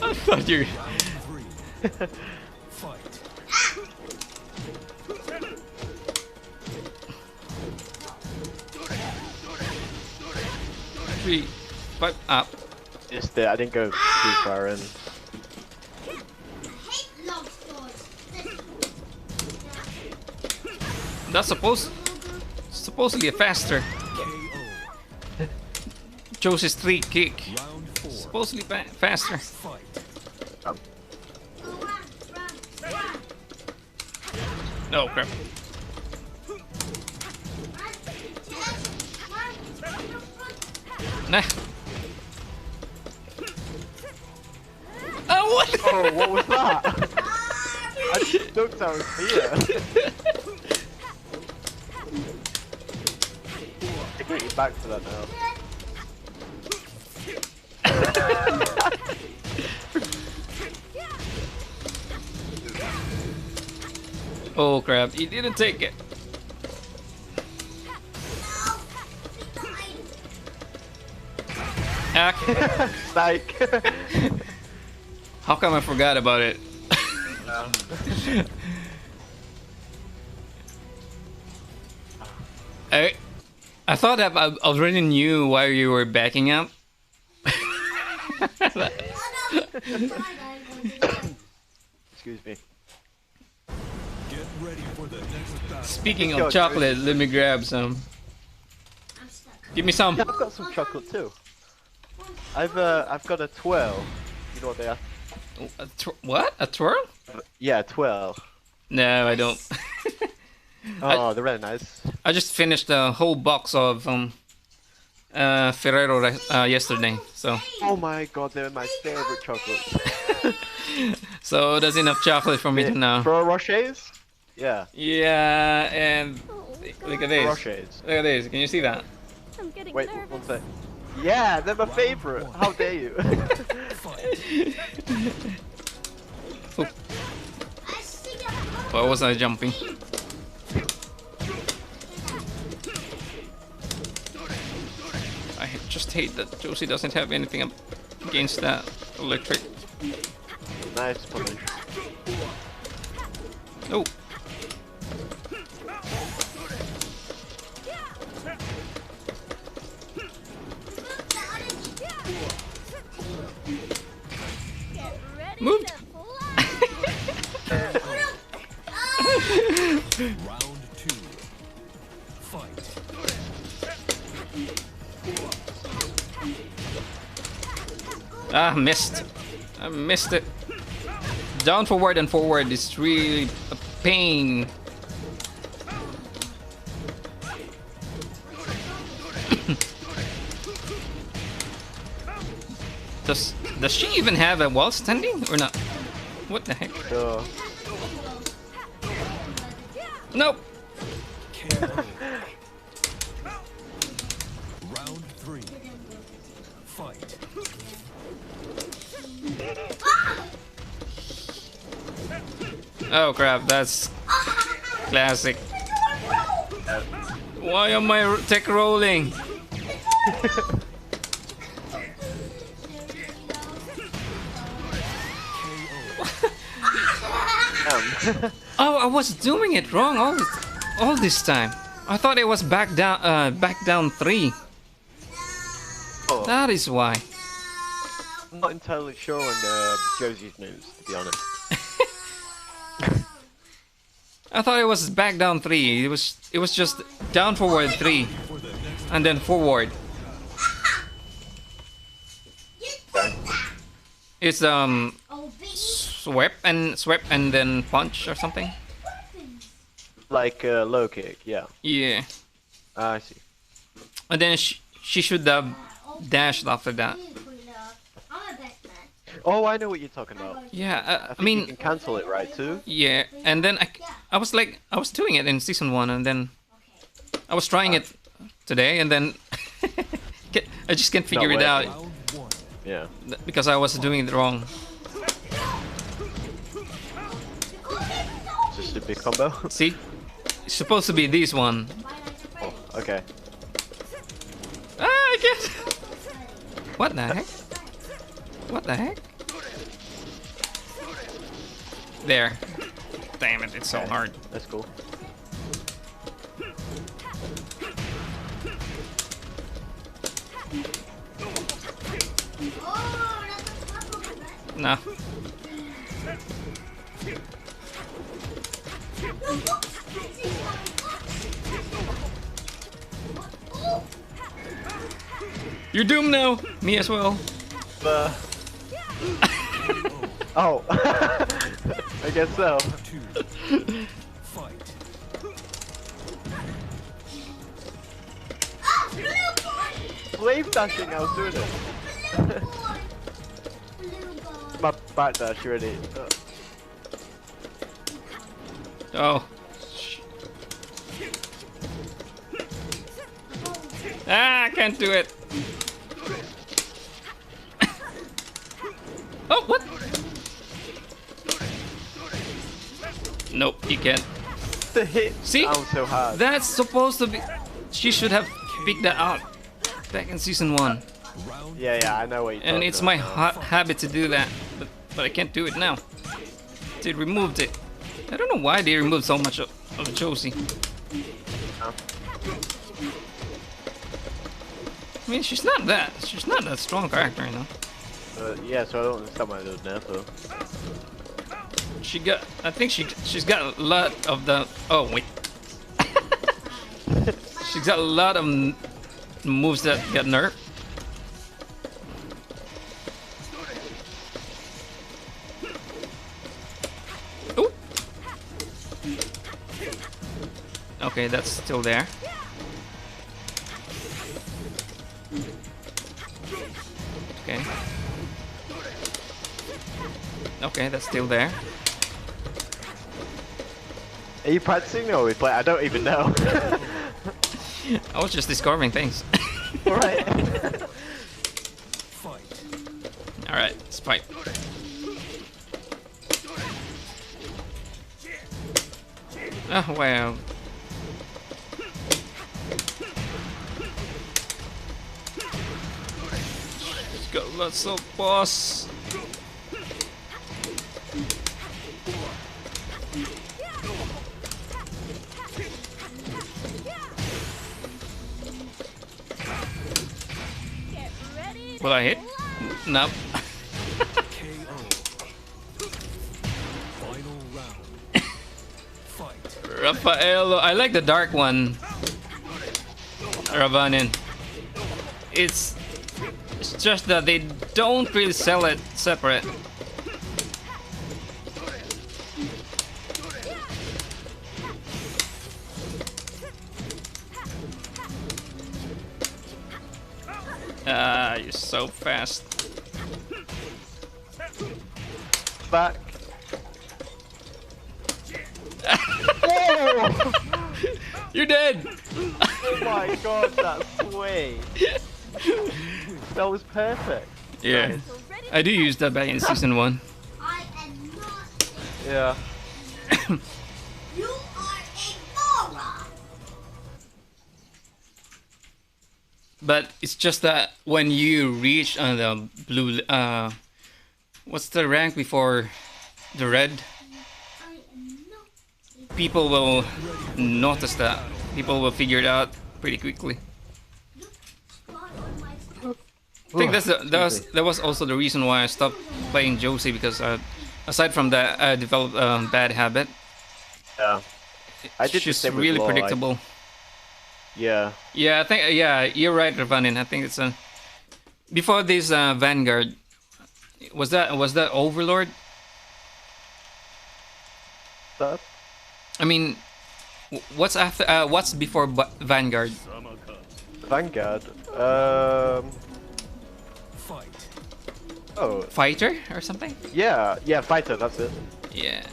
I thought you. Three, 5 up. Just I didn't go too far in. I hate log stores. That's supposedly a faster. Josie's 3 kick. Supposedly faster. No crap. Nah. Oh, what? Oh, what was that? I just ducked out of fear. I get you back for that now. Oh crap, he didn't take it. Ah, Psych. how come I forgot about it? I thought that I already knew why you were backing up. Excuse me. Get ready for the next battle. Speaking Let's go, of chocolate, let me grab some. I'm stuck. Give me some. Yeah, I've got some chocolate too. I've got a twirl. You know what they are? What? A twirl? Yeah, twirl. No, I don't. Oh, they're really nice. I just finished a whole box of Ferrero yesterday, so Oh my god, they're my favorite chocolates. so there's enough chocolate for me to now. Ferrero Rochers? Yeah. Yeah, and look at this. Rochers. Look at this. Can you see that? I'm getting Wait, nervous. one sec. Yeah, they're my favorite. How dare you? Why was I jumping? I just hate that Josie doesn't have anything against that electric. Nice punish. Oh. Moved. Round 2. Fight. Ah, missed. I missed it. Down forward and forward is really a pain. Does she even have a wall standing or not? What the heck? Sure. Nope. Round 3. Fight. Oh crap, that's classic. Why am I tech rolling? Oh, I was doing it wrong all this time. I thought it was back down 3. Oh. That is why. I'm not entirely sure on Josie's moves, to be honest. I thought it was back down 3. It was just down forward 3 and then forward. It's sweep and then punch or something. Like low kick, yeah. Yeah. I see. And then she should have dashed after that. Oh, I know what you're talking about. Yeah, I mean, mean, you can cancel it, right, too? yeah. And then I was doing it in season 1, and then I was trying it today, and then I just can't figure it out. Yeah. Because I was doing it wrong. Just a big combo. See, it's supposed to be this one. Oh, okay. Ah, I can't. What the heck? What the heck? There. Damn it, it's so hard. That's cool. No. You're doomed now. Me as well. Oh. I guess so. Wave dashing, I was doing it. My back dash ready. Oh. Ah, I can't do it. Oh, what? Nope, you can't. The hit See? sounds so hard. That's supposed to be... She should have picked that out back in season 1. Yeah, I know what you're And talking it's my about. habit to do that. But I can't do it now. They removed it. I don't know why they removed so much of Josie. I mean, she's not that strong character, you know. Yeah, so I don't understand why they're nerfed though. I think she's got a lot of the. Oh wait. She's got a lot of moves that get nerfed. Ooh. Okay, that's still there. Okay. Okay, that's still there. Are you practicing or are we playing? I don't even know. I was just discovering things. Alright. Alright, let's fight. Oh, wow. She's got lots of boss. Will I hit? Nope. Raffaello, I like the dark one. Ravanin. It's just that they don't really sell it separate. Ah, you're so fast. Back. You're dead! Oh my god, that sway. That was perfect. Yeah. Nice. I do use that back in season 1. I am not. Yeah. You are a moron. But it's just that when you reach the blue, what's the rank before the red, people will notice that. People will figure it out pretty quickly. I think that was also the reason why I stopped playing Josie, because aside from that, I developed a bad habit. Yeah. I did the She's same with really Law. predictable. Yeah. Yeah, I think you're right, Ravanin. I think it's before this Vanguard. Was that Overlord? That? I mean, what's after? What's before Vanguard? Vanguard. Fight. Oh. Fighter or something? Yeah. Yeah. Fighter. That's it. Yeah.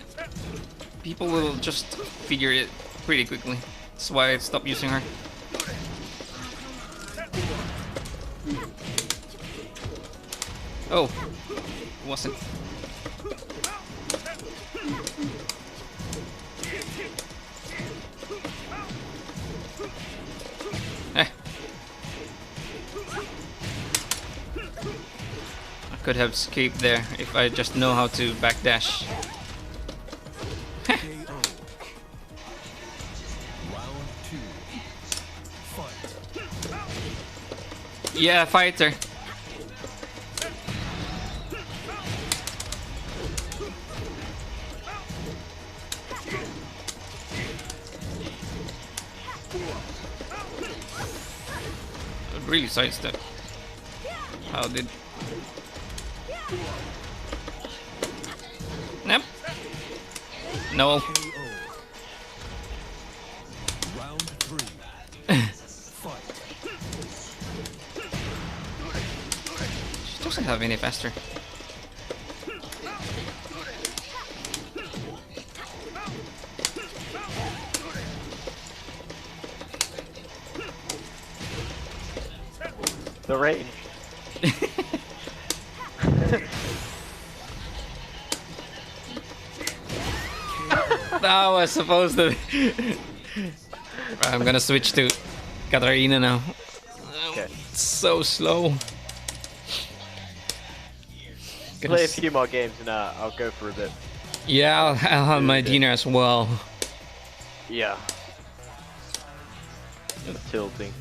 People will just figure it pretty quickly. That's why I stopped using her. Oh, it wasn't. Eh. I could have escaped there if I just know how to backdash. KO. Round 2. Fight. Yeah, fighter. Really sidestep. How did? Nope. No. KO. Round 3. Fight. She doesn't have any faster. The range. That was supposed to. I'm gonna switch to Katarina now. Okay. So slow. Play a few more games and I'll go for a bit. Yeah, I'll have my dinner as well. Yeah. Just tilting.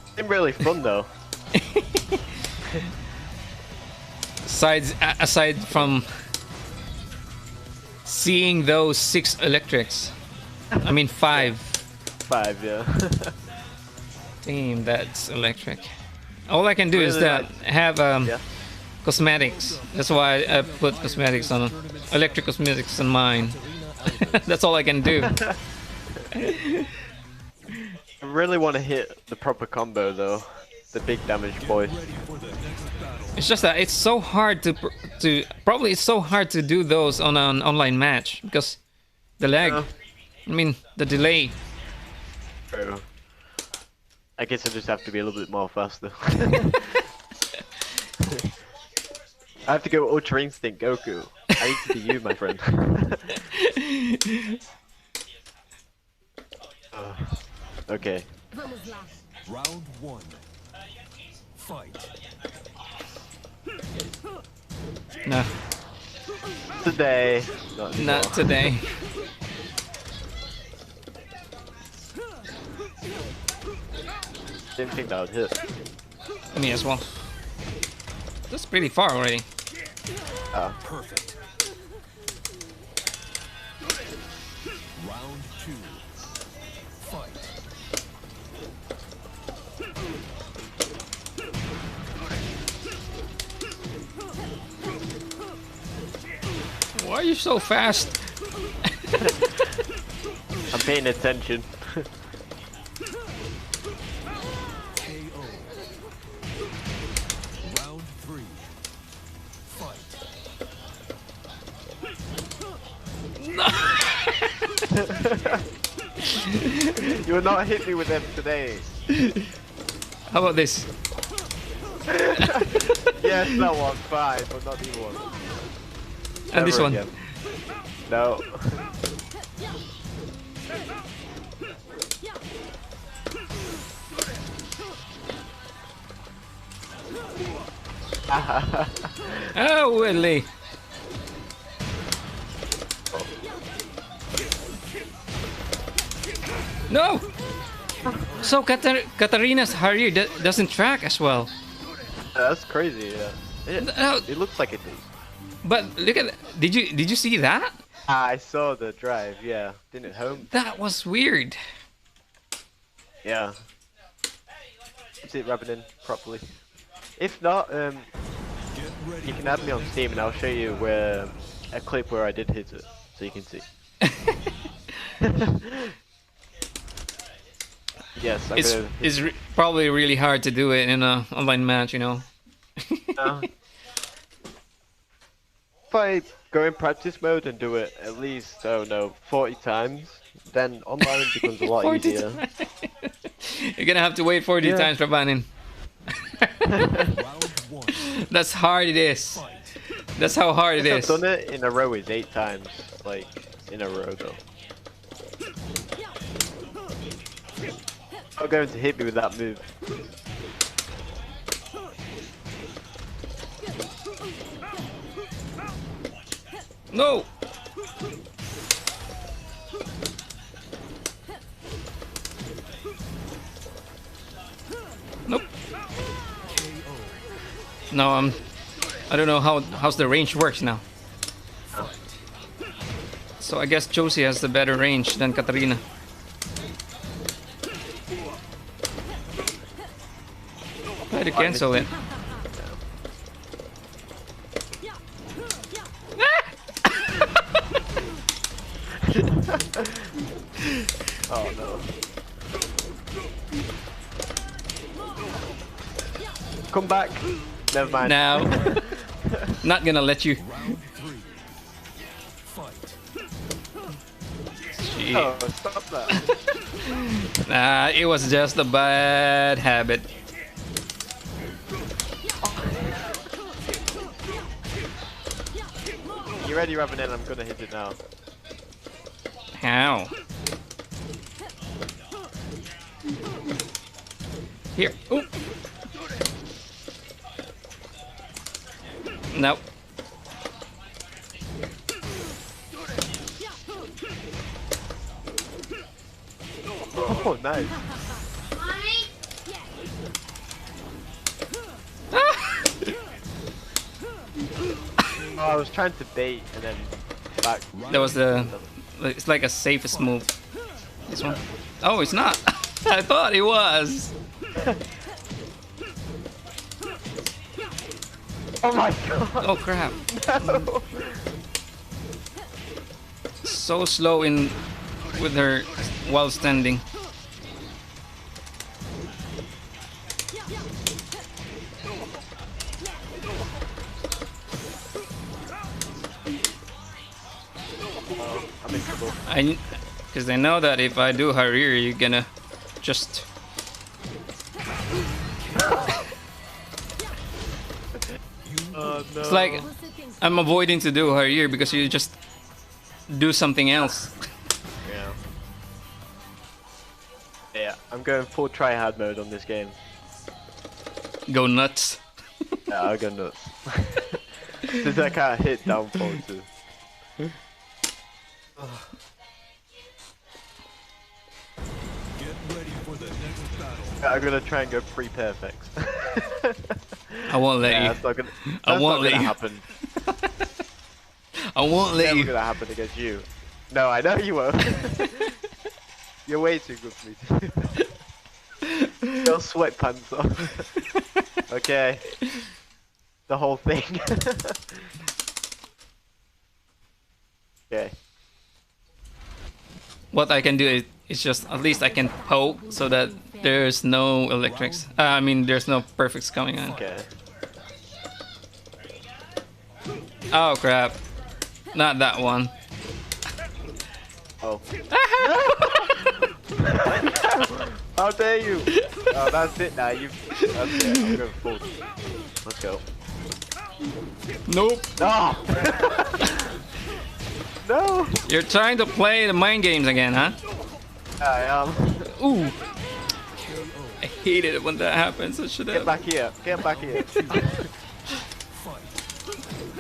It's been really fun though. Aside from seeing those 6 electrics, I mean 5. 5, yeah. Damn, that's electric. All I can do is Really that have Yeah. cosmetics. That's why I put cosmetics on electric cosmetics on mine. That's all I can do. I really want to hit the proper combo though. The big damage boy. It's just that it's so hard to probably it's so hard to do those on an online match because the lag. Yeah. I mean the delay. True. I guess I just have to be a little bit more faster. I have to go Ultra Instinct Goku. I need to be you, my friend. Okay. Round 1. Fight. No, Today. Not anymore. not today. Didn't think that would hit. Me as well. That's pretty far already. Perfect. Round 2. Fight. Why are you so fast? I'm paying attention. KO. Round 3. Fight. You will not hit me with them today. How about this? Yes, that one, fine, but not the one. And this Never one. again. No. Oh, Willie. No! So Katarina's Harrier doesn't track as well. That's crazy. Yeah. It looks like it does. But look at did you see that? I saw the drive. Yeah. Didn't it home? That was weird. Yeah. Is it rubbing in properly? If not, you can add me on Steam and I'll show you where a clip where I did hit it, so you can see. Yes, it's probably really hard to do it in an online match, you know. If I go in practice mode and do it at least, 40 times, then online becomes a lot easier. You're gonna have to wait 40 times for banning. That's hard it is. That's how hard it is. I've done it in a row is 8 times, like in a row though. Not going to hit me with that move. No. Nope. No, I don't know how's the range works now. So I guess Josie has the better range than Katarina. Try to cancel it. Oh no. Come back. Never mind. Now. Not gonna let you. Shit. Oh, stop that. Nah, it was just a bad habit. You ready, rubbing in? I'm gonna hit it now. How? Here. Ooh. Nope. Oh, nice. Mommy? Oh, I was trying to bait and then back. That was the. It's like a safest move. This one. Oh, it's not. I thought it was. Oh my god. Oh crap. No. So slow with her while standing. I'm in trouble. Because I know that if I do Harrier, you're gonna just. Oh no. It's like I'm avoiding to do Harrier because you just do something else. Yeah. Yeah, I'm going full try-hard mode on this game. Go nuts. Yeah, I'll go nuts. Since I can't hit down forward too. Get ready for the next battle. I'm gonna try and go 3 perfects. I won't let you. That's not gonna, I won't let you. happen. I won't let Never you. gonna happen against you. No, I know you won't. You're way too good for me to do that. Your sweatpants on. Okay. The whole thing. Okay. What I can do is just at least I can poke so that there's no electrics. I mean, there's no perfects coming on. Okay. Oh crap! Not that one. Oh. How dare you? Oh, that's it now. That's it. I'm going full. Let's go. Nope. No! No! You're trying to play the mind games again, huh? I am. Ooh. I hate it when that happens. I should Get have. back here. Get back here.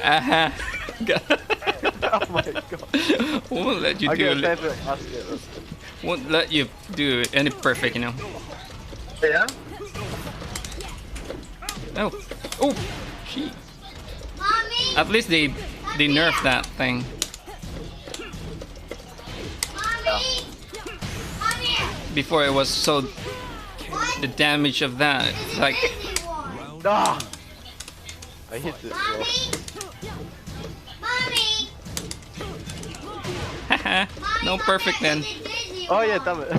Oh my god. Won't let you I do get it. perfect last year. Won't let you do any perfect, you know. Yeah? Oh, oh, she. Mommy, At least they nerfed that thing. mommy, come here. Before it was so the damage of that. It's like Disney World. Ah! I hit it. Mommy, mommy, haha, no perfect then. Oh yeah, damn it.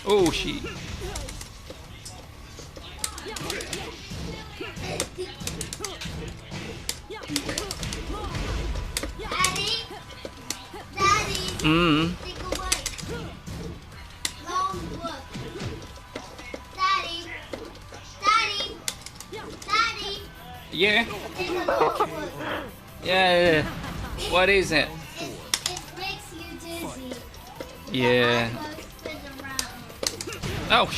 Oh she. Daddy, Daddy, Mm. take away. Long look. Daddy, Daddy, Daddy, Yeah. take a long look. Yeah. What is it? It makes you dizzy. Yeah. My eyes spin around. Oh.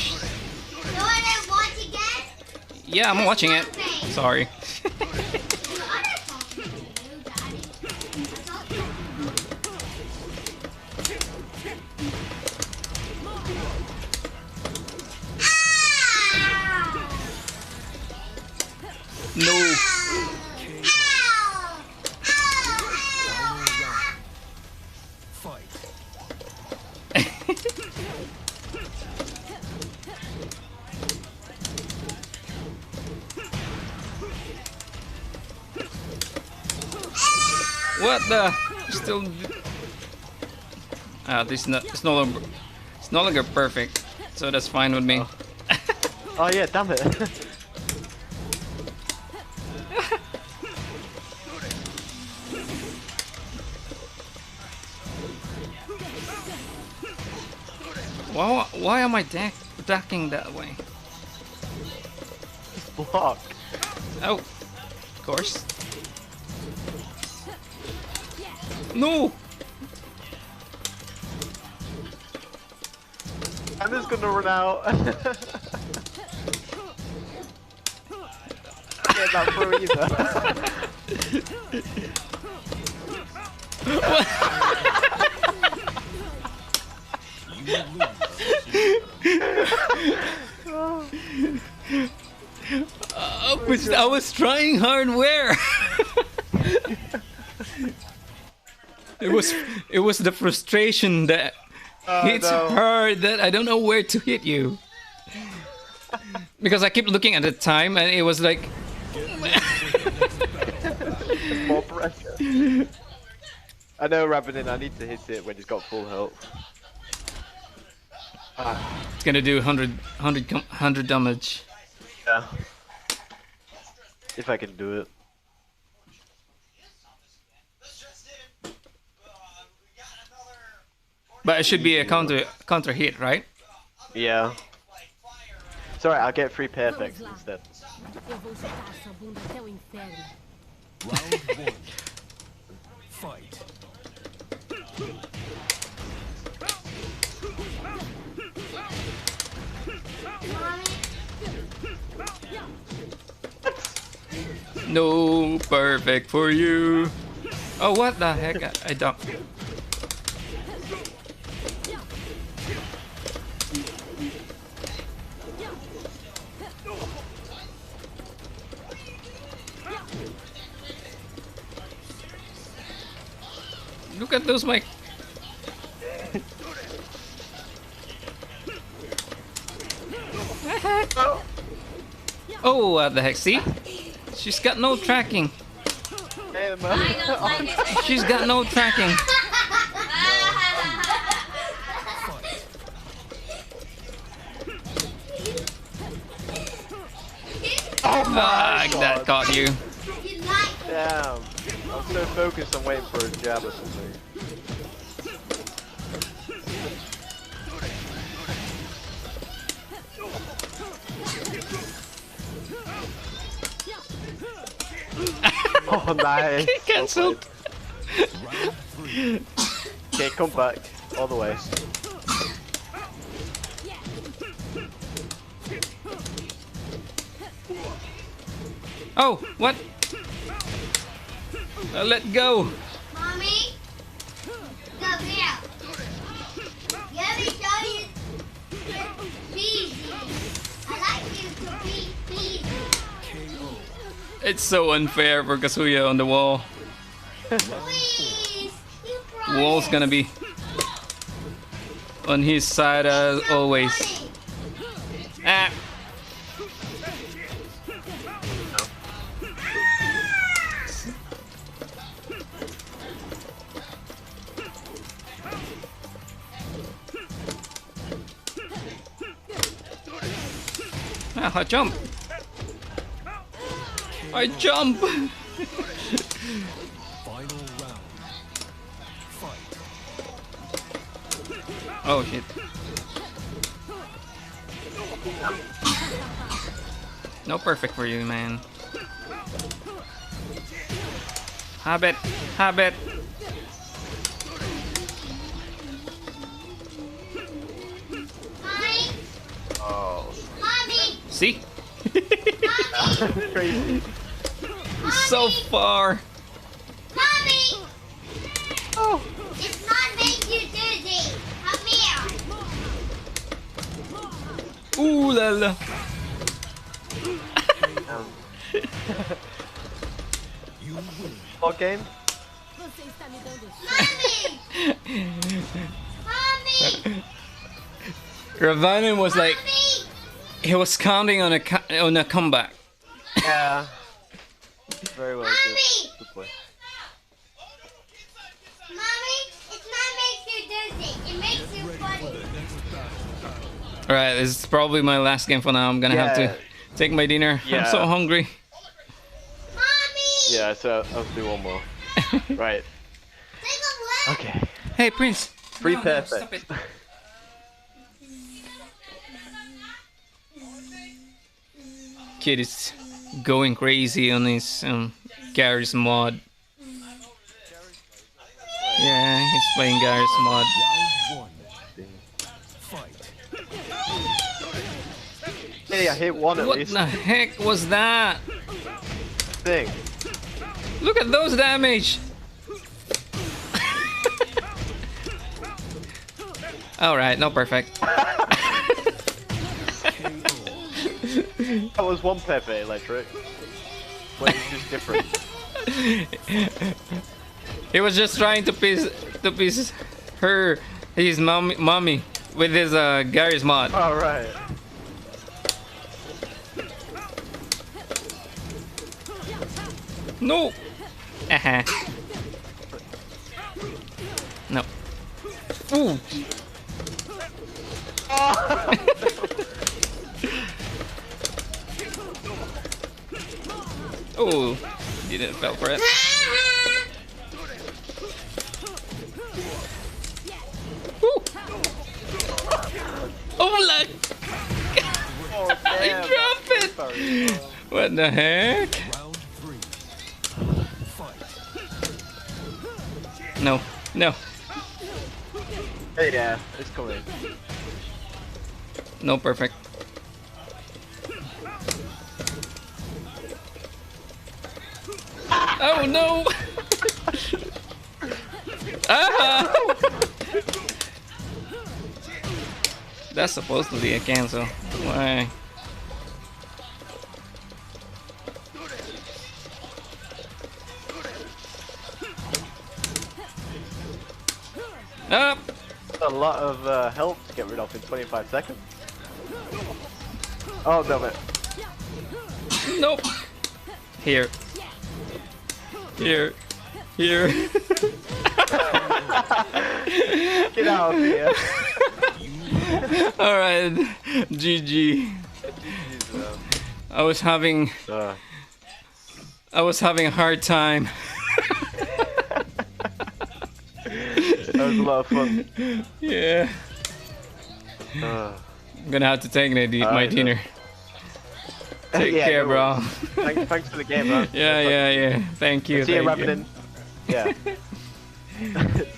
You wanna watch again? Yeah, I'm watching it. Sorry. No. Fight. What the? Still. This not. It's no longer. It's no longer perfect. So that's fine with me. Oh yeah, damn it. Why am I ducking that way? Block. Oh, of course. No. I'm just gonna run out. Get that through either. But I was trying hard. Where? It was the frustration that hits hard that I don't know where to hit you. Because I keep looking at the time and it was like More pressure. I know, Rabinin, I need to hit it when he's got full health. it's gonna do 100 damage. Yeah. If I can do it. But it should be a counter hit, right? Yeah. It's alright, I'll get 3 perfects instead. Eu vou chutar sua bunda até o inferno. Round 1. Fight. No perfect for you. Oh, what the heck? I don't. Look at those mic. Oh, what the heck? See? She's got no tracking. Hey, I don't like it. She's got no tracking. Ah, that caught you. Damn. I'm so focused on waiting for a jab or something. Oh, nice. Cancelled. Okay, come back. All the way. Oh, what? Let go. Mommy, come here. Let me show you Peasy. I like you to be Peasy. It's so unfair for Kazuya on the wall. Please, you Wall's gonna be on his side as always. Ah. Ah, I jump. I jump. Final round. Fight. Oh shit. No perfect for you, man. Habit, habit. Mommy, Oh. mommy, See? Crazy. So far. mommy. Oh, it's not make you dizzy. Come here. Ooh la la. You win. What game? Você está me dando Mommy, mommy, Ravanin was like, mommy. he was counting on a comeback. Yeah. Very well. Good. Mommy. Good play. Mommy, it's not makes you dizzy. It makes you funny. Alright, this is probably my last game for now. I'm gonna have to Yeah. take my dinner. I'm Yeah. so hungry. Mommy. Yeah, so I'll do one more. Right. Take a look. Okay. Hey, Prince. Free No, perfect. stop it. Kid is going crazy on his Garry's mod. Yeah, he's playing Garry's mod. Round one. Fight. Hey, I hit one at What least. the heck was that? Thing. Look at those damage. All right, no perfect. That was one Pepe electric. But it's just different. He was just trying to piss his mommy with his Garry's mod. All right. No. No. Ooh. Oh, didn't fell for it. Ooh. Oh, look! Oh, I damn. dropped it! Sorry. What the heck? Round three. Fight. No, no, Hey, yeah, it's coming. no perfect. Oh no! Ah! That's supposed to be a cancel. Why? Up! A lot of health to get rid of in 25 seconds. Oh, damn it. Nope. Here. Here. Here. Get out of here. Alright. GG. I was having a hard time. That was a lot of fun. Yeah. I'm gonna have to take my dinner. Take Yeah, care, no bro. Thanks for the game, bro. Yeah. Thank you. See you, Thank you. Ravenin. Yeah.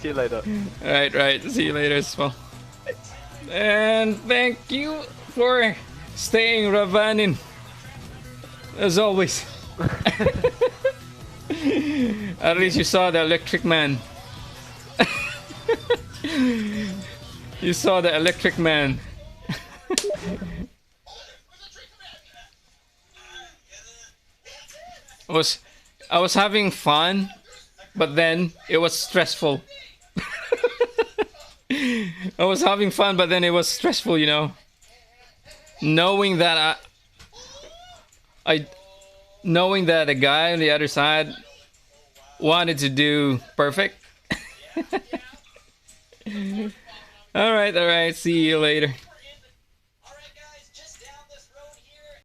See you later. Right. See you later as well. And thank you for staying Ravanin. As always. At least you saw the Electric Man. You saw the Electric Man. I was having fun, but then it was stressful. I was having fun, but then it was stressful, you know. Knowing that knowing that the guy on the other side wanted to do perfect. All right, see you later.